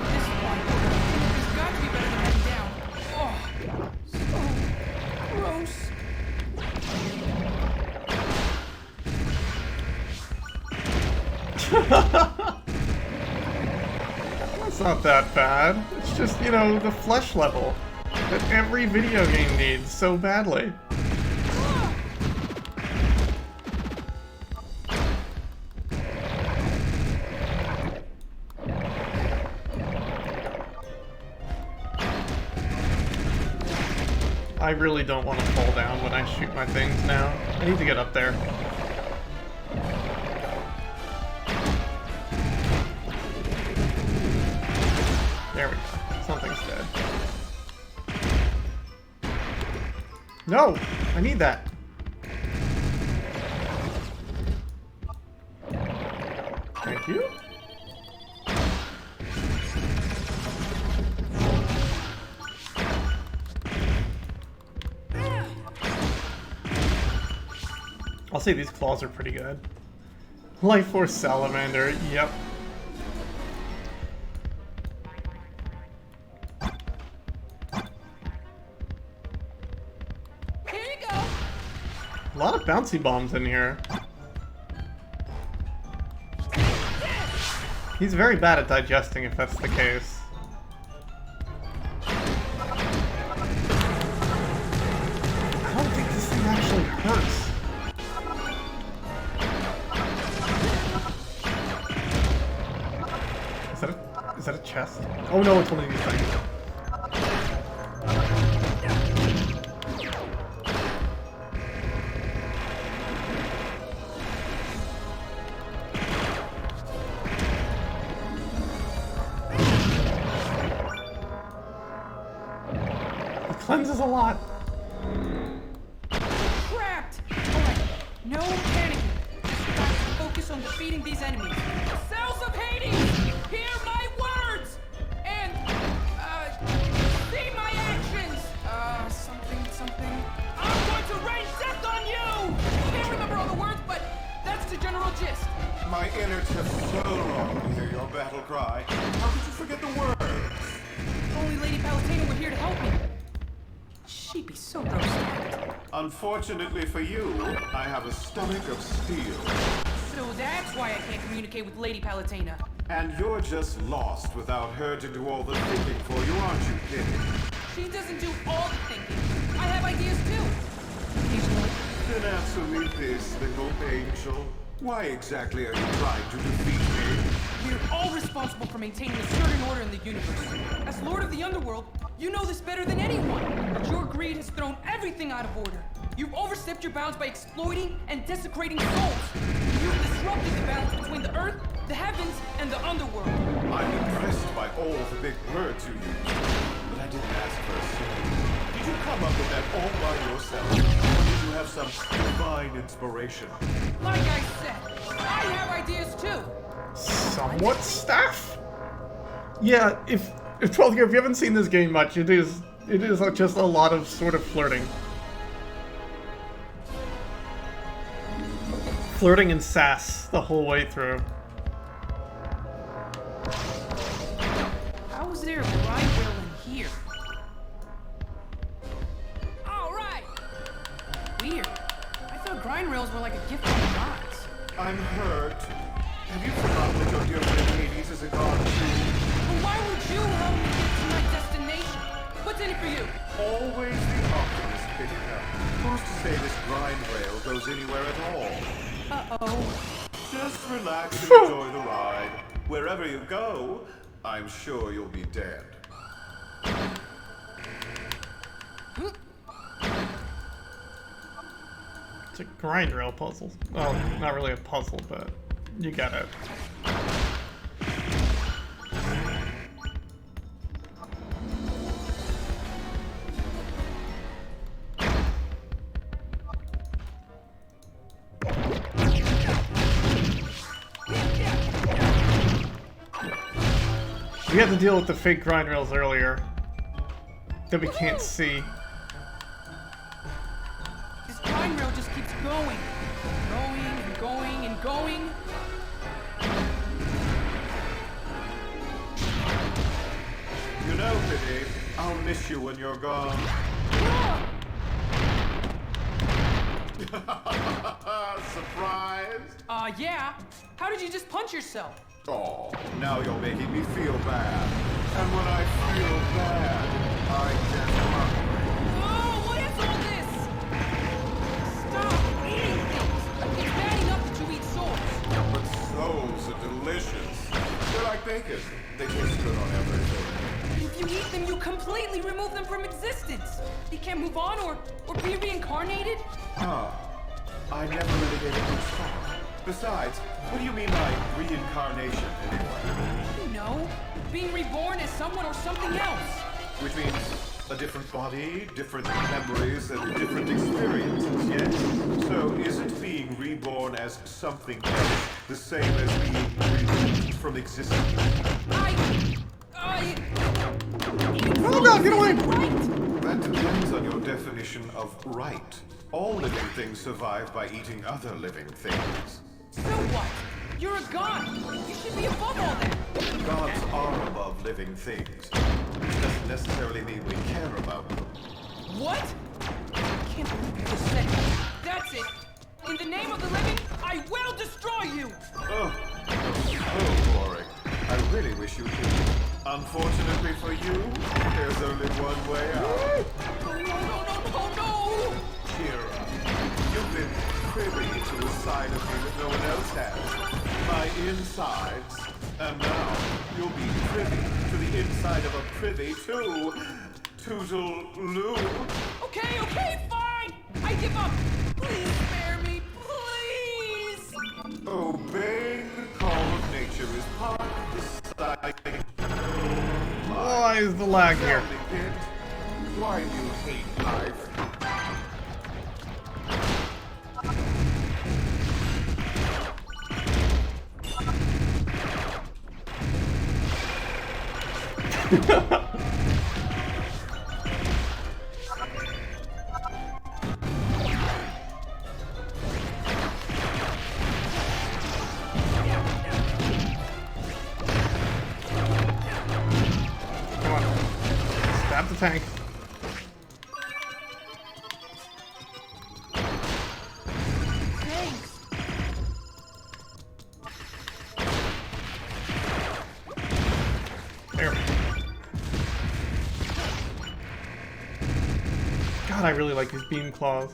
This one has got to be better than heading down. Oh, so gross. It's not that bad. It's just, you know, the flesh level that every video game needs so badly. I really don't want to fall down when I shoot my things now. I need to get up there. There we go. Something's dead. No! I need that. Thank you. I'll say these claws are pretty good. Life Force Salamander, yep. Here you go. A lot of bouncy bombs in here. He's very bad at digesting if that's the case. I don't think this thing actually hurts. Is that a chest? Oh no, it's one of these things. It cleanses a lot. Trapped! Alright, no panicking. Just focus on defeating these enemies. Cells of Hades! Hear my words! And, see my actions! Something. I'm going to rain death on you! Can't remember all the words, but that's the general gist. My inner tips so wrong to hear your battle cry. How could you forget the words? If only Lady Palutena were here to help me. She'd be so grossed. Unfortunately for you, I have a stomach of steel. So that's why I can't communicate with Lady Palutena. And you're just lost without her to do all the thinking for you, aren't you, kid? She doesn't do all the thinking. I have ideas too. Occasionally. Then answer me this, little angel. Why exactly are you trying to defeat me? We're all responsible for maintaining a certain order in the universe. As Lord of the Underworld, you know this better than anyone. But your greed has thrown everything out of order. You've overstepped your bounds by exploiting and desecrating souls. You've disrupted the balance between the earth, the heavens, and the underworld. I'm impressed by all the big words you used, but I didn't ask for a single. Did you come up with that all by yourself? Or did you have some divine inspiration? Like I said, I have ideas too. Somewhat staff? Yeah, if 12th year, if you haven't seen this game much, it is just a lot of sort of flirting. Flirting and sass the whole way through. How is there a grind rail in here? Alright! Weird. I thought grind rails were like a gift from the gods. I'm hurt. Have you forgotten that your dear friend Hades is a god too? Well, why would you help me get to my destination? What's in it for you? Always the optimist picking up. Who's to say this grind rail goes anywhere at all? Uh-oh. Just relax and enjoy the ride. Wherever you go, I'm sure you'll be dead. It's a grind rail puzzle. Well, not really a puzzle, but you got it. We had to deal with the fake grind rails earlier that we can't see. This grind rail just keeps going. Going and going and going. You know, Pity, I'll miss you when you're gone. Surprised? Yeah. How did you just punch yourself? Oh, now you're making me feel bad. And when I feel bad, I get hungry. Oh, what is all this? Stop eating things. It's bad enough that you eat souls. But souls are delicious. They're like bacon. They taste good on everything. If you eat them, you completely remove them from existence. They can't move on or be reincarnated. I never really gave it much thought. Besides, what do you mean by reincarnation, anyway? You know, being reborn as someone or something else. Which means a different body, different memories, and different experiences, yes? So isn't being reborn as something else the same as being removed from existence? Oh god, get away! That depends on your definition of right. All living things survive by eating other living things. So what? You're a god! You should be above all that! Gods are above living things. This doesn't necessarily mean we care about them. What? I can't believe you just said that. That's it! In the name of the living, I will destroy you! Oh, boring. I really wish you could. Unfortunately for you, there's only one way out. No! Kira, you've been privy to a side of me that no one else has. My insides. And now, you'll be privy to the inside of a privy too. Toodle-loo. Okay, fine! I give up! Please spare me, please! Obeying the call of nature is part of the cycle. Why is the lag here? Why do you hate life? Come on. Stab the tank. Thanks. There. God, I really like these beam claws.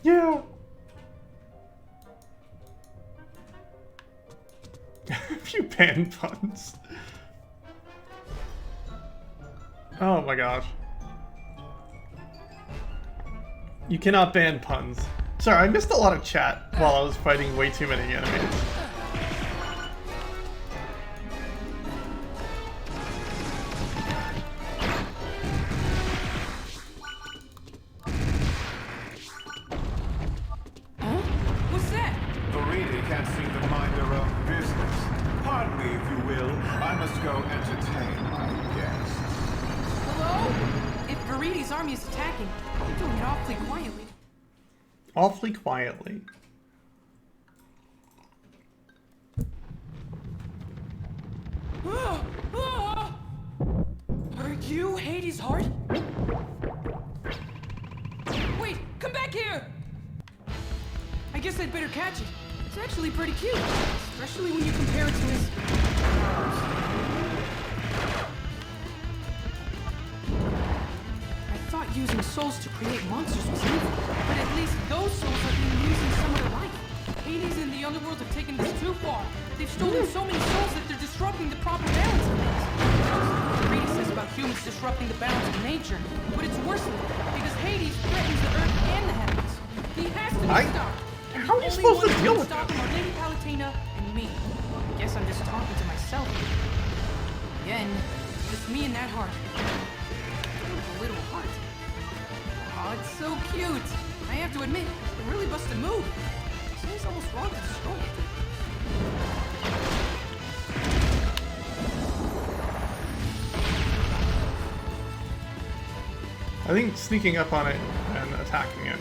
Yeah. A few pan puns. Oh my gosh. You cannot ban puns. Sorry, I missed a lot of chat while I was fighting way too many enemies. What's that? Veridi can't seem to mind their own business. Pardon me, if you will. I must go entertain my guests. Hello? If Veridi's army is attacking, you're doing it awfully quietly. Awfully quietly. Are you Hades' heart? Wait, come back here! I guess I'd better catch it. It's actually pretty cute, especially when you compare it to his... I thought using souls to create monsters was evil, but at least those souls are being used in some other life. Hades and the underworld have taken this too far. They've stolen so many souls that they're disrupting the proper balance of things. Brady says about humans disrupting the balance of nature, but it's worse than that, because Hades threatens the earth and the heavens. He has to be stopped. And How are you the supposed only to ones deal who with can stop him are Lady Palatina and me. I guess I'm just talking to myself. Again, just me and that heart. A little heart. Oh, it's so cute. I have to admit, it really busts a move. It seems almost wrong to destroy it. I think sneaking up on it and attacking it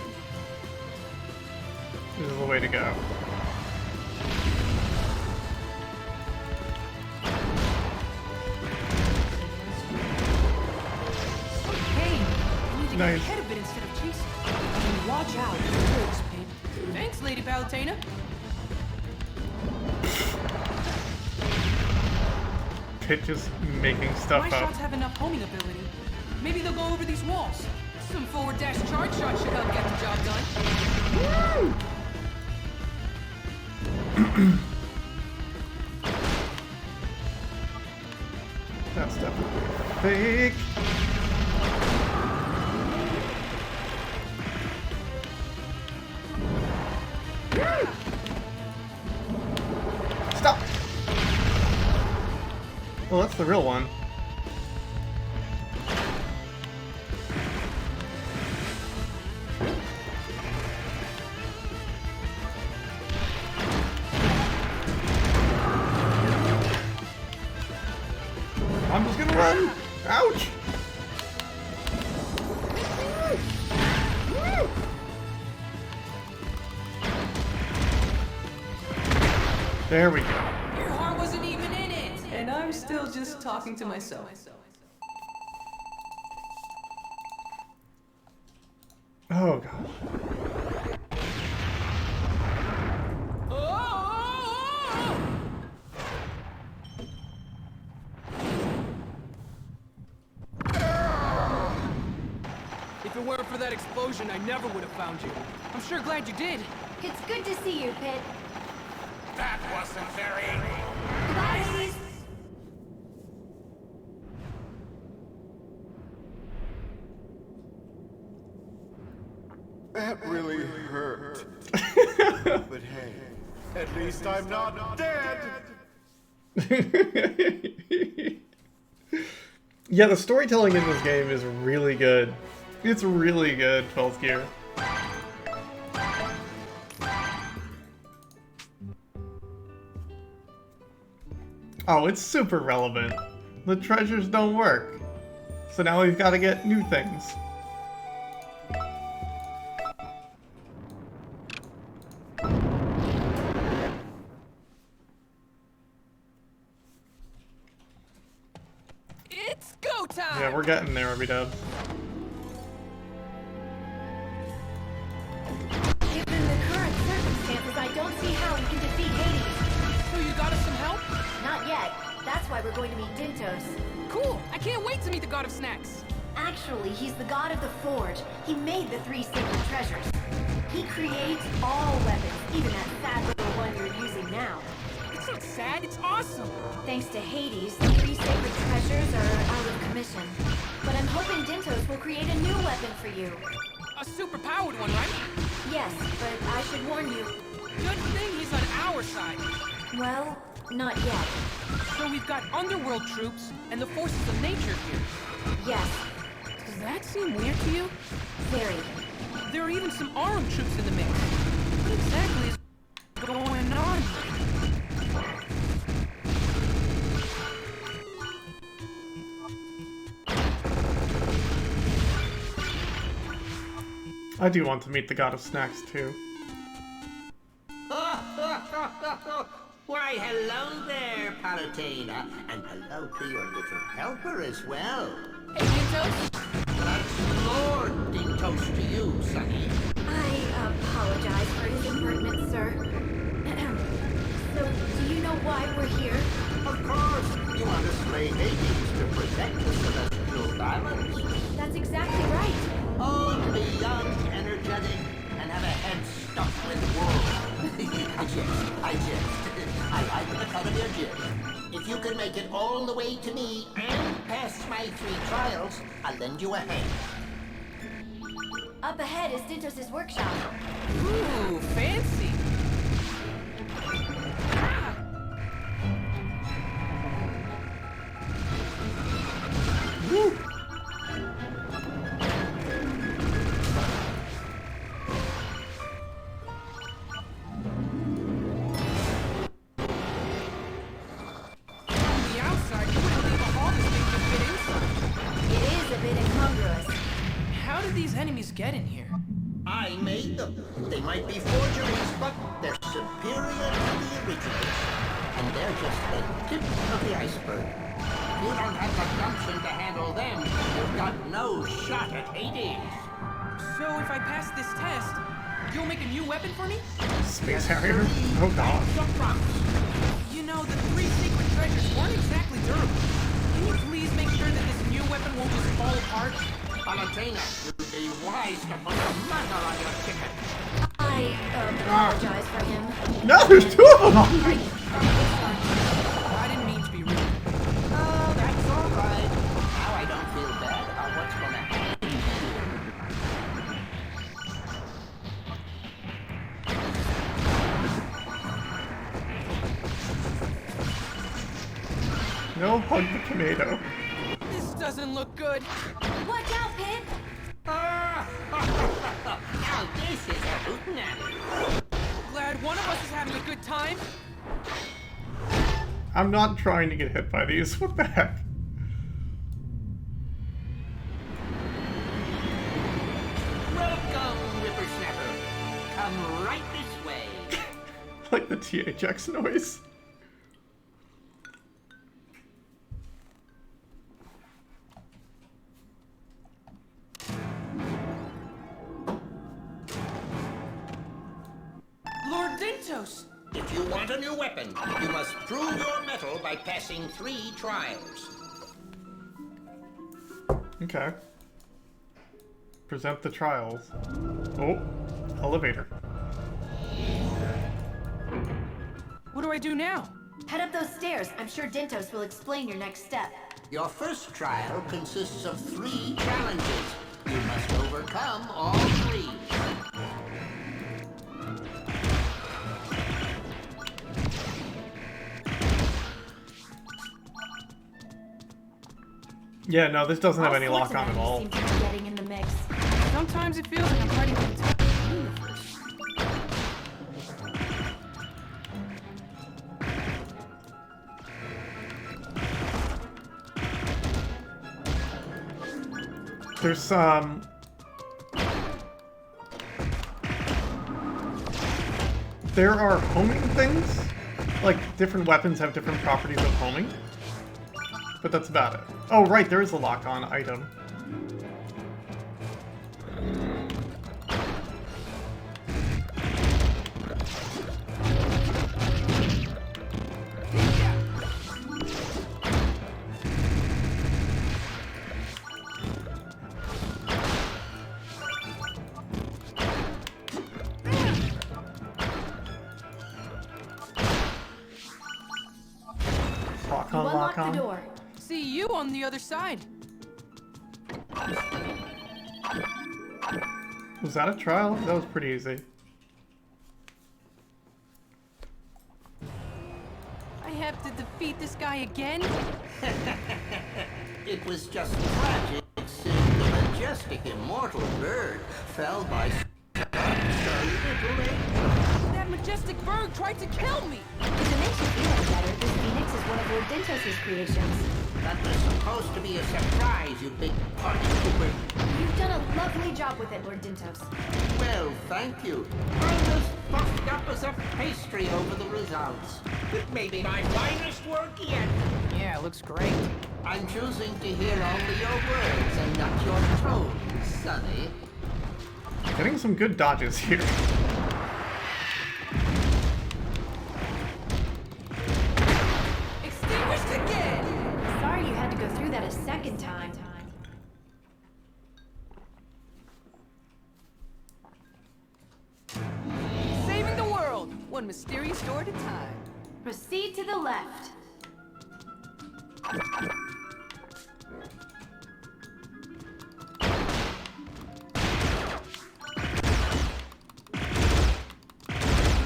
is the way to go. Hey, I need to get Nice. ahead of it instead of chasing. And watch out, wolves, babe. Thanks, Lady Palatina. Pit just making stuff My up. shots have enough homing ability. Maybe they'll go over these walls. Some forward dash charge shot should help get the job done. That's definitely fake. Stop! Well, that's the real one. There we go. Your heart wasn't even in it. And I'm still just talking to myself. Oh god. If it weren't for that explosion, I never would have found you. I'm sure glad you did. It's good to see you, Pit. That wasn't very... Goodbye, Hades. That really hurt. But hey, at least I'm not dead! Yeah, the storytelling in this game is really good. It's really good, 12th Gear. Oh, it's super relevant. The treasures don't work. So now we've got to get new things. It's go time! Yeah, we're getting there, Dub. Given the current circumstances, I don't see how we can defeat Hades. So you got us some help? Not yet. That's why we're going to meet Dintos. Cool! I can't wait to meet the god of snacks. Actually, he's the god of the Forge. He made the 3 sacred treasures. He creates all weapons, even that sad little one you're using now. It's not sad, it's awesome! Thanks to Hades, the 3 sacred treasures are out of commission. But I'm hoping Dintos will create a new weapon for you. A super-powered one, right? Yes, but I should warn you. Good thing he's on our side. Well, not yet. So we've got underworld troops and the forces of nature here. Yes. Does that seem weird to you? Very. There are even some armed troops in the mix. What exactly is going on here? I do want to meet the god of snacks too. Why, hello there, Palutena. And hello to your little helper as well. Hey, Dintos? That's Lord Dintos to you, Sonny. I apologize for his impertinence, sir. So, do you know why we're here? Of course, you want to slay Hades to protect the celestial balance. That's exactly right. Oh, to be young, energetic, and have a head stuffed with wool. I jest. I like the cut of your jib. If you can make it all the way to me and pass my 3 trials, I'll lend you a hand. Up ahead is Dintos' workshop. Ooh, fancy! Woo! Get in here? I made them. They might be forgeries, but they're superior to the originals. And they're just the tip of the iceberg. If you don't have the gumption to handle them, you've got no shot at Hades. So if I pass this test, you'll make a new weapon for me? Space Harrier? Oh god. You know, the 3 secret treasures weren't exactly durable. Can you please make sure that this new weapon won't just fall apart? Palutena, you'd be wise to put a muzzle on your chicken. I apologize for him. No, there's 2 of them! I didn't mean to be rude. Oh, that's all right. Now I don't feel bad about what's going to happen. No, hug the tomato. This doesn't look good. Watch out, Pip! Now this is a hootenanny. Glad one of us is having a good time. I'm not trying to get hit by these. What the heck? Welcome, whippersnapper. Come right this way. like the THX noise. Lord Dintos! If you want a new weapon, you must prove your mettle by passing 3 trials. Okay. Present the trials. Oh, elevator. What do I do now? Head up those stairs. I'm sure Dintos will explain your next step. Your first trial consists of 3 challenges. You must overcome all 3. Yeah, no, this doesn't have any All sorts lock on of at all. enemies seem to be getting in the mix. Sometimes it feels like I'm fighting for the top of the universe. There's some... There are homing things. Like, different weapons have different properties of homing. But that's about it. Oh, right, there is a lock-on item. You unlock the door. See you on the other side. Was that a trial? That was pretty easy. I have to defeat this guy again? It was just tragic seeing the majestic immortal bird fell by such a little late. That majestic bird tried to kill me! If it makes you feel any better, this phoenix is one of Lord Dintos' creations. That was supposed to be a surprise, you big party pooper. You've done a lovely job with it, Lord Dintos. Well, thank you. I'm as puffed up as a pastry over the results. It may be my finest work yet. Yeah, it looks great. I'm choosing to hear only your words and not your tones, Sonny. Getting some good dodges here. Extinguished again! Sorry you had to go through that a second time. Saving the world, one mysterious door at a time. Proceed to the left.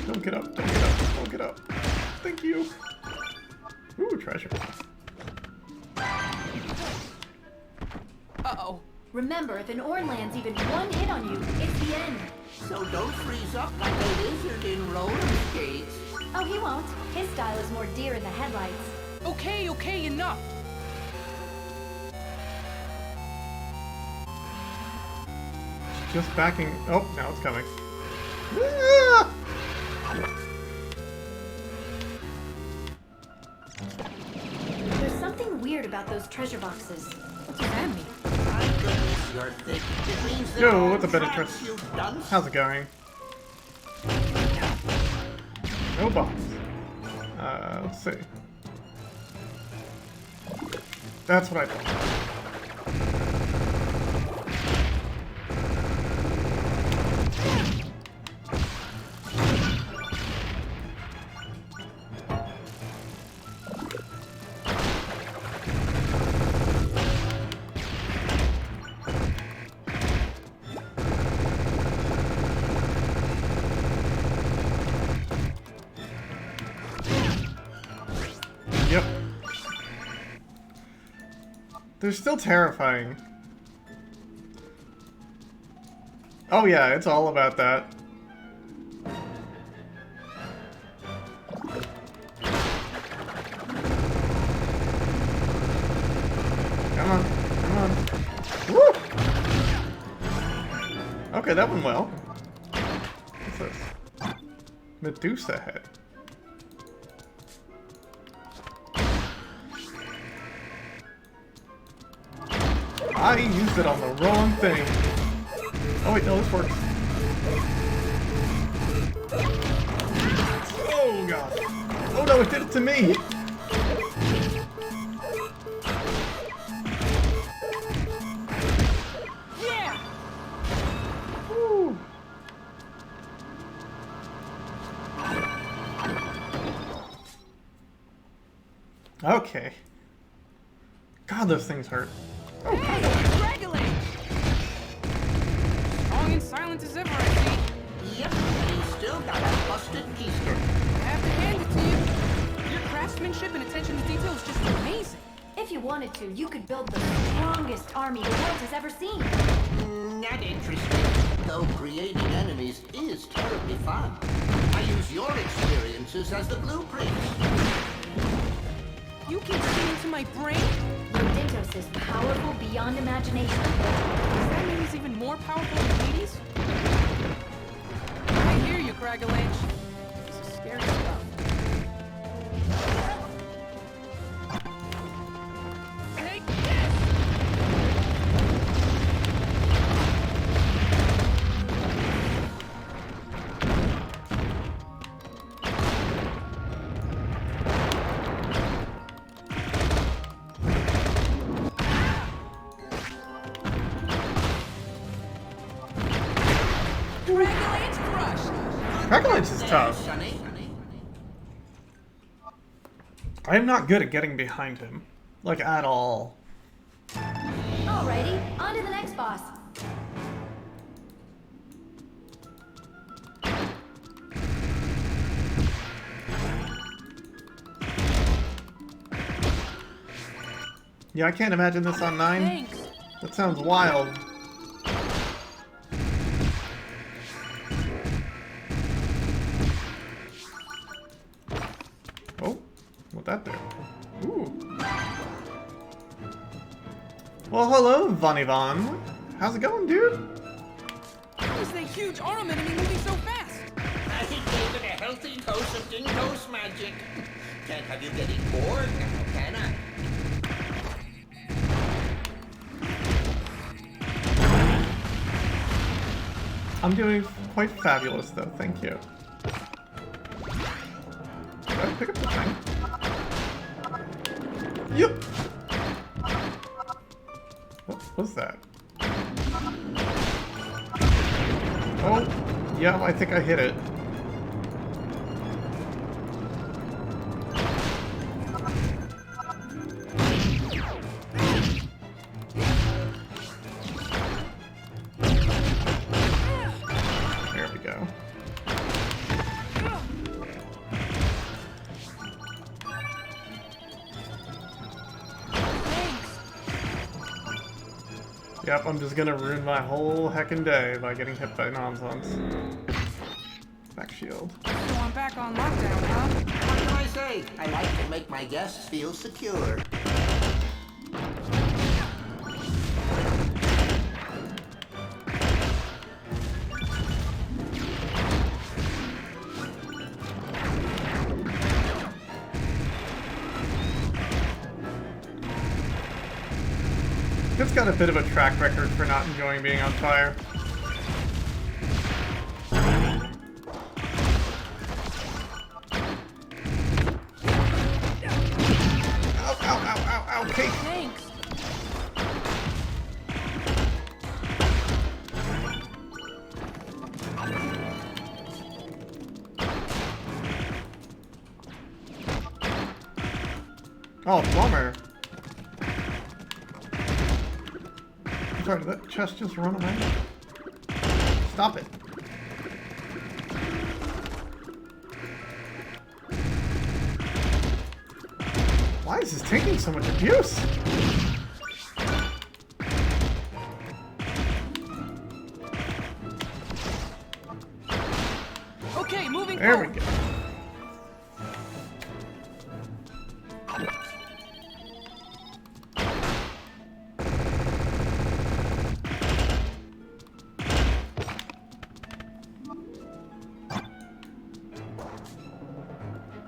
Don't get up, don't get up, don't get up. Thank you. Ooh, treasure. Uh-oh. Remember, if an Orn lands even one hit on you, it's the end. So don't freeze up like a lizard in roller skates. Oh, he won't. His style is more deer in the headlights. Okay, enough. Just backing. Oh, now it's coming. Ah! There's something weird about those treasure boxes. What does that mean? My goodness, you're thick. It means that Yo, all what's a better traps trip? you've done How's it going? No box. Let's see. That's what I thought. Yep. They're still terrifying. Oh yeah, it's all about that. Come on, come on. Woo! Okay, that went well. What's this? Medusa head. I used it on the wrong thing. Oh wait, no, this works. Oh god. Oh no, it did it to me! Yeah! Woo. Okay. God, those things hurt. Hey, Dragolate! Strong and silent as ever, I see. Yep, and he's still got a busted keister. I have to hand it to you. Your craftsmanship and attention to detail is just amazing. If you wanted to, you could build the strongest army the world has ever seen. Not interesting, though creating enemies is terribly fun. I use your experiences as the blueprint. You can see into my brain? Dintos is powerful beyond imagination. Does that mean he's even more powerful than Hades? I hear you, Cragalanche. This is scary stuff. Take this! Cragalanche crushed! Cragalanche is tough. I am not good at getting behind him. Like, at all. Alrighty, on to the next boss. Yeah, I can't imagine this on 9. Thanks. That sounds wild. Oh, what'd that do? Ooh. Well, hello, Von Ivan. How's it going, dude? How is that huge arm enemy moving so fast? I gave it a healthy dose of Dintos magic. Can't have you getting bored now, can I? I'm doing quite fabulous, though. Thank you. Did I pick up the thing? Yep. What was that? Oh, yeah, I think I hit it. There we go. Yep, I'm just gonna ruin my whole heckin' day by getting hit by nonsense. Back shield. So I'm back on lockdown, huh? What can I say? I like to make my guests feel secure. It's got a bit of a track record for not enjoying being on fire. Ow, ow, ow, ow, ow, okay. Thanks. Oh, plumber. Sorry, did that chest just run away? Stop it. Why is this taking so much abuse? Okay, moving There we forward. go.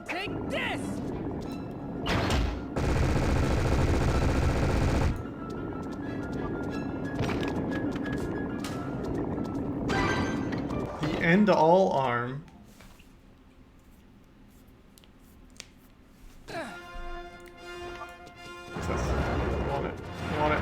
Take this! End all arm. What's this? I want it. I want it.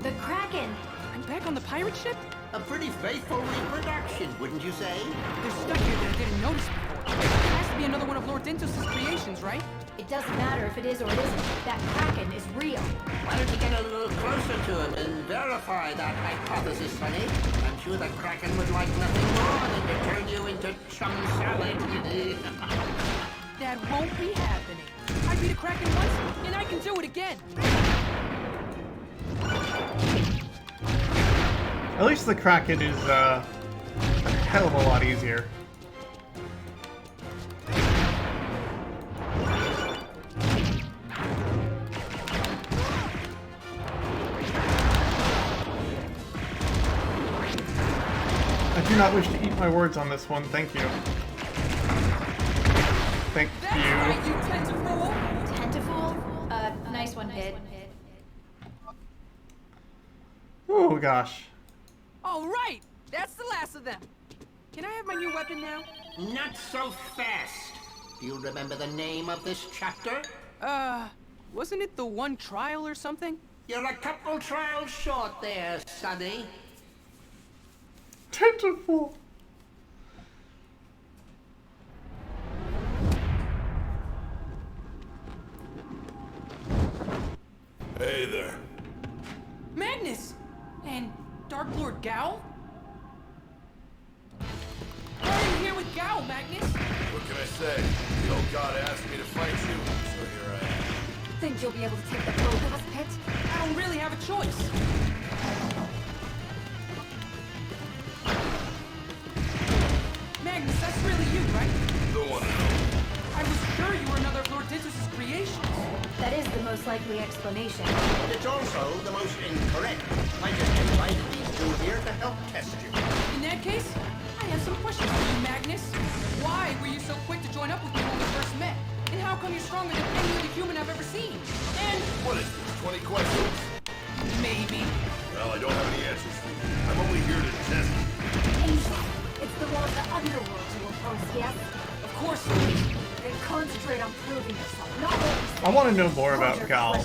The Kraken! I'm back on the pirate ship? A pretty faithful reproduction, wouldn't you say? There's stuff here that I didn't notice before. It has to be another one of Lord Dintos' creations, right? It doesn't matter if it is or it isn't. That Kraken is real. Why don't you get a little closer to him and verify that hypothesis, Sonny? I'm sure the Kraken would like nothing more than to turn you into chum salad. That won't be happening. I beat a Kraken once, and I can do it again. At least the Kraken is a hell of a lot easier. I do not wish to eat my words on this one. Thank you. Thank That's you. right, you tentafool! Tentafool? Nice one, Pit. Oh gosh. All right, that's the last of them. Can I have my new weapon now? Not so fast. Do you remember the name of this chapter? Wasn't it the one trial or something? You're a couple trials short there, Sonny. Tentacle. Hey there. Magnus! And Dark Lord Gao? Why are you here with Gao, Magnus? What can I say? The old god asked me to fight you, so here I am. Think you'll be able to take the both of us, Pit? I don't really have a choice. Magnus, that's really you, right? The one and only. I was sure you were another of Lord Dintos' creations. That is the most likely explanation. It's also the most incorrect. I just invited these two here to help test you. In that case, I have some questions for you, Magnus. Why were you so quick to join up with me when we first met? And how come you're stronger than any other human I've ever seen? And... What is this, 20 questions? maybe. Well, I don't have any answers for you. I'm only here to test you. Angel. It's the one of the underworld you will post, yes? Of course. Then concentrate on proving yourself, not what you say. I want to know more about Gal.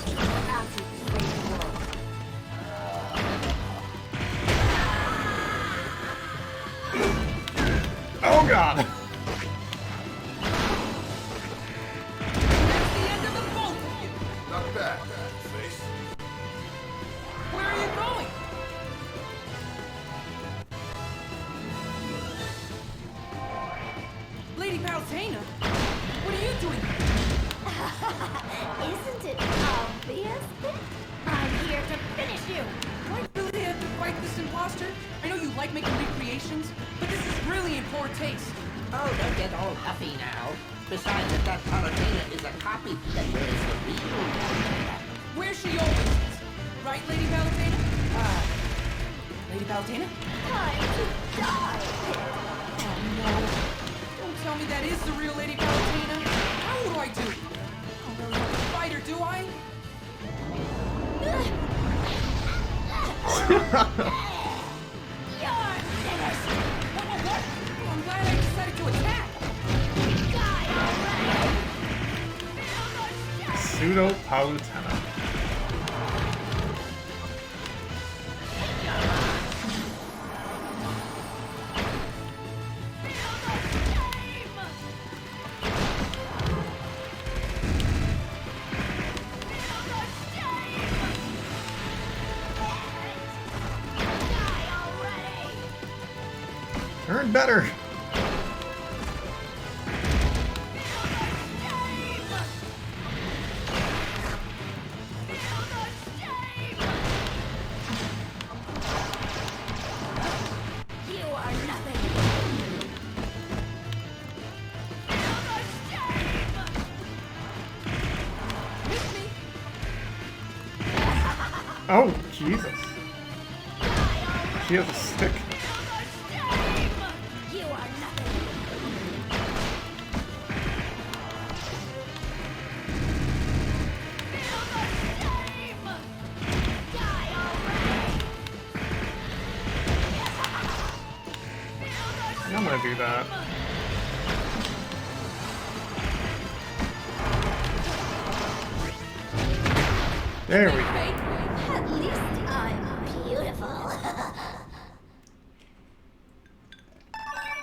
Oh god! That's the end of the both of you. Not bad, face. Where are you going? Lady Palutena? What are you doing here? Isn't it obvious? I'm here to finish you. Do I really have to fight this imposter? I know you like making recreations, but this is really in poor taste. Oh, don't get all huffy now. Besides, if that Palutena is a copy, then where's the real one? Where she always is. Right, Lady Palutena? Lady Palutena? Time to die! Oh no. Don't tell me that is the real Lady Palutena. How do I do? I don't really have to fight her, do I? You're finished! What? Oh, I'm glad I decided to attack. Die already! Feel the Pseudo Palutena. Earn better. You are nothing! Miss me? Oh, Jesus. She has a stick. You are nothing! Die already! to do that. There we go. At least I'm beautiful.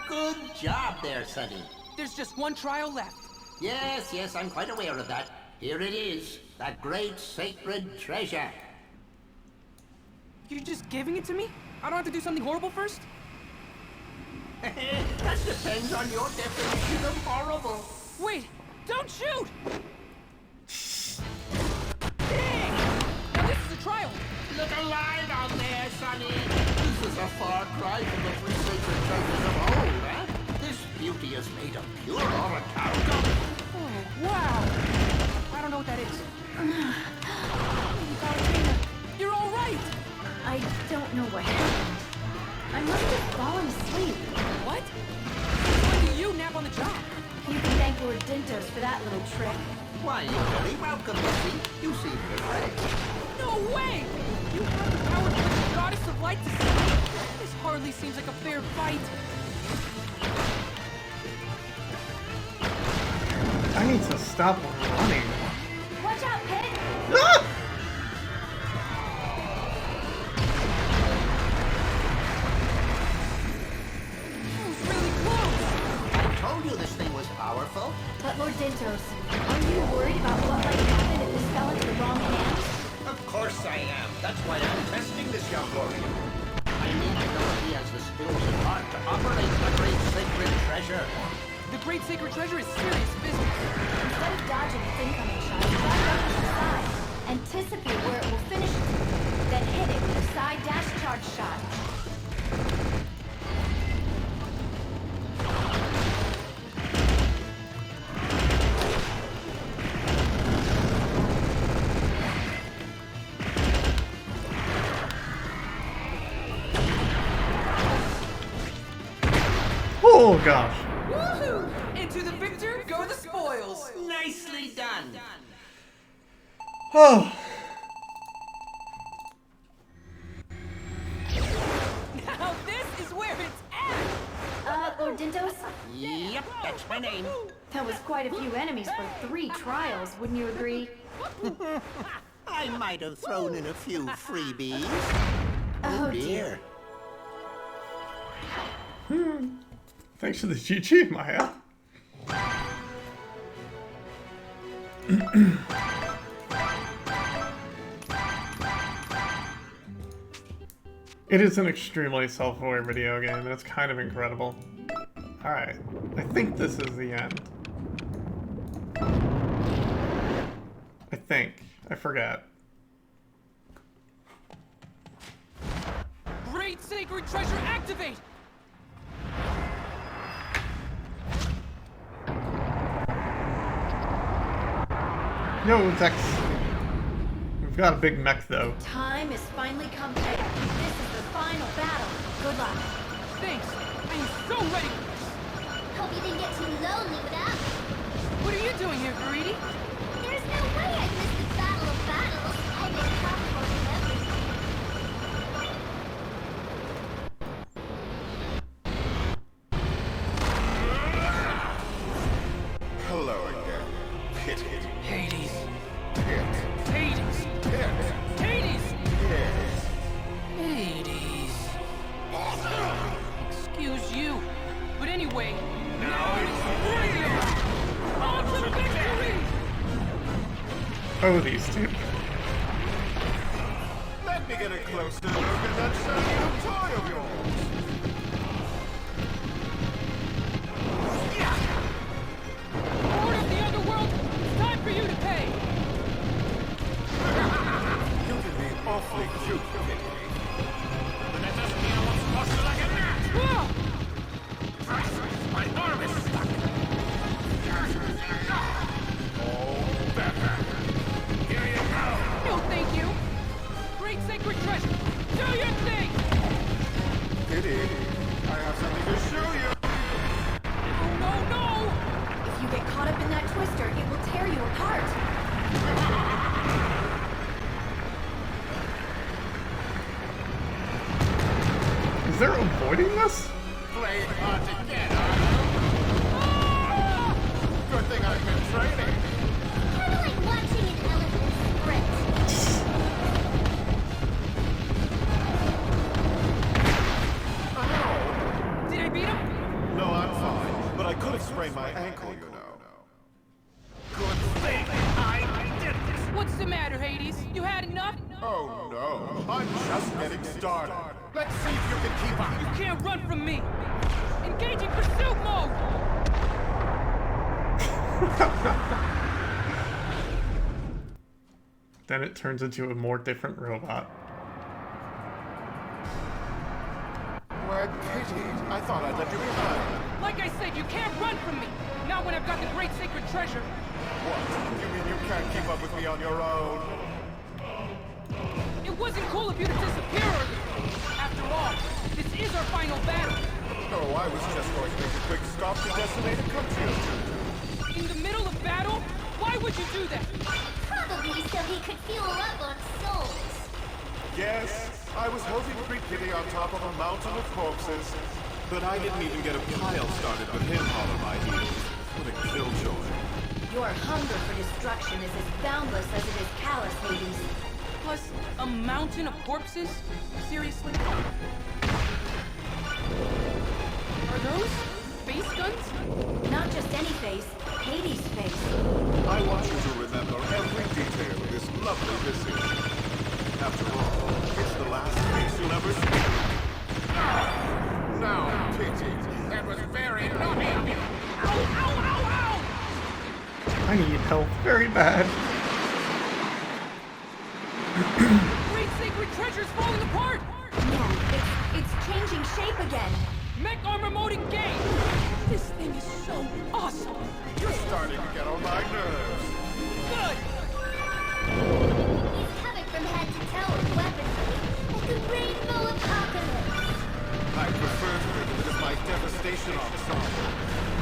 Good job there, Sonny. There's just one trial left. Yes, yes, I'm quite aware of that. Here it is, that great sacred treasure. You're just giving it to me? I don't have to do something horrible first? That depends on your definition of horrible. Wait! Don't shoot! Dang! Now this is a trial. Look alive out there, Sonny. This is a far cry from the three sacred treasures of old, eh? This beauty is made of pure orichalcum. Oh, wow! I don't know what that is. Valentina, you're all right! I don't know what happened. I must have fallen asleep. What? When do you nap on the job? You can thank Lord Dintos for that little trick. Why, you're very welcome, Missy. You seem refreshed. No way! You have the power to put the goddess of light to sleep? This hardly seems like a fair fight. I need to stop running. Watch out, Pit! Ah! Really close! I told you this thing was powerful. But Lord Dintos, are you worried about what might happen if this fell into the wrong hands? Of course I am. That's why I'm testing this young warrior. I need to know if he has the skills and heart to operate the great sacred treasure. The great sacred treasure is serious business. Instead of dodging its incoming shot, drive up to the side. Anticipate where it will finish, then hit it with a side dash charge shot. Oh gosh. Woohoo! Into the victor go the spoils! Nicely done. Oh. Now this is where it's at! Lord Dintos? Yep, that's my name. That was quite a few enemies for 3 trials, wouldn't you agree? I might have thrown in a few freebies. Oh dear. Thanks for the GG, Maya. It is an extremely self-aware video game, and it's kind of incredible. Alright, I think this is the end. I think. I forget. Great sacred treasure activate! Yo, Zex. We've got a big mech, though. Time has finally come, Pit. This is the final battle. Good luck. Thanks! I am so ready for this! Hope you didn't get too lonely without me. What are you doing here, Greedy? There's no way I'd miss the Battle of Battles. I make popcorn and everything. Hello again. Pit. Hades. Pit. Hades! Pit. Hades! Yes. Hades. Excuse you. But anyway, now it's radio! On to victory! Oh, these two. Let me get a closer look at that shiny new toy of yours. Lord of the Underworld, it's time for you to pay! You can be awfully cute, Kitty. But that doesn't mean I won't squash you like a gnat. Whoa! My arm is stuck. Oh, better. Here you go. No, thank you! Great sacred treasure! Do your thing! I could have sprained my ankle, you know. Good thing I did this. What's the matter, Hades? You had enough? Oh no, I'm just getting started. Let's see if you can keep up. You can't run from me. Engaging pursuit mode. Then it turns into a more different robot. Why, Katie, I thought I'd left you behind. Like I said, you can't run from me. Not when I've got the great sacred treasure. What? You mean you can't keep up with me on your own? It wasn't cool of you to disappear earlier. After all, this is our final battle. No, I was just going to make a quick stop to decimate a country or two. In the middle of battle? Why would you do that? Probably so he could fuel up on souls. Yes, I was hoping Free Kitty on top of a mountain of corpses, but I didn't even get a pile started with him all on my heels. What a killjoy. Your hunger for destruction is as boundless as it is callous, Hades. Plus, a mountain of corpses? Seriously? Are those face guns? Not just any face, Hades' face. I want you to remember every detail of this lovely visit. After all, it's the last face you'll ever see. Now, Pity, that was very naughty of you. Ow, ow, ow, ow! I need help very bad. Great sacred treasure's falling apart! Yeah, it's changing shape again. Mech armor mode engaged! This thing is so awesome! You're starting to get on my nerves. Good! He's coming from head to toe with weaponry, like a rainbow apocalypse. I prefer to think of it as my devastation ensemble.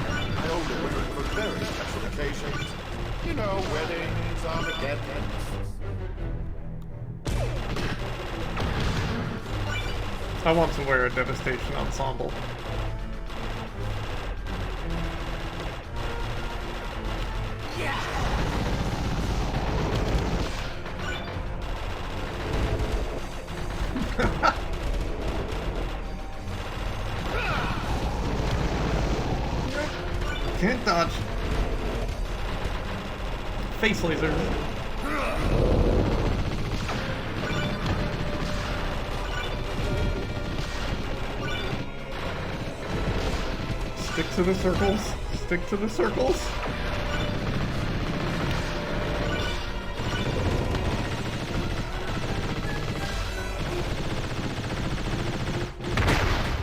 I only wear it for very special occasions. You know, weddings, Armageddon. I want to wear a devastation ensemble. Can't dodge. Face laser. Stick to the circles. Stick to the circles.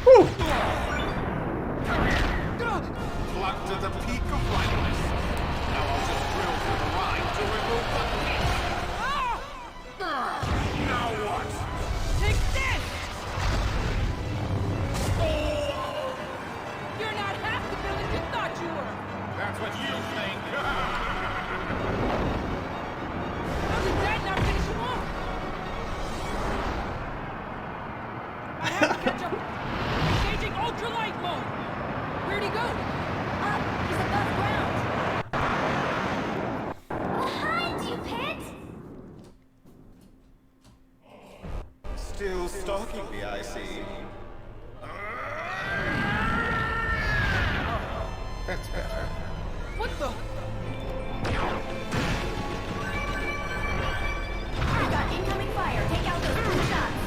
Woo! Plucked to the peak of brightness. Now I'll just drill through the line to remove the piece. Now what? Take this! You're not half the villain you thought you were! That's what you think. How did that not finish him off? I have to catch up. Engaging ultralight mode! Where'd he go? He's above ground. Behind you, Pit! Still stalking me, I see. That's better. What the? I got incoming fire. Take out those blue shots.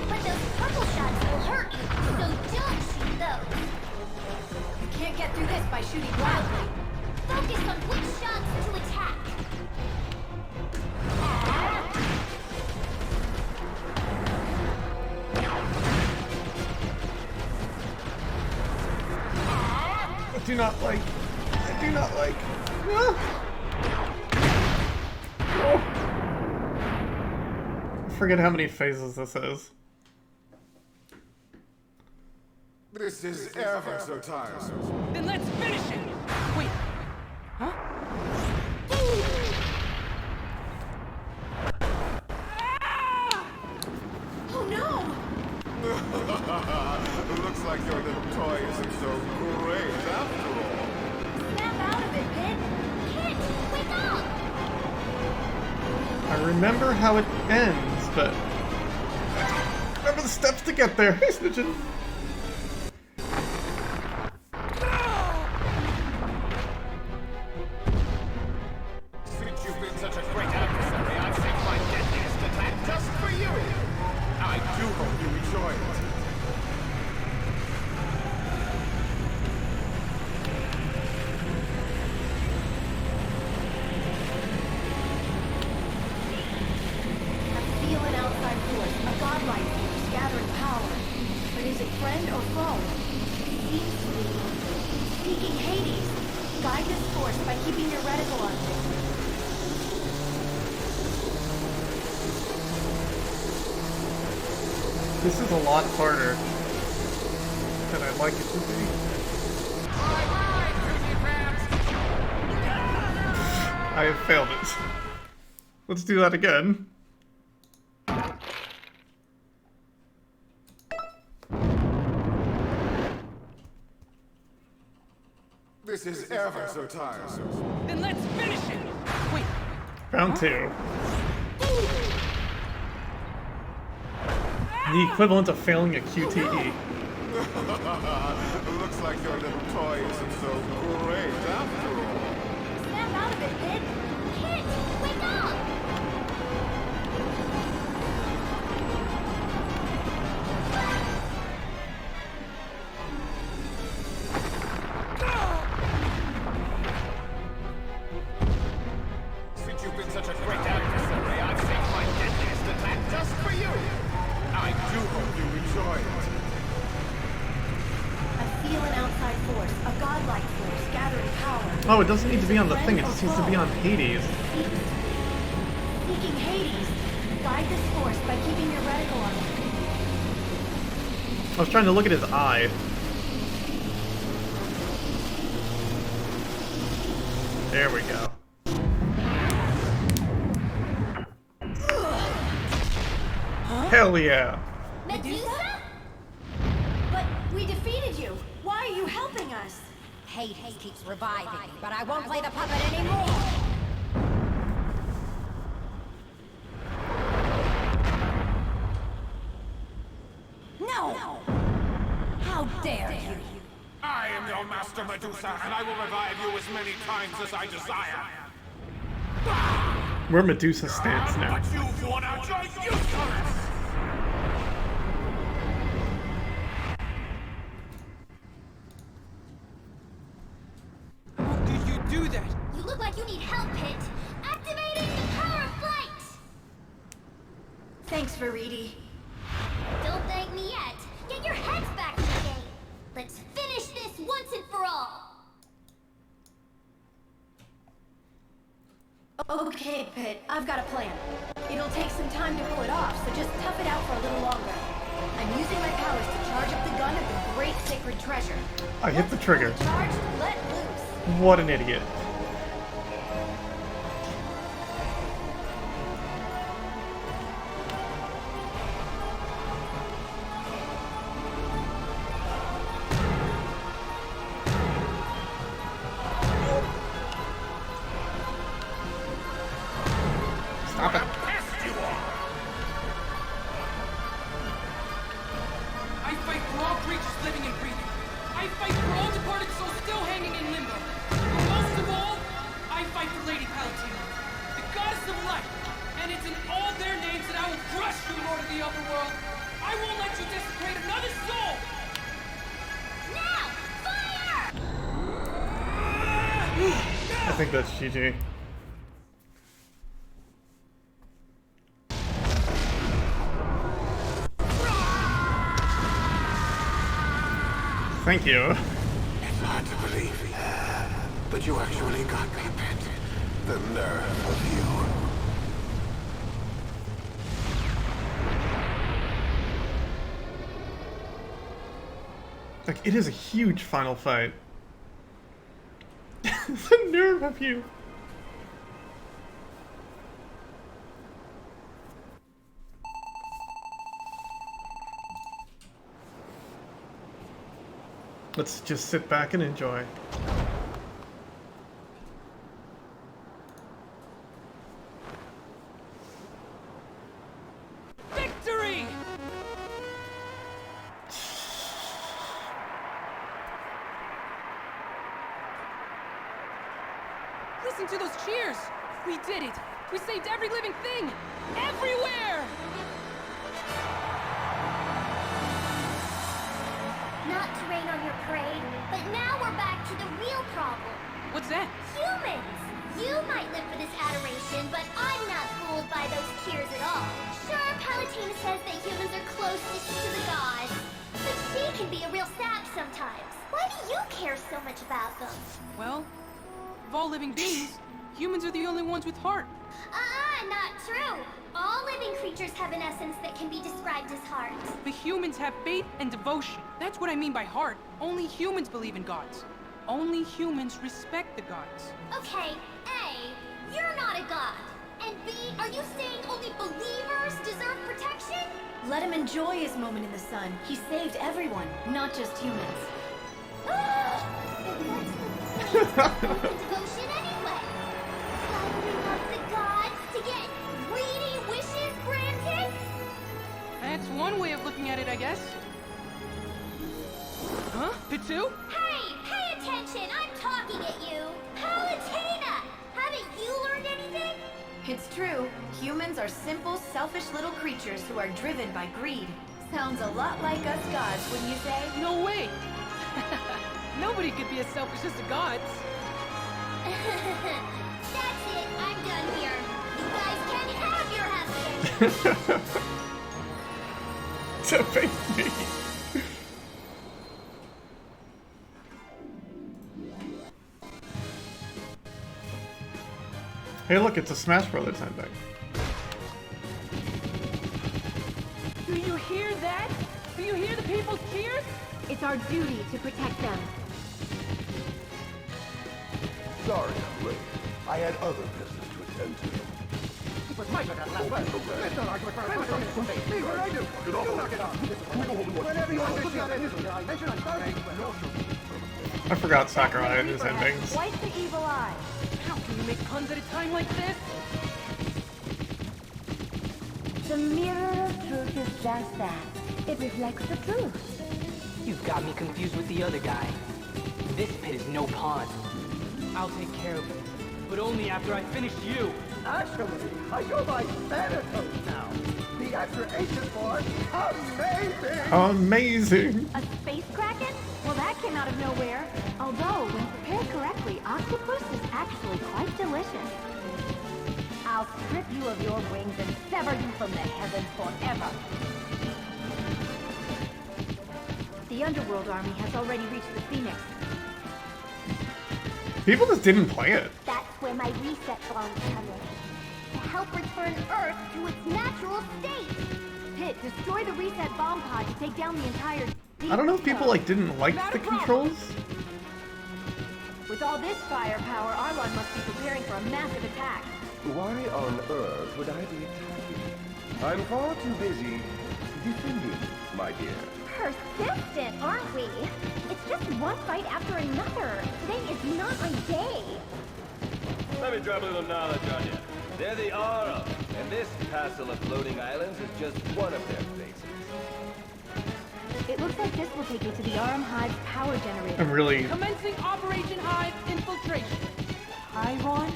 But those purple shots will hurt you, so don't shoot those. You can't get through this by shooting wildly. Focus on which shots to attack. I do not like. I do not like. Ah. Oh. I forget how many phases this is. This is ever so tiresome. Then let's finish it! Wait. Huh? Oh no! Looks like your little toy isn't so great after all. Snap out of it, Pit. Kit, wake up! I remember how it ends, but remember the steps to get there. Hey, Snitchin. force by keeping your reticle on. This is a lot harder than I'd like it to be. I have failed it. Let's do that again. This is ever so tiresome. Then let's finish it! Wait, Round 2. The equivalent of failing a QTE. Looks like your little toy isn't so great after all. Snap out of it, Pit! Pit! Wake up! Since you've been such a great adversary, I've saved my deadliest attack just for you! I do hope you enjoy it. I feel an outside force, a godlike force, gathering power. Oh, it doesn't need to be on the thing, it just needs to be on Hades. Seeking Hades. Guide this force by keeping your reticle on. I was trying to look at his eye. There we go. Hell yeah. Medusa? But we defeated you. Why are you helping us? Hades keeps reviving me, but I won't play the puppet anymore! No! How dare you! I am your master, Medusa, and I will revive you as many times as I desire. Where Medusa stands now. But you've worn out your usefulness! how did you do that? You look like you need help, Pit! Activating the power of flight! Thanks, Veridi. Don't thank me yet. Get your heads back in the game. Let's finish this once and for all. Okay, Pit, I've got a plan. It'll take some time to pull it off, so just tough it out for a little longer. I'm using my powers to charge up the gun of the great sacred treasure. I hit the trigger. Charged, let loose. What an idiot. Stop it. I fight for all creatures living and breathing. I fight for all departed souls still hanging in limbo. But most of all, I fight for Lady Palatina, the goddess of light. And it's in all their names that I will crush you, Lord of the Overworld. I won't let you desecrate another soul! Now! Fire! I think that's GG. Thank you. It's hard to believe, but you actually got me, Pit. The nerve of you. Like, it is a huge final fight. The nerve of you. Let's just sit back and enjoy. Victory! Listen to those cheers! We did it! We saved every living thing! Everywhere! Not to rain on your parade, but now we're back to the real problem. What's that? Humans! You might live for this adoration, but I'm not fooled by those tears at all. Sure, Palatina says that humans are closest to the gods, but she can be a real sap sometimes. Why do you care so much about them? Well, Of all living beings, humans are the only ones with heart. Not true. All living creatures have an essence that can be described as heart. The humans have faith and devotion. That's what I mean by heart. Only humans believe in gods. Only humans respect the gods. Okay, A, you're not a god. And B, are you saying only believers deserve protection? Let him enjoy his moment in the sun. He saved everyone, not just humans. Devotion anyway. Flattering up the gods to get greedy wishes granted? That's one way of looking at it, I guess. Huh? Pitu? Hey, pay attention! I'm talking at you! Palutena! Haven't you learned anything? It's true. Humans are simple, selfish little creatures who are driven by greed. Sounds a lot like us gods, wouldn't you say? No way! Nobody could be as selfish as the gods. That's it. I'm done here. You guys can have your happy ending. To face me. Hey, look, it's a Smash Brothers ending. Do you hear that? Do you hear the people's cheers? It's our duty to protect them. Sorry I'm late. I had other business to attend to. It was my turn at last word. Let's not argue with her. Leave what I do. Get off. You knock it off. Whenever you want to shout at history, I mention I'm sorry. I forgot Sakurai and his endings. Twice the evil eye. How can you make puns at a time like this? The mirror of truth is just that. It reflects the truth. You've got me confused with the other guy. This pit is no pond. I'll take care of it, but only after I finish you. Actually, I go by Thanatos now. The extra H is for amazing. Amazing. A space kraken? Well, that came out of nowhere. Although, when prepared correctly, octopus is actually quite delicious. I'll strip you of your wings and sever you from the heavens forever. The Underworld Army has already reached the Phoenix. People just didn't play it. That's where my reset bombs come in. To help return Earth to its natural state. Pit, destroy the reset bomb pod to take down the entire... I don't know if people like didn't like the controls. With all this firepower, Arlon must be preparing for a massive attack. Why on earth would I be attacking? I'm far too busy defending, my dear. Persistent, aren't we? It's just one fight after another. Today is not my day. Let me drop a little knowledge on you. They're the Aura, and this castle of floating islands is just one of their bases. It looks like this will take you to the Arum Hive's power generator. I'm really... Commencing Operation Hive infiltration. Hive-on?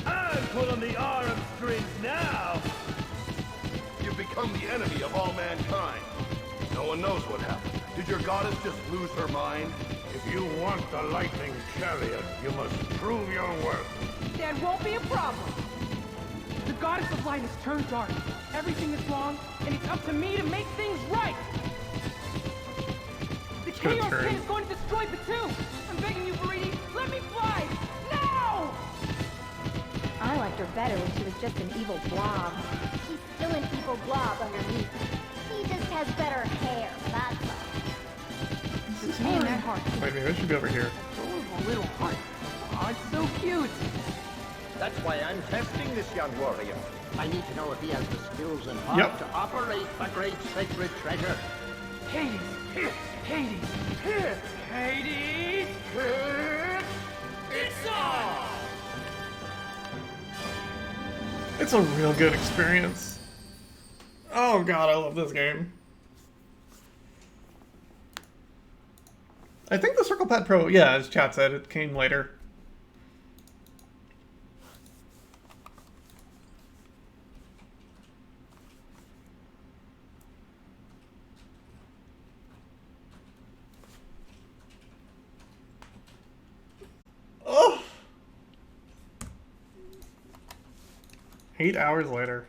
I'm pulling the Aura strings now! You've become the enemy of all mankind. No one knows what happened. Did your goddess just lose her mind? If you want the lightning chariot, you must prove your worth. That won't be a problem. The goddess of light has turned dark. Everything is wrong, and it's up to me to make things right. The Chaos Pit is going to destroy Batu. I'm begging you, Buriti, let me fly! Now! I liked her better when she was just an evil blob. She's still an evil blob underneath. She just has better hair, that's all. Man, that heart. Wait, maybe I should be over here. Adorable little heart. Oh, it's so cute. That's why I'm testing this young warrior. I need to know if he has the skills and heart Yep. to operate the great sacred treasure. Hades! Hit! Hades! Hit! Hades! Hit! It's on! It's a real good experience. Oh god, I love this game. I think the Circle Pad Pro, yeah, as chat said, it came later. Oh! 8 hours later.